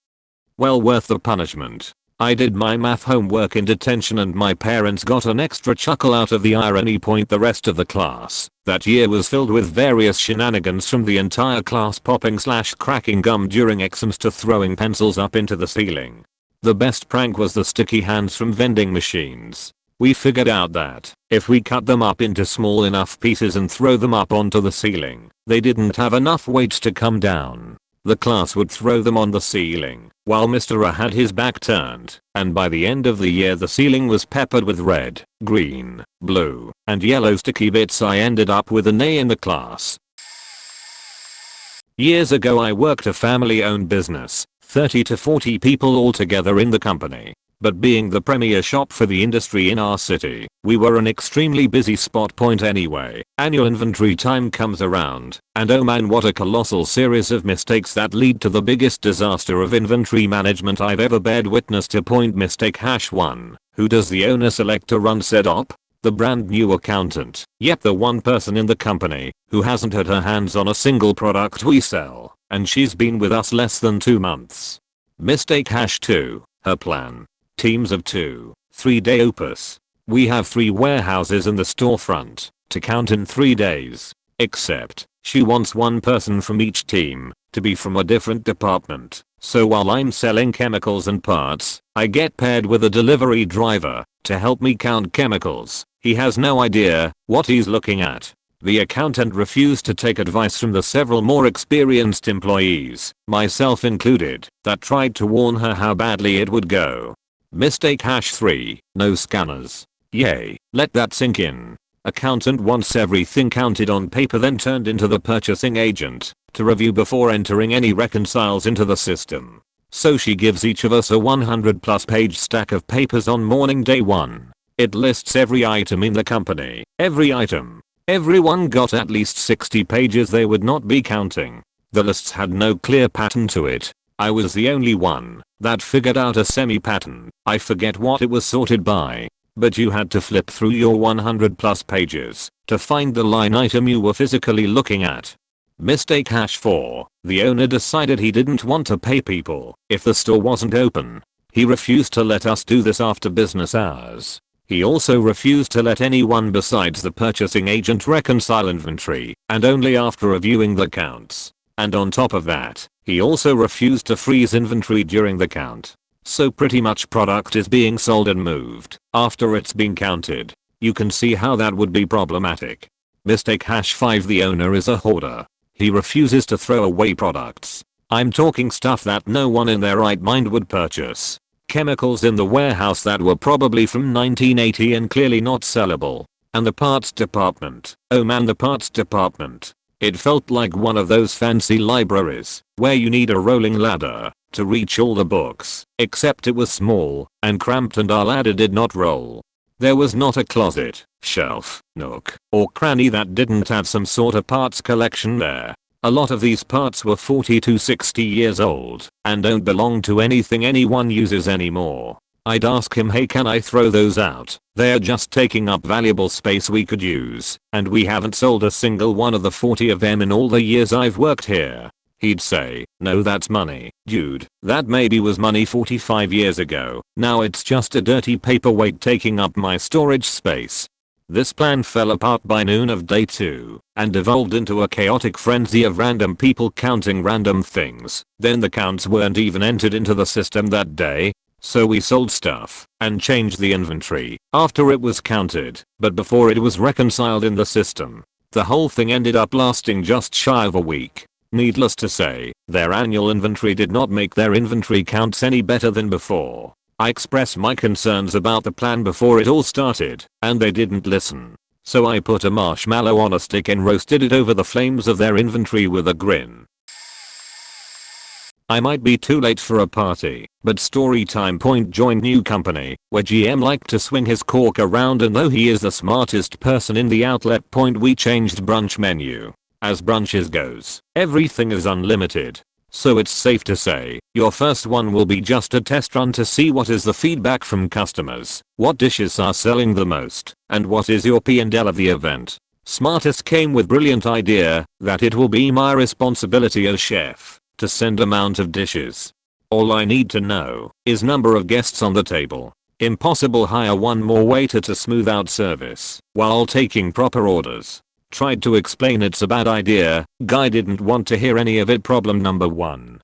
Well worth the punishment. I did my math homework in detention and my parents got an extra chuckle out of the irony. The rest of the class that year was filled with various shenanigans, from the entire class popping/cracking gum during exams to throwing pencils up into the ceiling. The best prank was the sticky hands from vending machines. We figured out that if we cut them up into small enough pieces and throw them up onto the ceiling, they didn't have enough weight to come down. The class would throw them on the ceiling while Mr. A had his back turned, and by the end of the year the ceiling was peppered with red, green, blue, and yellow sticky bits. I ended up with an A in the class. Years ago I worked a family-owned business, 30 to 40 people altogether in the company. But being the premier shop for the industry in our city, we were an extremely busy spot. Anyway, annual inventory time comes around, and oh man, what a colossal series of mistakes that lead to the biggest disaster of inventory management I've ever bared witness to. Mistake #1. Who does the owner select to run said op? The brand new accountant. Yep, the one person in the company who hasn't had her hands on a single product we sell, and she's been with us less than 2 months. Mistake #2. Her plan. Teams of 2, 3-day opus. We have 3 warehouses in the storefront to count in 3 days. Except, she wants one person from each team to be from a different department. So while I'm selling chemicals and parts, I get paired with a delivery driver to help me count chemicals. He has no idea what he's looking at. The accountant refused to take advice from the several more experienced employees, myself included, that tried to warn her how badly it would go. Mistake #3. No scanners. Yay, let that sink in. Accountant wants everything counted on paper then turned into the purchasing agent to review before entering any reconciles into the system. So she gives each of us a 100+ page stack of papers on morning day 1. It lists every item in the company. Every item. Everyone got at least 60 pages they would not be counting. The lists had no clear pattern to it. I was the only one that figured out a semi-pattern. I forget what it was sorted by, but you had to flip through your 100+ pages to find the line item you were physically looking at. Mistake #4. The owner decided he didn't want to pay people if the store wasn't open. He refused to let us do this after business hours. He also refused to let anyone besides the purchasing agent reconcile inventory, and only after reviewing the counts. And on top of that, he also refused to freeze inventory during the count. So pretty much product is being sold and moved after it's been counted. You can see how that would be problematic. Mistake #5. The owner is a hoarder. He refuses to throw away products. I'm talking stuff that no one in their right mind would purchase. Chemicals in the warehouse that were probably from 1980 and clearly not sellable. And the parts department. Oh man, the parts department. It felt like one of those fancy libraries where you need a rolling ladder to reach all the books, except it was small and cramped and our ladder did not roll. There was not a closet, shelf, nook, or cranny that didn't have some sort of parts collection there. A lot of these parts were 40 to 60 years old and don't belong to anything anyone uses anymore. I'd ask him, hey, can I throw those out? They're just taking up valuable space we could use, and we haven't sold a single one of the 40 of them in all the years I've worked here. He'd say, no, that's money, dude. That maybe was money 45 years ago. Now it's just a dirty paperweight taking up my storage space. This plan fell apart by noon of day 2 and devolved into a chaotic frenzy of random people counting random things. Then the counts weren't even entered into the system that day. So we sold stuff and changed the inventory after it was counted, but before it was reconciled in the system. The whole thing ended up lasting just shy of a week. Needless to say, their annual inventory did not make their inventory counts any better than before. I expressed my concerns about the plan before it all started, and they didn't listen. So I put a marshmallow on a stick and roasted it over the flames of their inventory with a grin. I might be too late for a party, but story time. Joined new company, where GM liked to swing his cork around, and though he is the smartest person in the outlet, we changed brunch menu. As brunches goes, everything is unlimited. So it's safe to say, your first one will be just a test run to see what is the feedback from customers, what dishes are selling the most, and what is your P&L of the event. Smartest came with brilliant idea that it will be my responsibility as chef to send amount of dishes. All I need to know is number of guests on the table. Impossible. Hire one more waiter to smooth out service while taking proper orders. Tried to explain it's a bad idea. Guy didn't want to hear any of it. Problem number 1.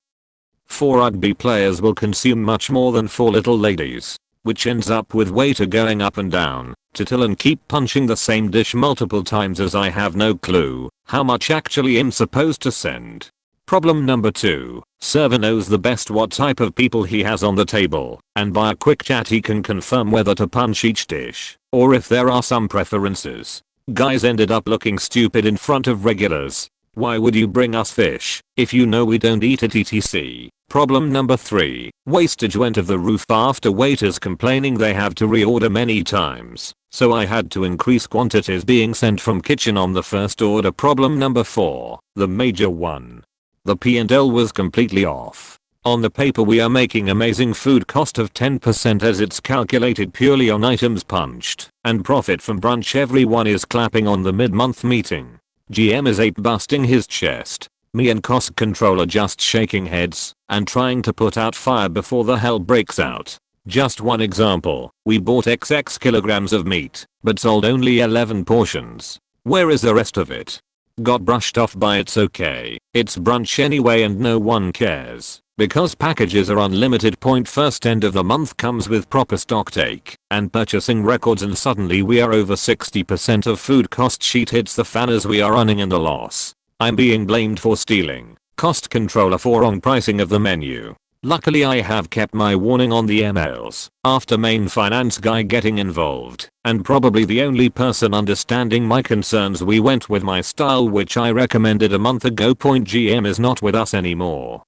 4 rugby players will consume much more than 4 little ladies, which ends up with waiter going up and down to till and keep punching the same dish multiple times as I have no clue how much actually I'm supposed to send. Problem number 2. Server knows the best what type of people he has on the table, and by a quick chat he can confirm whether to punch each dish or if there are some preferences. Guys ended up looking stupid in front of regulars. Why would you bring us fish if you know we don't eat it etc. Problem number 3. Wastage went off the roof after waiters complaining they have to reorder many times, so I had to increase quantities being sent from kitchen on the first order. Problem number 4. The major one. The P&L was completely off. On the paper we are making amazing food cost of 10% as it's calculated purely on items punched, and profit from brunch. Everyone is clapping on the mid-month meeting. GM is ape busting his chest. Me and cost controller just shaking heads and trying to put out fire before the hell breaks out. Just one example, we bought XX kilograms of meat, but sold only 11 portions. Where is the rest of it? Got brushed off by it's okay, it's brunch anyway and no one cares, because packages are unlimited. Point first end of the month comes with proper stock take and purchasing records and suddenly we are over 60% of food cost. Sheet hits the fan as we are running in the loss. I'm being blamed for stealing. Cost controller for wrong pricing of the menu. Luckily I have kept my warning on the emails after main finance guy getting involved, and probably the only person understanding my concerns. We went with my style which I recommended a month ago. Point GM is not with us anymore.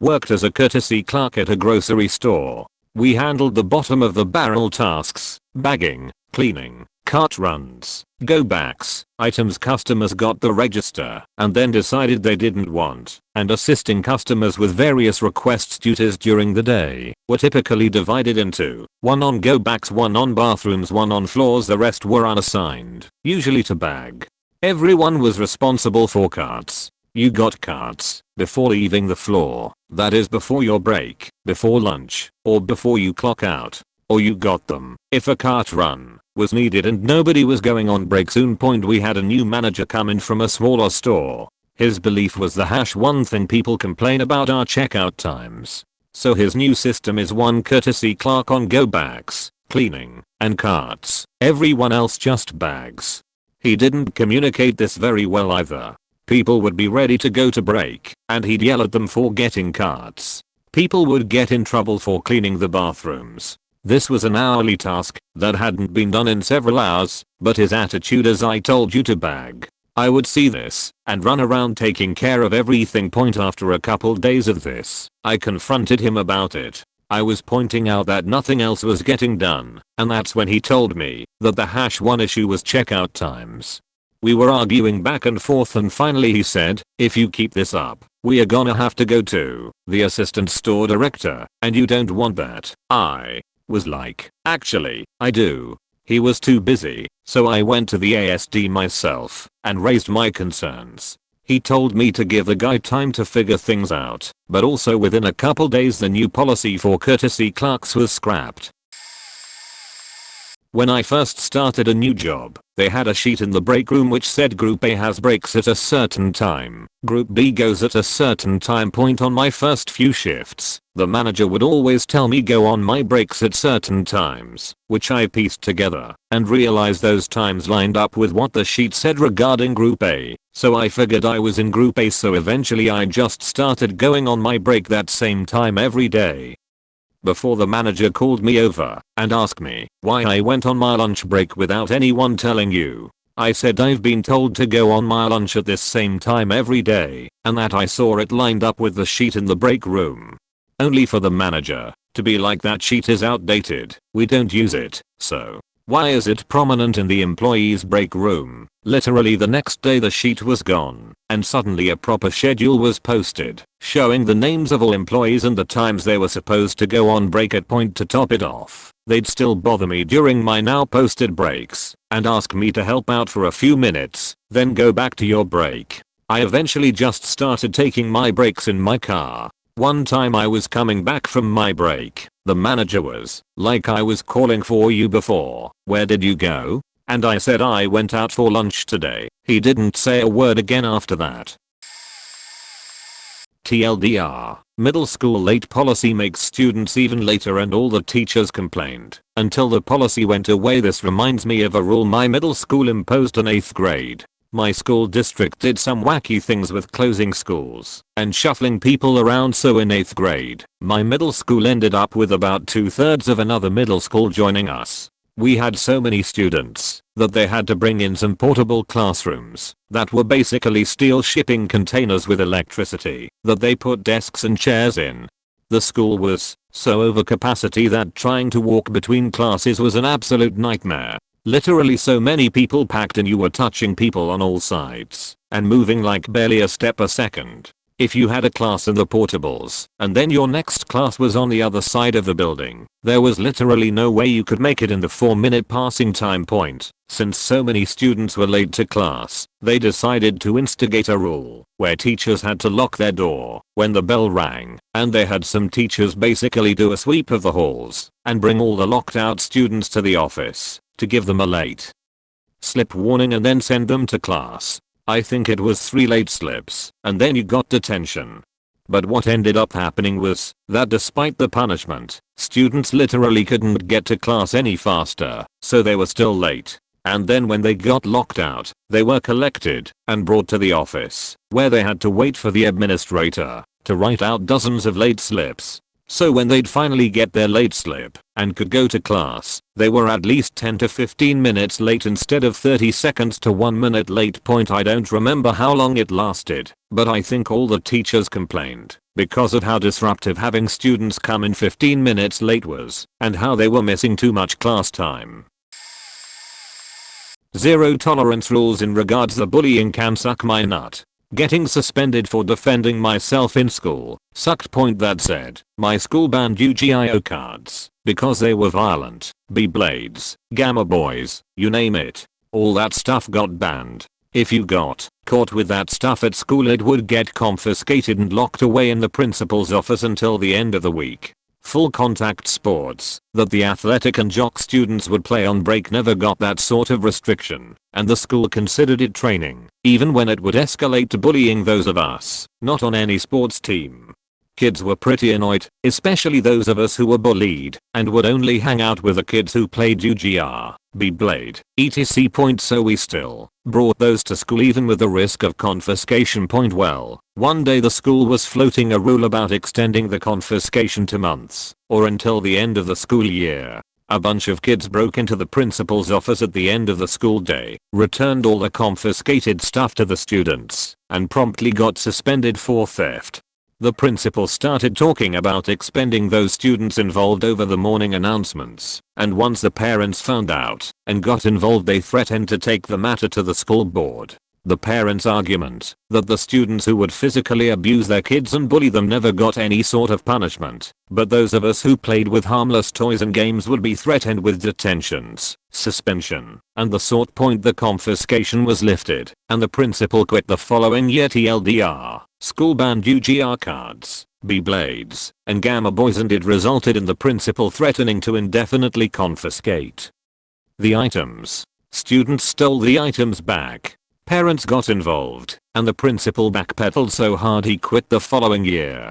Worked as a courtesy clerk at a grocery store. We handled the bottom of the barrel tasks, bagging, cleaning, cart runs, go backs, items customers got the register and then decided they didn't want, and assisting customers with various requests. Duties during the day were typically divided into 1 on go backs, 1 on bathrooms, 1 on floors. The rest were unassigned, usually to bag. Everyone was responsible for carts. You got carts before leaving the floor, that is before your break, before lunch, or before you clock out. Or you got them if a cart run was needed and nobody was going on break soon. Point we had a new manager come in from a smaller store. His belief was the one thing people complain about are checkout times. So his new system is 1 courtesy clerk on go backs, cleaning, and carts. Everyone else just bags. He didn't communicate this very well either. People would be ready to go to break and he'd yell at them for getting carts. People would get in trouble for cleaning the bathrooms. This was an hourly task that hadn't been done in several hours, but his attitude as I told you to bag. I would see this and run around taking care of everything. Point after a couple days of this, I confronted him about it. I was pointing out that nothing else was getting done, and that's when he told me that the one issue was checkout times. We were arguing back and forth and finally he said, if you keep this up, we are gonna have to go to the assistant store director, and you don't want that. I was like, actually, I do. He was too busy, so I went to the ASD myself and raised my concerns. He told me to give the guy time to figure things out, but also within a couple days the new policy for courtesy clerks was scrapped. When I first started a new job, they had a sheet in the break room which said Group A has breaks at a certain time, Group B goes at a certain time. Point on my first few shifts, the manager would always tell me go on my breaks at certain times, which I pieced together and realized those times lined up with what the sheet said regarding Group A, so I figured I was in Group A, so eventually I just started going on my break that same time every day. Before the manager called me over and asked me why I went on my lunch break without anyone telling you, I said I've been told to go on my lunch at this same time every day and that I saw it lined up with the sheet in the break room. Only for the manager to be like, that sheet is outdated, we don't use it, so why is it prominent in the employees break room? Literally the next day the sheet was gone, and suddenly a proper schedule was posted, showing the names of all employees and the times they were supposed to go on break at. Point to top it off, they'd still bother me during my now posted breaks, and ask me to help out for a few minutes, then go back to your break. I eventually just started taking my breaks in my car. One time I was coming back from my break. The manager was like, "I was calling for you before. Where did you go?" And I said I went out for lunch today. He didn't say a word again after that. TLDR, middle school late policy makes students even later and all the teachers complained until the policy went away. This reminds me of a rule my middle school imposed in 8th grade. My school district did some wacky things with closing schools and shuffling people around, so in 8th grade, my middle school ended up with about 2/3 of another middle school joining us. We had so many students that they had to bring in some portable classrooms that were basically steel shipping containers with electricity that they put desks and chairs in. The school was so over capacity that trying to walk between classes was an absolute nightmare. Literally so many people packed and you were touching people on all sides and moving like barely a step a second. If you had a class in the portables and then your next class was on the other side of the building, there was literally no way you could make it in the 4-minute passing time point. Since so many students were late to class, they decided to instigate a rule where teachers had to lock their door when the bell rang, and they had some teachers basically do a sweep of the halls and bring all the locked out students to the office to give them a late slip warning and then send them to class. I think it was 3 late slips, and then you got detention. But what ended up happening was that despite the punishment, students literally couldn't get to class any faster, so they were still late. And then when they got locked out, they were collected and brought to the office, where they had to wait for the administrator to write out dozens of late slips. So when they'd finally get their late slip and could go to class, they were at least 10 to 15 minutes late instead of 30 seconds to 1 minute late. I don't remember how long it lasted, but I think all the teachers complained because of how disruptive having students come in 15 minutes late was and how they were missing too much class time. Zero tolerance rules in regards to bullying can suck my nut. Getting suspended for defending myself in school sucked. That said, my school banned Yu-Gi-Oh cards because they were violent. Beyblades, Gamma Boys, you name it. All that stuff got banned. If you got caught with that stuff at school, it would get confiscated and locked away in the principal's office until the end of the week. Full contact sports that the athletic and jock students would play on break never got that sort of restriction, and the school considered it training, even when it would escalate to bullying those of us not on any sports team. Kids were pretty annoyed, especially those of us who were bullied and would only hang out with the kids who played Yu-Gi-Oh, Beyblade, etc. So we still brought those to school even with the risk of confiscation. Well, one day the school was floating a rule about extending the confiscation to months or until the end of the school year. A bunch of kids broke into the principal's office at the end of the school day, returned all the confiscated stuff to the students, and promptly got suspended for theft. The principal started talking about expending those students involved over the morning announcements, and once the parents found out and got involved, they threatened to take the matter to the school board. The parents' argument that the students who would physically abuse their kids and bully them never got any sort of punishment, but those of us who played with harmless toys and games would be threatened with detentions, suspension, and the sort. The confiscation was lifted, and the principal quit the following year. TLDR, school banned Yu-Gi-Oh cards, Beyblades, and Gamma Boys, and it resulted in the principal threatening to indefinitely confiscate the items. Students stole the items back. Parents got involved, and the principal backpedaled so hard he quit the following year.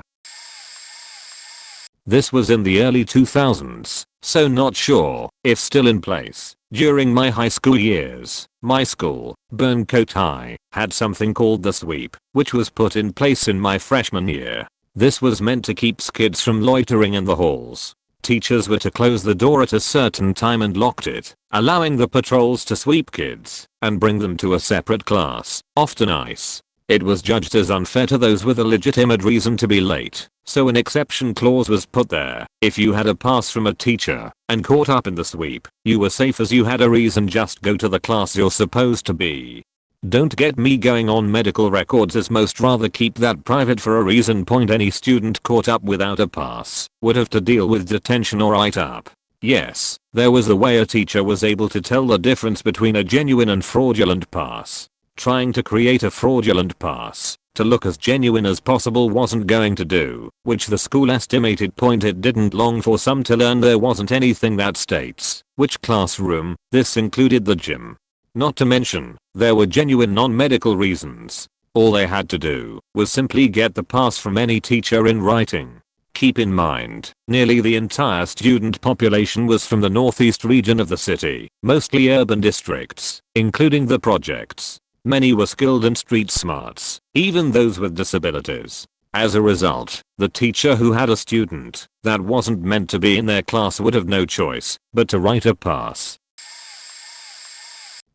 This was in the early 2000s, so not sure if still in place. During my high school years, my school, Burncoat High, had something called the sweep, which was put in place in my freshman year. This was meant to keep kids from loitering in the halls. Teachers were to close the door at a certain time and locked it, allowing the patrols to sweep kids and bring them to a separate class, often ice. It was judged as unfair to those with a legitimate reason to be late, so an exception clause was put there. If you had a pass from a teacher and caught up in the sweep, you were safe as you had a reason. Just go to the class you're supposed to be. Don't get me going on medical records, as most rather keep that private for a reason. Any student caught up without a pass would have to deal with detention or write-up. Yes, there was a way a teacher was able to tell the difference between a genuine and fraudulent pass. Trying to create a fraudulent pass to look as genuine as possible wasn't going to do, which the school estimated. Point it didn't long for some to learn there wasn't anything that states which classroom. This included the gym. Not to mention, there were genuine non-medical reasons. All they had to do was simply get the pass from any teacher in writing. Keep in mind, nearly the entire student population was from the northeast region of the city, mostly urban districts, including the projects. Many were skilled and street smarts, even those with disabilities. As a result, the teacher who had a student that wasn't meant to be in their class would have no choice but to write a pass.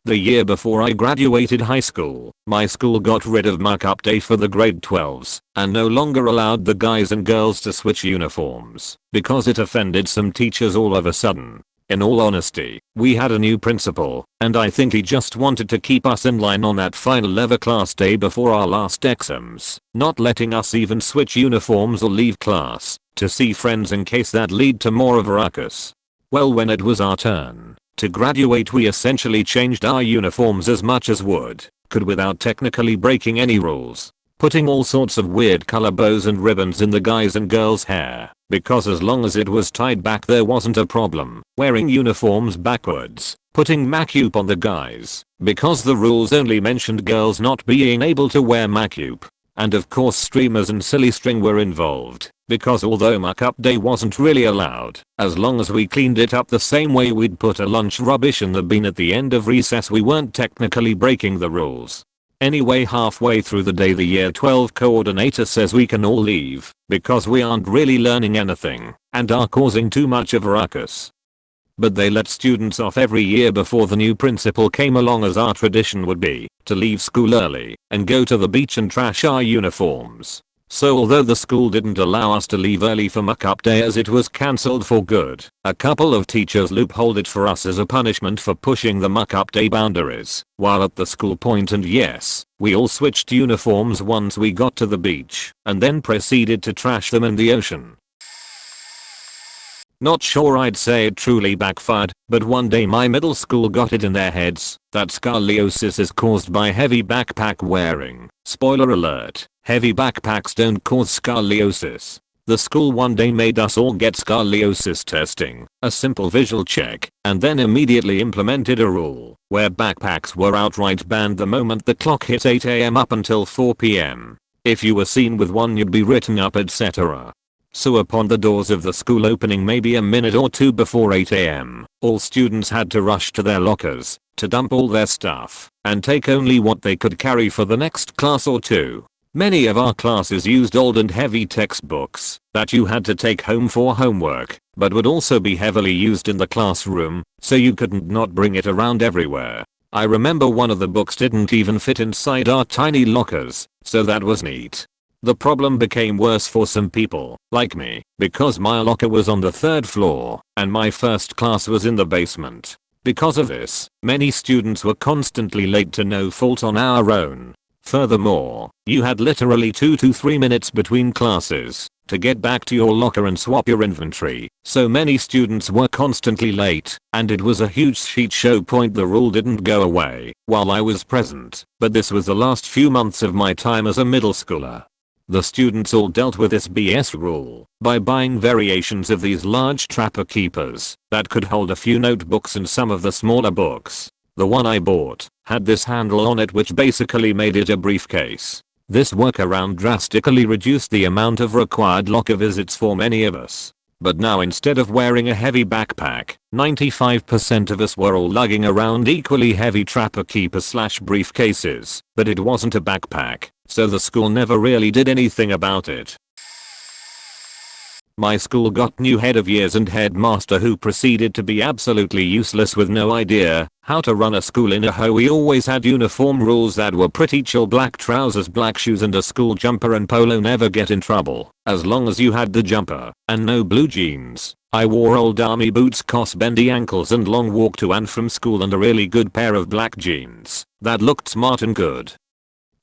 The year before I graduated high school, my school got rid of mock-up day for the grade 12s and no longer allowed the guys and girls to switch uniforms because it offended some teachers all of a sudden. In all honesty, we had a new principal, and I think he just wanted to keep us in line on that final ever class day before our last exams, not letting us even switch uniforms or leave class to see friends in case that lead to more of a ruckus. Well, when it was our turn to graduate, we essentially changed our uniforms as much as could without technically breaking any rules, putting all sorts of weird color bows and ribbons in the guys and girls' hair, because as long as it was tied back there wasn't a problem, wearing uniforms backwards, putting makeup on the guys, because the rules only mentioned girls not being able to wear makeup. And of course streamers and silly string were involved, because although mock-up day wasn't really allowed, as long as we cleaned it up the same way we'd put a lunch rubbish in the bin at the end of recess, we weren't technically breaking the rules. Anyway, halfway through the day the year 12 coordinator says we can all leave because we aren't really learning anything and are causing too much of a ruckus. But they let students off every year before the new principal came along, as our tradition would be to leave school early and go to the beach and trash our uniforms. So although the school didn't allow us to leave early for mock-up day as it was cancelled for good, a couple of teachers loopholed it for us as a punishment for pushing the mock-up day boundaries while at the school point, and yes, we all switched uniforms once we got to the beach and then proceeded to trash them in the ocean. Not sure I'd say it truly backfired, but one day my middle school got it in their heads that scoliosis is caused by heavy backpack wearing. Spoiler alert, heavy backpacks don't cause scoliosis. The school one day made us all get scoliosis testing, a simple visual check, and then immediately implemented a rule where backpacks were outright banned the moment the clock hit 8 AM up until 4 PM. If you were seen with one, you'd be written up, etc. So upon the doors of the school opening maybe a minute or two before 8 AM, all students had to rush to their lockers to dump all their stuff and take only what they could carry for the next class or two. Many of our classes used old and heavy textbooks that you had to take home for homework, but would also be heavily used in the classroom, so you couldn't not bring it around everywhere. I remember one of the books didn't even fit inside our tiny lockers, so that was neat. The problem became worse for some people, like me, because my locker was on the 3rd floor, and my first class was in the basement. Because of this, many students were constantly late to no fault on our own. Furthermore, you had literally 2 to 3 minutes between classes to get back to your locker and swap your inventory, so many students were constantly late, and it was a huge shit show. Point, the rule didn't go away while I was present, but this was the last few months of my time as a middle schooler. The students all dealt with this BS rule by buying variations of these large trapper keepers that could hold a few notebooks and some of the smaller books. The one I bought had this handle on it which basically made it a briefcase. This workaround drastically reduced the amount of required locker visits for many of us. But now instead of wearing a heavy backpack, 95% of us were all lugging around equally heavy trapper keepers / briefcases, but it wasn't a backpack, so the school never really did anything about it. My school got new head of years and headmaster who proceeded to be absolutely useless with no idea how to run a school in a hoe. We always had uniform rules that were pretty chill: black trousers, black shoes, and a school jumper and polo. Never get in trouble as long as you had the jumper, and no blue jeans. I wore old army boots, bendy ankles, and long walk to and from school, and a really good pair of black jeans that looked smart and good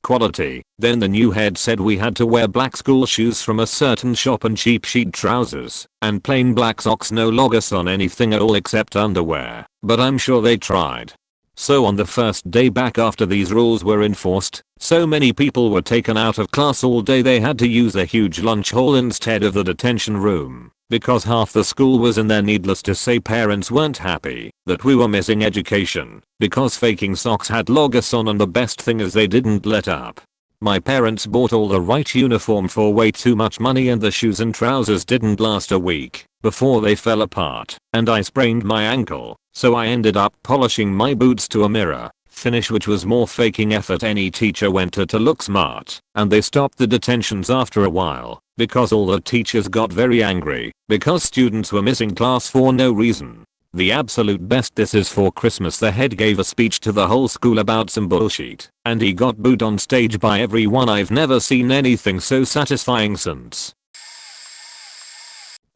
quality. Then the new head said we had to wear black school shoes from a certain shop and cheap sheet trousers and plain black socks, no logos on anything at all except underwear, but I'm sure they tried. So on the first day back after these rules were enforced, so many people were taken out of class all day they had to use a huge lunch hall instead of the detention room. Because half the school was in there. Needless to say, parents weren't happy that we were missing education because faking socks had loggers on, and the best thing is they didn't let up. My parents bought all the right uniform for way too much money, and the shoes and trousers didn't last a week before they fell apart and I sprained my ankle, so I ended up polishing my boots to a mirror finish, which was more faking effort any teacher went to look smart, and they stopped the detentions after a while because all the teachers got very angry because students were missing class for no reason. The absolute best, this is for Christmas. The head gave a speech to the whole school about some bullshit, and he got booed on stage by everyone. I've never seen anything so satisfying since.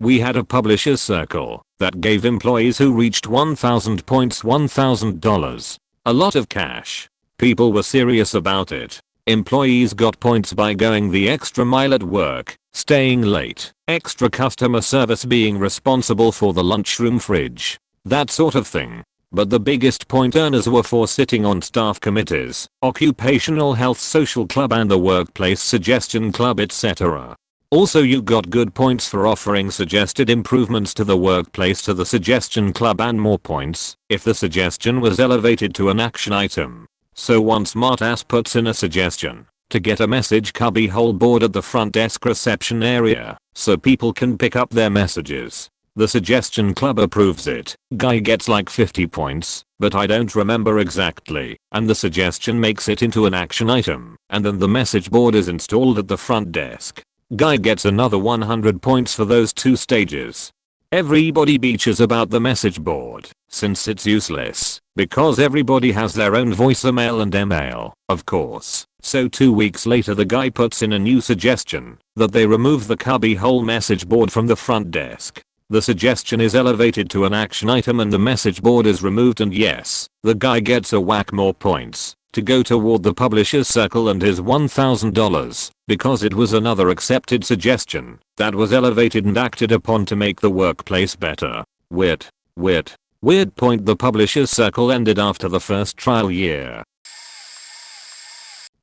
We had a publisher's circle that gave employees who reached 1,000 points $1,000. A lot of cash. People were serious about it. Employees got points by going the extra mile at work, staying late, extra customer service, being responsible for the lunchroom fridge, that sort of thing. But the biggest point earners were for sitting on staff committees, occupational health social club and the workplace suggestion club, etc. Also, you got good points for offering suggested improvements to the workplace to the suggestion club, and more points if the suggestion was elevated to an action item. So one smartass puts in a suggestion to get a message cubby hole board at the front desk reception area so people can pick up their messages. The suggestion club approves it. Guy gets like 50 points, but I don't remember exactly, and the suggestion makes it into an action item, and then the message board is installed at the front desk. Guy gets another 100 points for those two stages. Everybody bitches about the message board since it's useless because everybody has their own voicemail and email, of course. So 2 weeks later the guy puts in a new suggestion that they remove the cubby hole message board from the front desk. The suggestion is elevated to an action item and the message board is removed, and yes, the guy gets a whack more points to go toward the publisher's circle and his $1,000 because it was another accepted suggestion that was elevated and acted upon to make the workplace better. Weird point. The publisher's circle ended after the first trial year.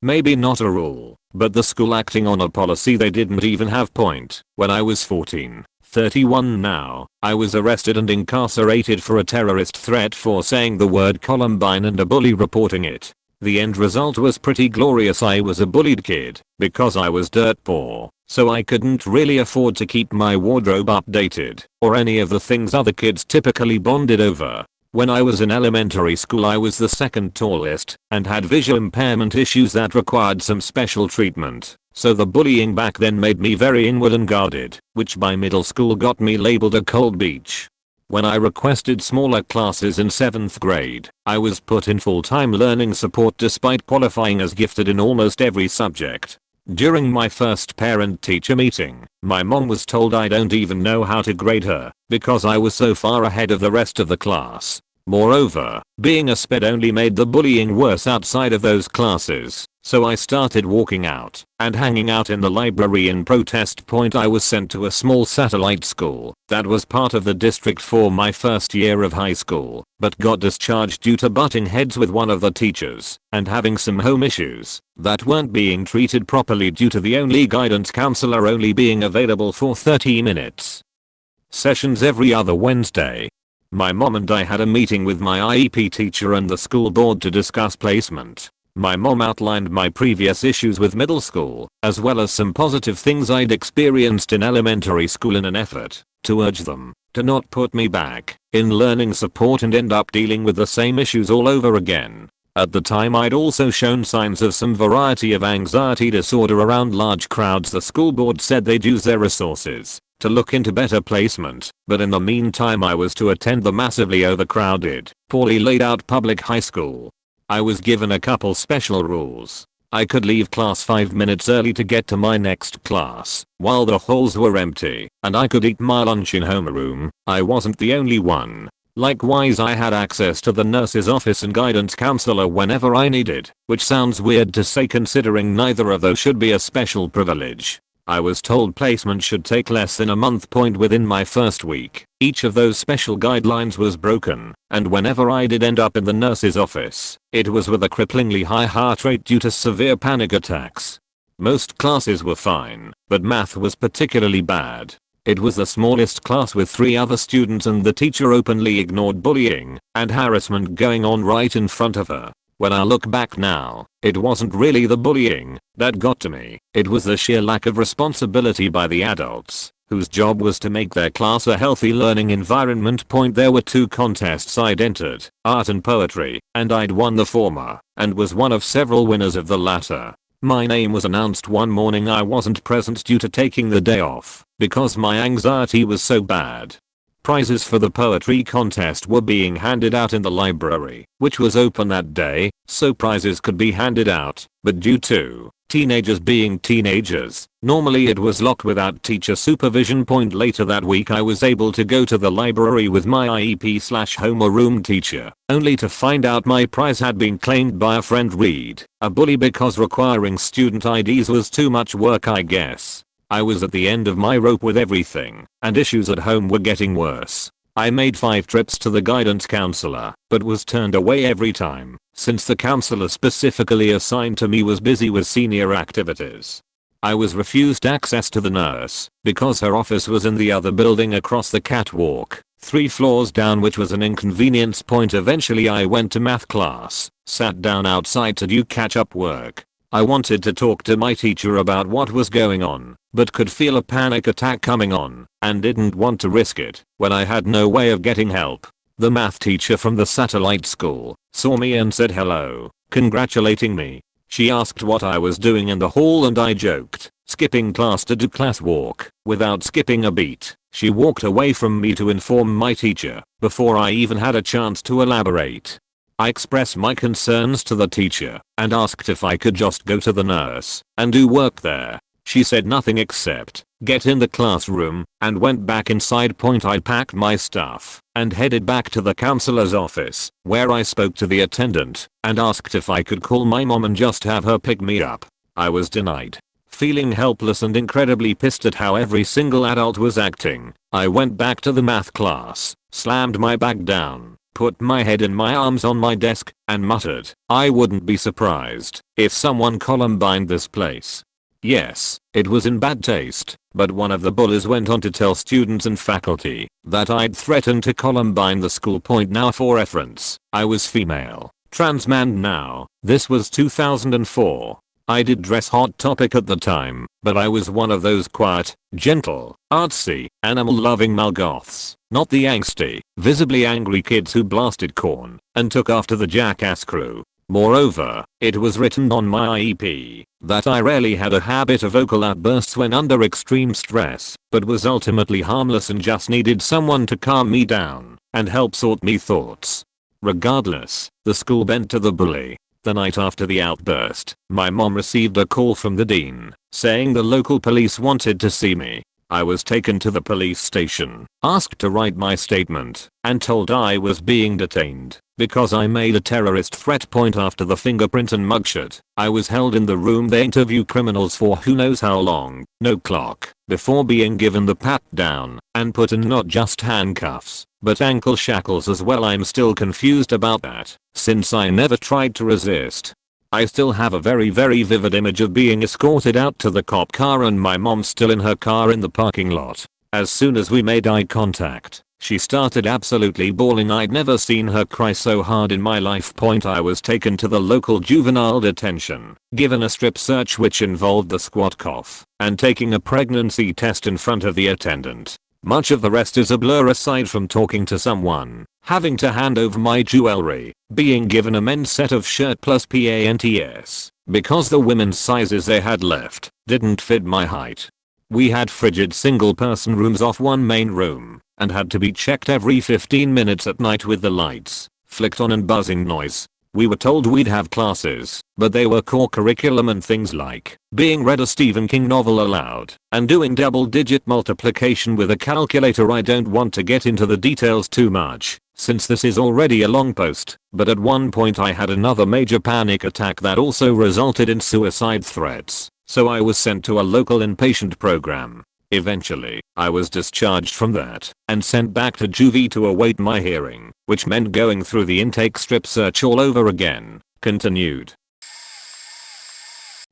Maybe not a rule, but the school acting on a policy they didn't even have. Point. When I was 14, 31 now, I was arrested and incarcerated for a terrorist threat for saying the word Columbine and a bully reporting it. The end result was pretty glorious. I was a bullied kid because I was dirt poor, so I couldn't really afford to keep my wardrobe updated or any of the things other kids typically bonded over. When I was in elementary school, I was the second tallest and had visual impairment issues that required some special treatment. So the bullying back then made me very inward and guarded, which by middle school got me labeled a cold beach. When I requested smaller classes in 7th grade, I was put in full-time learning support despite qualifying as gifted in almost every subject. During my first parent-teacher meeting, my mom was told I don't even know how to grade her because I was so far ahead of the rest of the class. Moreover, being a sped only made the bullying worse outside of those classes, so I started walking out and hanging out in the library in protest. Point. I was sent to a small satellite school that was part of the district for my first year of high school, but got discharged due to butting heads with one of the teachers and having some home issues that weren't being treated properly due to the only guidance counselor only being available for 30 minutes. Sessions every other Wednesday. My mom and I had a meeting with my IEP teacher and the school board to discuss placement. My mom outlined my previous issues with middle school, as well as some positive things I'd experienced in elementary school, in an effort to urge them to not put me back in learning support and end up dealing with the same issues all over again. At the time, I'd also shown signs of some variety of anxiety disorder around large crowds. The school board said they'd use their resources to look into better placement, but in the meantime I was to attend the massively overcrowded, poorly laid out public high school. I was given a couple special rules. I could leave class 5 minutes early to get to my next class while the halls were empty, and I could eat my lunch in homeroom. I wasn't the only one. Likewise, I had access to the nurse's office and guidance counselor whenever I needed, which sounds weird to say considering neither of those should be a special privilege. I was told placement should take less than a month. Within my first week, each of those special guidelines was broken, and whenever I did end up in the nurse's office, it was with a cripplingly high heart rate due to severe panic attacks. Most classes were fine, but math was particularly bad. It was the smallest class with 3 other students and the teacher openly ignored bullying and harassment going on right in front of her. When I look back now, it wasn't really the bullying that got to me, it was the sheer lack of responsibility by the adults, whose job was to make their class a healthy learning environment. There were 2 contests I'd entered, art and poetry, and I'd won the former, and was one of several winners of the latter. My name was announced one morning. I wasn't present due to taking the day off, because my anxiety was so bad. Prizes for the poetry contest were being handed out in the library, which was open that day, so prizes could be handed out, but due to teenagers being teenagers, normally it was locked without teacher supervision. Later that week I was able to go to the library with my IEP/homeroom teacher, only to find out my prize had been claimed by a friend Reed, a bully, because requiring student IDs was too much work, I guess. I was at the end of my rope with everything, and issues at home were getting worse. I made 5 trips to the guidance counselor, but was turned away every time, since the counselor specifically assigned to me was busy with senior activities. I was refused access to the nurse, because her office was in the other building across the catwalk, 3 floors down, which was an inconvenience. Eventually I went to math class, sat down outside to do catch-up work. I wanted to talk to my teacher about what was going on, but could feel a panic attack coming on, and didn't want to risk it when I had no way of getting help. The math teacher from the satellite school saw me and said hello, congratulating me. She asked what I was doing in the hall and I joked, skipping class to do class walk. Without skipping a beat, she walked away from me to inform my teacher, before I even had a chance to elaborate. I expressed my concerns to the teacher and asked if I could just go to the nurse and do work there. She said nothing except, get in the classroom, and went back inside. I packed my stuff and headed back to the counselor's office, where I spoke to the attendant and asked if I could call my mom and just have her pick me up. I was denied. Feeling helpless and incredibly pissed at how every single adult was acting, I went back to the math class, slammed my bag down, put my head in my arms on my desk, and muttered, I wouldn't be surprised if someone Columbined this place. Yes, it was in bad taste, but one of the bullies went on to tell students and faculty that I'd threatened to Columbine the school. Now for reference, I was female, trans man now. This was 2004. I did dress Hot Topic at the time, but I was one of those quiet, gentle, artsy, animal-loving Malgoths, not the angsty, visibly angry kids who blasted Korn and took after the Jackass crew. Moreover, it was written on my IEP that I rarely had a habit of vocal outbursts when under extreme stress, but was ultimately harmless and just needed someone to calm me down and help sort me thoughts. Regardless, the school bent to the bully. The night after the outburst, my mom received a call from the dean, saying the local police wanted to see me. I was taken to the police station, asked to write my statement, and told I was being detained because I made a terrorist threat. After the fingerprint and mugshot, I was held in the room they interview criminals for who knows how long, no clock, before being given the pat down and put in not just handcuffs, but ankle shackles as well. I'm still confused about that, since I never tried to resist. I still have a very vivid image of being escorted out to the cop car and my mom still in her car in the parking lot. As soon as we made eye contact, she started absolutely bawling. I'd never seen her cry so hard in my life. I was taken to the local juvenile detention, given a strip search which involved the squat cough, and taking a pregnancy test in front of the attendant. Much of the rest is a blur aside from talking to someone, having to hand over my jewelry, being given a men's set of shirt plus pants, because the women's sizes they had left didn't fit my height. We had frigid single person rooms off one main room, and had to be checked every 15 minutes at night with the lights flicked on and buzzing noise. We were told we'd have classes, but they were core curriculum and things like being read a Stephen King novel aloud and doing double-digit multiplication with a calculator. I don't want to get into the details too much, since this is already a long post, but at one point I had another major panic attack that also resulted in suicide threats. so I was sent to a local inpatient program. Eventually, I was discharged from that and sent back to juvie to await my hearing, which meant going through the intake strip search all over again. Continued.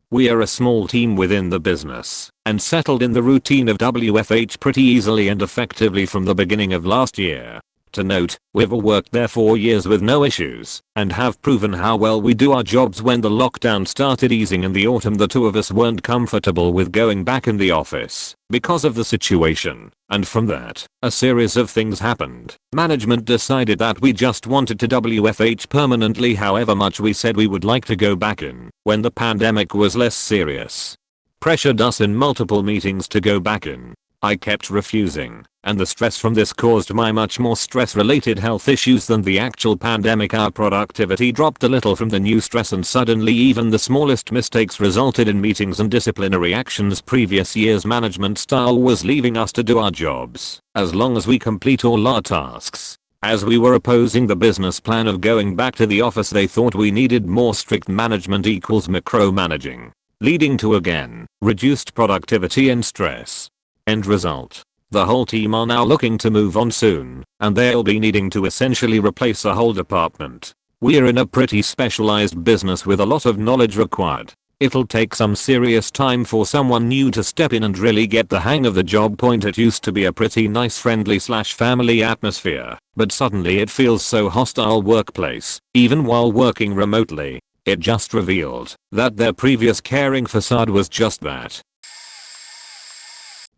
We are a small team within the business and settled in the routine of WFH pretty easily and effectively from the beginning of last year. To note, we've all worked there 4 years with no issues and have proven how well we do our jobs. When the lockdown started easing in the autumn, the two of us weren't comfortable with going back in the office because of the situation, and from that, a series of things happened. Management decided that we just wanted to WFH permanently, however much we said we would like to go back in when the pandemic was less serious. Pressured us in multiple meetings to go back in. I kept refusing, and the stress from this caused my much more stress-related health issues than the actual pandemic. Our productivity dropped a little from the new stress, and suddenly even the smallest mistakes resulted in meetings and disciplinary actions. Previous year's management style was leaving us to do our jobs as long as we complete all our tasks. As we were opposing the business plan of going back to the office, they thought we needed more strict management equals micromanaging, leading to again reduced productivity and stress. End result. The whole team are now looking to move on soon, and they'll be needing to essentially replace a whole department. We're in a pretty specialized business with a lot of knowledge required. It'll take some serious time for someone new to step in and really get the hang of the job. It used to be a pretty nice friendly/family atmosphere, but suddenly it feels so hostile workplace, even while working remotely. It just revealed that their previous caring facade was just that.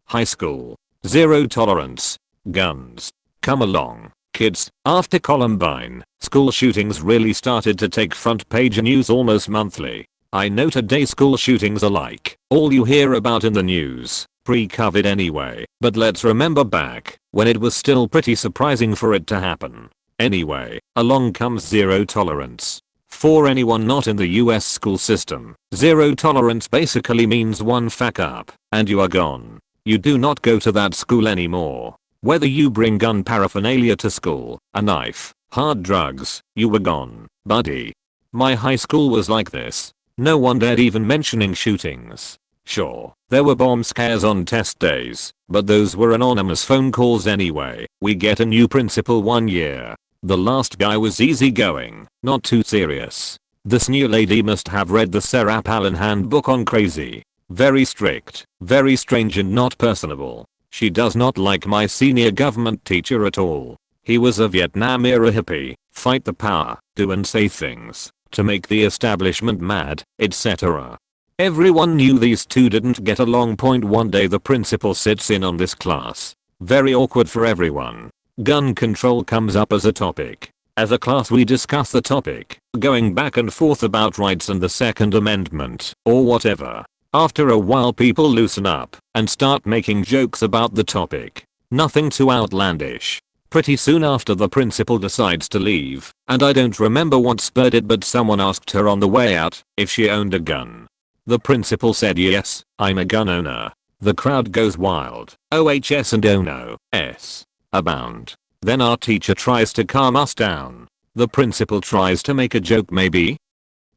High school. Zero tolerance. Guns. Come along, kids. After Columbine, school shootings really started to take front page news almost monthly. I know today school shootings are like all you hear about in the news, pre-COVID anyway, but let's remember back when it was still pretty surprising for it to happen. Anyway, along comes zero tolerance. For anyone not in the US school system, zero tolerance basically means one fuck up and you are gone. You do not go to that school anymore. Whether you bring gun paraphernalia to school, a knife, hard drugs, you were gone, buddy. My high school was like this. No one dared even mentioning shootings. Sure, there were bomb scares on test days, but those were anonymous phone calls anyway. We get a new principal 1 year. The last guy was easygoing, not too serious. This new lady must have read the Sarah Palin handbook on crazy. Very strict, very strange and not personable. She does not like my senior government teacher at all. He was a Vietnam era hippie, fight the power, do and say things to make the establishment mad, etc. Everyone knew these two didn't get along. One day the principal sits in on this class. Very awkward for everyone. Gun control comes up as a topic. As a class we discuss the topic, going back and forth about rights and the Second Amendment, or whatever. After a while people loosen up and start making jokes about the topic. Nothing too outlandish. Pretty soon after the principal decides to leave, and I don't remember what spurred it, but someone asked her on the way out if she owned a gun. The principal said yes, I'm a gun owner. The crowd goes wild. OHS and oh no, S. abound. Then our teacher tries to calm us down. The principal tries to make a joke maybe?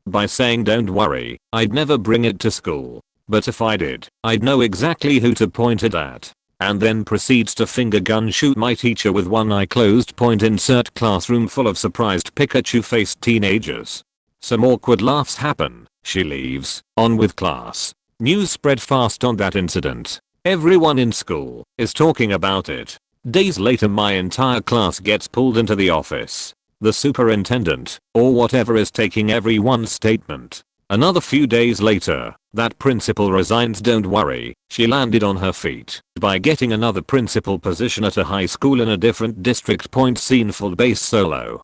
By saying don't worry, I'd never bring it to school. But if I did, I'd know exactly who to point it at. And then proceeds to finger gun shoot my teacher with one eye closed. Insert classroom full of surprised Pikachu-faced teenagers. Some awkward laughs happen. She leaves. On with class. News spread fast on that incident. Everyone in school is talking about it. Days later my entire class gets pulled into the office. The superintendent, or whatever, is taking everyone's statement. Another few days later, that principal resigns. Don't worry, she landed on her feet by getting another principal position at a high school in a different district. Sceneful base solo.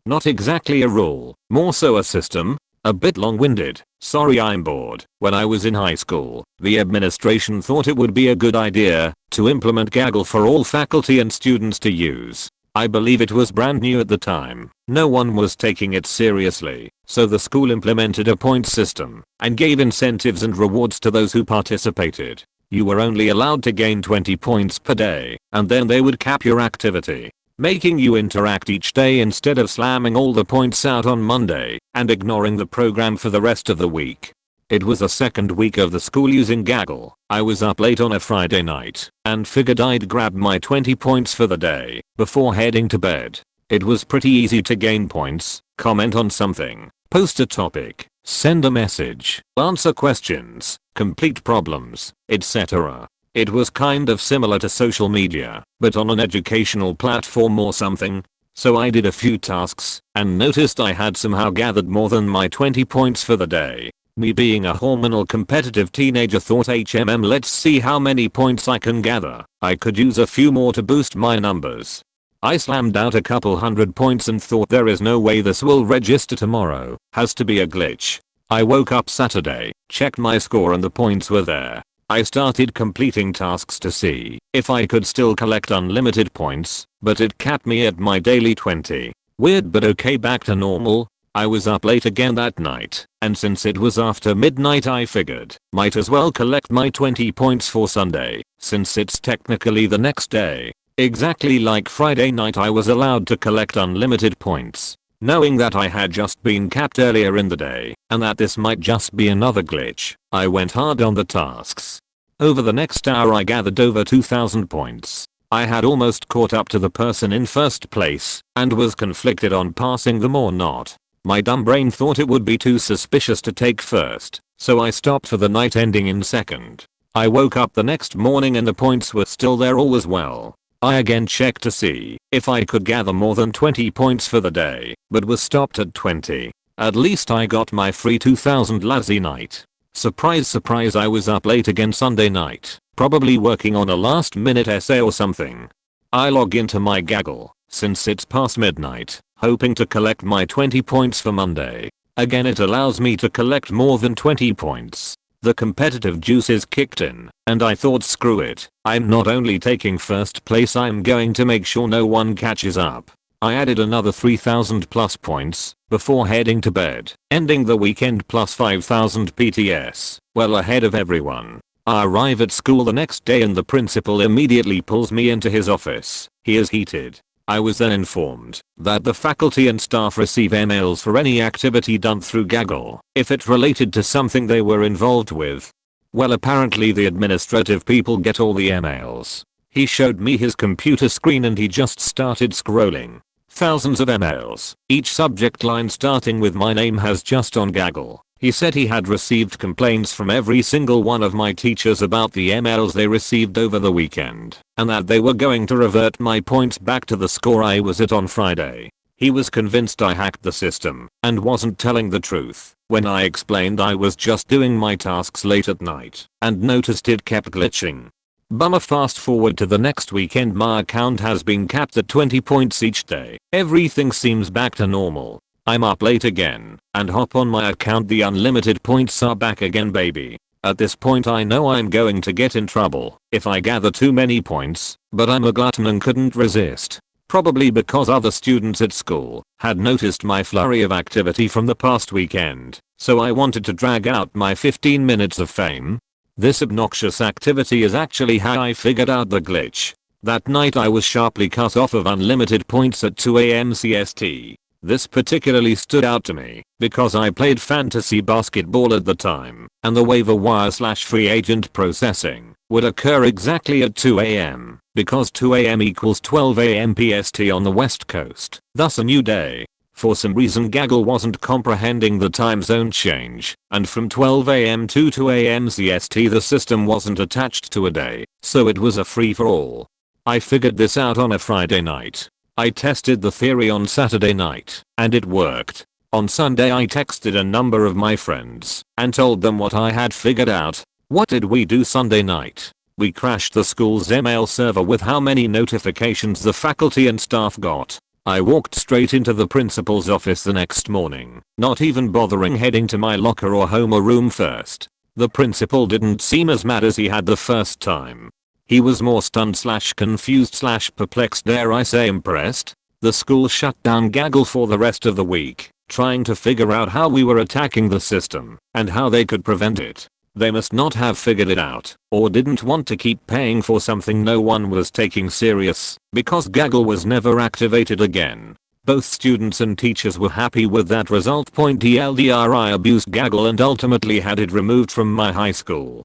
Not exactly a rule, more so a system. A bit long-winded. Sorry, I'm bored. When I was in high school, the administration thought it would be a good idea to implement Gaggle for all faculty and students to use. I believe it was brand new at the time. No one was taking it seriously, so the school implemented a points system and gave incentives and rewards to those who participated. You were only allowed to gain 20 points per day, and then they would cap your activity, making you interact each day instead of slamming all the points out on Monday and ignoring the program for the rest of the week. It was the second week of the school using Gaggle. I was up late on a Friday night and figured I'd grab my 20 points for the day before heading to bed. It was pretty easy to gain points, comment on something, post a topic, send a message, answer questions, complete problems, etc. It was kind of similar to social media, but on an educational platform or something. So I did a few tasks and noticed I had somehow gathered more than my 20 points for the day. Me being a hormonal competitive teenager thought let's see how many points I can gather. I could use a few more to boost my numbers. I slammed out a couple hundred points and thought there is no way this will register tomorrow. Has to be a glitch. I woke up Saturday, checked my score and the points were there. I started completing tasks to see if I could still collect unlimited points, but it capped me at my daily 20. Weird but okay, back to normal. I was up late again that night, and since it was after midnight I figured might as well collect my 20 points for Sunday, since it's technically the next day. Exactly like Friday night I was allowed to collect unlimited points. Knowing that I had just been capped earlier in the day, and that this might just be another glitch, I went hard on the tasks. Over the next hour I gathered over 2,000 points. I had almost caught up to the person in first place, and was conflicted on passing them or not. My dumb brain thought it would be too suspicious to take first, so I stopped for the night, ending in second. I woke up the next morning and the points were still there, all was well. I again checked to see if I could gather more than 20 points for the day, but was stopped at 20. At least I got my free 2000 lazy night. Surprise surprise, I was up late again Sunday night, probably working on a last minute essay or something. I log into my Gaggle, since it's past midnight, hoping to collect my 20 points for Monday. Again it allows me to collect more than 20 points. The competitive juices kicked in, and I thought screw it, I'm not only taking first place, I'm going to make sure no one catches up. I added another 3000 plus points before heading to bed, ending the weekend plus 5000 PTS, well ahead of everyone. I arrive at school the next day and the principal immediately pulls me into his office. He is heated. I was then informed that the faculty and staff receive emails for any activity done through Gaggle if it related to something they were involved with. Well, apparently the administrative people get all the emails. He showed me his computer screen and he just started scrolling. Thousands of emails, each subject line starting with my name has just on Gaggle. He said he had received complaints from every single one of my teachers about the emails they received over the weekend, and that they were going to revert my points back to the score I was at on Friday. He was convinced I hacked the system and wasn't telling the truth when I explained I was just doing my tasks late at night and noticed it kept glitching. Bummer. Fast forward to the next weekend, my account has been capped at 20 points each day. Everything seems back to normal. I'm up late again and hop on my account. The unlimited points are back again, baby. At this point I know I'm going to get in trouble if I gather too many points, but I'm a glutton and couldn't resist. Probably because other students at school had noticed my flurry of activity from the past weekend, so I wanted to drag out my 15 minutes of fame. This obnoxious activity is actually how I figured out the glitch. That night I was sharply cut off of unlimited points at 2 AM CST. This particularly stood out to me because I played fantasy basketball at the time, and the waiver wire / free agent processing would occur exactly at 2 AM because 2 AM equals 12 AM PST on the West Coast, thus a new day. For some reason Gaggle wasn't comprehending the time zone change, and from 12 AM to 2 AM CST the system wasn't attached to a day, so it was a free-for-all. I figured this out on a Friday night. I tested the theory on Saturday night, and it worked. On Sunday I texted a number of my friends and told them what I had figured out. What did we do Sunday night? We crashed the school's email server with how many notifications the faculty and staff got. I walked straight into the principal's office the next morning, not even bothering heading to my locker or homeroom room first. The principal didn't seem as mad as he had the first time. He was more stunned / confused / perplexed, dare I say impressed. The school shut down Gaggle for the rest of the week, trying to figure out how we were attacking the system and how they could prevent it. They must not have figured it out, or didn't want to keep paying for something no one was taking serious, because Gaggle was never activated again. Both students and teachers were happy with that result. TLDR, I abused gaggle and ultimately had it removed from my high school.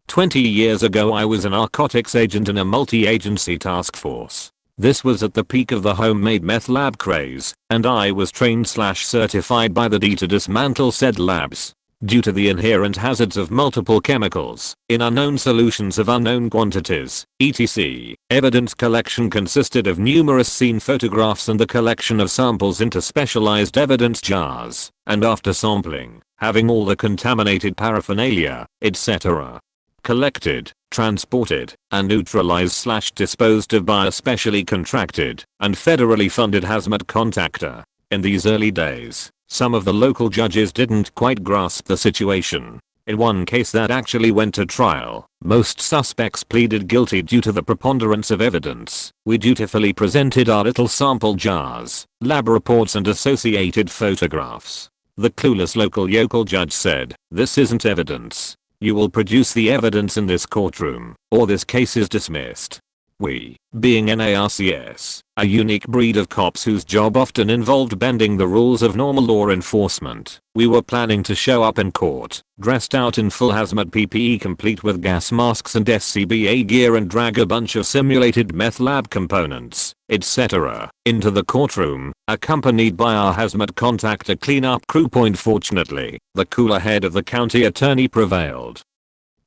20 years ago I was a narcotics agent in a multi-agency task force. This was at the peak of the homemade meth lab craze, and I was trained/certified by the D to dismantle said labs. Due to the inherent hazards of multiple chemicals, in unknown solutions of unknown quantities, etc., evidence collection consisted of numerous scene photographs and the collection of samples into specialized evidence jars, and after sampling, having all the contaminated paraphernalia, etc., collected, transported, and neutralized/disposed of by a specially contracted and federally funded hazmat contactor. In these early days, some of the local judges didn't quite grasp the situation. In one case that actually went to trial, most suspects pleaded guilty due to the preponderance of evidence. We dutifully presented our little sample jars, lab reports and associated photographs. The clueless local yokel judge said, "This isn't evidence. You will produce the evidence in this courtroom, or this case is dismissed." We, being NARCS, a unique breed of cops whose job often involved bending the rules of normal law enforcement, we were planning to show up in court, dressed out in full hazmat PPE complete with gas masks and SCBA gear and drag a bunch of simulated meth lab components, etc., into the courtroom, accompanied by our hazmat contactor cleanup crew. Fortunately, the cooler head of the county attorney prevailed,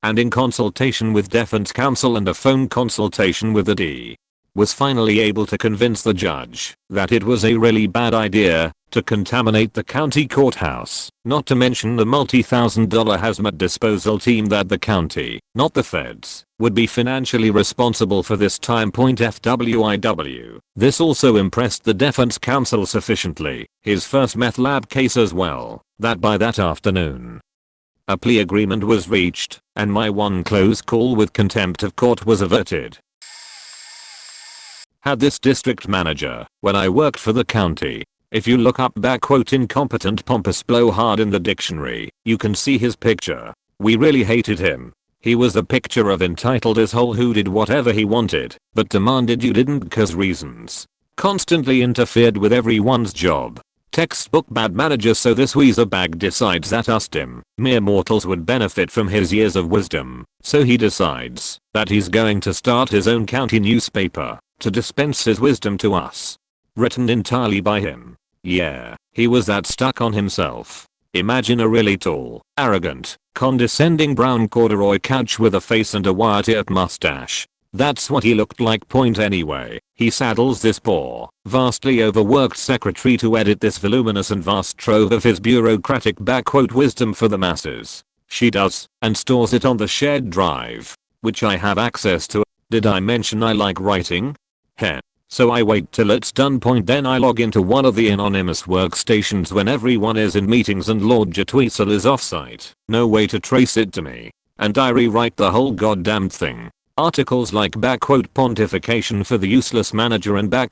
and in consultation with defense counsel and a phone consultation with the D, was finally able to convince the judge that it was a really bad idea to contaminate the county courthouse, not to mention the multi-$1,000 hazmat disposal team that the county, not the feds, would be financially responsible for this time. FWIW. This also impressed the defense counsel sufficiently, his first meth lab case as well, that by that afternoon, a plea agreement was reached, and my one close call with contempt of court was averted. Had this district manager, when I worked for the county. If you look up "incompetent pompous blowhard" in the dictionary, you can see his picture. We really hated him. He was the picture of entitled asshole who did whatever he wanted, but demanded you didn't cause reasons. Constantly interfered with everyone's job. Textbook bad manager. So this weezer bag decides that us mere mortals would benefit from his years of wisdom. So he decides that he's going to start his own county newspaper to dispense his wisdom to us. Written entirely by him. Yeah, he was that stuck on himself. Imagine a really tall, arrogant, condescending brown corduroy couch with a face and a wire-tipped mustache. That's what he looked like. Anyway, he saddles this poor, vastly overworked secretary to edit this voluminous and vast trove of his bureaucratic wisdom for the masses. She does, and stores it on the shared drive, which I have access to. Did I mention I like writing? Heh. So I wait till it's done. Then I log into one of the anonymous workstations when everyone is in meetings and Lord Jatweasel is offsite. No way to trace it to me. And I rewrite the whole goddamn thing. Articles like "pontification for the useless manager" and "I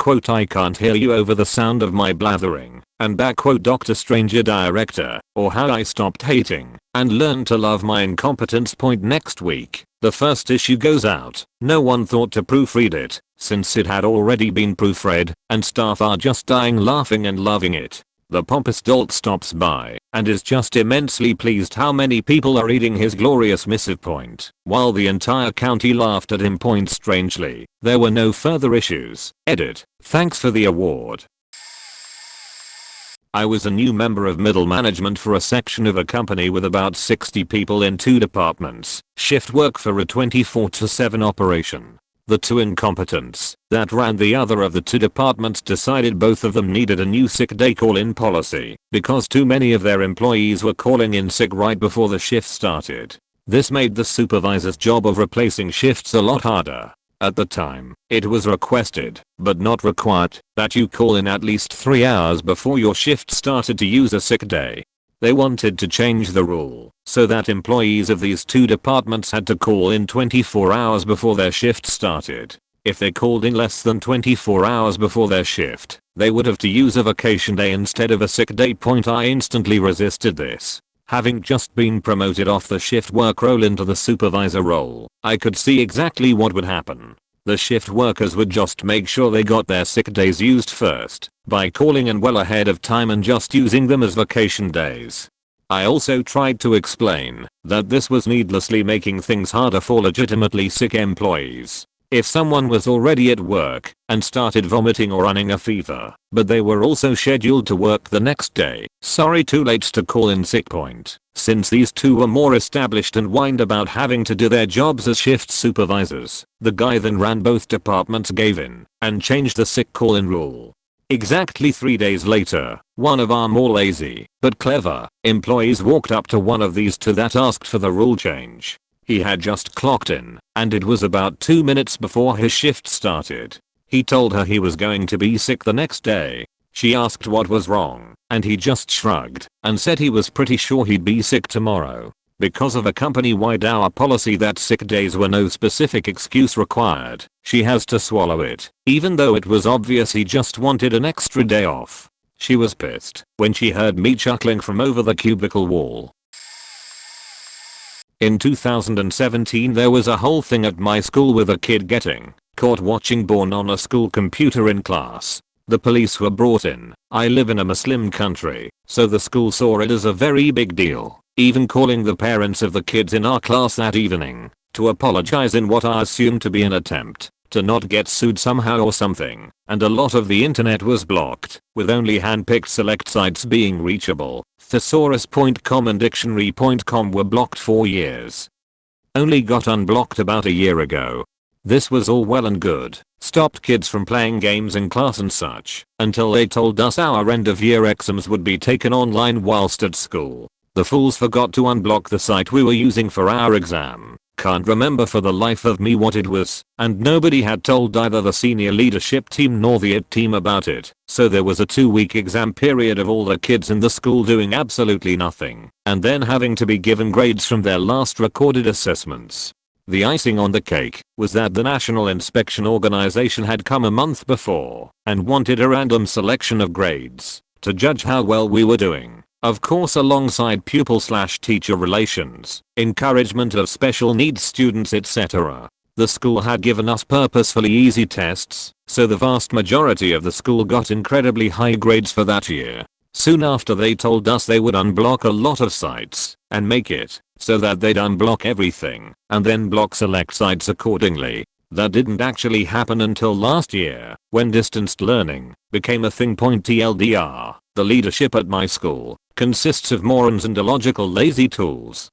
can't hear you over the sound of my blathering" and "Dr. Stranger Director" or "How I stopped hating and learned to love my incompetence." Next week, the first issue goes out. No one thought to proofread it, since it had already been proofread, and staff are just dying laughing and loving it. The pompous dolt stops by and is just immensely pleased how many people are reading his glorious missive. While the entire county laughed at him. Strangely, there were no further issues. Edit. Thanks for the award. I was a new member of middle management for a section of a company with about 60 people in 2 departments. Shift work for a 24/7 operation. The 2 incompetents that ran the other of the 2 departments decided both of them needed a new sick day call-in policy because too many of their employees were calling in sick right before the shift started. This made the supervisor's job of replacing shifts a lot harder. At the time, it was requested, but not required, that you call in at least 3 hours before your shift started to use a sick day. They wanted to change the rule so that employees of these 2 departments had to call in 24 hours before their shift started. If they called in less than 24 hours before their shift, they would have to use a vacation day instead of a sick day. I instantly resisted this. Having just been promoted off the shift work role into the supervisor role, I could see exactly what would happen. The shift workers would just make sure they got their sick days used first by calling in well ahead of time and just using them as vacation days. I also tried to explain that this was needlessly making things harder for legitimately sick employees. If someone was already at work and started vomiting or running a fever, but they were also scheduled to work the next day, sorry, too late to call in sick point, since these two were more established and whined about having to do their jobs as shift supervisors. The guy then ran both departments gave in and changed the sick call-in rule. Exactly 3 days later, one of our more lazy but clever employees walked up to one of these two that asked for the rule change. He had just clocked in, and it was about 2 minutes before his shift started. He told her he was going to be sick the next day. She asked what was wrong, and he just shrugged and said he was pretty sure he'd be sick tomorrow. Because of a company-wide hour policy that sick days were no specific excuse required, she has to swallow it, even though it was obvious he just wanted an extra day off. She was pissed when she heard me chuckling from over the cubicle wall. In 2017 there was a whole thing at my school with a kid getting caught watching porn on a school computer in class. The police were brought in. I live in a Muslim country, so the school saw it as a very big deal, even calling the parents of the kids in our class that evening to apologize in what I assumed to be an attempt to not get sued somehow or something, and a lot of the internet was blocked, with only hand-picked select sites being reachable. Thesaurus.com and dictionary.com were blocked for years. Only got unblocked about a year ago. This was all well and good, stopped kids from playing games in class and such, until they told us our end of year exams would be taken online whilst at school. The fools forgot to unblock the site we were using for our exam. Can't remember for the life of me what it was, and nobody had told either the senior leadership team nor the IT team about it, so there was a 2-week exam period of all the kids in the school doing absolutely nothing, and then having to be given grades from their last recorded assessments. The icing on the cake was that the National Inspection Organization had come a month before and wanted a random selection of grades to judge how well we were doing. Of course, alongside pupil/teacher relations, encouragement of special needs students, etc. The school had given us purposefully easy tests, so the vast majority of the school got incredibly high grades for that year. Soon after they told us they would unblock a lot of sites and make it so that they'd unblock everything and then block select sites accordingly. That didn't actually happen until last year, when distanced learning became a thing. TLDR, the leadership at my school consists of morons and illogical lazy tools.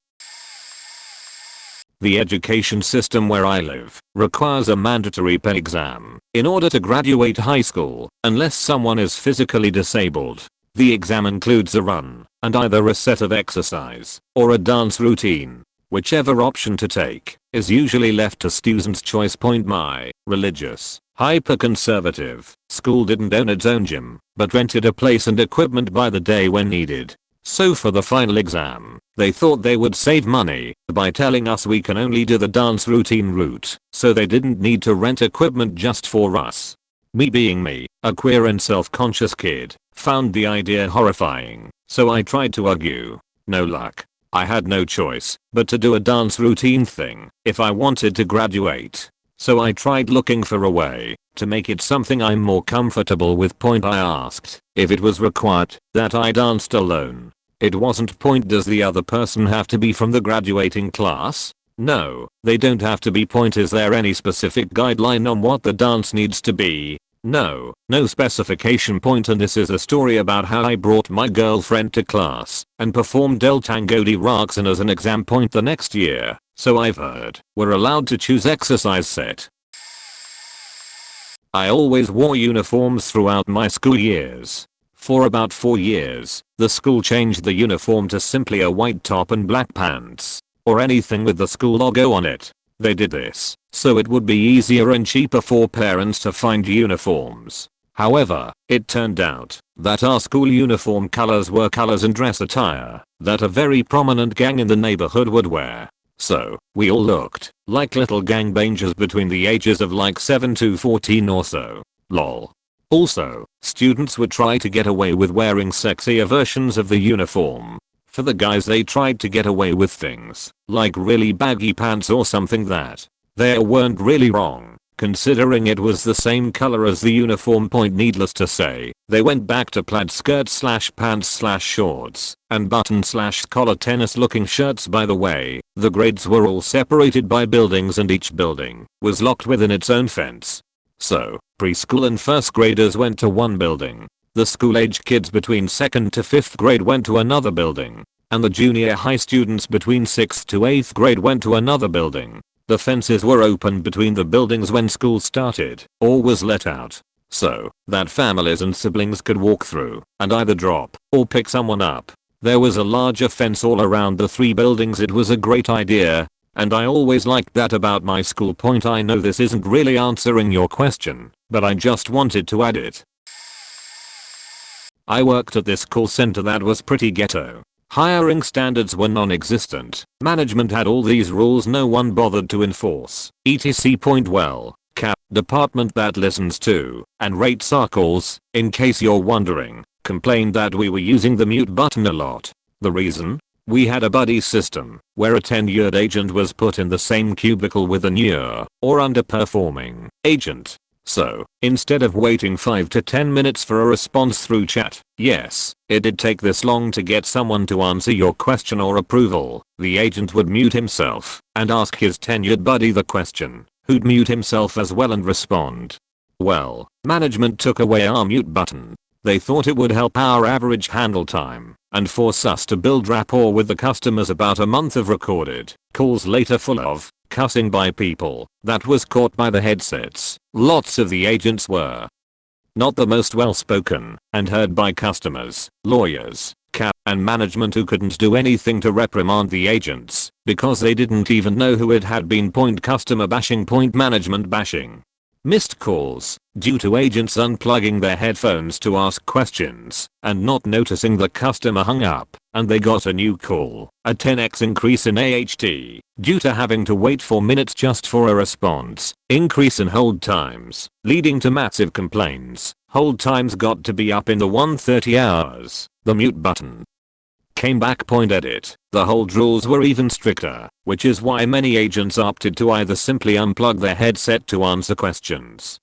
The education system where I live requires a mandatory pen exam in order to graduate high school, unless someone is physically disabled. The exam includes a run and either a set of exercise or a dance routine. Whichever option to take is usually left to students' choice. My religious, hyper-conservative school didn't own its own gym, but rented a place and equipment by the day when needed. So for the final exam, they thought they would save money by telling us we can only do the dance routine route, so they didn't need to rent equipment just for us. Me being me, a queer and self-conscious kid, found the idea horrifying, so I tried to argue. No luck. I had no choice but to do a dance routine thing if I wanted to graduate. So I tried looking for a way to make it something I'm more comfortable with. I asked if it was required that I danced alone. It wasn't. Does the other person have to be from the graduating class? No, they don't have to be. Is there any specific guideline on what the dance needs to be? No, no specification. And this is a story about how I brought my girlfriend to class and performed El Tango de Roxanne as an exam. The next year, so I've heard, we're allowed to choose exercise set. I always wore uniforms throughout my school years. For about 4 years, the school changed the uniform to simply a white top and black pants, or anything with the school logo on it. They did this so it would be easier and cheaper for parents to find uniforms. However, it turned out that our school uniform colors were colors and dress attire that a very prominent gang in the neighborhood would wear. So, we all looked like little gangbangers between the ages of like 7 to 14 or so. Lol. Also, students would try to get away with wearing sexier versions of the uniform. For the guys, they tried to get away with things like really baggy pants or something that they weren't really wrong, Considering it was the same color as the uniform. Needless to say, they went back to plaid skirts slash pants slash shorts and button slash collar tennis looking shirts. By the way, the grades were all separated by buildings and each building was locked within its own fence. So, preschool and first graders went to one building. The school-age kids between 2nd to 5th grade went to another building. And the junior high students between 6th to 8th grade went to another building. The fences were opened between the buildings when school started or was let out, so that families and siblings could walk through and either drop or pick someone up. There was a larger fence all around the 3 buildings. It was a great idea, and I always liked that about my school. I know this isn't really answering your question, but I just wanted to add it. I worked at this call center that was pretty ghetto. Hiring standards were non-existent. Management had all these rules no one bothered to enforce. etc. Well, department that listens to and rates our calls, in case you're wondering, complained that we were using the mute button a lot. The reason? We had a buddy system where a tenured agent was put in the same cubicle with a newer or underperforming agent. So, instead of waiting 5 to 10 minutes for a response through chat, yes, it did take this long to get someone to answer your question or approval, the agent would mute himself and ask his tenured buddy the question, who'd mute himself as well and respond. Well, management took away our mute button. They thought it would help our average handle time and force us to build rapport with the customers. About a month of recorded calls later full of cussing by people that was caught by the headsets. Lots of the agents were not the most well spoken and heard by customers, lawyers, and management who couldn't do anything to reprimand the agents because they didn't even know who it had been. Customer bashing. Management bashing. Missed calls due to agents unplugging their headphones to ask questions and not noticing the customer hung up and they got a new call. A 10x increase in AHT due to having to wait 4 minutes just for a response. Increase in hold times leading to massive complaints. Hold times got to be up in the 130 hours. The mute button came back. Edit. The hold rules were even stricter, which is why many agents opted to either simply unplug their headset to answer questions.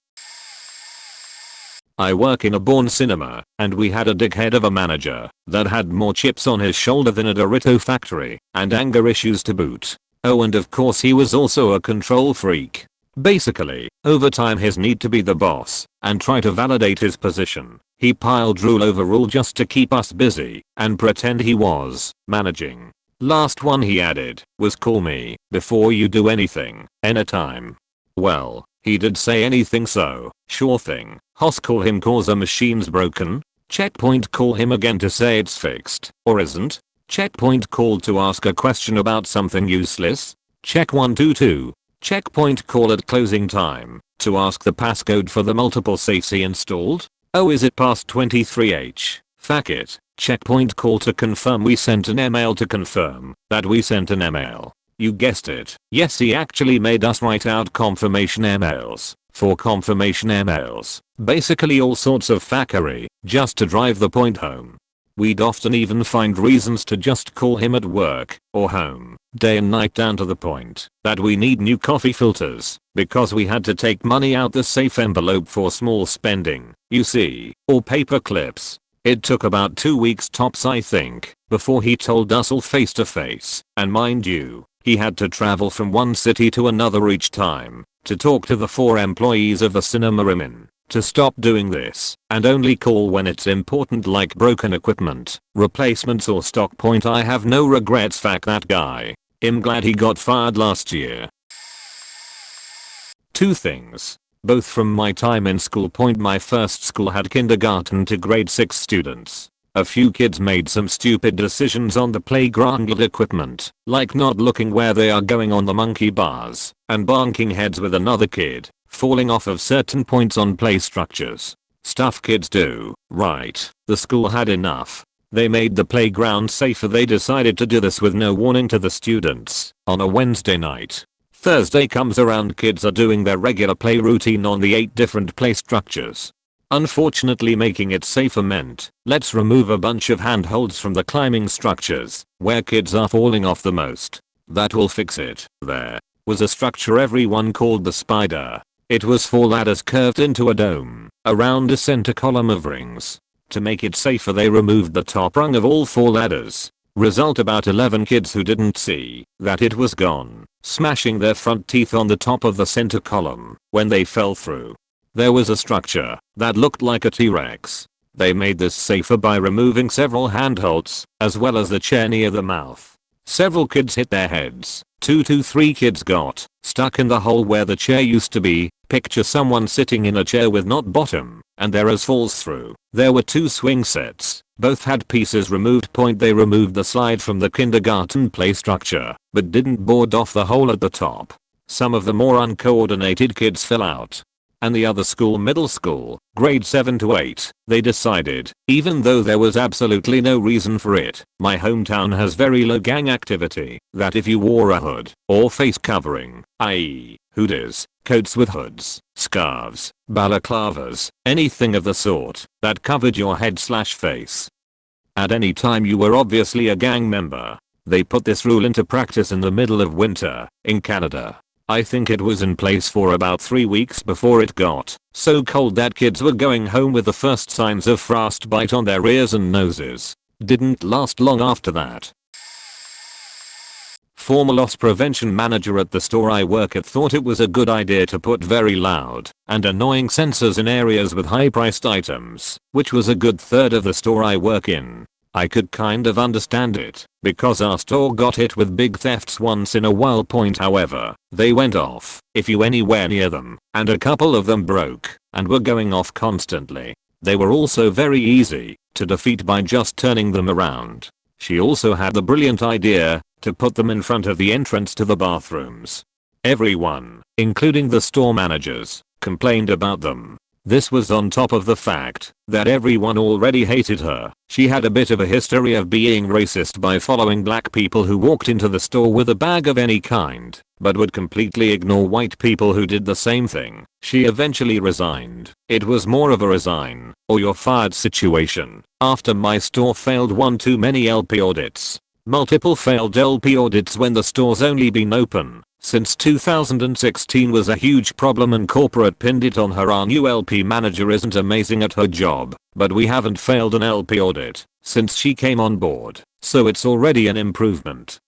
I work in a Bourne cinema, and we had a dickhead of a manager that had more chips on his shoulder than a Dorito factory, and anger issues to boot. Oh, and of course he was also a control freak. Basically, over time his need to be the boss and try to validate his position, he piled rule over rule just to keep us busy and pretend he was managing. Last one he added was call me before you do anything, anytime. Well, he did say anything, so sure thing. Hoss call him cause a machine's broken. Checkpoint call him again to say it's fixed or isn't. Checkpoint call to ask a question about something useless. Check 122. Checkpoint call at closing time to ask the passcode for the multiple safes he installed. Oh, is it past 23H? Fuck it. Checkpoint call to confirm we sent an email to confirm that we sent an email. You guessed it. Yes, he actually made us write out confirmation emails for confirmation emails. Basically all sorts of fuckery just to drive the point home. We'd often even find reasons to just call him at work or home, day and night, down to the point that we need new coffee filters because we had to take money out the safe envelope for small spending, you see, or paper clips. It took about 2 weeks tops, I think, before he told us all face to face, and mind you, he had to travel from one city to another each time to talk to the 4 employees of the cinema I'm in. To stop doing this and only call when it's important, like broken equipment, replacements or stock. I have no regrets. Fuck that guy. I'm glad he got fired last year. 2 things, both from my time in school. My first school had kindergarten to grade 6 students. A few kids made some stupid decisions on the playground equipment, like not looking where they are going on the monkey bars and bonking heads with another kid, falling off of certain points on play structures. Stuff kids do, right? The school had enough. They made the playground safer. They decided to do this with no warning to the students on a Wednesday night. Thursday comes around, kids are doing their regular play routine on the 8 different play structures. Unfortunately, making it safer meant, let's remove a bunch of handholds from the climbing structures where kids are falling off the most. That will fix it. There was a structure everyone called the spider. It was 4 ladders curved into a dome, around a center column of rings. To make it safer they removed the top rung of all 4 ladders. Result, about 11 kids who didn't see that it was gone, smashing their front teeth on the top of the center column when they fell through. There was a structure that looked like a T-Rex. They made this safer by removing several handholds, as well as the chair near the mouth. Several kids hit their heads. 2 to 3 kids got stuck in the hole where the chair used to be. Picture someone sitting in a chair with not bottom, and there as falls through. There were 2 swing sets. Both had pieces removed. They removed the slide from the kindergarten play structure, but didn't board off the hole at the top. Some of the more uncoordinated kids fell out. And the other school, middle school, grade 7 to 8, they decided, even though there was absolutely no reason for it, my hometown has very low gang activity, that if you wore a hood or face covering, i.e. hoodies, coats with hoods, scarves, balaclavas, anything of the sort, that covered your head/face. At any time you were obviously a gang member. They put this rule into practice in the middle of winter, in Canada. I think it was in place for about 3 weeks before it got so cold that kids were going home with the first signs of frostbite on their ears and noses. Didn't last long after that. Former loss prevention manager at the store I work at thought it was a good idea to put very loud and annoying sensors in areas with high priced items, which was a good third of the store I work in. I could kind of understand it, because our store got hit with big thefts once in a while. However, they went off if you anywhere near them, and a couple of them broke and were going off constantly. They were also very easy to defeat by just turning them around. She also had the brilliant idea to put them in front of the entrance to the bathrooms. Everyone, including the store managers, complained about them. This was on top of the fact that everyone already hated her. She had a bit of a history of being racist by following black people who walked into the store with a bag of any kind, but would completely ignore white people who did the same thing. She eventually resigned. It was more of a resign or you're fired situation after my store failed one too many LP audits. Multiple failed LP audits when the store's only been open since 2016 was a huge problem, and corporate pinned it on her. Our new LP manager isn't amazing at her job, but we haven't failed an LP audit since she came on board, so it's already an improvement.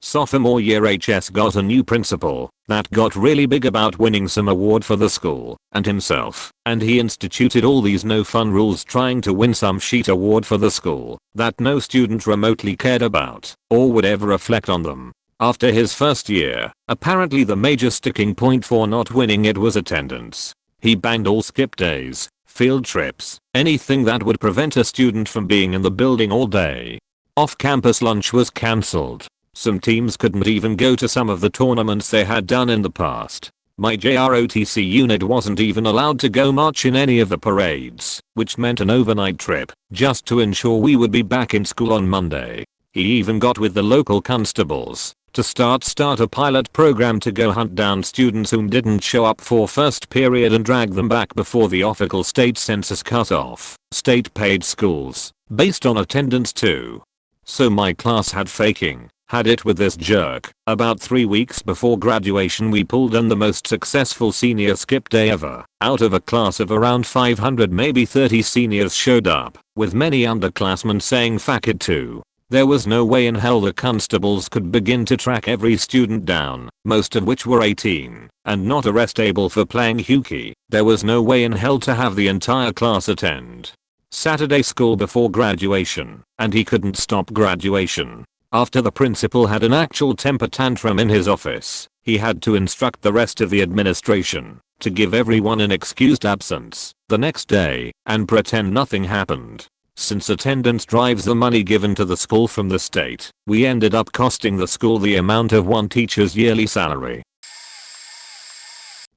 Sophomore year HS got a new principal that got really big about winning some award for the school and himself, and he instituted all these no fun rules trying to win some shit award for the school that no student remotely cared about or would ever reflect on them. After his first year, apparently the major sticking point for not winning it was attendance. He banned all skip days, field trips, anything that would prevent a student from being in the building all day. Off-campus lunch was cancelled. Some teams couldn't even go to some of the tournaments they had done in the past. My JROTC unit wasn't even allowed to go march in any of the parades, which meant an overnight trip, just to ensure we would be back in school on Monday. He even got with the local constables to start a pilot program to go hunt down students who didn't show up for first period and drag them back before the official state census cut off state paid schools based on attendance too. So my class had it with this jerk. About 3 weeks before graduation we pulled in the most successful senior skip day ever. Out of a class of around 500, maybe 30 seniors showed up, with many underclassmen saying fuck it too. There was no way in hell the constables could begin to track every student down, most of which were 18 and not arrestable for playing hooky. There was no way in hell to have the entire class attend Saturday school before graduation, and he couldn't stop graduation. After the principal had an actual temper tantrum in his office, he had to instruct the rest of the administration to give everyone an excused absence the next day and pretend nothing happened. Since attendance drives the money given to the school from the state, we ended up costing the school the amount of one teacher's yearly salary.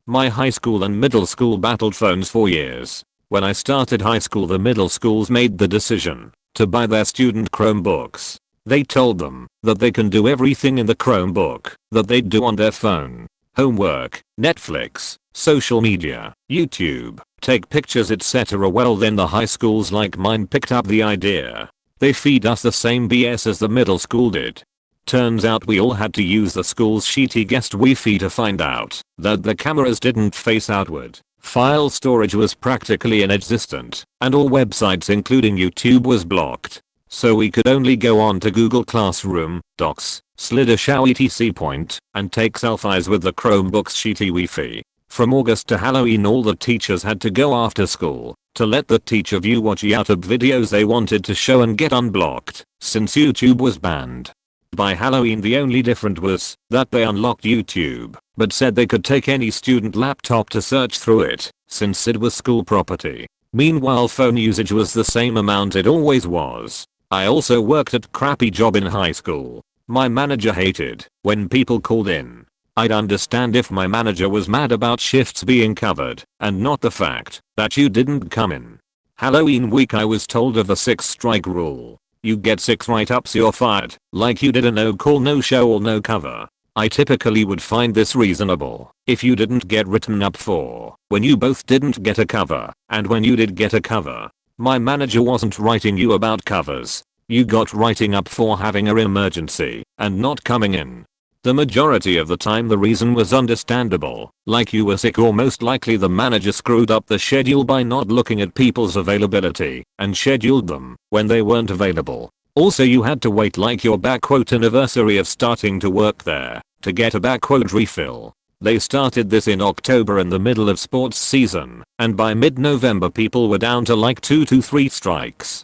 My high school and middle school battled phones for years. When I started high school, the middle schools made the decision to buy their student Chromebooks. They told them that they can do everything in the Chromebook that they'd do on their phone. Homework, Netflix, social media, YouTube, take pictures, etc. Well, then the high schools like mine picked up the idea. They feed us the same BS as the middle school did. Turns out we all had to use the school's shitty guest Wi-Fi to find out that the cameras didn't face outward. File storage was practically inexistent, and all websites including YouTube was blocked. So we could only go on to Google Classroom, Docs, Slideshow etc. point, and take selfies with the Chromebook's shitty Wi-Fi. From August to Halloween all the teachers had to go after school to let the teacher view what YouTube videos they wanted to show and get unblocked, since YouTube was banned. By Halloween the only difference was that they unlocked YouTube, but said they could take any student laptop to search through it, since it was school property. Meanwhile phone usage was the same amount it always was. I also worked at crappy job in high school. My manager hated when people called in. I'd understand if my manager was mad about shifts being covered, and not the fact that you didn't come in. Halloween week I was told of the 6-strike rule. You get 6 write-ups you're fired, like you did a no call no show or no cover. I typically would find this reasonable if you didn't get written up for when you both didn't get a cover and when you did get a cover. My manager wasn't writing you about covers. You got writing up for having an emergency and not coming in. The majority of the time the reason was understandable, like you were sick or most likely the manager screwed up the schedule by not looking at people's availability and scheduled them when they weren't available. Also you had to wait like your anniversary of starting to work there to get a refill. They started this in October in the middle of sports season, and by mid-November people were down to like 2 to 3 strikes.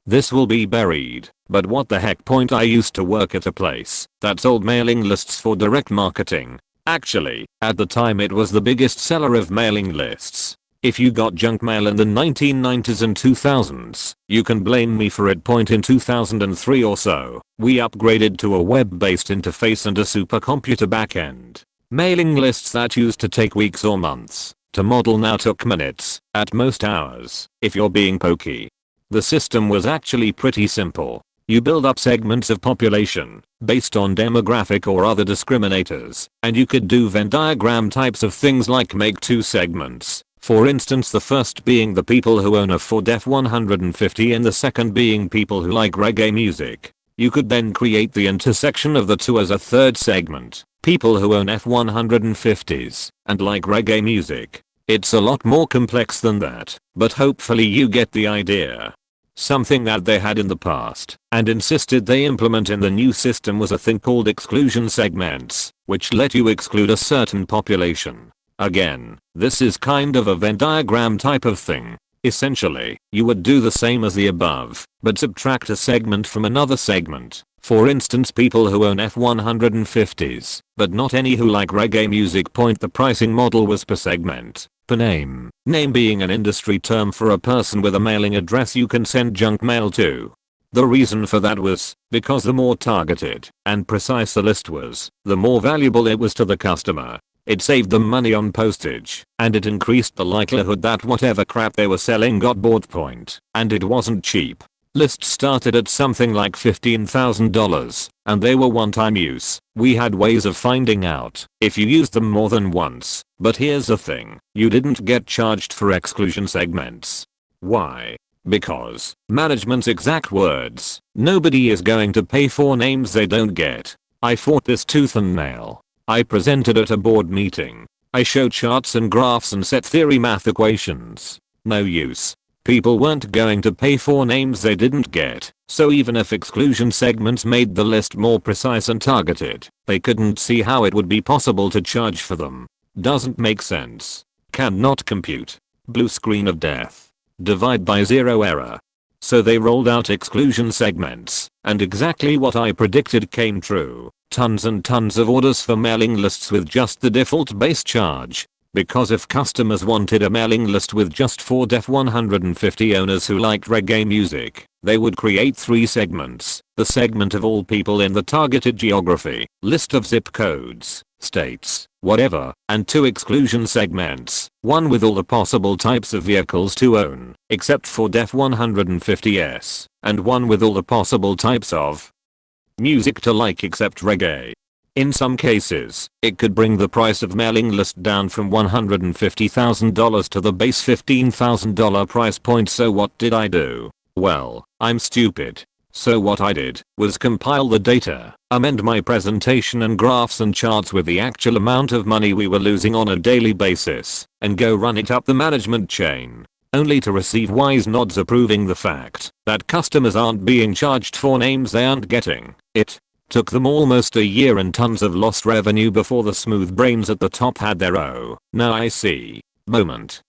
This will be buried, but what the heck point I used to work at a place that sold mailing lists for direct marketing. Actually, at the time it was the biggest seller of mailing lists. If you got junk mail in the 1990s and 2000s, you can blame me for it. Point in 2003 or so, we upgraded to a web-based interface and a supercomputer backend. Mailing lists that used to take weeks or months to model now took minutes, at most hours, if you're being pokey. The system was actually pretty simple. You build up segments of population based on demographic or other discriminators, and you could do Venn diagram types of things like make 2 segments. For instance, the first being the people who own a Ford F-150 and the second being people who like reggae music. You could then create the intersection of the two as a third segment, people who own F-150s and like reggae music. It's a lot more complex than that, but hopefully you get the idea. Something that they had in the past and insisted they implement in the new system was a thing called exclusion segments, which let you exclude a certain population. Again, this is kind of a Venn diagram type of thing. Essentially, you would do the same as the above, but subtract a segment from another segment. For instance, people who own F-150s, but not any who like reggae music. Point the pricing model was per segment, per name. Name being an industry term for a person with a mailing address you can send junk mail to. The reason for that was because the more targeted and precise the list was, the more valuable it was to the customer. It saved them money on postage, and it increased the likelihood that whatever crap they were selling got bought. Point, and it wasn't cheap. Lists started at something like $15,000, and they were one-time use. We had ways of finding out if you used them more than once, but here's the thing, you didn't get charged for exclusion segments. Why? Because, management's exact words, nobody is going to pay for names they don't get. I fought this tooth and nail. I presented at a board meeting. I showed charts and graphs and set theory math equations. No use. People weren't going to pay for names they didn't get, so even if exclusion segments made the list more precise and targeted, they couldn't see how it would be possible to charge for them. Doesn't make sense. Cannot compute. Blue screen of death. Divide by 0 error. So they rolled out exclusion segments, and exactly what I predicted came true. Tons and tons of orders for mailing lists with just the default base charge. Because if customers wanted a mailing list with just 4 F-150 owners who liked reggae music, they would create 3 segments. The segment of all people in the targeted geography, list of zip codes, states, whatever, and 2 exclusion segments, one with all the possible types of vehicles to own, except for F-150s, and one with all the possible types of music to like except reggae. In some cases, it could bring the price of mailing list down from $150,000 to the base $15,000 price point. So what did I do? Well, I'm stupid. So what I did was compile the data, amend my presentation and graphs and charts with the actual amount of money we were losing on a daily basis, and go run it up the management chain. Only to receive wise nods approving the fact that customers aren't being charged for names they aren't getting. It took them almost a year and tons of lost revenue before the smooth brains at the top had their "oh, now I see" moment.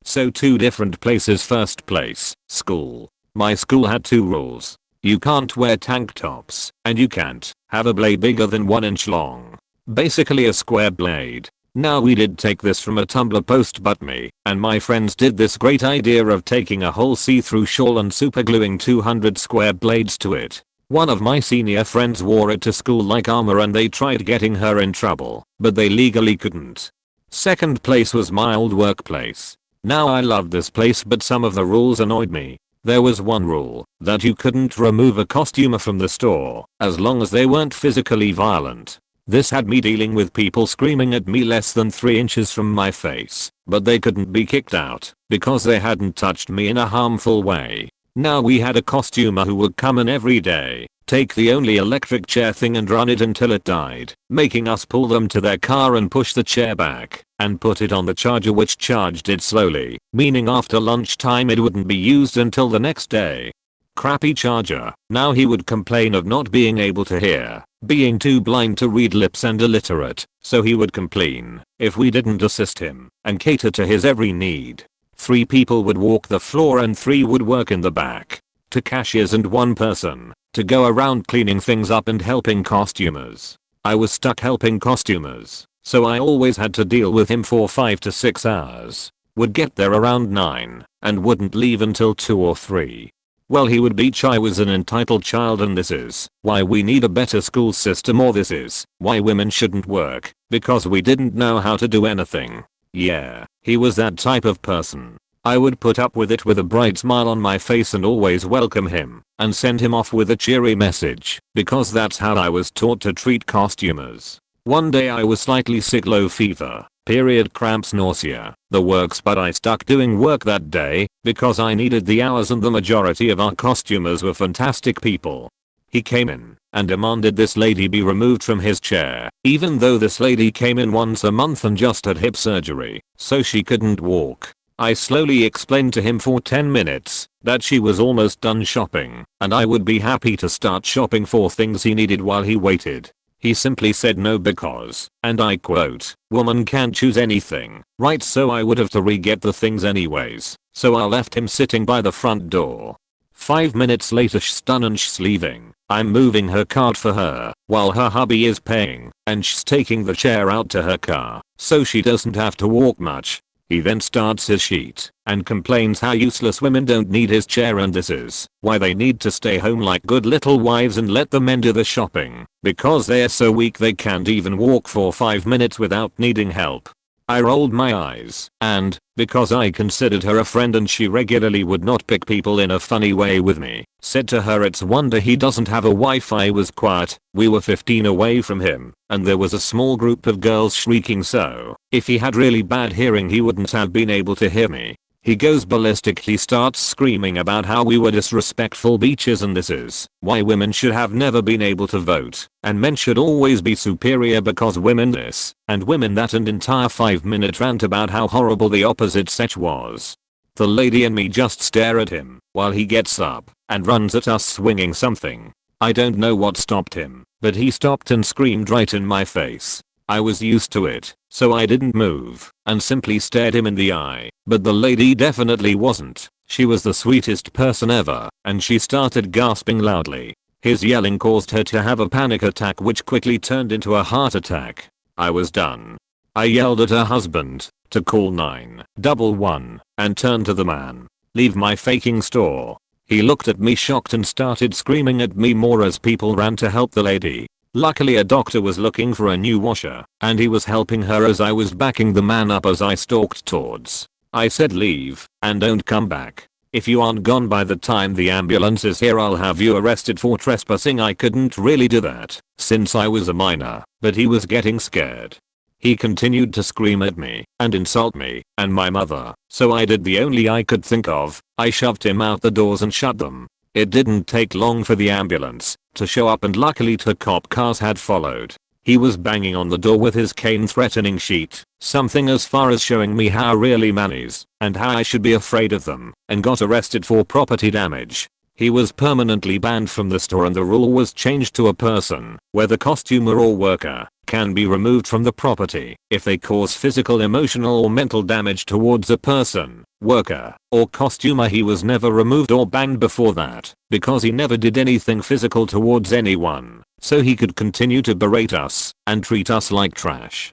So two different places. First place, school. My school had two rules. You can't wear tank tops, and you can't have a blade bigger than 1 inch long. Basically a square blade. Now we did take this from a Tumblr post, but me and my friends did this great idea of taking a whole see-through shawl and supergluing 200 square blades to it. One of my senior friends wore it to school like armor and they tried getting her in trouble, but they legally couldn't. Second place was my old workplace. Now I loved this place, but some of the rules annoyed me. There was one rule that you couldn't remove a costumer from the store as long as they weren't physically violent. This had me dealing with people screaming at me less than 3 inches from my face, but they couldn't be kicked out because they hadn't touched me in a harmful way. Now we had a costumer who would come in every day, take the only electric chair thing and run it until it died, making us pull them to their car and push the chair back and put it on the charger, which charged it slowly, meaning after lunchtime it wouldn't be used until the next day. Crappy charger. Now he would complain of not being able to hear, being too blind to read lips and illiterate, so he would complain if we didn't assist him and cater to his every need. 3 people would walk the floor and 3 would work in the back. 2 cashiers and 1 person to go around cleaning things up and helping costumers. I was stuck helping costumers, so I always had to deal with him for 5 to 6 hours. Would get there around 9 and wouldn't leave until 2 or 3. Well, he would beach I was an entitled child, and this is why we need a better school system, or this is why women shouldn't work, because we didn't know how to do anything. Yeah, he was that type of person. I would put up with it with a bright smile on my face and always welcome him and send him off with a cheery message, because that's how I was taught to treat costumers. One day I was slightly sick, low fever, period cramps, nausea, the works, but I stuck doing work that day because I needed the hours and the majority of our costumers were fantastic people. He came in and demanded this lady be removed from his chair, even though this lady came in once a month and just had hip surgery, so she couldn't walk. I slowly explained to him for 10 minutes that she was almost done shopping and I would be happy to start shopping for things he needed while he waited. He simply said no because, and I quote, "woman can't choose anything, right?" So I would have to re-get the things anyways, so I left him sitting by the front door. 5 minutes later she's done and she's leaving. I'm moving her cart for her while her hubby is paying, and she's taking the chair out to her car so she doesn't have to walk much. He then starts his sheet and complains how useless women don't need his chair, and this is why they need to stay home like good little wives and let the men do the shopping, because they're so weak they can't even walk for 5 minutes without needing help. I rolled my eyes, and, because I considered her a friend and she regularly would not pick people in a funny way with me, said to her it's wonder he doesn't have a wife. I was quiet. We were 15 away from him, and there was a small group of girls shrieking, so if he had really bad hearing he wouldn't have been able to hear me. He goes ballistic. He starts screaming about how we were disrespectful beaches and this is why women should have never been able to vote and men should always be superior because women this and women that, and entire 5-minute rant about how horrible the opposite sex was. The lady and me just stare at him while he gets up and runs at us swinging something. I don't know what stopped him, but he stopped and screamed right in my face. I was used to it, so I didn't move and simply stared him in the eye, but the lady definitely wasn't. She was the sweetest person ever, and she started gasping loudly. His yelling caused her to have a panic attack which quickly turned into a heart attack. I was done. I yelled at her husband to call 911 and turned to the man. "Leave my faking store." He looked at me shocked and started screaming at me more as people ran to help the lady. Luckily a doctor was looking for a new washer and he was helping her as I was backing the man up as I stalked towards. I said, "Leave and don't come back. If you aren't gone by the time the ambulance is here I'll have you arrested for trespassing." I couldn't really do that since I was a minor, but he was getting scared. He continued to scream at me and insult me and my mother, so I did the only I could think of. I shoved him out the doors and shut them. It didn't take long for the ambulance to show up, and luckily 2 cop cars had followed. He was banging on the door with his cane threatening sheet, something as far as showing me how really man is and how I should be afraid of them, and got arrested for property damage. He was permanently banned from the store, and the rule was changed to a person, whether customer or worker, can be removed from the property if they cause physical, emotional or mental damage towards a person, worker, or customer. He was never removed or banned before that because he never did anything physical towards anyone, so he could continue to berate us and treat us like trash.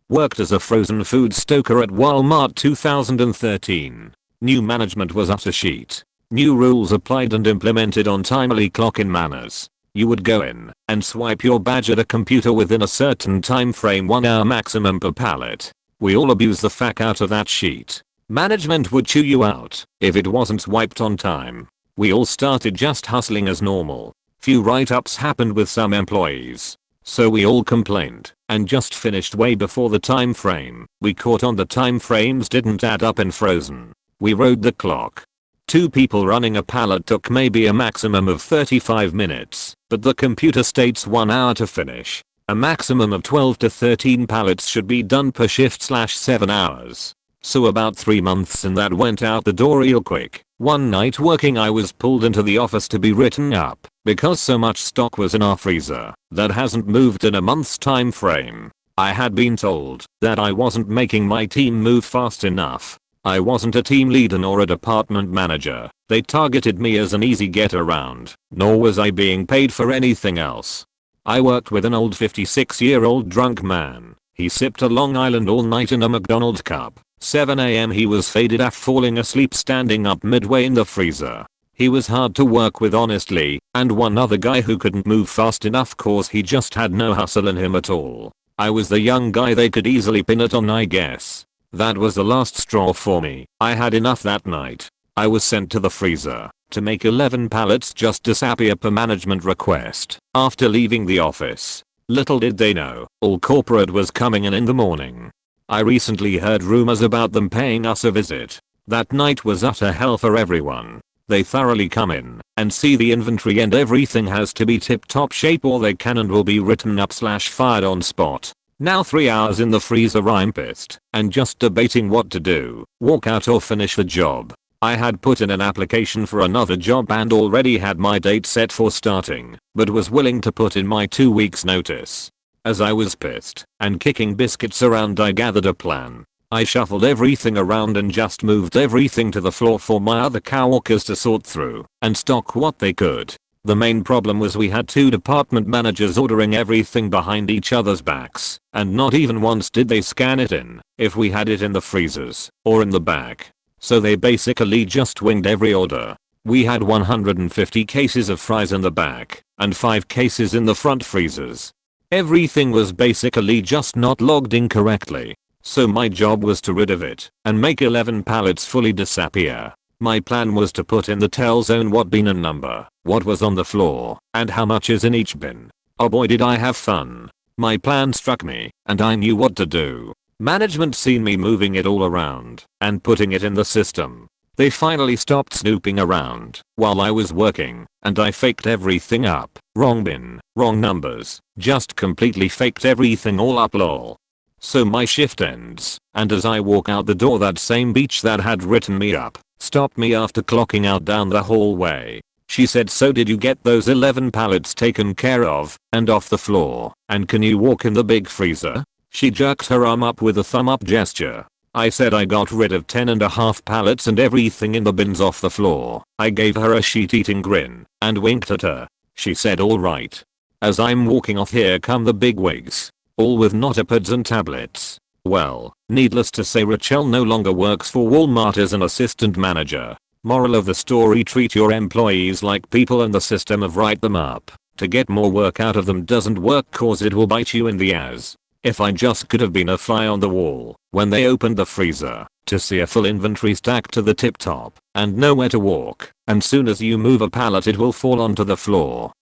Worked as a frozen food stoker at Walmart 2013. New management was utter shit. New rules applied and implemented on timely clock-in manners. You would go in and swipe your badge at a computer within a certain time frame, 1 hour maximum per pallet. We all abused the fuck out of that sheet. Management would chew you out if it wasn't swiped on time. We all started just hustling as normal. Few write-ups happened with some employees, so we all complained and just finished way before the time frame we caught on. The time frames didn't add up in frozen. We rode the clock. 2 people running a pallet took maybe a maximum of 35 minutes, but the computer states 1 hour to finish. A maximum of 12 to 13 pallets should be done per shift /7 hours. So about 3 months and that went out the door real quick. One night working, I was pulled into the office to be written up because so much stock was in our freezer that hasn't moved in a month's time frame. I had been told that I wasn't making my team move fast enough. I wasn't a team leader nor a department manager. They targeted me as an easy get around, nor was I being paid for anything else. I worked with an old 56-year-old drunk man. He sipped a Long Island all night in a McDonald's cup. 7 AM he was faded AF, falling asleep standing up midway in the freezer. He was hard to work with honestly, and one other guy who couldn't move fast enough cause he just had no hustle in him at all. I was the young guy they could easily pin it on, I guess. That was the last straw for me. I had enough that night. I was sent to the freezer to make 11 pallets just disappear per management request after leaving the office. Little did they know, all corporate was coming in the morning. I recently heard rumors about them paying us a visit. That night was utter hell for everyone. They thoroughly come in and see the inventory and everything has to be tip-top shape or they can and will be written up /fired on spot. Now 3 hours in the freezer, I'm pissed and just debating what to do, walk out or finish the job. I had put in an application for another job and already had my date set for starting, but was willing to put in my 2 weeks notice. As I was pissed and kicking biscuits around, I gathered a plan. I shuffled everything around and just moved everything to the floor for my other coworkers to sort through and stock what they could. The main problem was we had 2 department managers ordering everything behind each other's backs, and not even once did they scan it in if we had it in the freezers or in the back. So they basically just winged every order. We had 150 cases of fries in the back and 5 cases in the front freezers. Everything was basically just not logged in correctly. So my job was to rid of it and make 11 pallets fully disappear. My plan was to put in the tell zone what bin and number, what was on the floor, and how much is in each bin. Oh boy did I have fun. My plan struck me, and I knew what to do. Management seen me moving it all around and putting it in the system. They finally stopped snooping around while I was working, and I faked everything up. Wrong bin, wrong numbers, just completely faked everything all up lol. So my shift ends, and as I walk out the door, that same bitch that had written me up stopped me after clocking out down the hallway. She said, "So did you get those 11 pallets taken care of and off the floor, and can you walk in the big freezer?" She jerked her arm up with a thumb up gesture. I said I got rid of 10.5 pallets and everything in the bins off the floor. I gave her a sheet-eating grin and winked at her. She said alright. As I'm walking off, here come the bigwigs, all with notepads and tablets. Well, needless to say, Rachel no longer works for Walmart as an assistant manager. Moral of the story: treat your employees like people and the system of write them up to get more work out of them doesn't work, cause it will bite you in the ass. If I just could have been a fly on the wall when they opened the freezer to see a full inventory stacked to the tip top and nowhere to walk, and soon as you move a pallet it will fall onto the floor.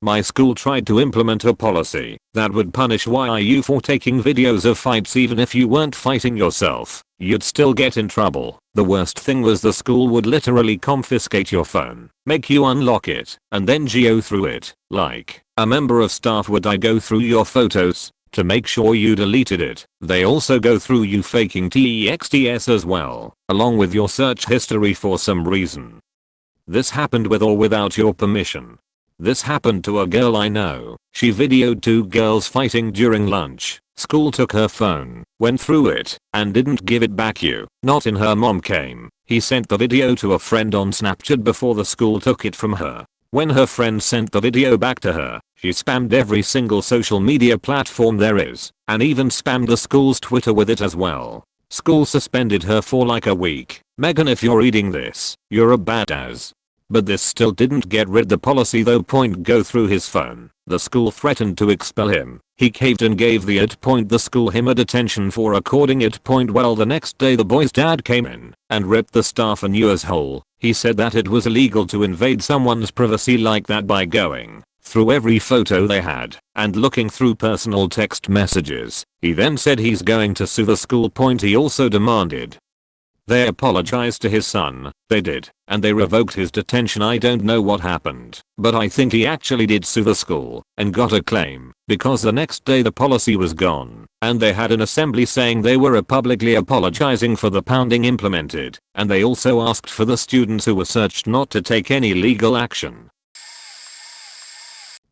My school tried to implement a policy that would punish YIU for taking videos of fights even if you weren't fighting yourself. You'd still get in trouble. The worst thing was the school would literally confiscate your phone, make you unlock it, and then geo through it. Like, a member of staff would go through your photos to make sure you deleted it. They also go through you faking texts as well, along with your search history for some reason. This happened with or without your permission. This happened to a girl I know. She videoed two girls fighting during lunch. School took her phone, went through it, and didn't give it back. Not in her mom came. He sent the video to a friend on Snapchat before the school took it from her. When her friend sent the video back to her, she spammed every single social media platform there is, and even spammed the school's Twitter with it as well. School suspended her for like a week. Megan, if you're reading this, you're a badass. But this still didn't get rid the policy though. Go through his phone. The school threatened to expel him. He caved and gave the the school him a detention for recording it. Well, the next day the boy's dad came in and ripped the staff a new asshole. He said that it was illegal to invade someone's privacy like that by going through every photo they had and looking through personal text messages. He then said he's going to sue the school. He also demanded they apologized to his son. They did, and they revoked his detention. I don't know what happened, but I think he actually did sue the school and got a claim, because the next day the policy was gone, and they had an assembly saying they were publicly apologizing for the pounding implemented, and they also asked for the students who were searched not to take any legal action.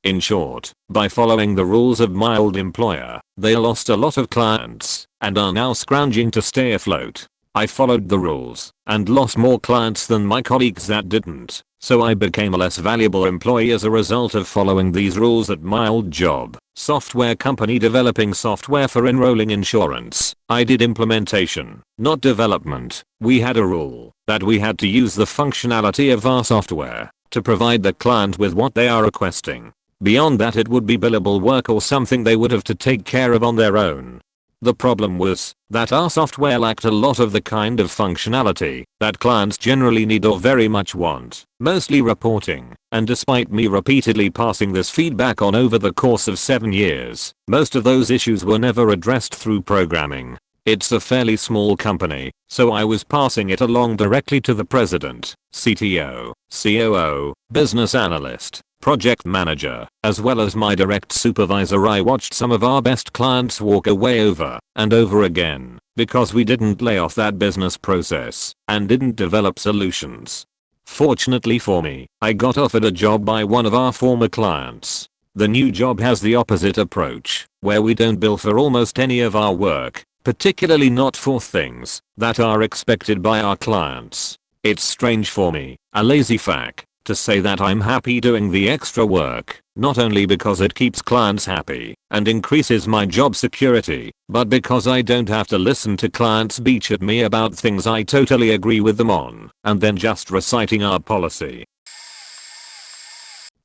In short, by following the rules of my old employer, they lost a lot of clients and are now scrounging to stay afloat. I followed the rules and lost more clients than my colleagues that didn't, so I became a less valuable employee as a result of following these rules at my old job. Software company developing software for enrolling insurance. I did implementation, not development. We had a rule that we had to use the functionality of our software to provide the client with what they are requesting. Beyond that, it would be billable work or something they would have to take care of on their own. The problem was that our software lacked a lot of the kind of functionality that clients generally need or very much want, mostly reporting, and despite me repeatedly passing this feedback on over the course of 7 years, most of those issues were never addressed through programming. It's a fairly small company, so I was passing it along directly to the president, CTO, COO, business analyst, project manager, as well as my direct supervisor. I watched some of our best clients walk away over and over again because we didn't lay off that business process and didn't develop solutions. Fortunately for me, I got offered a job by one of our former clients. The new job has the opposite approach, where we don't bill for almost any of our work, particularly not for things that are expected by our clients. It's strange for me, a lazy fuck, to say that I'm happy doing the extra work, not only because it keeps clients happy and increases my job security, but because I don't have to listen to clients bitch at me about things I totally agree with them on, and then just reciting our policy.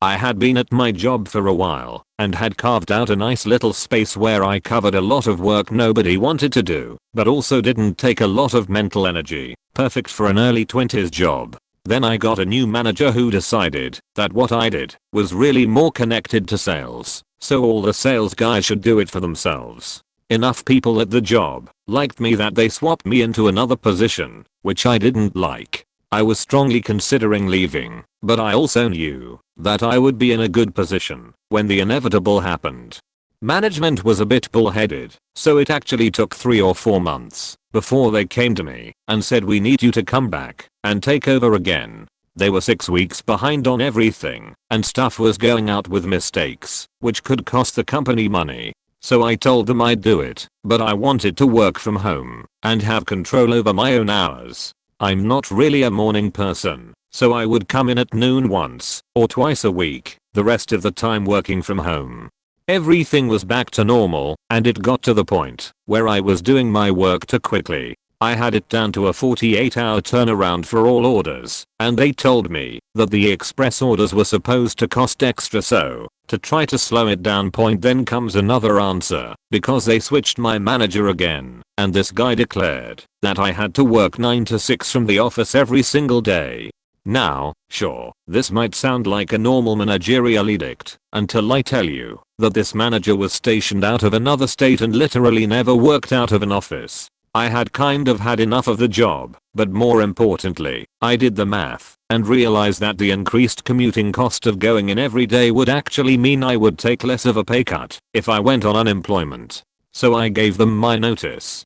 I had been at my job for a while and had carved out a nice little space where I covered a lot of work nobody wanted to do, but also didn't take a lot of mental energy, perfect for an early 20s job. Then I got a new manager who decided that what I did was really more connected to sales, so all the sales guys should do it for themselves. Enough people at the job liked me that they swapped me into another position, which I didn't like. I was strongly considering leaving, but I also knew that I would be in a good position when the inevitable happened. Management was a bit bullheaded, so it actually took 3 or 4 months before they came to me and said, we need you to come back and take over again. They were 6 weeks behind on everything, and stuff was going out with mistakes, which could cost the company money. So I told them I'd do it, but I wanted to work from home and have control over my own hours. I'm not really a morning person, so I would come in at noon once or twice a week, the rest of the time working from home. Everything was back to normal, and it got to the point where I was doing my work too quickly. I had it down to a 48-hour turnaround for all orders, and they told me that the express orders were supposed to cost extra, so to try to slow it down. Then comes another answer, because they switched my manager again, and this guy declared that I had to work 9 to 6 from the office every single day. Now, sure, this might sound like a normal managerial edict, until I tell you that this manager was stationed out of another state and literally never worked out of an office. I had kind of had enough of the job, but more importantly, I did the math and realized that the increased commuting cost of going in every day would actually mean I would take less of a pay cut if I went on unemployment. So I gave them my notice.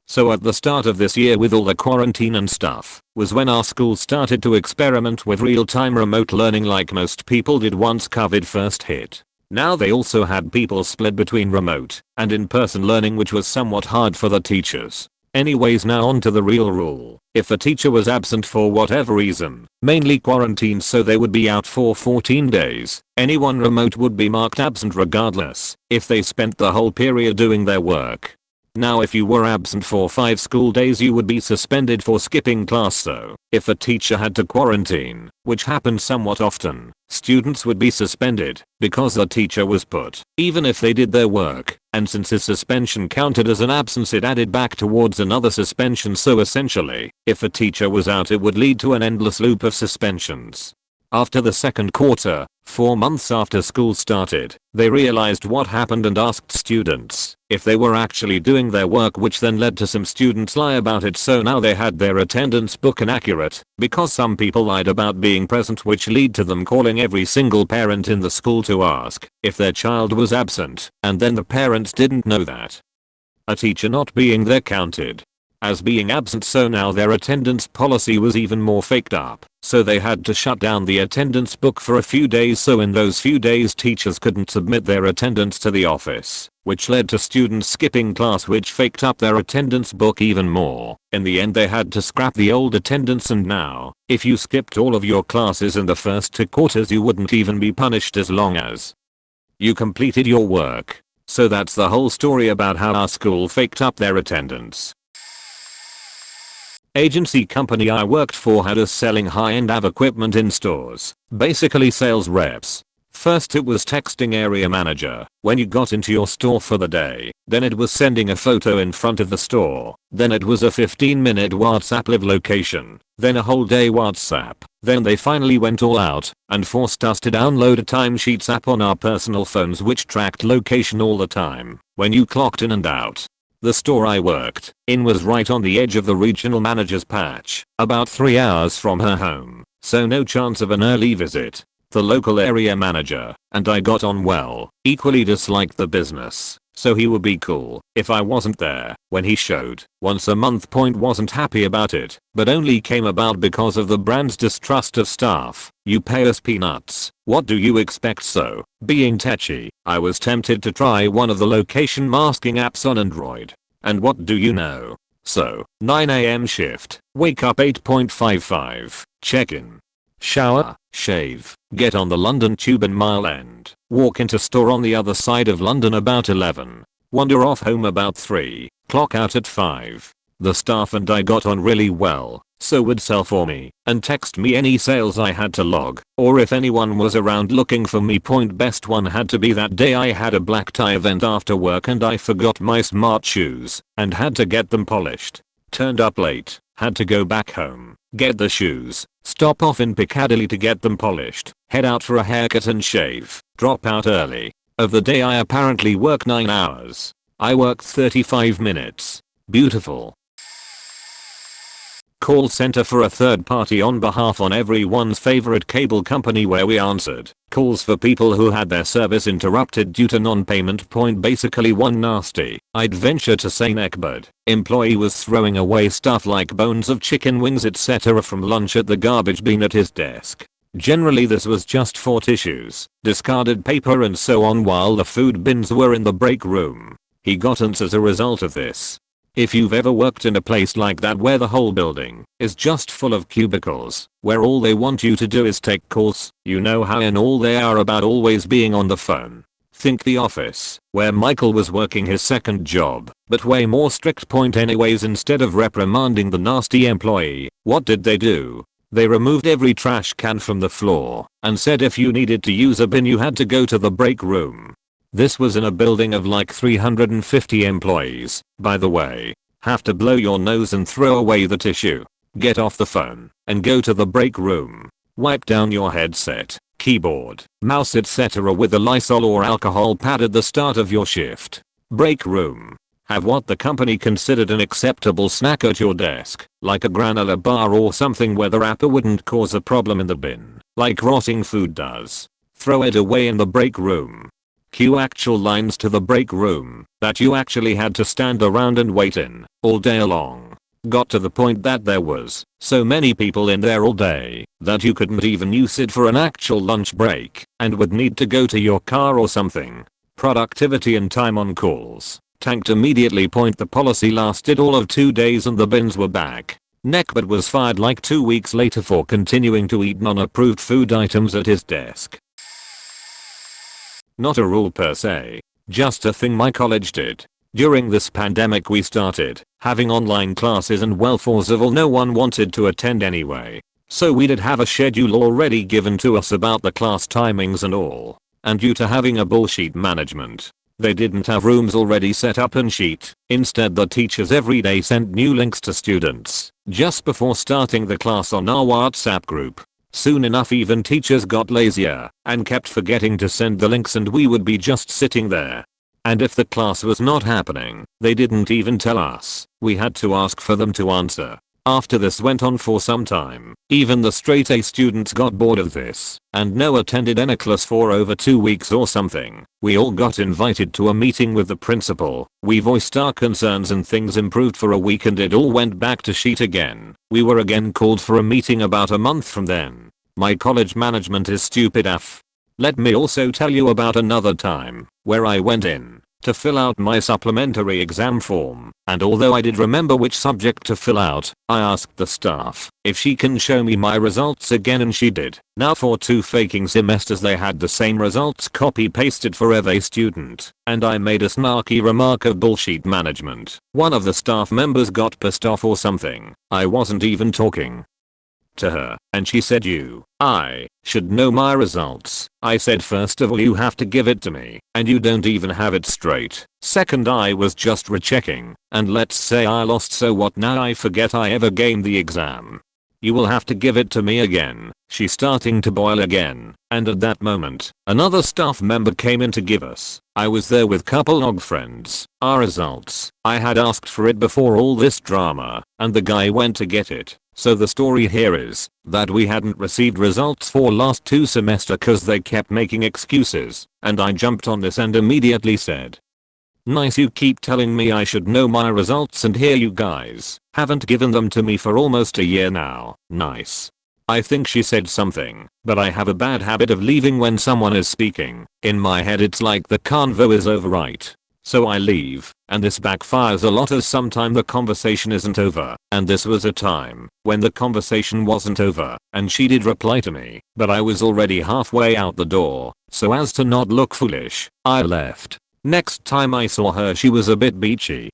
So at the start of this year, with all the quarantine and stuff, was when our school started to experiment with real-time remote learning like most people did once COVID first hit. Now they also had people split between remote and in-person learning, which was somewhat hard for the teachers. Anyways, now on to the real rule. If a teacher was absent for whatever reason, mainly quarantine so they would be out for 14 days, anyone remote would be marked absent regardless if they spent the whole period doing their work. Now if you were absent for 5 school days you would be suspended for skipping class, so if a teacher had to quarantine, which happened somewhat often, students would be suspended because the teacher was put, even if they did their work, and since his suspension counted as an absence it added back towards another suspension, so essentially, if a teacher was out it would lead to an endless loop of suspensions. After the second quarter, 4 months after school started, they realized what happened and asked students if they were actually doing their work, which then led to some students lie about it, so now they had their attendance book inaccurate because some people lied about being present, which led to them calling every single parent in the school to ask if their child was absent, and then the parents didn't know that a teacher not being there counted as being absent, so now their attendance policy was even more faked up, so they had to shut down the attendance book for a few days, so in those few days teachers couldn't submit their attendance to the office, which led to students skipping class, which faked up their attendance book even more. In the end they had to scrap the old attendance, and now, if you skipped all of your classes in the first 2 quarters you wouldn't even be punished as long as you completed your work. So that's the whole story about how our school faked up their attendance. Agency company I worked for had us selling high-end AV equipment in stores, basically sales reps. First it was texting area manager when you got into your store for the day, then it was sending a photo in front of the store, then it was a 15-minute WhatsApp live location, then a whole day WhatsApp, then they finally went all out and forced us to download a timesheets app on our personal phones which tracked location all the time when you clocked in and out. The store I worked in was right on the edge of the regional manager's patch, about 3 hours from her home, so no chance of an early visit. The local area manager and I got on well, equally disliked the business, so he would be cool if I wasn't there when he showed once a month. Wasn't happy about it, but only came about because of the brand's distrust of staff. You pay us peanuts, what do you expect? So, being tetchy, I was tempted to try one of the location masking apps on Android. And what do you know? So, 9 AM shift, wake up 8:55, check in, shower, shave, get on the London Tube in Mile End, walk into store on the other side of London about 11, wander off home about 3, clock out at 5. The staff and I got on really well, so would sell for me and text me any sales I had to log, or if anyone was around looking for me. Best one had to be that day I had a black tie event after work and I forgot my smart shoes and had to get them polished. Turned up late, had to go back home, get the shoes, stop off in Piccadilly to get them polished, head out for a haircut and shave, drop out early. Of the day I apparently work 9 hours. I worked 35 minutes. Beautiful. Call center for a third party on behalf on everyone's favorite cable company, where we answered calls for people who had their service interrupted due to non-payment. Basically one nasty, I'd venture to say neckbird, employee was throwing away stuff like bones of chicken wings etc. from lunch at the garbage bin at his desk. Generally this was just for tissues, discarded paper and so on, while the food bins were in the break room. He got ants as a result of this. If you've ever worked in a place like that where the whole building is just full of cubicles, where all they want you to do is take calls, you know how in all they are about always being on the phone. Think The Office, where Michael was working his second job, but way more strict. Anyways, instead of reprimanding the nasty employee, what did they do? They removed every trash can from the floor and said if you needed to use a bin you had to go to the break room. This was in a building of like 350 employees, by the way. Have to blow your nose and throw away the tissue. Get off the phone and go to the break room. Wipe down your headset, keyboard, mouse etc. with a Lysol or alcohol pad at the start of your shift. Break room. Have what the company considered an acceptable snack at your desk, like a granola bar or something where the wrapper wouldn't cause a problem in the bin, like rotting food does. Throw it away in the break room. Cue actual lines to the break room that you actually had to stand around and wait in all day long. Got to the point that there was so many people in there all day that you couldn't even use it for an actual lunch break and would need to go to your car or something. Productivity and time on calls tanked immediately. The policy lasted all of 2 days and the bins were back. Neckbet was fired like 2 weeks later for continuing to eat non-approved food items at his desk. Not a rule per se, just a thing my college did. During this pandemic we started having online classes and well for Civil no one wanted to attend anyway. So we did have a schedule already given to us about the class timings and all. And due to having a bullshit management, they didn't have rooms already set up and sheet. Instead the teachers every day sent new links to students just before starting the class on our WhatsApp group. Soon enough even teachers got lazier and kept forgetting to send the links and we would be just sitting there. And if the class was not happening, they didn't even tell us. We had to ask for them to answer. After this went on for some time, even the straight A students got bored of this and no attended any class for over 2 weeks or something. We all got invited to a meeting with the principal. We voiced our concerns and things improved for a week and it all went back to sheet again. We were again called for a meeting about a month from then. My college management is stupid AF. Let me also tell you about another time where I went in to fill out my supplementary exam form, and although I did remember which subject to fill out, I asked the staff if she can show me my results again and she did. Now for 2 faking semesters they had the same results copy pasted for every student, and I made a snarky remark of bullshit management. One of the staff members got pissed off or something. I wasn't even talking to her, and she said I should know my results. I said first of all you have to give it to me, and you don't even have it straight. Second I was just rechecking, and let's say I lost so what now I forget I ever gained the exam. You will have to give it to me again. She's starting to boil again, and at that moment, another staff member came in to give us. I was there with couple of friends. Our results. I had asked for it before all this drama, and the guy went to get it. So the story here is that we hadn't received results for last 2 semester cause they kept making excuses, and I jumped on this and immediately said, nice, you keep telling me I should know my results and here you guys haven't given them to me for almost a year now. Nice. I think she said something, but I have a bad habit of leaving when someone is speaking. In my head it's like the convo is over, right? So I leave, and this backfires a lot as sometime the conversation isn't over, and this was a time when the conversation wasn't over, and she did reply to me, but I was already halfway out the door, so as to not look foolish, I left. Next time I saw her she was a bit beachy.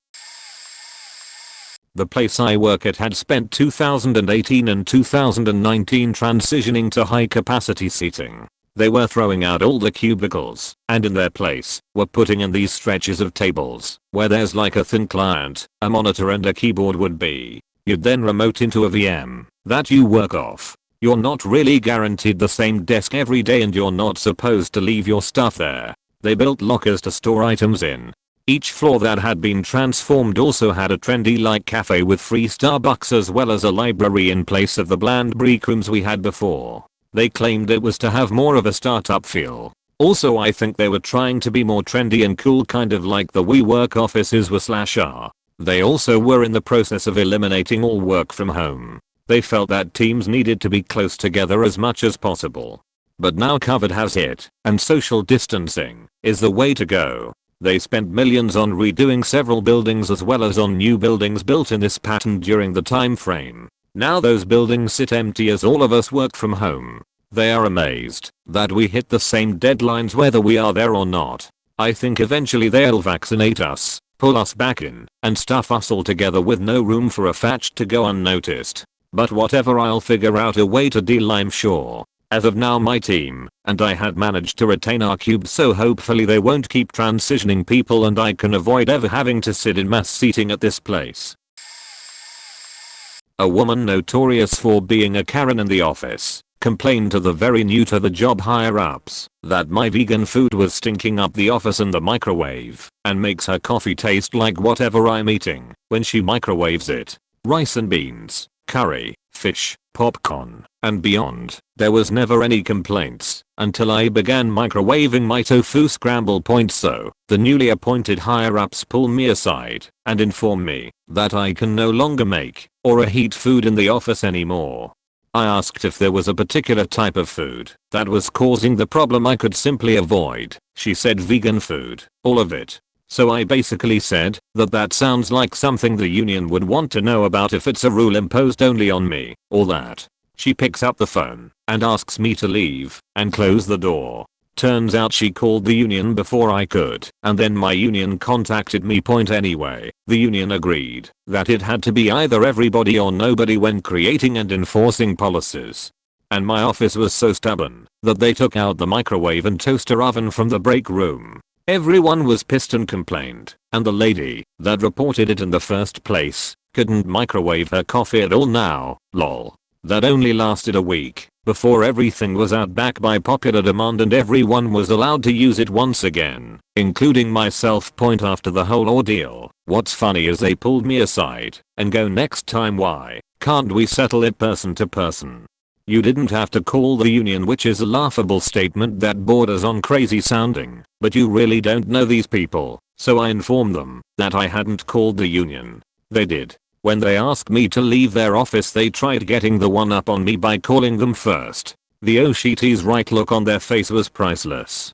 The place I work at had spent 2018 and 2019 transitioning to high capacity seating. They were throwing out all the cubicles, and in their place, were putting in these stretches of tables, where there's like a thin client, a monitor and a keyboard would be. You'd then remote into a VM that you work off. You're not really guaranteed the same desk every day and you're not supposed to leave your stuff there. They built lockers to store items in. Each floor that had been transformed also had a trendy like cafe with free Starbucks as well as a library in place of the bland break rooms we had before. They claimed it was to have more of a startup feel. Also I think they were trying to be more trendy and cool, kind of like the WeWork offices were /are. They also were in the process of eliminating all work from home. They felt that teams needed to be close together as much as possible. But now COVID has hit, and social distancing is the way to go. They spent millions on redoing several buildings as well as on new buildings built in this pattern during the time frame. Now those buildings sit empty as all of us work from home. They are amazed that we hit the same deadlines whether we are there or not. I think eventually they'll vaccinate us, pull us back in, and stuff us all together with no room for a fatch to go unnoticed. But whatever, I'll figure out a way to deal, I'm sure. As of now my team and I had managed to retain our cubes, so hopefully they won't keep transitioning people and I can avoid ever having to sit in mass seating at this place. A woman notorious for being a Karen in the office complained to the very new to the job higher ups that my vegan food was stinking up the office in the microwave and makes her coffee taste like whatever I'm eating when she microwaves it. Rice and beans, curry, fish, popcorn, and beyond. There was never any complaints until I began microwaving my tofu scramble. So the newly appointed higher ups pull me aside and inform me that I can no longer make or heat food in the office anymore. I asked if there was a particular type of food that was causing the problem I could simply avoid. She said vegan food, all of it. So I basically said that sounds like something the union would want to know about if it's a rule imposed only on me, or that. She picks up the phone and asks me to leave and close the door. Turns out she called the union before I could, and then my union contacted me. Anyway, the union agreed that it had to be either everybody or nobody when creating and enforcing policies. And my office was so stubborn that they took out the microwave and toaster oven from the break room. Everyone was pissed and complained, and the lady that reported it in the first place couldn't microwave her coffee at all now, lol. That only lasted a week before everything was out back by popular demand and everyone was allowed to use it once again, including myself. After the whole ordeal, what's funny is they pulled me aside and go, next time why can't we settle it person to person? You didn't have to call the union, which is a laughable statement that borders on crazy sounding, but you really don't know these people, so I informed them that I hadn't called the union. They did. When they asked me to leave their office, they tried getting the one up on me by calling them first. The oh shit is right look on their face was priceless.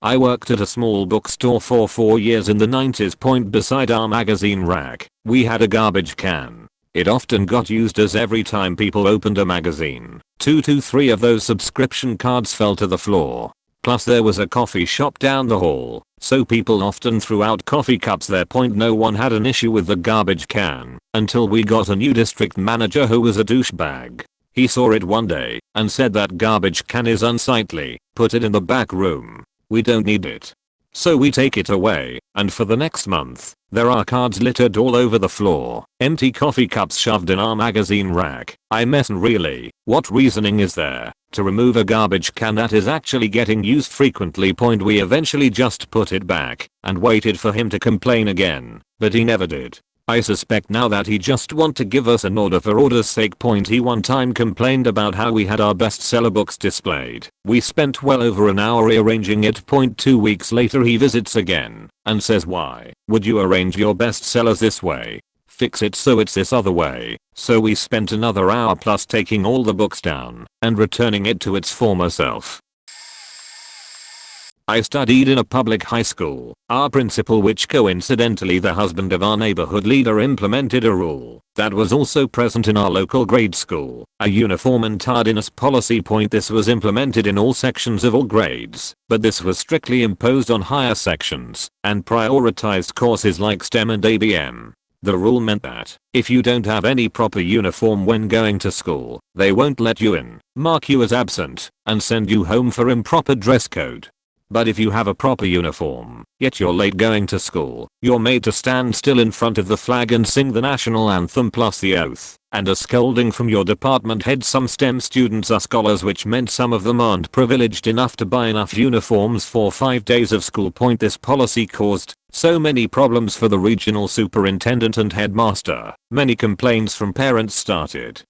I worked at a small bookstore for 4 years in the 90s. Beside our magazine rack, we had a garbage can. It often got used as every time people opened a magazine, 2 to 3 of those subscription cards fell to the floor. Plus there was a coffee shop down the hall, so people often threw out coffee cups there. No one had an issue with the garbage can until we got a new district manager who was a douchebag. He saw it one day and said that garbage can is unsightly, put it in the back room. We don't need it. So we take it away, and for the next month, there are cards littered all over the floor, empty coffee cups shoved in our magazine rack. I mean, really, what reasoning is there to remove a garbage can that is actually getting used frequently? We eventually just put it back and waited for him to complain again, but he never did. I suspect now that he just want to give us an order for order's sake. He one time complained about how we had our bestseller books displayed. We spent well over an hour rearranging it. 2 weeks later he visits again and says, why would you arrange your bestsellers this way? Fix it so it's this other way. So we spent another hour plus taking all the books down and returning it to its former self. I studied in a public high school. Our principal, which coincidentally the husband of our neighborhood leader, implemented a rule that was also present in our local grade school, a uniform and tardiness policy. This was implemented in all sections of all grades, but this was strictly imposed on higher sections and prioritized courses like STEM and ABM. The rule meant that if you don't have any proper uniform when going to school, they won't let you in, mark you as absent, and send you home for improper dress code. But if you have a proper uniform, yet you're late going to school, you're made to stand still in front of the flag and sing the national anthem plus the oath, and a scolding from your department head. Some STEM students are scholars, which meant some of them aren't privileged enough to buy enough uniforms for 5 days of school. This policy caused so many problems for the regional superintendent and headmaster. Many complaints from parents started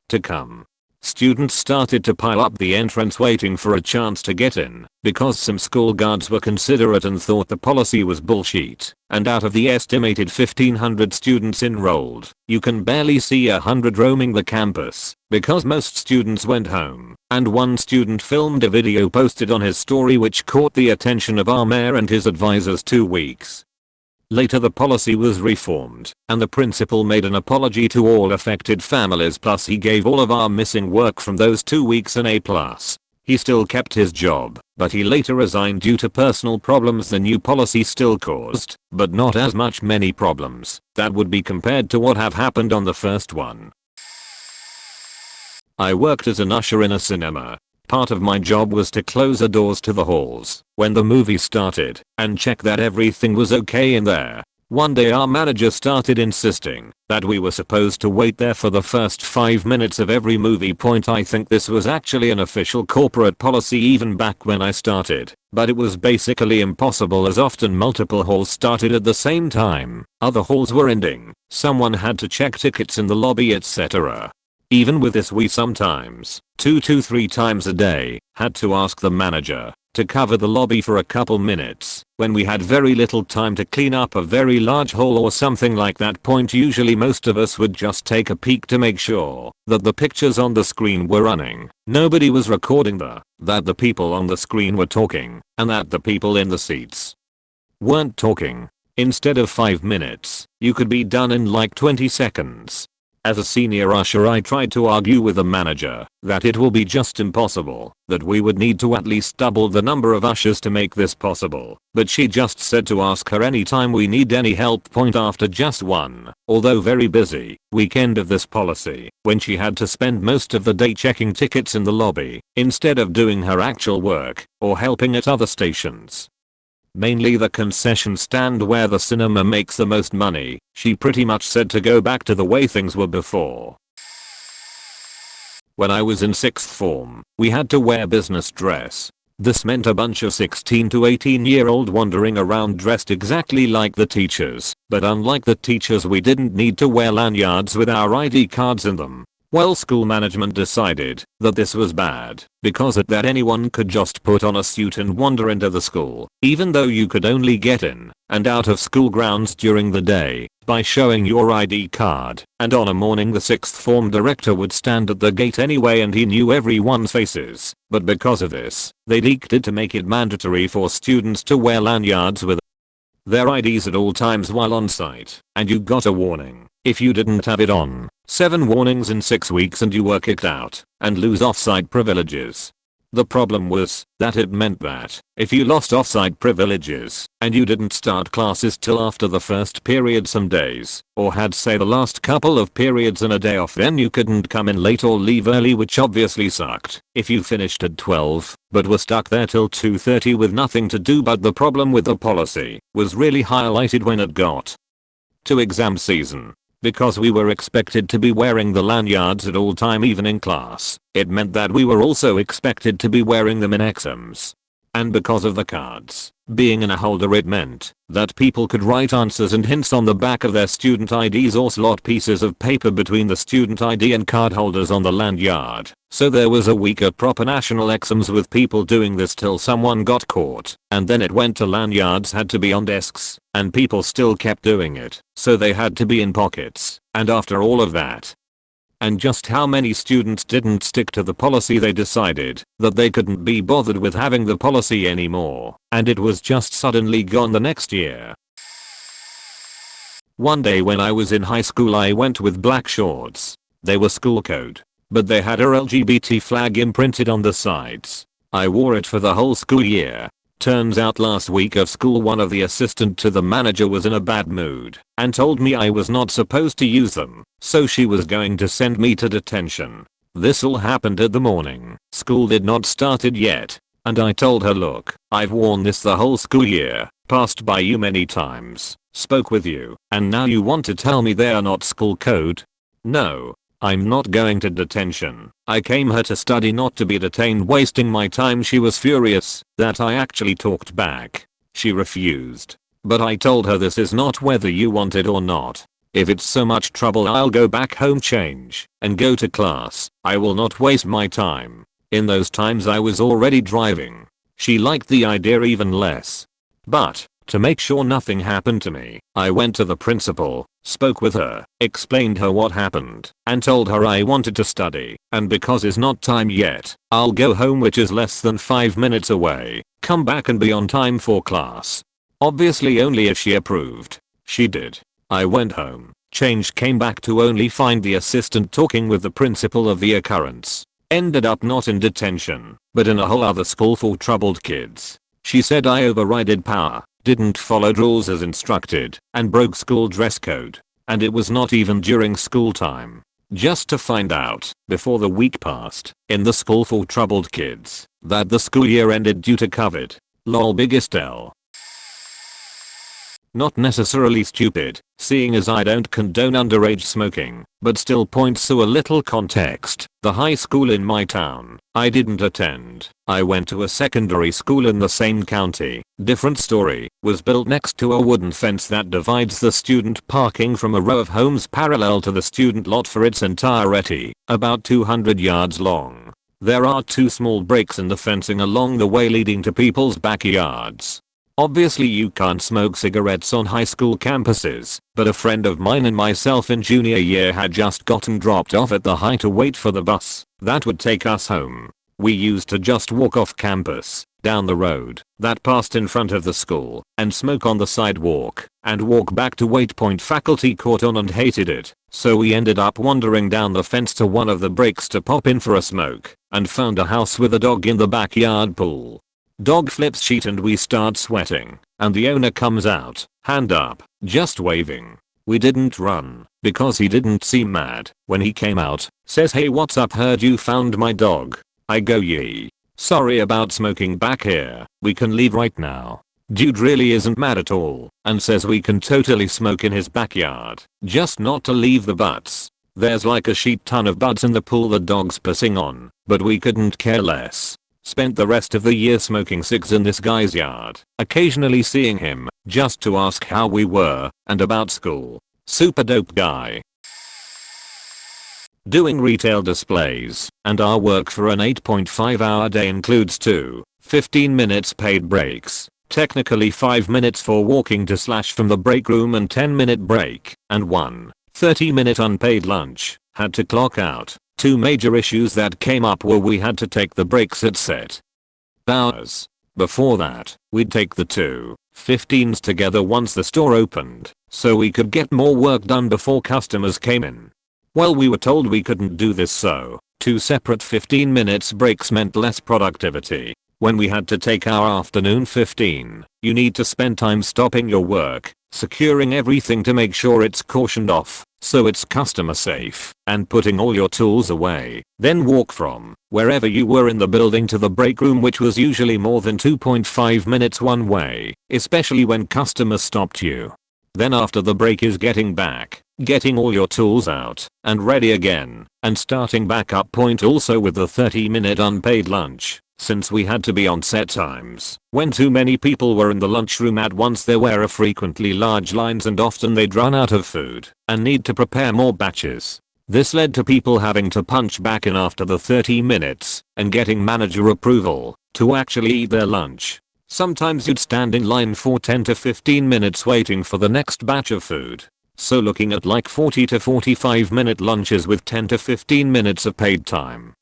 to come. Students started to pile up the entrance waiting for a chance to get in, because some school guards were considerate and thought the policy was bullshit. And out of the estimated 1,500 students enrolled, you can barely see 100 roaming the campus, because most students went home. And one student filmed a video posted on his story which caught the attention of our mayor and his advisors. 2 weeks later the policy was reformed, and the principal made an apology to all affected families, plus he gave all of our missing work from those 2 weeks an A+. He still kept his job, but he later resigned due to personal problems the new policy still caused, but not as many problems that would be compared to what have happened on the first one. I worked as an usher in a cinema. Part of my job was to close the doors to the halls when the movie started and check that everything was okay in there. One day our manager started insisting that we were supposed to wait there for the first 5 minutes of every movie. I think this was actually an official corporate policy even back when I started, but it was basically impossible as often multiple halls started at the same time, other halls were ending, someone had to check tickets in the lobby, etc. Even with this, we sometimes, 2 to 3 times a day, had to ask the manager to cover the lobby for a couple minutes when we had very little time to clean up a very large hall or something like that. Usually most of us would just take a peek to make sure that the pictures on the screen were running, nobody was recording that the people on the screen were talking, and that the people in the seats weren't talking. Instead of 5 minutes, you could be done in like 20 seconds. As a senior usher, I tried to argue with the manager that it will be just impossible, that we would need to at least double the number of ushers to make this possible, but she just said to ask her anytime we need any help. After just one, although very busy, weekend of this policy, when she had to spend most of the day checking tickets in the lobby, instead of doing her actual work, or helping at other stations, mainly the concession stand where the cinema makes the most money, she pretty much said to go back to the way things were before. When I was in 6th form, we had to wear business dress. This meant a bunch of 16 to 18-year-old wandering around dressed exactly like the teachers, but unlike the teachers we didn't need to wear lanyards with our ID cards in them. Well, school management decided that this was bad because at that anyone could just put on a suit and wander into the school, even though you could only get in and out of school grounds during the day by showing your ID card, and on a morning the 6th form director would stand at the gate anyway and he knew everyone's faces, but because of this, they leaked it to make it mandatory for students to wear lanyards with their IDs at all times while on site, and you got a warning if you didn't have it on. 7 warnings in 6 weeks and you were kicked out and lose off-site privileges. The problem was that it meant that if you lost off-site privileges and you didn't start classes till after the first period some days, or had say the last couple of periods and a day off, then you couldn't come in late or leave early, which obviously sucked if you finished at 12 but were stuck there till 2:30 with nothing to do. But the problem with the policy was really highlighted when it got to exam season. Because we were expected to be wearing the lanyards at all time even in class, it meant that we were also expected to be wearing them in exams. And because of the cards being in a holder, it meant that people could write answers and hints on the back of their student IDs or slot pieces of paper between the student ID and card holders on the lanyard. So there was a week of proper national exams with people doing this till someone got caught, and then it went to lanyards had to be on desks, and people still kept doing it, so they had to be in pockets. And after all of that, and just how many students didn't stick to the policy, they decided that they couldn't be bothered with having the policy anymore, and it was just suddenly gone the next year. One day when I was in high school, I went with black shorts. They were school code, but they had a LGBT flag imprinted on the sides. I wore it for the whole school year. Turns out last week of school one of the assistant to the manager was in a bad mood and told me I was not supposed to use them, so she was going to send me to detention. This all happened at the morning. School did not started yet, and I told her, look, I've worn this the whole school year, passed by you many times, spoke with you, and now you want to tell me they are not school code? No. I'm not going to detention. I came here to study, not to be detained wasting my time. She was furious that I actually talked back. She refused. But I told her this is not whether you want it or not. If it's so much trouble, I'll go back home, change, and go to class. I will not waste my time. In those times I was already driving. She liked the idea even less. But to make sure nothing happened to me, I went to the principal, spoke with her, explained her what happened, and told her I wanted to study, and because it's not time yet, I'll go home, which is less than 5 minutes away, come back and be on time for class. Obviously only if she approved. She did. I went home, changed, came back to only find the assistant talking with the principal of the occurrence. Ended up not in detention, but in a whole other school for troubled kids. She said I overrided power, didn't follow rules as instructed, and broke school dress code. And it was not even during school time. Just to find out, before the week passed, in the school for troubled kids, that the school year ended due to COVID. Lol, biggest L. Not necessarily stupid, seeing as I don't condone underage smoking, but still points to a little context. The high school in my town, I didn't attend. I went to a secondary school in the same county, different story, was built next to a wooden fence that divides the student parking from a row of homes parallel to the student lot for its entirety, about 200 yards long. There are 2 small breaks in the fencing along the way leading to people's backyards. Obviously you can't smoke cigarettes on high school campuses, but a friend of mine and myself in junior year had just gotten dropped off at the high to wait for the bus that would take us home. We used to just walk off campus, down the road that passed in front of the school, and smoke on the sidewalk, and walk back to wait. Faculty caught on and hated it, so we ended up wandering down the fence to one of the breaks to pop in for a smoke, and found a house with a dog in the backyard pool. Dog flips sheet and we start sweating, and the owner comes out, hand up, just waving. We didn't run, because he didn't seem mad. When he came out, says, "Hey, what's up, heard you found my dog." I go, "Yee. Sorry about smoking back here, we can leave right now." Dude really isn't mad at all, and says we can totally smoke in his backyard, just not to leave the butts. There's like a shit ton of buds in the pool the dog's pissing on, but we couldn't care less. Spent the rest of the year smoking cigs in this guy's yard, occasionally seeing him, just to ask how we were, and about school. Super dope guy. Doing retail displays, and our work for an 8.5-hour day includes 2 15 minutes paid breaks, technically 5 minutes for walking to / from the break room and 10-minute break, and 1 30-minute unpaid lunch. Had to clock out. 2 major issues that came up were we had to take the breaks at set hours. Before that, we'd take the 2 15s together once the store opened, so we could get more work done before customers came in. Well, we were told we couldn't do this, so 2 separate 15 minutes breaks meant less productivity. When we had to take our afternoon 15, you need to spend time stopping your work, securing everything to make sure it's cautioned off, so it's customer safe, and putting all your tools away. Then walk from wherever you were in the building to the break room, which was usually more than 2.5 minutes one way, especially when customers stopped you. Then after the break is getting back, getting all your tools out, and ready again, and starting back up. Also with the 30-minute unpaid lunch. Since we had to be on set times, when too many people were in the lunchroom at once, there were frequently large lines and often they'd run out of food and need to prepare more batches. This led to people having to punch back in after the 30 minutes and getting manager approval to actually eat their lunch. Sometimes you'd stand in line for 10 to 15 minutes waiting for the next batch of food. So looking at like 40 to 45 minute lunches with 10 to 15 minutes of paid time.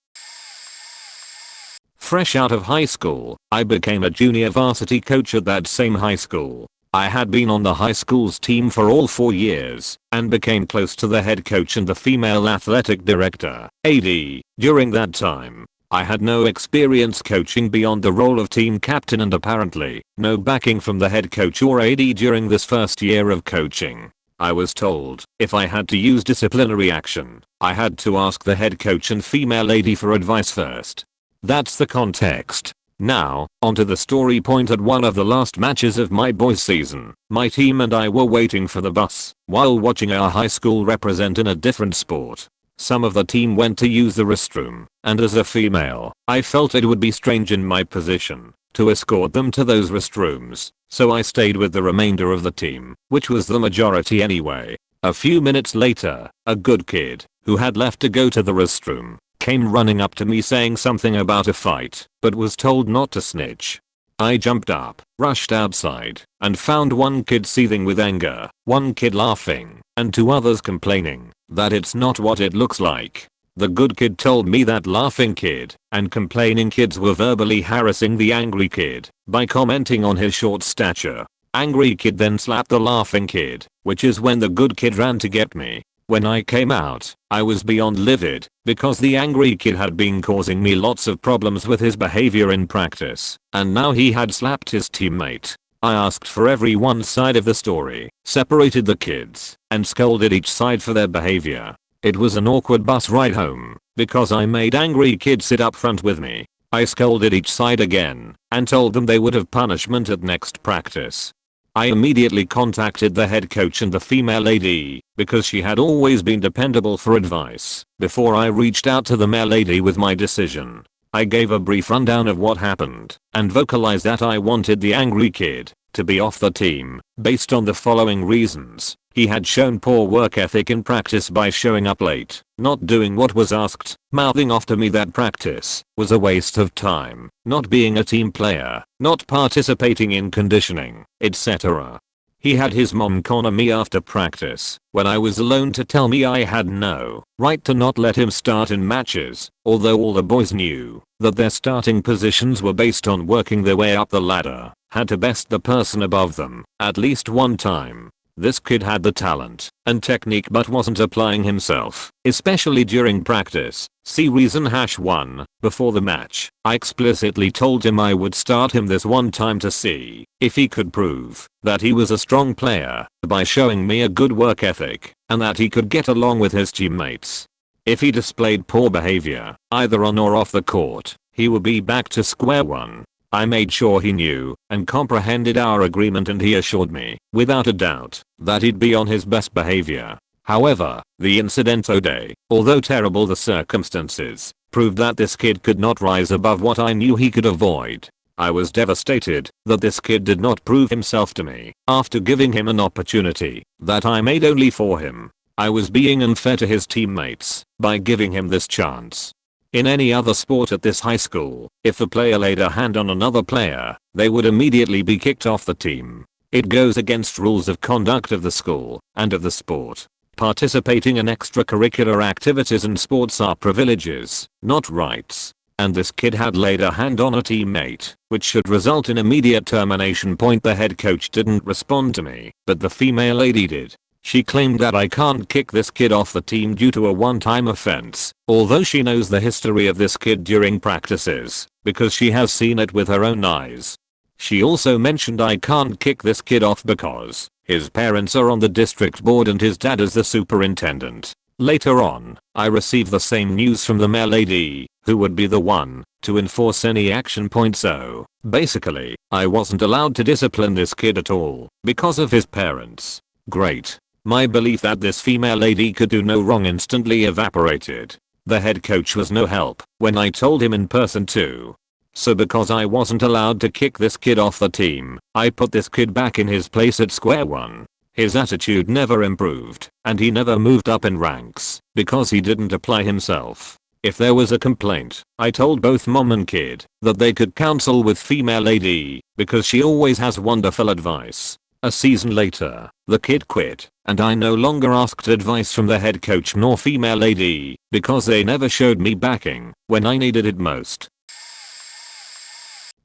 Fresh out of high school, I became a junior varsity coach at that same high school. I had been on the high school's team for all 4 years, and became close to the head coach and the female athletic director, AD, during that time. I had no experience coaching beyond the role of team captain and apparently no backing from the head coach or AD during this first year of coaching. I was told if I had to use disciplinary action, I had to ask the head coach and female AD for advice first. That's the context. Now, onto the story point. At one of the last matches of my boys season, my team and I were waiting for the bus while watching our high school represent in a different sport. Some of the team went to use the restroom, and as a female, I felt it would be strange in my position to escort them to those restrooms, so I stayed with the remainder of the team, which was the majority anyway. A few minutes later, a good kid, who had left to go to the restroom, came running up to me saying something about a fight, but was told not to snitch. I jumped up, rushed outside, and found one kid seething with anger, one kid laughing, and 2 others complaining that it's not what it looks like. The good kid told me that laughing kid and complaining kids were verbally harassing the angry kid by commenting on his short stature. Angry kid then slapped the laughing kid, which is when the good kid ran to get me. When I came out, I was beyond livid, because the angry kid had been causing me lots of problems with his behavior in practice, and now he had slapped his teammate. I asked for everyone's side of the story, separated the kids, and scolded each side for their behavior. It was an awkward bus ride home, because I made angry kids sit up front with me. I scolded each side again, and told them they would have punishment at next practice. I immediately contacted the head coach and the female AD, because she had always been dependable for advice. Before I reached out to the male AD with my decision, I gave a brief rundown of what happened and vocalized that I wanted the angry kid to be off the team based on the following reasons. He had shown poor work ethic in practice by showing up late, not doing what was asked, mouthing off to me that practice was a waste of time, not being a team player, not participating in conditioning, etc. He had his mom corner me after practice when I was alone to tell me I had no right to not let him start in matches, although all the boys knew that their starting positions were based on working their way up the ladder, had to best the person above them at least one time. This kid had the talent and technique but wasn't applying himself, especially during practice. See reason #1. Before the match, I explicitly told him I would start him this one time to see if he could prove that he was a strong player by showing me a good work ethic and that he could get along with his teammates. If he displayed poor behavior, either on or off the court, he would be back to square one. I made sure he knew and comprehended our agreement, and he assured me, without a doubt, that he'd be on his best behavior. However, the incident day, although terrible the circumstances, proved that this kid could not rise above what I knew he could avoid. I was devastated that this kid did not prove himself to me after giving him an opportunity that I made only for him. I was being unfair to his teammates by giving him this chance. In any other sport at this high school, if a player laid a hand on another player, they would immediately be kicked off the team. It goes against rules of conduct of the school and of the sport. Participating in extracurricular activities and sports are privileges, not rights. And this kid had laid a hand on a teammate, which should result in immediate termination. The head coach didn't respond to me, but the female lady did. She claimed that I can't kick this kid off the team due to a one-time offense, although she knows the history of this kid during practices, because she has seen it with her own eyes. She also mentioned I can't kick this kid off because his parents are on the district board and his dad is the superintendent. Later on, I received the same news from the male lady, who would be the one to enforce any action. So, basically, I wasn't allowed to discipline this kid at all because of his parents. Great. My belief that this female lady could do no wrong instantly evaporated. The head coach was no help when I told him in person too. So because I wasn't allowed to kick this kid off the team, I put this kid back in his place at square one. His attitude never improved, and he never moved up in ranks because he didn't apply himself. If there was a complaint, I told both mom and kid that they could counsel with female AD because she always has wonderful advice. A season later, the kid quit, and I no longer asked advice from the head coach nor female AD because they never showed me backing when I needed it most.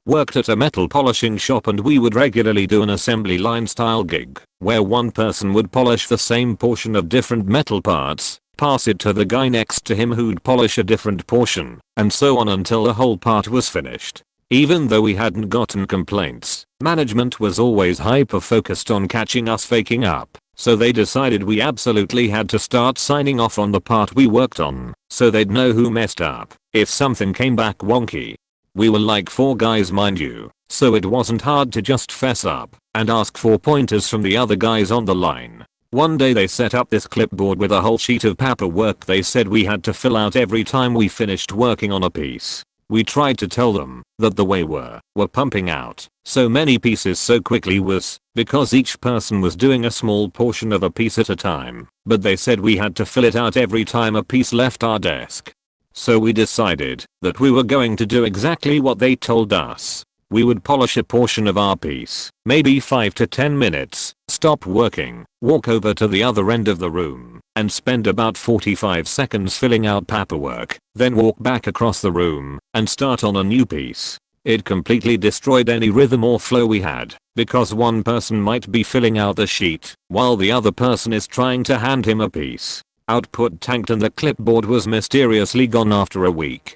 Worked at a metal polishing shop, and we would regularly do an assembly line style gig where one person would polish the same portion of different metal parts, pass it to the guy next to him who'd polish a different portion, and so on until the whole part was finished. Even though we hadn't gotten complaints, management was always hyper focused on catching us faking up, so they decided we absolutely had to start signing off on the part we worked on, so they'd know who messed up if something came back wonky. We were like 4 guys, mind you, so it wasn't hard to just fess up and ask for pointers from the other guys on the line. One day they set up this clipboard with a whole sheet of paperwork they said we had to fill out every time we finished working on a piece. We tried to tell them that the way we're pumping out so many pieces so quickly was because each person was doing a small portion of a piece at a time, but they said we had to fill it out every time a piece left our desk. So we decided that we were going to do exactly what they told us. We would polish a portion of our piece, maybe 5 to 10 minutes, stop working, walk over to the other end of the room, and spend about 45 seconds filling out paperwork, then walk back across the room and start on a new piece. It completely destroyed any rhythm or flow we had, because one person might be filling out the sheet while the other person is trying to hand him a piece. Output tanked and the clipboard was mysteriously gone after a week.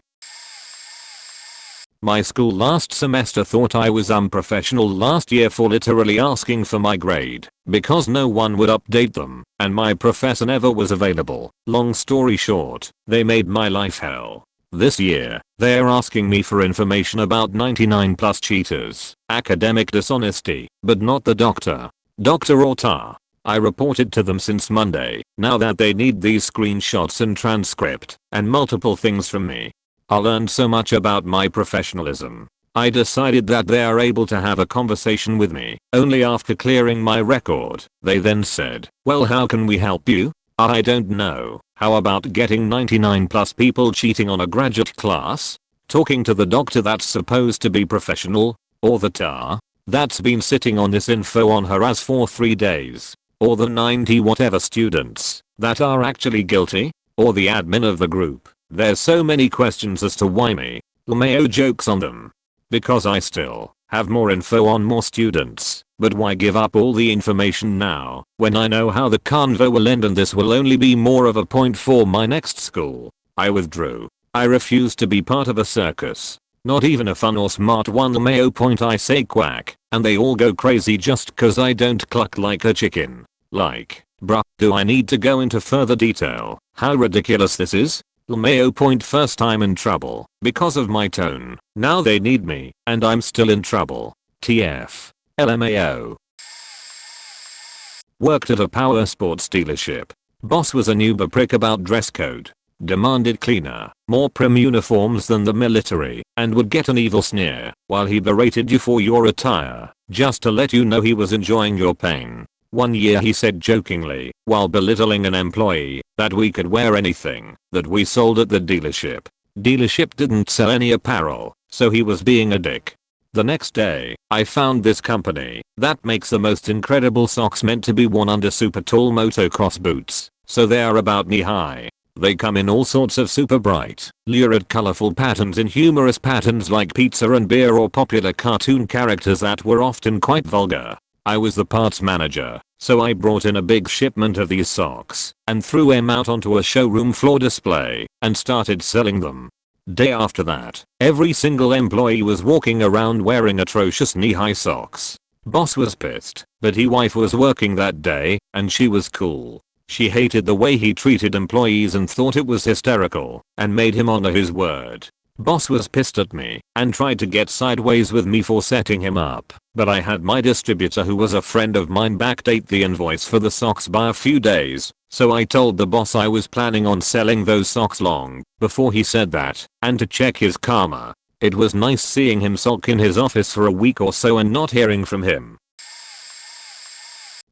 My school last semester thought I was unprofessional last year for literally asking for my grade because no one would update them and my professor never was available. Long story short, they made my life hell. This year, they're asking me for information about 99 plus cheaters, academic dishonesty, but not the doctor. Dr. Orta. I reported to them since Monday, now that they need these screenshots and transcript, and multiple things from me. I learned so much about my professionalism. I decided that they are able to have a conversation with me only after clearing my record. They then said, well, how can we help you? I don't know. How about getting 99 plus people cheating on a graduate class? Talking to the doctor that's supposed to be professional? Or the tar that's been sitting on this info on her ass for 3 days? Or the 90 whatever students that are actually guilty? Or the admin of the group? There's so many questions as to why me. LMAO jokes on them. Because I still have more info on more students, but why give up all the information now when I know how the convo will end and this will only be more of a point for my next school? I withdrew. I refuse to be part of a circus. Not even a fun or smart one. LMAO point I say quack, and they all go crazy just cause I don't cluck like a chicken. Like, bruh, do I need to go into further detail how ridiculous this is? LMAO point first time in trouble because of my tone. Now they need me and I'm still in trouble. TF. LMAO. Worked at a power sports dealership. Boss was an uber prick about dress code. Demanded cleaner, more prim uniforms than the military, and would get an evil sneer while he berated you for your attire, just to let you know he was enjoying your pain. One year he said jokingly, while belittling an employee, that we could wear anything that we sold at the dealership. Dealership didn't sell any apparel, so he was being a dick. The next day, I found this company that makes the most incredible socks meant to be worn under super tall motocross boots, so they are about knee high. They come in all sorts of super bright, lurid colorful patterns in humorous patterns like pizza and beer or popular cartoon characters that were often quite vulgar. I was the parts manager, so I brought in a big shipment of these socks and threw them out onto a showroom floor display and started selling them. Day after that, every single employee was walking around wearing atrocious knee-high socks. Boss was pissed, but his wife was working that day and she was cool. She hated the way he treated employees and thought it was hysterical and made him honor his word. Boss was pissed at me and tried to get sideways with me for setting him up, but I had my distributor who was a friend of mine backdate the invoice for the socks by a few days, so I told the boss I was planning on selling those socks long before he said that, and to check his karma. It was nice seeing him sulk in his office for a week or so and not hearing from him.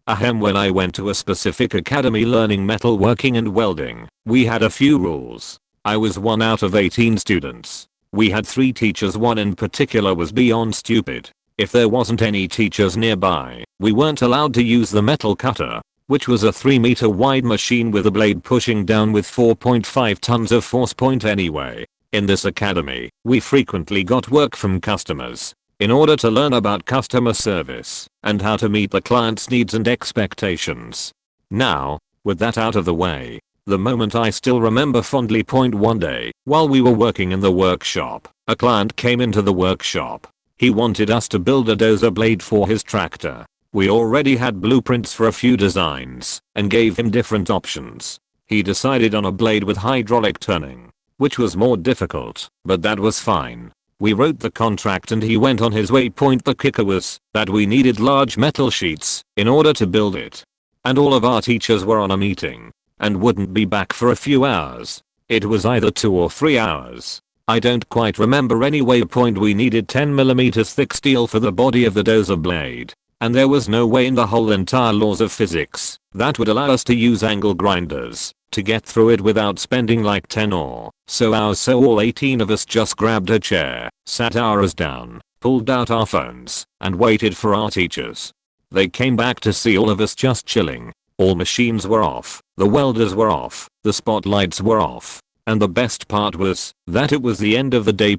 Ahem, when I went to a specific academy learning metalworking and welding, we had a few rules. I was one out of 18 students. We had 3 teachers, one in particular was beyond stupid. If there wasn't any teachers nearby, we weren't allowed to use the metal cutter, which was a 3-meter wide machine with a blade pushing down with 4.5 tons of force point anyway. In this academy, we frequently got work from customers. In order to learn about customer service and how to meet the client's needs and expectations. Now, with that out of the way, the moment I still remember fondly. One day, while we were working in the workshop, a client came into the workshop. He wanted us to build a dozer blade for his tractor. We already had blueprints for a few designs and gave him different options. He decided on a blade with hydraulic turning, which was more difficult, but that was fine. We wrote the contract and he went on his way. The kicker was that we needed large metal sheets in order to build it. And all of our teachers were on a meeting and wouldn't be back for a few hours. It was either 2 or 3 hours. I don't quite remember anyway. We needed 10mm thick steel for the body of the dozer blade. And there was no way in the whole entire laws of physics that would allow us to use angle grinders to get through it without spending like 10 or so hours. So all 18 of us just grabbed a chair, sat ours down, pulled out our phones, and waited for our teachers. They came back to see all of us just chilling. All machines were off, the welders were off, the spotlights were off. And the best part was that it was the end of the day.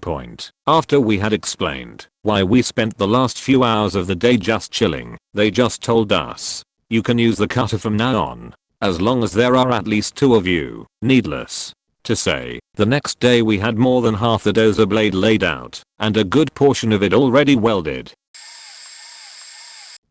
After we had explained why we spent the last few hours of the day just chilling, they just told us, you can use the cutter from now on, as long as there are at least 2 of you. Needless to say, the next day we had more than half the dozer blade laid out, and a good portion of it already welded.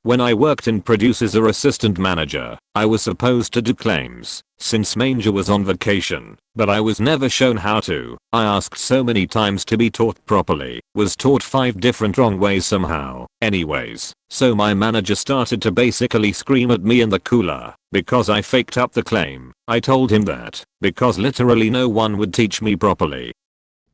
When I worked in produce as a assistant manager, I was supposed to do claims, since Manger was on vacation, but I was never shown how to. I asked so many times to be taught properly, was taught 5 different wrong ways somehow. Anyways, so my manager started to basically scream at me in the cooler, because I faked up the claim. I told him that, because literally no one would teach me properly,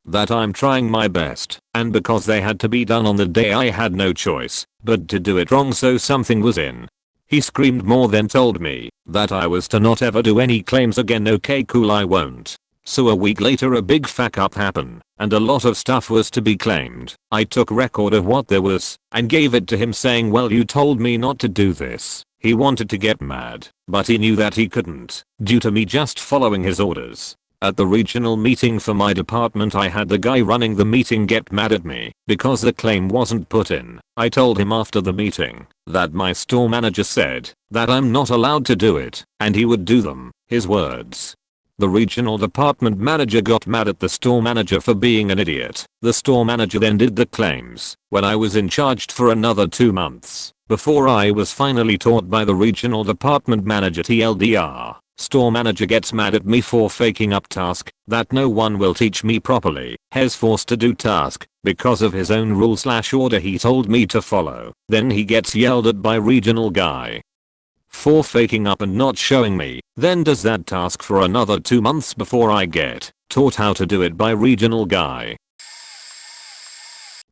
that I'm trying my best, and because they had to be done on the day I had no choice but to do it wrong so something was in. He screamed more then told me that I was to not ever do any claims again. Okay cool, I won't. So a week later a big fuck up happened and a lot of stuff was to be claimed. I took record of what there was and gave it to him saying, well, you told me not to do this. He wanted to get mad, but he knew that he couldn't due to me just following his orders. At the regional meeting for my department, I had the guy running the meeting get mad at me because the claim wasn't put in. I told him after the meeting that my store manager said that I'm not allowed to do it and he would do them. His words. The regional department manager got mad at the store manager for being an idiot. The store manager then did the claims when I was in charge for another 2 months before I was finally taught by the regional department manager. TLDR. Store manager gets mad at me for faking up task that no one will teach me properly. Has forced to do task because of his own rule/order he told me to follow. Then he gets yelled at by regional guy for faking up and not showing me. Then does that task for another 2 months before I get taught how to do it by regional guy.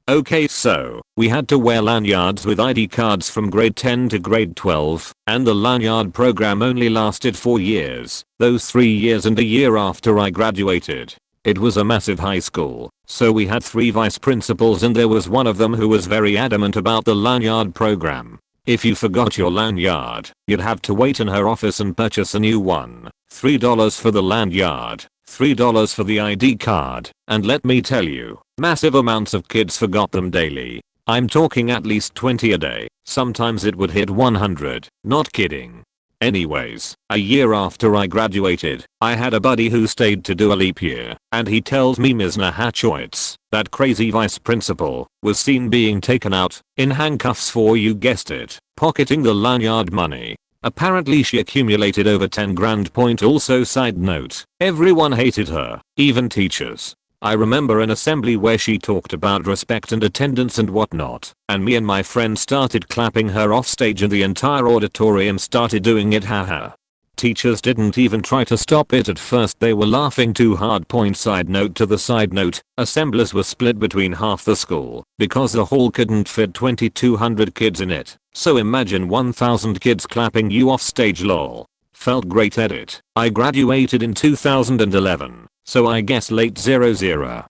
Okay, so we had to wear lanyards with ID cards from grade 10 to grade 12, and the lanyard program only lasted 4 years, those 3 years and a year after I graduated. It was a massive high school, so we had 3 vice principals and there was one of them who was very adamant about the lanyard program. If you forgot your lanyard, you'd have to wait in her office and purchase a new one. $3 for the lanyard, $3 for the ID card, and let me tell you, massive amounts of kids forgot them daily. I'm talking at least 20 a day, sometimes it would hit 100, not kidding. Anyways, a year after I graduated, I had a buddy who stayed to do a leap year, and he tells me Ms. Nahachowitz, that crazy vice principal, was seen being taken out, in handcuffs for, you guessed it, pocketing the lanyard money. Apparently she accumulated over 10 grand. Also side note, everyone hated her, even teachers. I remember an assembly where she talked about respect and attendance and whatnot, and me and my friend started clapping her off stage and the entire auditorium started doing it. Haha. Teachers didn't even try to stop it at first, they were laughing too hard. Side note to the side note, assemblies were split between half the school because the hall couldn't fit 2200 kids in it. So imagine 1000 kids clapping you off stage. Lol. Felt great. Edit. I graduated in 2011, so I guess late 00.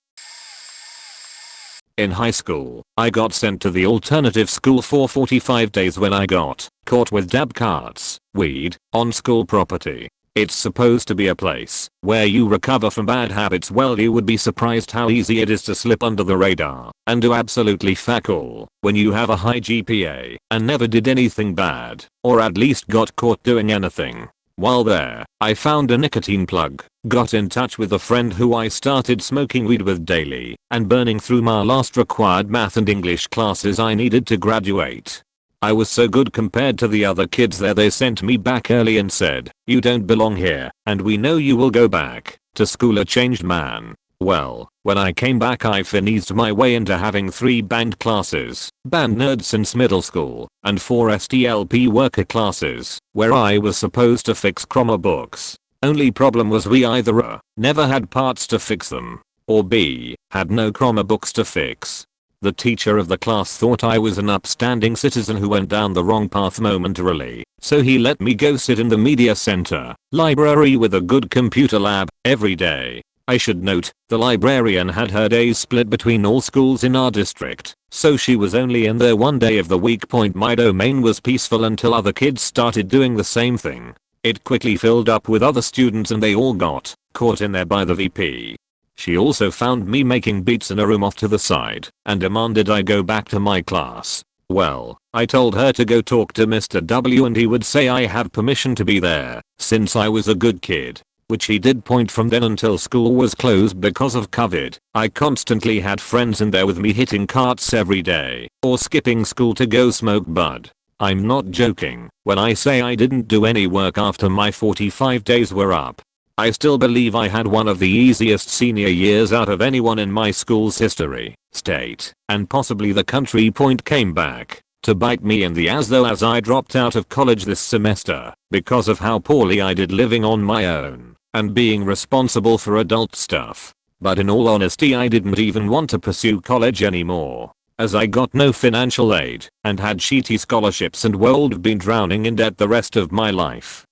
In high school, I got sent to the alternative school for 45 days when I got caught with dab carts, weed, on school property. It's supposed to be a place where you recover from bad habits. Well, you would be surprised how easy it is to slip under the radar and do absolutely fuck all when you have a high GPA and never did anything bad, or at least got caught doing anything. While there, I found a nicotine plug, got in touch with a friend who I started smoking weed with daily, and burning through my last required math and English classes I needed to graduate. I was so good compared to the other kids there, they sent me back early and said, you don't belong here, and we know you will go back to school a changed man. Well, when I came back I finessed my way into having 3 band classes, band nerd since middle school, and 4 STLP worker classes, where I was supposed to fix Chroma books. Only problem was we either A, never had parts to fix them, or B, had no Chroma books to fix. The teacher of the class thought I was an upstanding citizen who went down the wrong path momentarily, so he let me go sit in the media center, library with a good computer lab, every day. I should note, the librarian had her days split between all schools in our district, so she was only in there 1 day of the week. My domain was peaceful until other kids started doing the same thing. It quickly filled up with other students and they all got caught in there by the VP. She also found me making beats in a room off to the side and demanded I go back to my class. Well, I told her to go talk to Mr. W and he would say I have permission to be there since I was a good kid. Which he did. From then until school was closed because of COVID, I constantly had friends in there with me hitting carts every day or skipping school to go smoke bud. I'm not joking when I say I didn't do any work after my 45 days were up. I still believe I had one of the easiest senior years out of anyone in my school's history, state, and possibly the country. Point came back to bite me in the ass though, as I dropped out of college this semester because of how poorly I did living on my own and being responsible for adult stuff. But in all honesty, I didn't even want to pursue college anymore, as I got no financial aid and had shitty scholarships and would have been drowning in debt the rest of my life.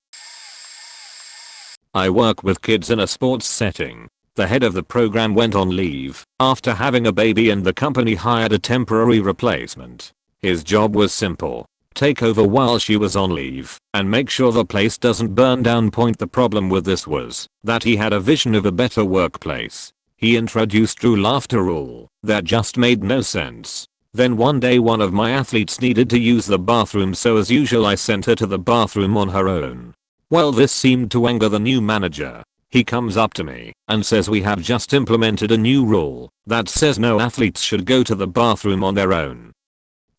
I work with kids in a sports setting. The head of the program went on leave after having a baby and the company hired a temporary replacement. His job was simple: take over while she was on leave and make sure the place doesn't burn down. The problem with this was that he had a vision of a better workplace. He introduced true laughter rule that just made no sense. Then one day one of my athletes needed to use the bathroom, so as usual I sent her to the bathroom on her own. Well, this seemed to anger the new manager. He comes up to me and says we have just implemented a new rule that says no athletes should go to the bathroom on their own.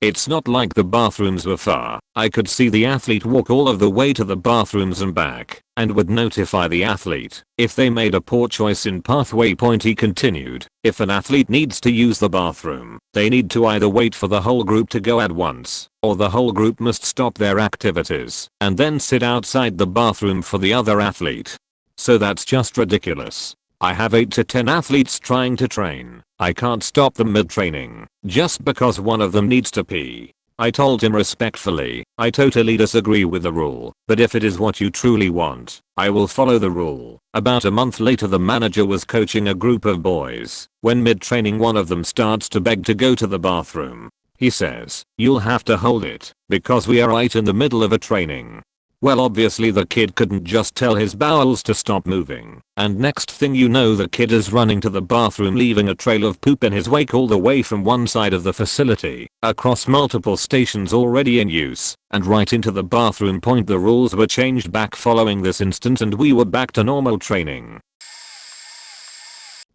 It's not like the bathrooms were far. I could see the athlete walk all of the way to the bathrooms and back, and would notify the athlete if they made a poor choice in pathway. He continued, if an athlete needs to use the bathroom, they need to either wait for the whole group to go at once, or the whole group must stop their activities and then sit outside the bathroom for the other athlete. So that's just ridiculous. I have 8 to 10 athletes trying to train. I can't stop them mid-training just because one of them needs to pee. I told him respectfully, I totally disagree with the rule, but if it is what you truly want, I will follow the rule. About a month later, the manager was coaching a group of boys when mid-training one of them starts to beg to go to the bathroom. He says, "You'll have to hold it because we are right in the middle of a training." Well, obviously the kid couldn't just tell his bowels to stop moving, and next thing you know the kid is running to the bathroom, leaving a trail of poop in his wake all the way from one side of the facility, across multiple stations already in use, and right into the bathroom. The rules were changed back following this instance and we were back to normal training.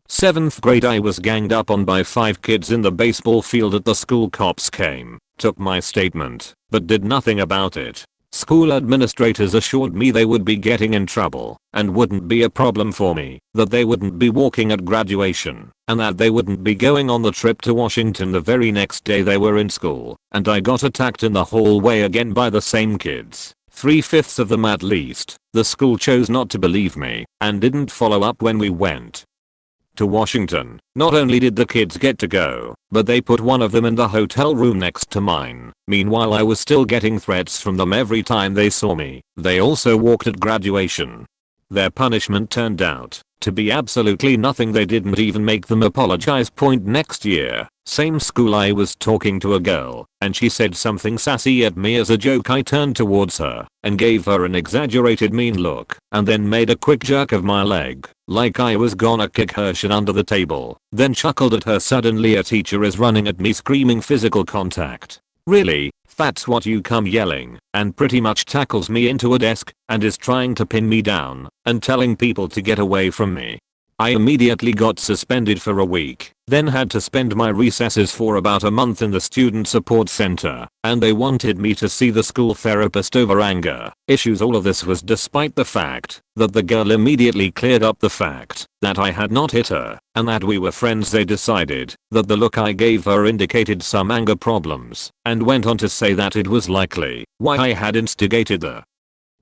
7th grade, I was ganged up on by 5 kids in the baseball field at the school. Cops came, took my statement, but did nothing about it. School administrators assured me they would be getting in trouble and wouldn't be a problem for me, that they wouldn't be walking at graduation, and that they wouldn't be going on the trip to Washington the very next day they were in school. And I got attacked in the hallway again by the same kids, 3/5 of them at least. The school chose not to believe me and didn't follow up when we went to Washington. Not only did the kids get to go, but they put one of them in the hotel room next to mine. Meanwhile, I was still getting threats from them every time they saw me. They also walked at graduation. Their punishment turned out to be absolutely nothing. They didn't even make them apologize. Next year, same school, I was talking to a girl and she said something sassy at me. As a joke, I turned towards her and gave her an exaggerated mean look and then made a quick jerk of my leg like I was gonna kick her shit under the table, then chuckled at her. Suddenly a teacher is running at me screaming physical contact. Really? That's what you come yelling, and pretty much tackles me into a desk and is trying to pin me down and telling people to get away from me. I immediately got suspended for a week, then had to spend my recesses for about a month in the student support center, and they wanted me to see the school therapist over anger issues. All of this was despite the fact that the girl immediately cleared up the fact that I had not hit her and that we were friends. They decided that the look I gave her indicated some anger problems and went on to say that it was likely why I had instigated the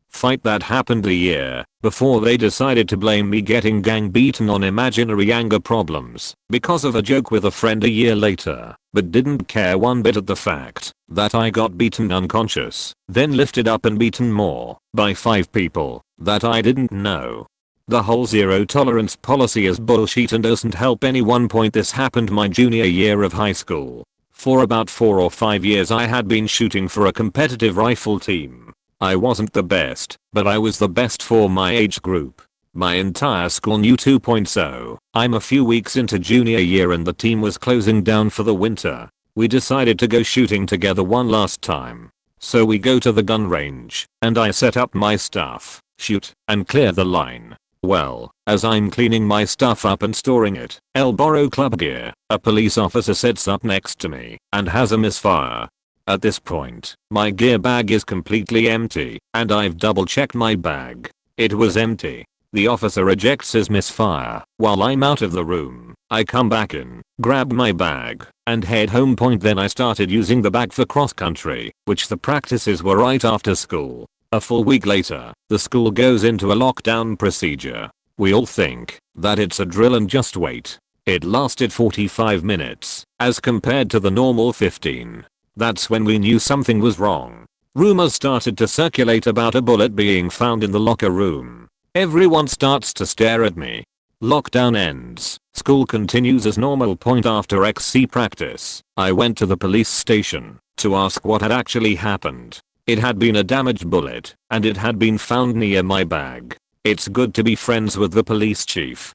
fight that happened a year before. They decided to blame me getting gang beaten on imaginary anger problems because of a joke with a friend a year later, but didn't care one bit at the fact that I got beaten unconscious, then lifted up and beaten more by 5 people that I didn't know. The whole zero tolerance policy is bullshit and doesn't help anyone. This happened my junior year of high school. For about 4 or 5 years I had been shooting for a competitive rifle team. I wasn't the best, but I was the best for my age group. My entire school knew 2.0. I'm a few weeks into junior year and the team was closing down for the winter. We decided to go shooting together one last time. So we go to the gun range, and I set up my stuff, shoot, and clear the line. Well, as I'm cleaning my stuff up and storing it, borrow club gear, a police officer sits up next to me and has a misfire. At this point, my gear bag is completely empty, and I've double checked my bag. It was empty. The officer ejects his misfire while I'm out of the room. I come back in, grab my bag, and head home. Then I started using the bag for cross country, which the practices were right after school. A full week later, the school goes into a lockdown procedure. We all think that it's a drill and just wait. It lasted 45 minutes, as compared to the normal 15. That's when we knew something was wrong. Rumors started to circulate about a bullet being found in the locker room. Everyone starts to stare at me. Lockdown ends. School continues as normal. After XC practice, I went to the police station to ask what had actually happened. It had been a damaged bullet, and it had been found near my bag. It's good to be friends with the police chief.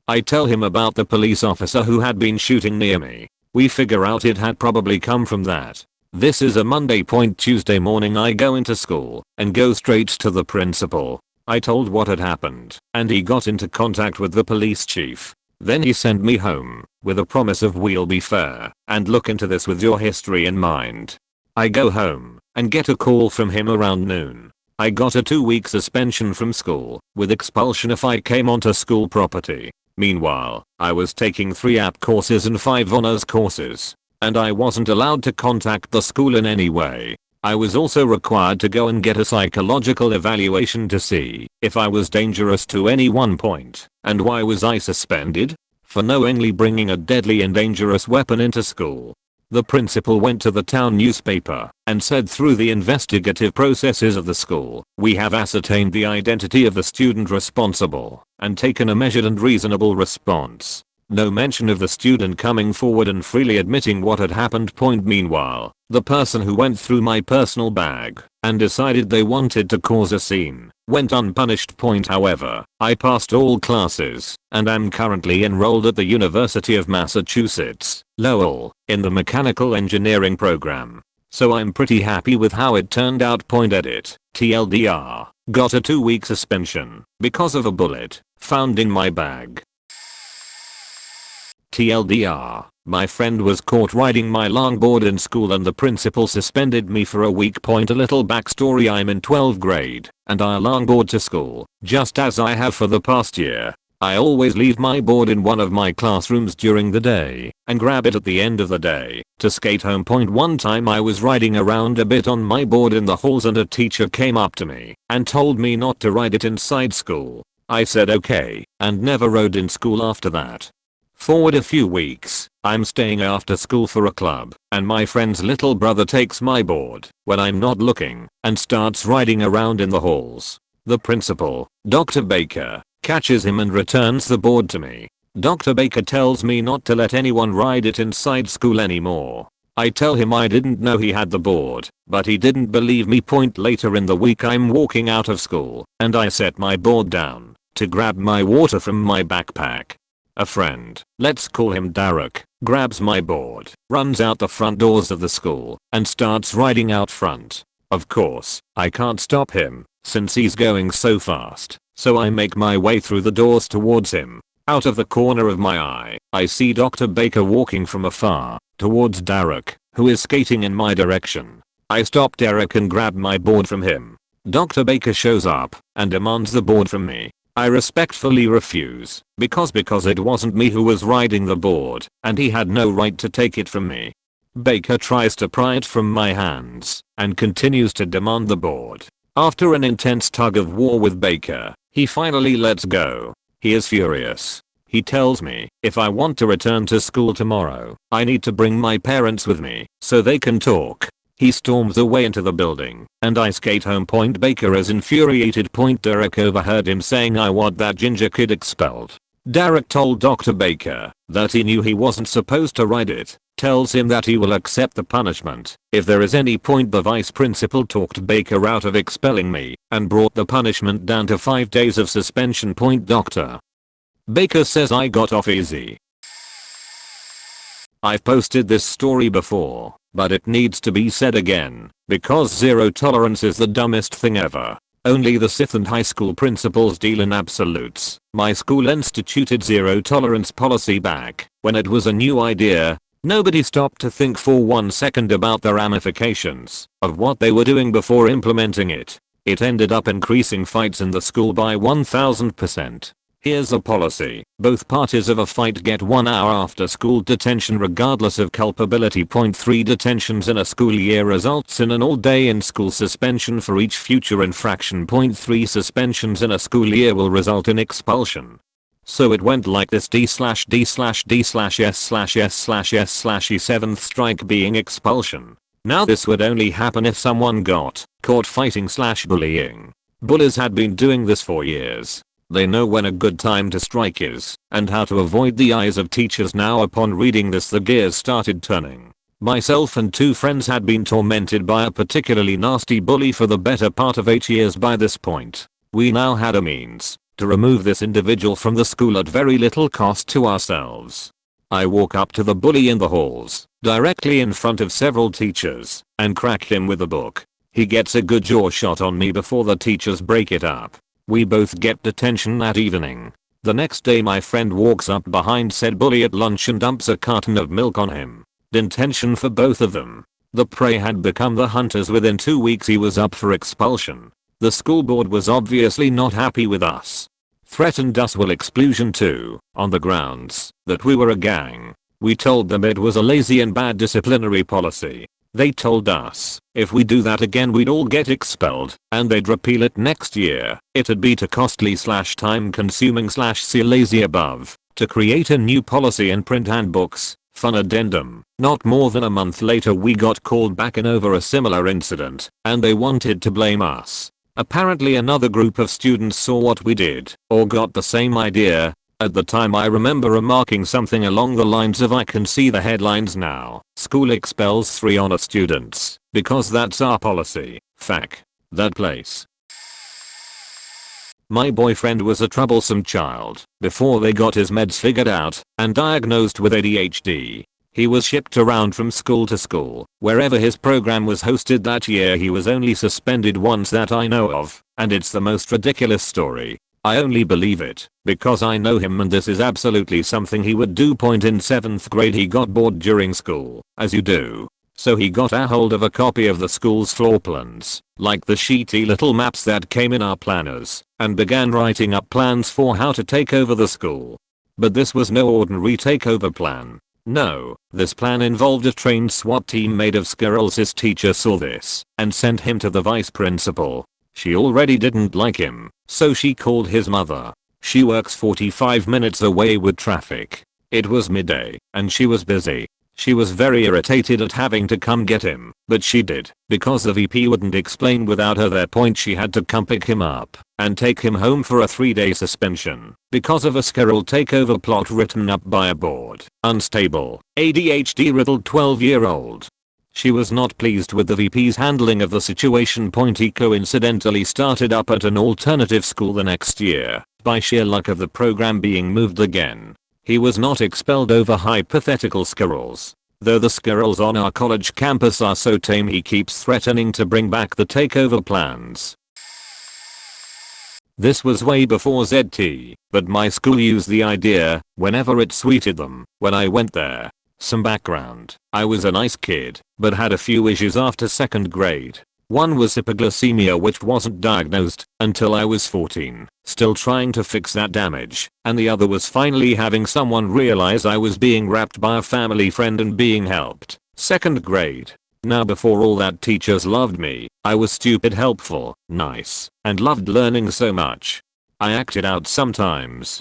I tell him about the police officer who had been shooting near me. We figure out it had probably come from that. This is a Monday. Tuesday morning I go into school and go straight to the principal. I told what had happened, and he got into contact with the police chief. Then he sent me home with a promise of we'll be fair and look into this with your history in mind. I go home and get a call from him around noon. I got a 2-week suspension from school with expulsion if I came onto school property. Meanwhile, I was taking 3 app courses and 5 honors courses, and I wasn't allowed to contact the school in any way. I was also required to go and get a psychological evaluation to see if I was dangerous to anyone. And why was I suspended? For knowingly bringing a deadly and dangerous weapon into school. The principal went to the town newspaper and said through the investigative processes of the school, we have ascertained the identity of the student responsible and taken a measured and reasonable response. No mention of the student coming forward and freely admitting what had happened. Meanwhile, the person who went through my personal bag and decided they wanted to cause a scene went unpunished. However, I passed all classes and am currently enrolled at the University of Massachusetts, Lowell, in the mechanical engineering program. So I'm pretty happy with how it turned out. Edit. TLDR. Got a 2-week suspension because of a bullet found in my bag. TLDR, my friend was caught riding my longboard in school and the principal suspended me for a week. A little backstory: I'm in 12th grade and I longboard to school, just as I have for the past year. I always leave my board in one of my classrooms during the day and grab it at the end of the day to skate home. One time I was riding around a bit on my board in the halls and a teacher came up to me and told me not to ride it inside school. I said okay and never rode in school after that. Forward a few weeks, I'm staying after school for a club, and my friend's little brother takes my board when I'm not looking and starts riding around in the halls. The principal, Dr. Baker, catches him and returns the board to me. Dr. Baker tells me not to let anyone ride it inside school anymore. I tell him I didn't know he had the board, but he didn't believe me. Later in the week I'm walking out of school, and I set my board down to grab my water from my backpack. A friend, let's call him Derek, grabs my board, runs out the front doors of the school, and starts riding out front. Of course, I can't stop him, since he's going so fast, so I make my way through the doors towards him. Out of the corner of my eye, I see Dr. Baker walking from afar, towards Derek, who is skating in my direction. I stop Derek and grab my board from him. Dr. Baker shows up, and demands the board from me. I respectfully refuse, because it wasn't me who was riding the board, and he had no right to take it from me. Baker tries to pry it from my hands, and continues to demand the board. After an intense tug of war with Baker, he finally lets go. He is furious. He tells me, if I want to return to school tomorrow, I need to bring my parents with me, so they can talk. He storms away into the building, and I skate home. Baker is infuriated. Derek overheard him saying I want that ginger kid expelled. Derek told Dr. Baker that he knew he wasn't supposed to ride it, tells him that he will accept the punishment if there is any. The vice principal talked Baker out of expelling me and brought the punishment down to 5 days of suspension. Dr. Baker says I got off easy. I've posted this story before, but it needs to be said again, because zero tolerance is the dumbest thing ever. Only the Sith and high school principals deal in absolutes. My school instituted zero tolerance policy back when it was a new idea. Nobody stopped to think for 1 second about the ramifications of what they were doing before implementing it. It ended up increasing fights in the school by 1000%. Here's a policy. Both parties of a fight get 1 hour after school detention regardless of culpability. Point 3 detentions in a school year results in an all-day in-school suspension for each future infraction. Point 3 suspensions in a school year will result in expulsion. So it went like this: D/D/D/S/S/S/S/E, seventh strike being expulsion. Now this would only happen if someone got caught fighting/bullying. Bullies had been doing this for years. They know when a good time to strike is and how to avoid the eyes of teachers. Now upon reading this, the gears started turning. Myself and 2 friends had been tormented by a particularly nasty bully for the better part of 8 years by this point. We now had a means to remove this individual from the school at very little cost to ourselves. I walk up to the bully in the halls, directly in front of several teachers, and crack him with a book. He gets a good jaw shot on me before the teachers break it up. We both get detention that evening. The next day my friend walks up behind said bully at lunch and dumps a carton of milk on him. Detention for both of them. The prey had become the hunters. Within 2 weeks he was up for expulsion. The school board was obviously not happy with us. Threatened us with exclusion too, on the grounds that we were a gang. We told them it was a lazy and bad disciplinary policy. They told us if we do that again we'd all get expelled and they'd repeal it next year. It'd be too costly/time consuming/see lazy above to create a new policy and print handbooks. Fun addendum. Not more than a month later we got called back in over a similar incident and they wanted to blame us. Apparently another group of students saw what we did or got the same idea. At the time I remember remarking something along the lines of, "I can see the headlines now. School expels 3 honor students because that's our policy." Fuck that place. My boyfriend was a troublesome child before they got his meds figured out and diagnosed with ADHD. He was shipped around from school to school, wherever his program was hosted. That year he was only suspended once that I know of, and it's the most ridiculous story. I only believe it because I know him and this is absolutely something he would do. Point in 7th grade he got bored during school, as you do. So he got a hold of a copy of the school's floor plans, like the sheety little maps that came in our planners, and began writing up plans for how to take over the school. But this was no ordinary takeover plan. No, this plan involved a trained SWAT team made of squirrels. His teacher saw this and sent him to the vice principal. She already didn't like him, so she called his mother. She works 45 minutes away with traffic. It was midday, and she was busy. She was very irritated at having to come get him, but she did, because the VP wouldn't explain without her there. Point she had to come pick him up and take him home for a 3-day suspension because of a squirrel takeover plot written up by a bored, unstable, ADHD-riddled 12-year-old. She was not pleased with the VP's handling of the situation. Point he coincidentally started up at an alternative school the next year, by sheer luck of the program being moved again. He was not expelled over hypothetical squirrels, though the squirrels on our college campus are so tame he keeps threatening to bring back the takeover plans. This was way before ZT, but my school used the idea whenever it suited them. When I went there, some background. I was a nice kid, but had a few issues after 2nd grade. One was hypoglycemia, which wasn't diagnosed until I was 14, still trying to fix that damage, and the other was finally having someone realize I was being wrapped by a family friend and being helped. 2nd grade. Now before all that, teachers loved me. I was stupid, helpful, nice, and loved learning so much. I acted out sometimes,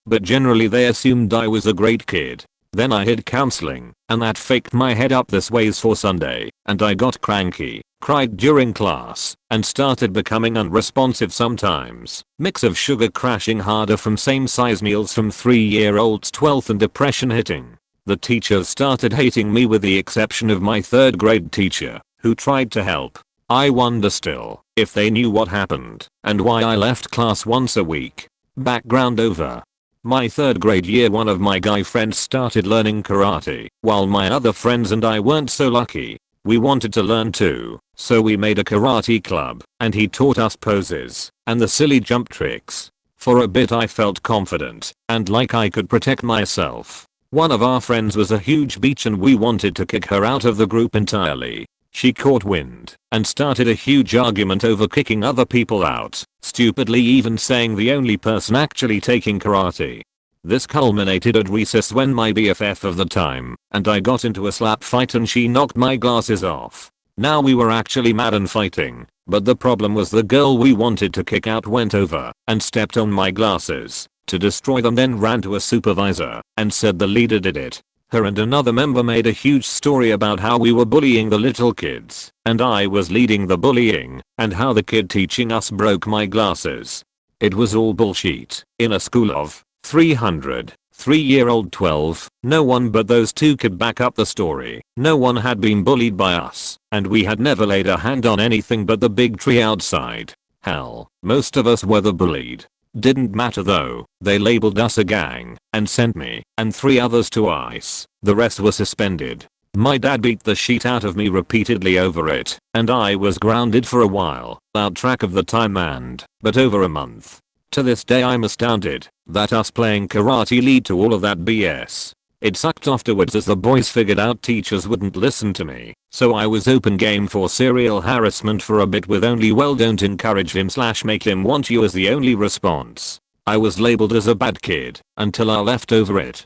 but generally they assumed I was a great kid. Then I hid counseling, and that faked my head up this ways for Sunday, and I got cranky, cried during class, and started becoming unresponsive sometimes. Mix of sugar crashing harder from same size meals from 3-year-olds, 12th, and depression hitting. The teachers started hating me with the exception of my 3rd grade teacher, who tried to help. I wonder still if they knew what happened and why I left class once a week. Background over. My 3rd grade year, one of my guy friends started learning karate, while my other friends and I weren't so lucky. We wanted to learn too, so we made a karate club, and he taught us poses and the silly jump tricks. For a bit I felt confident and like I could protect myself. One of our friends was a huge bitch and we wanted to kick her out of the group entirely. She caught wind and started a huge argument over kicking other people out, stupidly even saying the only person actually taking karate. This culminated at recess when my BFF of the time and I got into a slap fight and she knocked my glasses off. Now we were actually mad and fighting, but the problem was the girl we wanted to kick out went over and stepped on my glasses to destroy them, then ran to a supervisor and said the leader did it. Her and another member made a huge story about how we were bullying the little kids and I was leading the bullying and how the kid teaching us broke my glasses. It was all bullshit. In a school of 300, 3-year-old 12, no one but those two could back up the story. No one had been bullied by us and we had never laid a hand on anything but the big tree outside. Hell, most of us were the bullied. Didn't matter though, they labeled us a gang and sent me and 3 others to ICE. The rest were suspended. My dad beat the shit out of me repeatedly over it and I was grounded for a while, out track of the time but over a month. To this day I'm astounded that us playing karate lead to all of that BS. It sucked afterwards as the boys figured out teachers wouldn't listen to me, so I was open game for serial harassment for a bit with only "well don't encourage him / make him want you" as the only response. I was labeled as a bad kid until I left over it.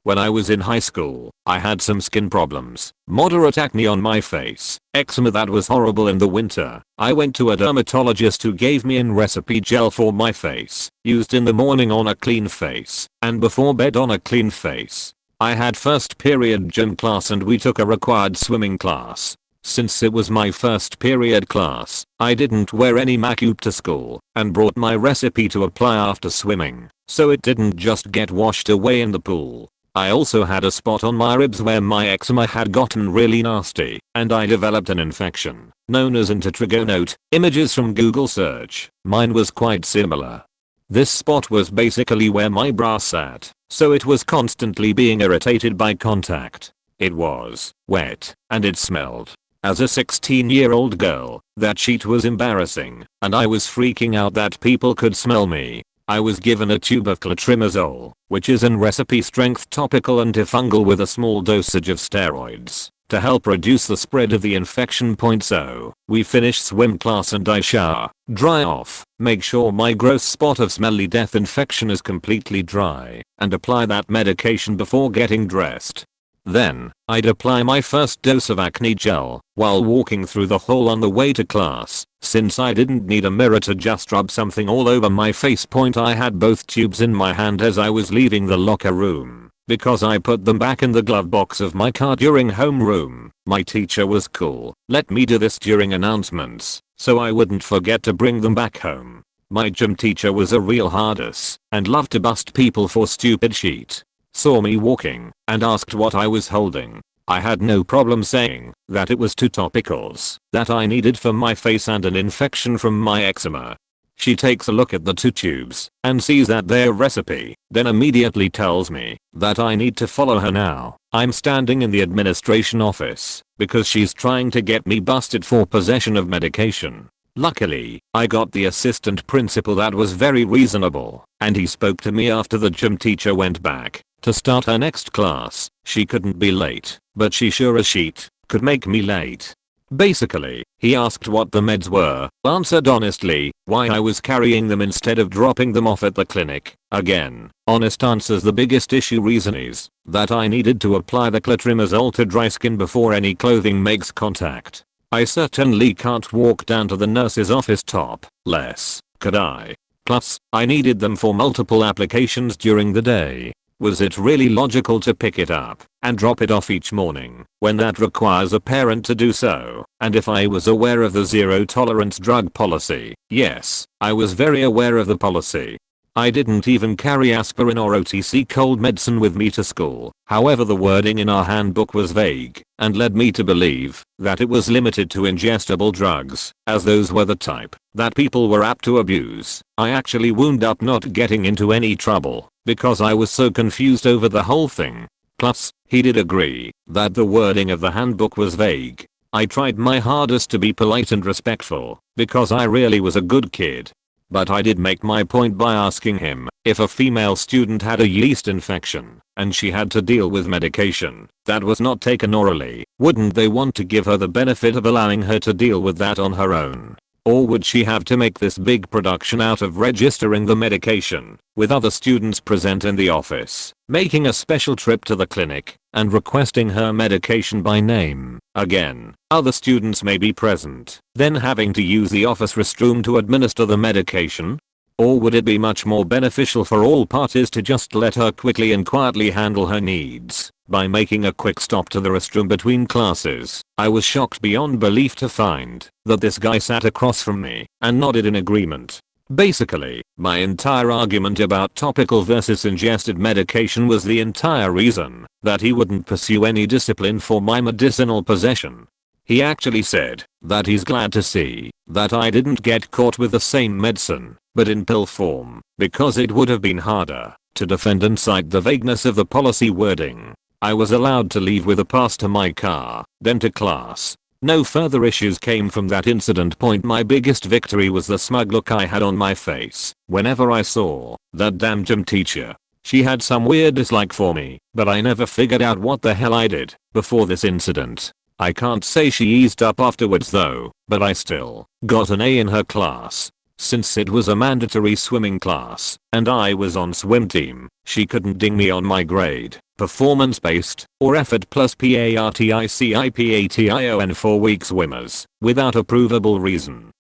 When I was in high school, I had some skin problems, moderate acne on my face, eczema that was horrible in the winter. I went to a dermatologist who gave me an recipe gel for my face, used in the morning on a clean face, and before bed on a clean face. I had first period gym class and we took a required swimming class. Since it was my first period class, I didn't wear any makeup to school and brought my recipe to apply after swimming, so it didn't just get washed away in the pool. I also had a spot on my ribs where my eczema had gotten really nasty and I developed an infection known as intertrigonote. Images from Google search. Mine was quite similar. This spot was basically where my bra sat, so it was constantly being irritated by contact. It was wet and it smelled. As a 16-year-old girl, that shit was embarrassing and I was freaking out that people could smell me. I was given a tube of clotrimazole, which is an recipe strength topical antifungal with a small dosage of steroids to help reduce the spread of the infection. So we finish swim class and I shower, dry off, make sure my gross spot of smelly death infection is completely dry, and apply that medication before getting dressed. Then, I'd apply my first dose of acne gel while walking through the hall on the way to class. Since I didn't need a mirror to just rub something all over my face, I had both tubes in my hand as I was leaving the locker room, because I put them back in the glove box of my car during homeroom. My teacher was cool, let me do this during announcements, so I wouldn't forget to bring them back home. My gym teacher was a real hard-ass and loved to bust people for stupid shit. Saw me walking and asked what I was holding. I had no problem saying that it was 2 topicals that I needed for my face and an infection from my eczema. She takes a look at the 2 tubes and sees that they're recipe, then immediately tells me that I need to follow her now. I'm standing in the administration office because she's trying to get me busted for possession of medication. Luckily, I got the assistant principal that was very reasonable, and he spoke to me after the gym teacher went back to start her next class. She couldn't be late, but she sure as shit could make me late. Basically, he asked what the meds were, answered honestly why I was carrying them instead of dropping them off at the clinic. Again, honest answers. The biggest reason is that I needed to apply the clotrimazole to dry skin before any clothing makes contact. I certainly can't walk down to the nurse's office topless, could I? Plus, I needed them for multiple applications during the day. Was it really logical to pick it up and drop it off each morning when that requires a parent to do so? And if I was aware of the zero tolerance drug policy? Yes, I was very aware of the policy. I didn't even carry aspirin or OTC cold medicine with me to school. However, the wording in our handbook was vague and led me to believe that it was limited to ingestible drugs, as those were the type that people were apt to abuse. I actually wound up not getting into any trouble because I was so confused over the whole thing. Plus, he did agree that the wording of the handbook was vague. I tried my hardest to be polite and respectful because I really was a good kid. but I did make my point by asking him if a female student had a yeast infection and she had to deal with medication that was not taken orally, wouldn't they want to give her the benefit of allowing her to deal with that on her own? Or would she have to make this big production out of registering the medication with other students present in the office, making a special trip to the clinic, and requesting her medication by name? Again, other students may be present, then having to use the office restroom to administer the medication? Or would it be much more beneficial for all parties to just let her quickly and quietly handle her needs by making a quick stop to the restroom between classes? I was shocked beyond belief to find that this guy sat across from me and nodded in agreement. Basically, my entire argument about topical versus ingested medication was the entire reason that he wouldn't pursue any discipline for my medicinal possession. He actually said that he's glad to see that I didn't get caught with the same medicine, but in pill form, because it would have been harder to defend and cite the vagueness of the policy wording. I was allowed to leave with a pass to my car, then to class. No further issues came from that incident point. My biggest victory was the smug look I had on my face whenever I saw that damn gym teacher. She had some weird dislike for me, but I never figured out what the hell I did before this incident. I can't say she eased up afterwards though, but I still got an A in her class. Since it was a mandatory swimming class, and I was on swim team, she couldn't ding me on my grade, performance based, or effort plus PARTICIPATION for weak swimmers, without a provable reason.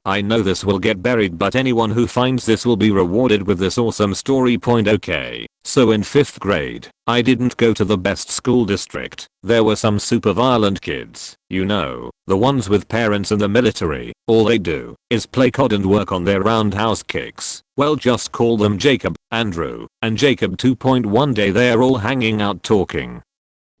I know this will get buried, but anyone who finds this will be rewarded with this awesome story. Okay, so in 5th grade, I didn't go to the best school district. There were some super violent kids, you know, the ones with parents in the military. All they do is play COD and work on their roundhouse kicks. Well, just call them Jacob, Andrew, and Jacob 2. One day they're all hanging out talking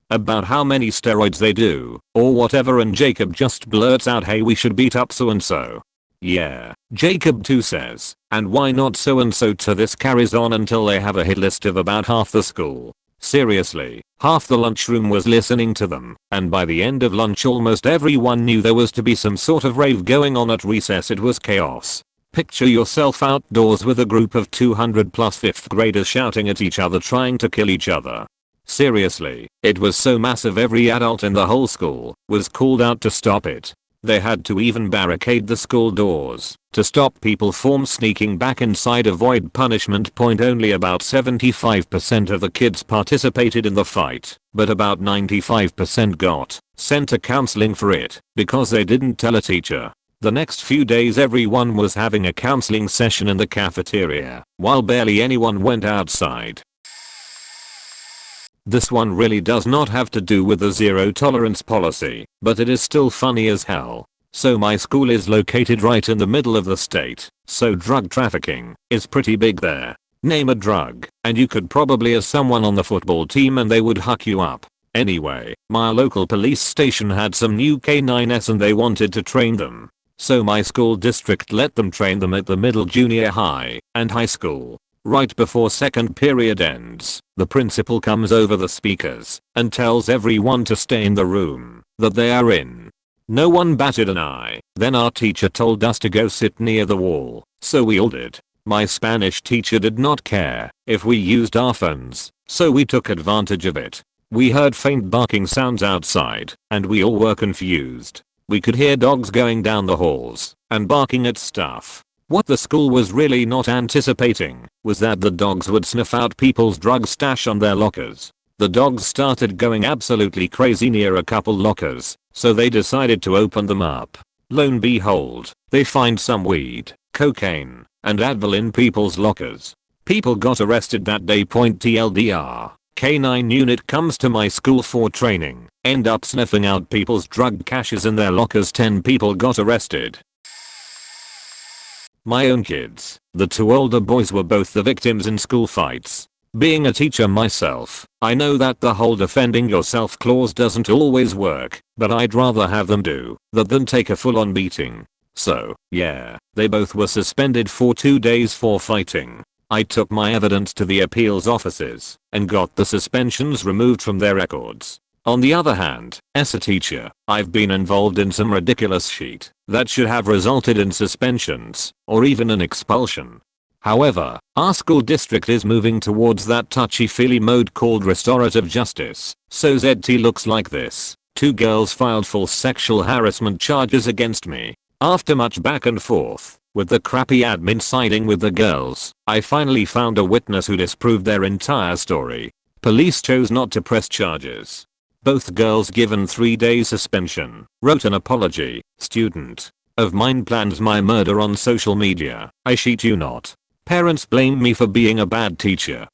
about how many steroids they do, or whatever, and Jacob just blurts out, "Hey, we should beat up so and so." Yeah, Jacob 2 says, "And why not so and so?" To this carries on until they have a hit list of about half the school. Seriously, half the lunchroom was listening to them, and by the end of lunch almost everyone knew there was to be some sort of rave going on at recess. It was chaos. Picture yourself outdoors with a group of 200 plus 5th graders shouting at each other, trying to kill each other. Seriously, it was so massive every adult in the whole school was called out to stop it. They had to even barricade the school doors to stop people from sneaking back inside. Avoid punishment. Only about 75% of the kids participated in the fight, but about 95% got sent to counseling for it because they didn't tell a teacher. The next few days everyone was having a counseling session in the cafeteria, while barely anyone went outside. This one really does not have to do with the zero tolerance policy, but it is still funny as hell. So my school is located right in the middle of the state, so drug trafficking is pretty big there. Name a drug, and you could probably ask someone on the football team and they would hook you up. Anyway, my local police station had some new K9s and they wanted to train them. So my school district let them train them at the middle, junior high, and high school. Right before second period ends, the principal comes over the speakers and tells everyone to stay in the room that they are in. No one batted an eye. Then our teacher told us to go sit near the wall, so we all did. My Spanish teacher did not care if we used our phones, so we took advantage of it. We heard faint barking sounds outside, and we all were confused. We could hear dogs going down the halls and barking at stuff. What the school was really not anticipating was that the dogs would sniff out people's drug stash on their lockers. The dogs started going absolutely crazy near a couple lockers, so they decided to open them up. Lo and behold, they find some weed, cocaine, and Advil in people's lockers. People got arrested that day. TLDR, K9 unit comes to my school for training, end up sniffing out people's drug caches in their lockers. 10 people got arrested. My own kids, the 2 older boys, were both the victims in school fights. Being a teacher myself, I know that the whole defending yourself clause doesn't always work, but I'd rather have them do that than take a full-on beating. So, yeah, they both were suspended for 2 days for fighting. I took my evidence to the appeals offices and got the suspensions removed from their records. On the other hand, as a teacher, I've been involved in some ridiculous shit that should have resulted in suspensions or even an expulsion. However, our school district is moving towards that touchy-feely mode called restorative justice, so ZT looks like this. 2 girls filed false sexual harassment charges against me. After much back and forth, with the crappy admin siding with the girls, I finally found a witness who disproved their entire story. Police chose not to press charges. Both girls given 3 days suspension. Wrote an apology. Student of mine plans my murder on social media. I shit you not. Parents blamed me for being a bad teacher.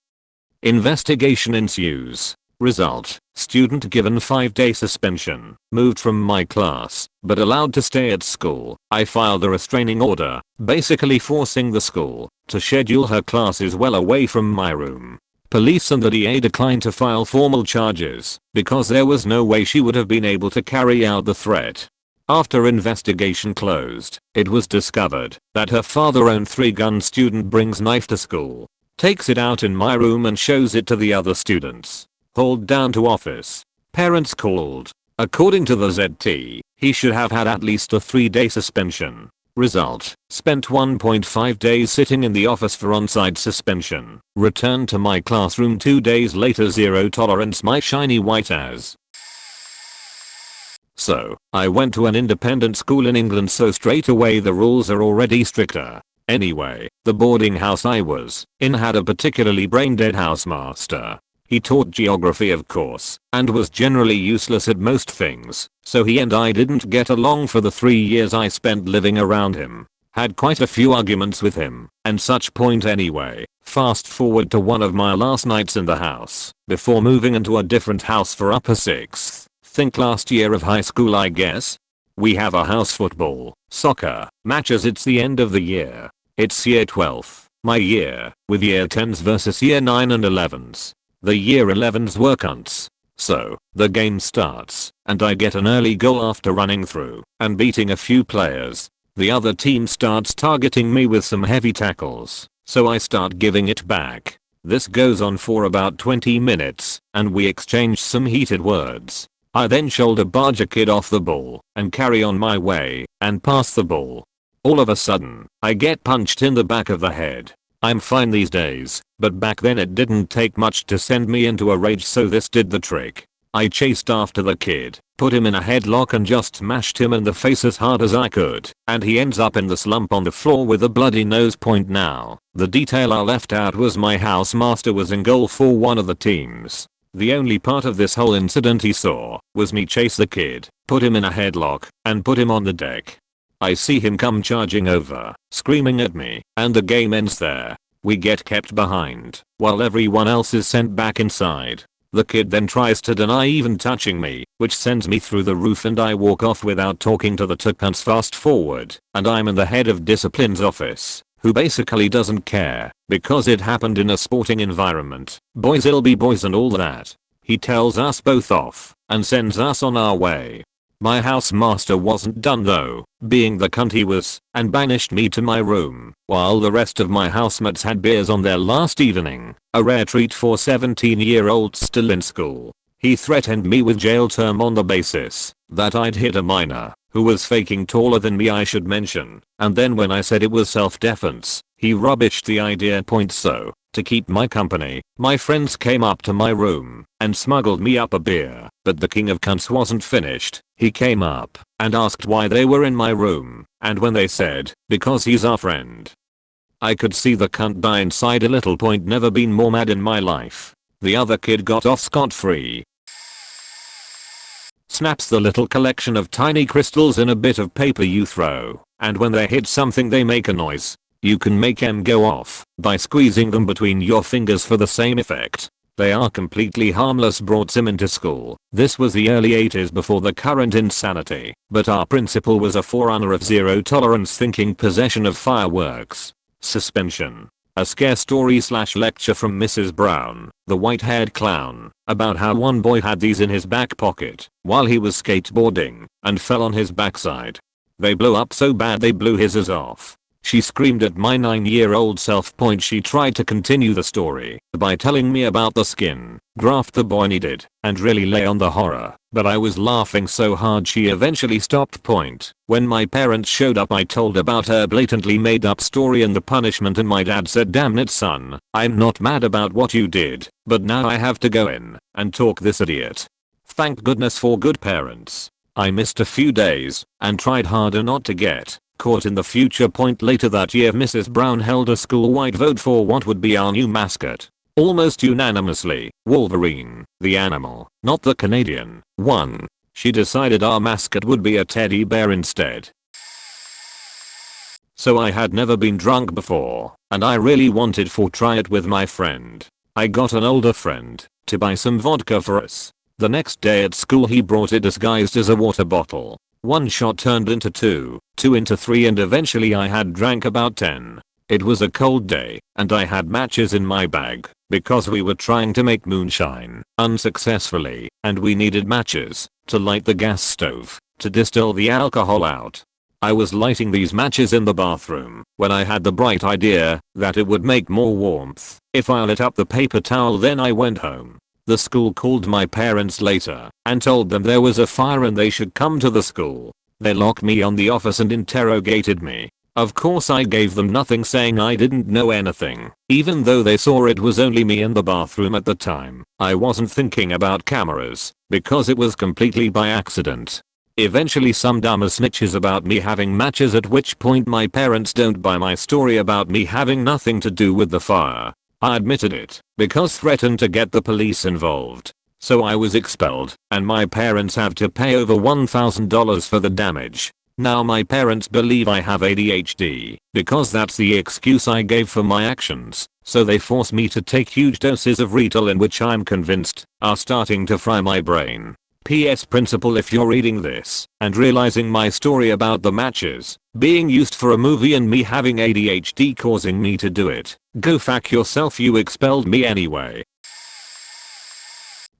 Investigation ensues. Result: student given 5-day suspension. Moved from my class, but allowed to stay at school. I filed a restraining order, basically forcing the school to schedule her classes well away from my room. Police and the DA declined to file formal charges because there was no way she would have been able to carry out the threat. After investigation closed, it was discovered that her father-owned 3-gun student brings knife to school, takes it out in my room and shows it to the other students. Hauled down to office. Parents called. According to the ZT, he should have had at least a 3-day suspension. Result: spent 1.5 days sitting in the office for on-site suspension. Returned to my classroom 2 days later. Zero tolerance, my shiny white ass. So, I went to an independent school in England, so straight away the rules are already stricter. Anyway, the boarding house I was in had a particularly brain-dead housemaster. He taught geography, of course, and was generally useless at most things, so he and I didn't get along for the 3 years I spent living around him. Had quite a few arguments with him, and such point anyway. Fast forward to one of my last nights in the house, before moving into a different house for upper 6th. Think last year of high school, I guess. We have a house football, soccer, matches. It's the end of the year. It's year 12, my year, with year 10s versus year 9 and 11s. The year 11s were cunts. So, the game starts, and I get an early goal after running through and beating a few players. The other team starts targeting me with some heavy tackles, so I start giving it back. This goes on for about 20 minutes, and we exchange some heated words. I then shoulder barge a kid off the ball and carry on my way and pass the ball. All of a sudden, I get punched in the back of the head. I'm fine these days, but back then it didn't take much to send me into a rage, so this did the trick. I chased after the kid, put him in a headlock and just smashed him in the face as hard as I could, and he ends up in the slump on the floor with a bloody nose. Point now, the detail I left out was my housemaster was in goal for one of the teams. The only part of this whole incident he saw was me chase the kid, put him in a headlock, and put him on the deck. I see him come charging over, screaming at me, and the game ends there. We get kept behind, while everyone else is sent back inside. The kid then tries to deny even touching me, which sends me through the roof, and I walk off without talking to the two cunts. Fast forward, and I'm in the head of discipline's office, who basically doesn't care, because it happened in a sporting environment. Boys'll be boys and all that. He tells us both off, and sends us on our way. My housemaster wasn't done though, being the cunt he was, and banished me to my room, while the rest of my housemates had beers on their last evening, a rare treat for 17-year-olds still in school. He threatened me with jail term on the basis that I'd hit a minor, who was faking taller than me, I should mention, and then when I said it was self-defense, he rubbished the idea. So, to keep my company, my friends came up to my room and smuggled me up a beer, but the king of cunts wasn't finished. He came up and asked why they were in my room, and when they said, because he's our friend, I could see the cunt die inside a little. Point never been more mad in my life. The other kid got off scot-free. Snaps the little collection of tiny crystals in a bit of paper you throw, and when they hit something they make a noise. You can make them go off by squeezing them between your fingers for the same effect. They are completely harmless. Brought him into school. This was the early 80s before the current insanity, but our principal was a forerunner of zero tolerance thinking. Possession of fireworks. Suspension. A scare story / lecture from Mrs. Brown, the white-haired clown, about how one boy had these in his back pocket while he was skateboarding and fell on his backside. They blew up so bad they blew his ears off. She screamed at my 9-year-old self. She tried to continue the story by telling me about the skin graft the boy needed and really lay on the horror, but I was laughing so hard she eventually stopped. When my parents showed up, I told about her blatantly made up story and the punishment, and my dad said, "Damn it son, I'm not mad about what you did, but now I have to go in and talk this idiot." Thank goodness for good parents. I missed a few days and tried harder not to get caught in the future. Later that year, Mrs. Brown held a school-wide vote for what would be our new mascot. Almost unanimously, Wolverine, the animal, not the Canadian one. She decided our mascot would be a teddy bear instead. So I had never been drunk before, and I really wanted to try it with my friend. I got an older friend to buy some vodka for us. The next day at school he brought it disguised as a water bottle. One shot turned into two into three, and eventually I had drank about 10. It was a cold day, and I had matches in my bag, because we were trying to make moonshine, unsuccessfully, and we needed matches to light the gas stove, to distill the alcohol out. I was lighting these matches in the bathroom, when I had the bright idea that it would make more warmth if I lit up the paper towel. Then I went home. The school called my parents later and told them there was a fire and they should come to the school. They locked me on the office and interrogated me. Of course I gave them nothing, saying I didn't know anything, even though they saw it was only me in the bathroom at the time. I wasn't thinking about cameras, because it was completely by accident. Eventually some dumber snitches about me having matches, at which point my parents don't buy my story about me having nothing to do with the fire. I admitted it, because threatened to get the police involved. So I was expelled, and my parents have to pay over $1,000 for the damage. Now my parents believe I have ADHD, because that's the excuse I gave for my actions, so they force me to take huge doses of Ritalin, which I'm convinced are starting to fry my brain. PS principal, if you're reading this and realizing my story about the matches being used for a movie and me having ADHD causing me to do it, go fuck yourself, you expelled me anyway.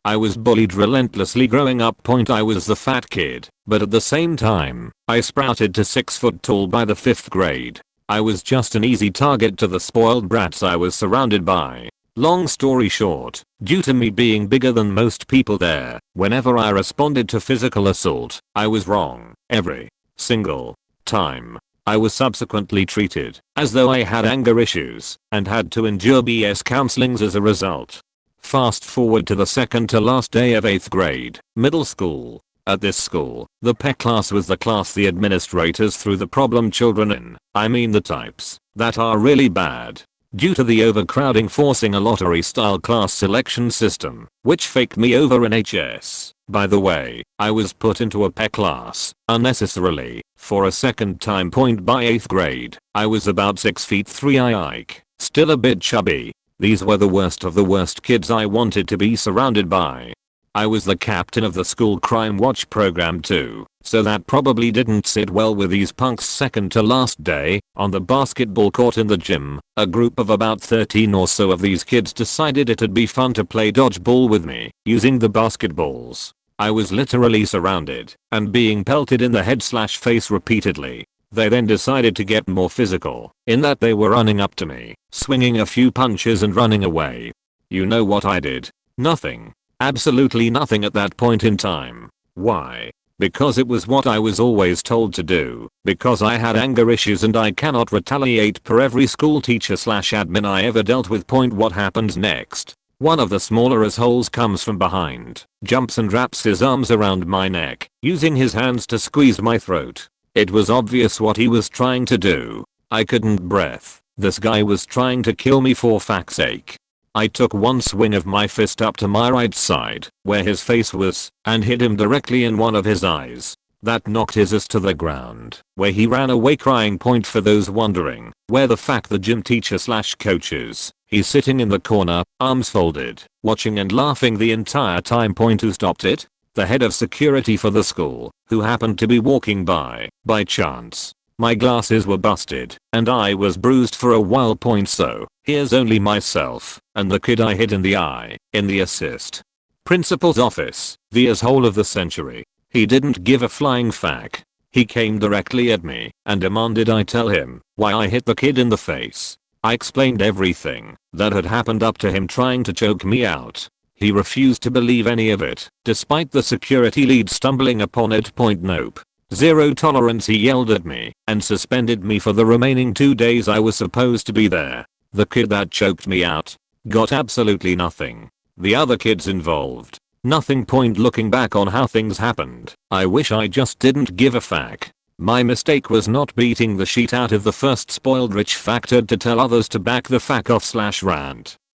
I was bullied relentlessly growing up. I was the fat kid, but at the same time, I sprouted to 6 foot tall by the 5th grade. I was just an easy target to the spoiled brats I was surrounded by. Long story short, due to me being bigger than most people there, whenever I responded to physical assault, I was wrong every single time. I was subsequently treated as though I had anger issues and had to endure BS counselings as a result. Fast forward to the second to last day of 8th grade, middle school. At this school, the PE class was the class the administrators threw the problem children in. I mean the types that are really bad. Due to the overcrowding forcing a lottery-style class selection system, which faked me over in HS. By the way, I was put into a PE class, unnecessarily, for a second time. By 8th grade, I was about 6 feet 3 Ike, still a bit chubby. These were the worst of the worst kids I wanted to be surrounded by. I was the captain of the school crime watch program too, so that probably didn't sit well with these punks. Second to last day, on the basketball court in the gym, a group of about 13 or so of these kids decided it'd be fun to play dodgeball with me, using the basketballs. I was literally surrounded and being pelted in the head/face repeatedly. They then decided to get more physical, in that they were running up to me, swinging a few punches and running away. You know what I did? Nothing. Absolutely nothing at that point in time. Why? Because it was what I was always told to do, because I had anger issues and I cannot retaliate per every school teacher/admin I ever dealt with. What happens next? One of the smaller assholes comes from behind, jumps and wraps his arms around my neck, using his hands to squeeze my throat. It was obvious what he was trying to do. I couldn't breathe. This guy was trying to kill me for fuck's sake. I took one swing of my fist up to my right side, where his face was, and hit him directly in one of his eyes. That knocked his ass to the ground, where he ran away crying. For those wondering, where the fuck the gym teacher/coach is, he's sitting in the corner, arms folded, watching and laughing the entire time. Who stopped it? The head of security for the school, who happened to be walking by chance. My glasses were busted, and I was bruised for a while. So, here's only myself, and the kid I hit in the eye, in the assist principal's office, the asshole of the century. He didn't give a flying fuck. He came directly at me and demanded I tell him why I hit the kid in the face. I explained everything that had happened up to him trying to choke me out. He refused to believe any of it, despite the security lead stumbling upon it. Nope. Zero tolerance, he yelled at me and suspended me for the remaining 2 days I was supposed to be there. The kid that choked me out got absolutely nothing. The other kids involved, nothing. Looking back on how things happened, I wish I just didn't give a fuck. My mistake was not beating the shit out of the first spoiled rich factor to tell others to back the fuck off / rant.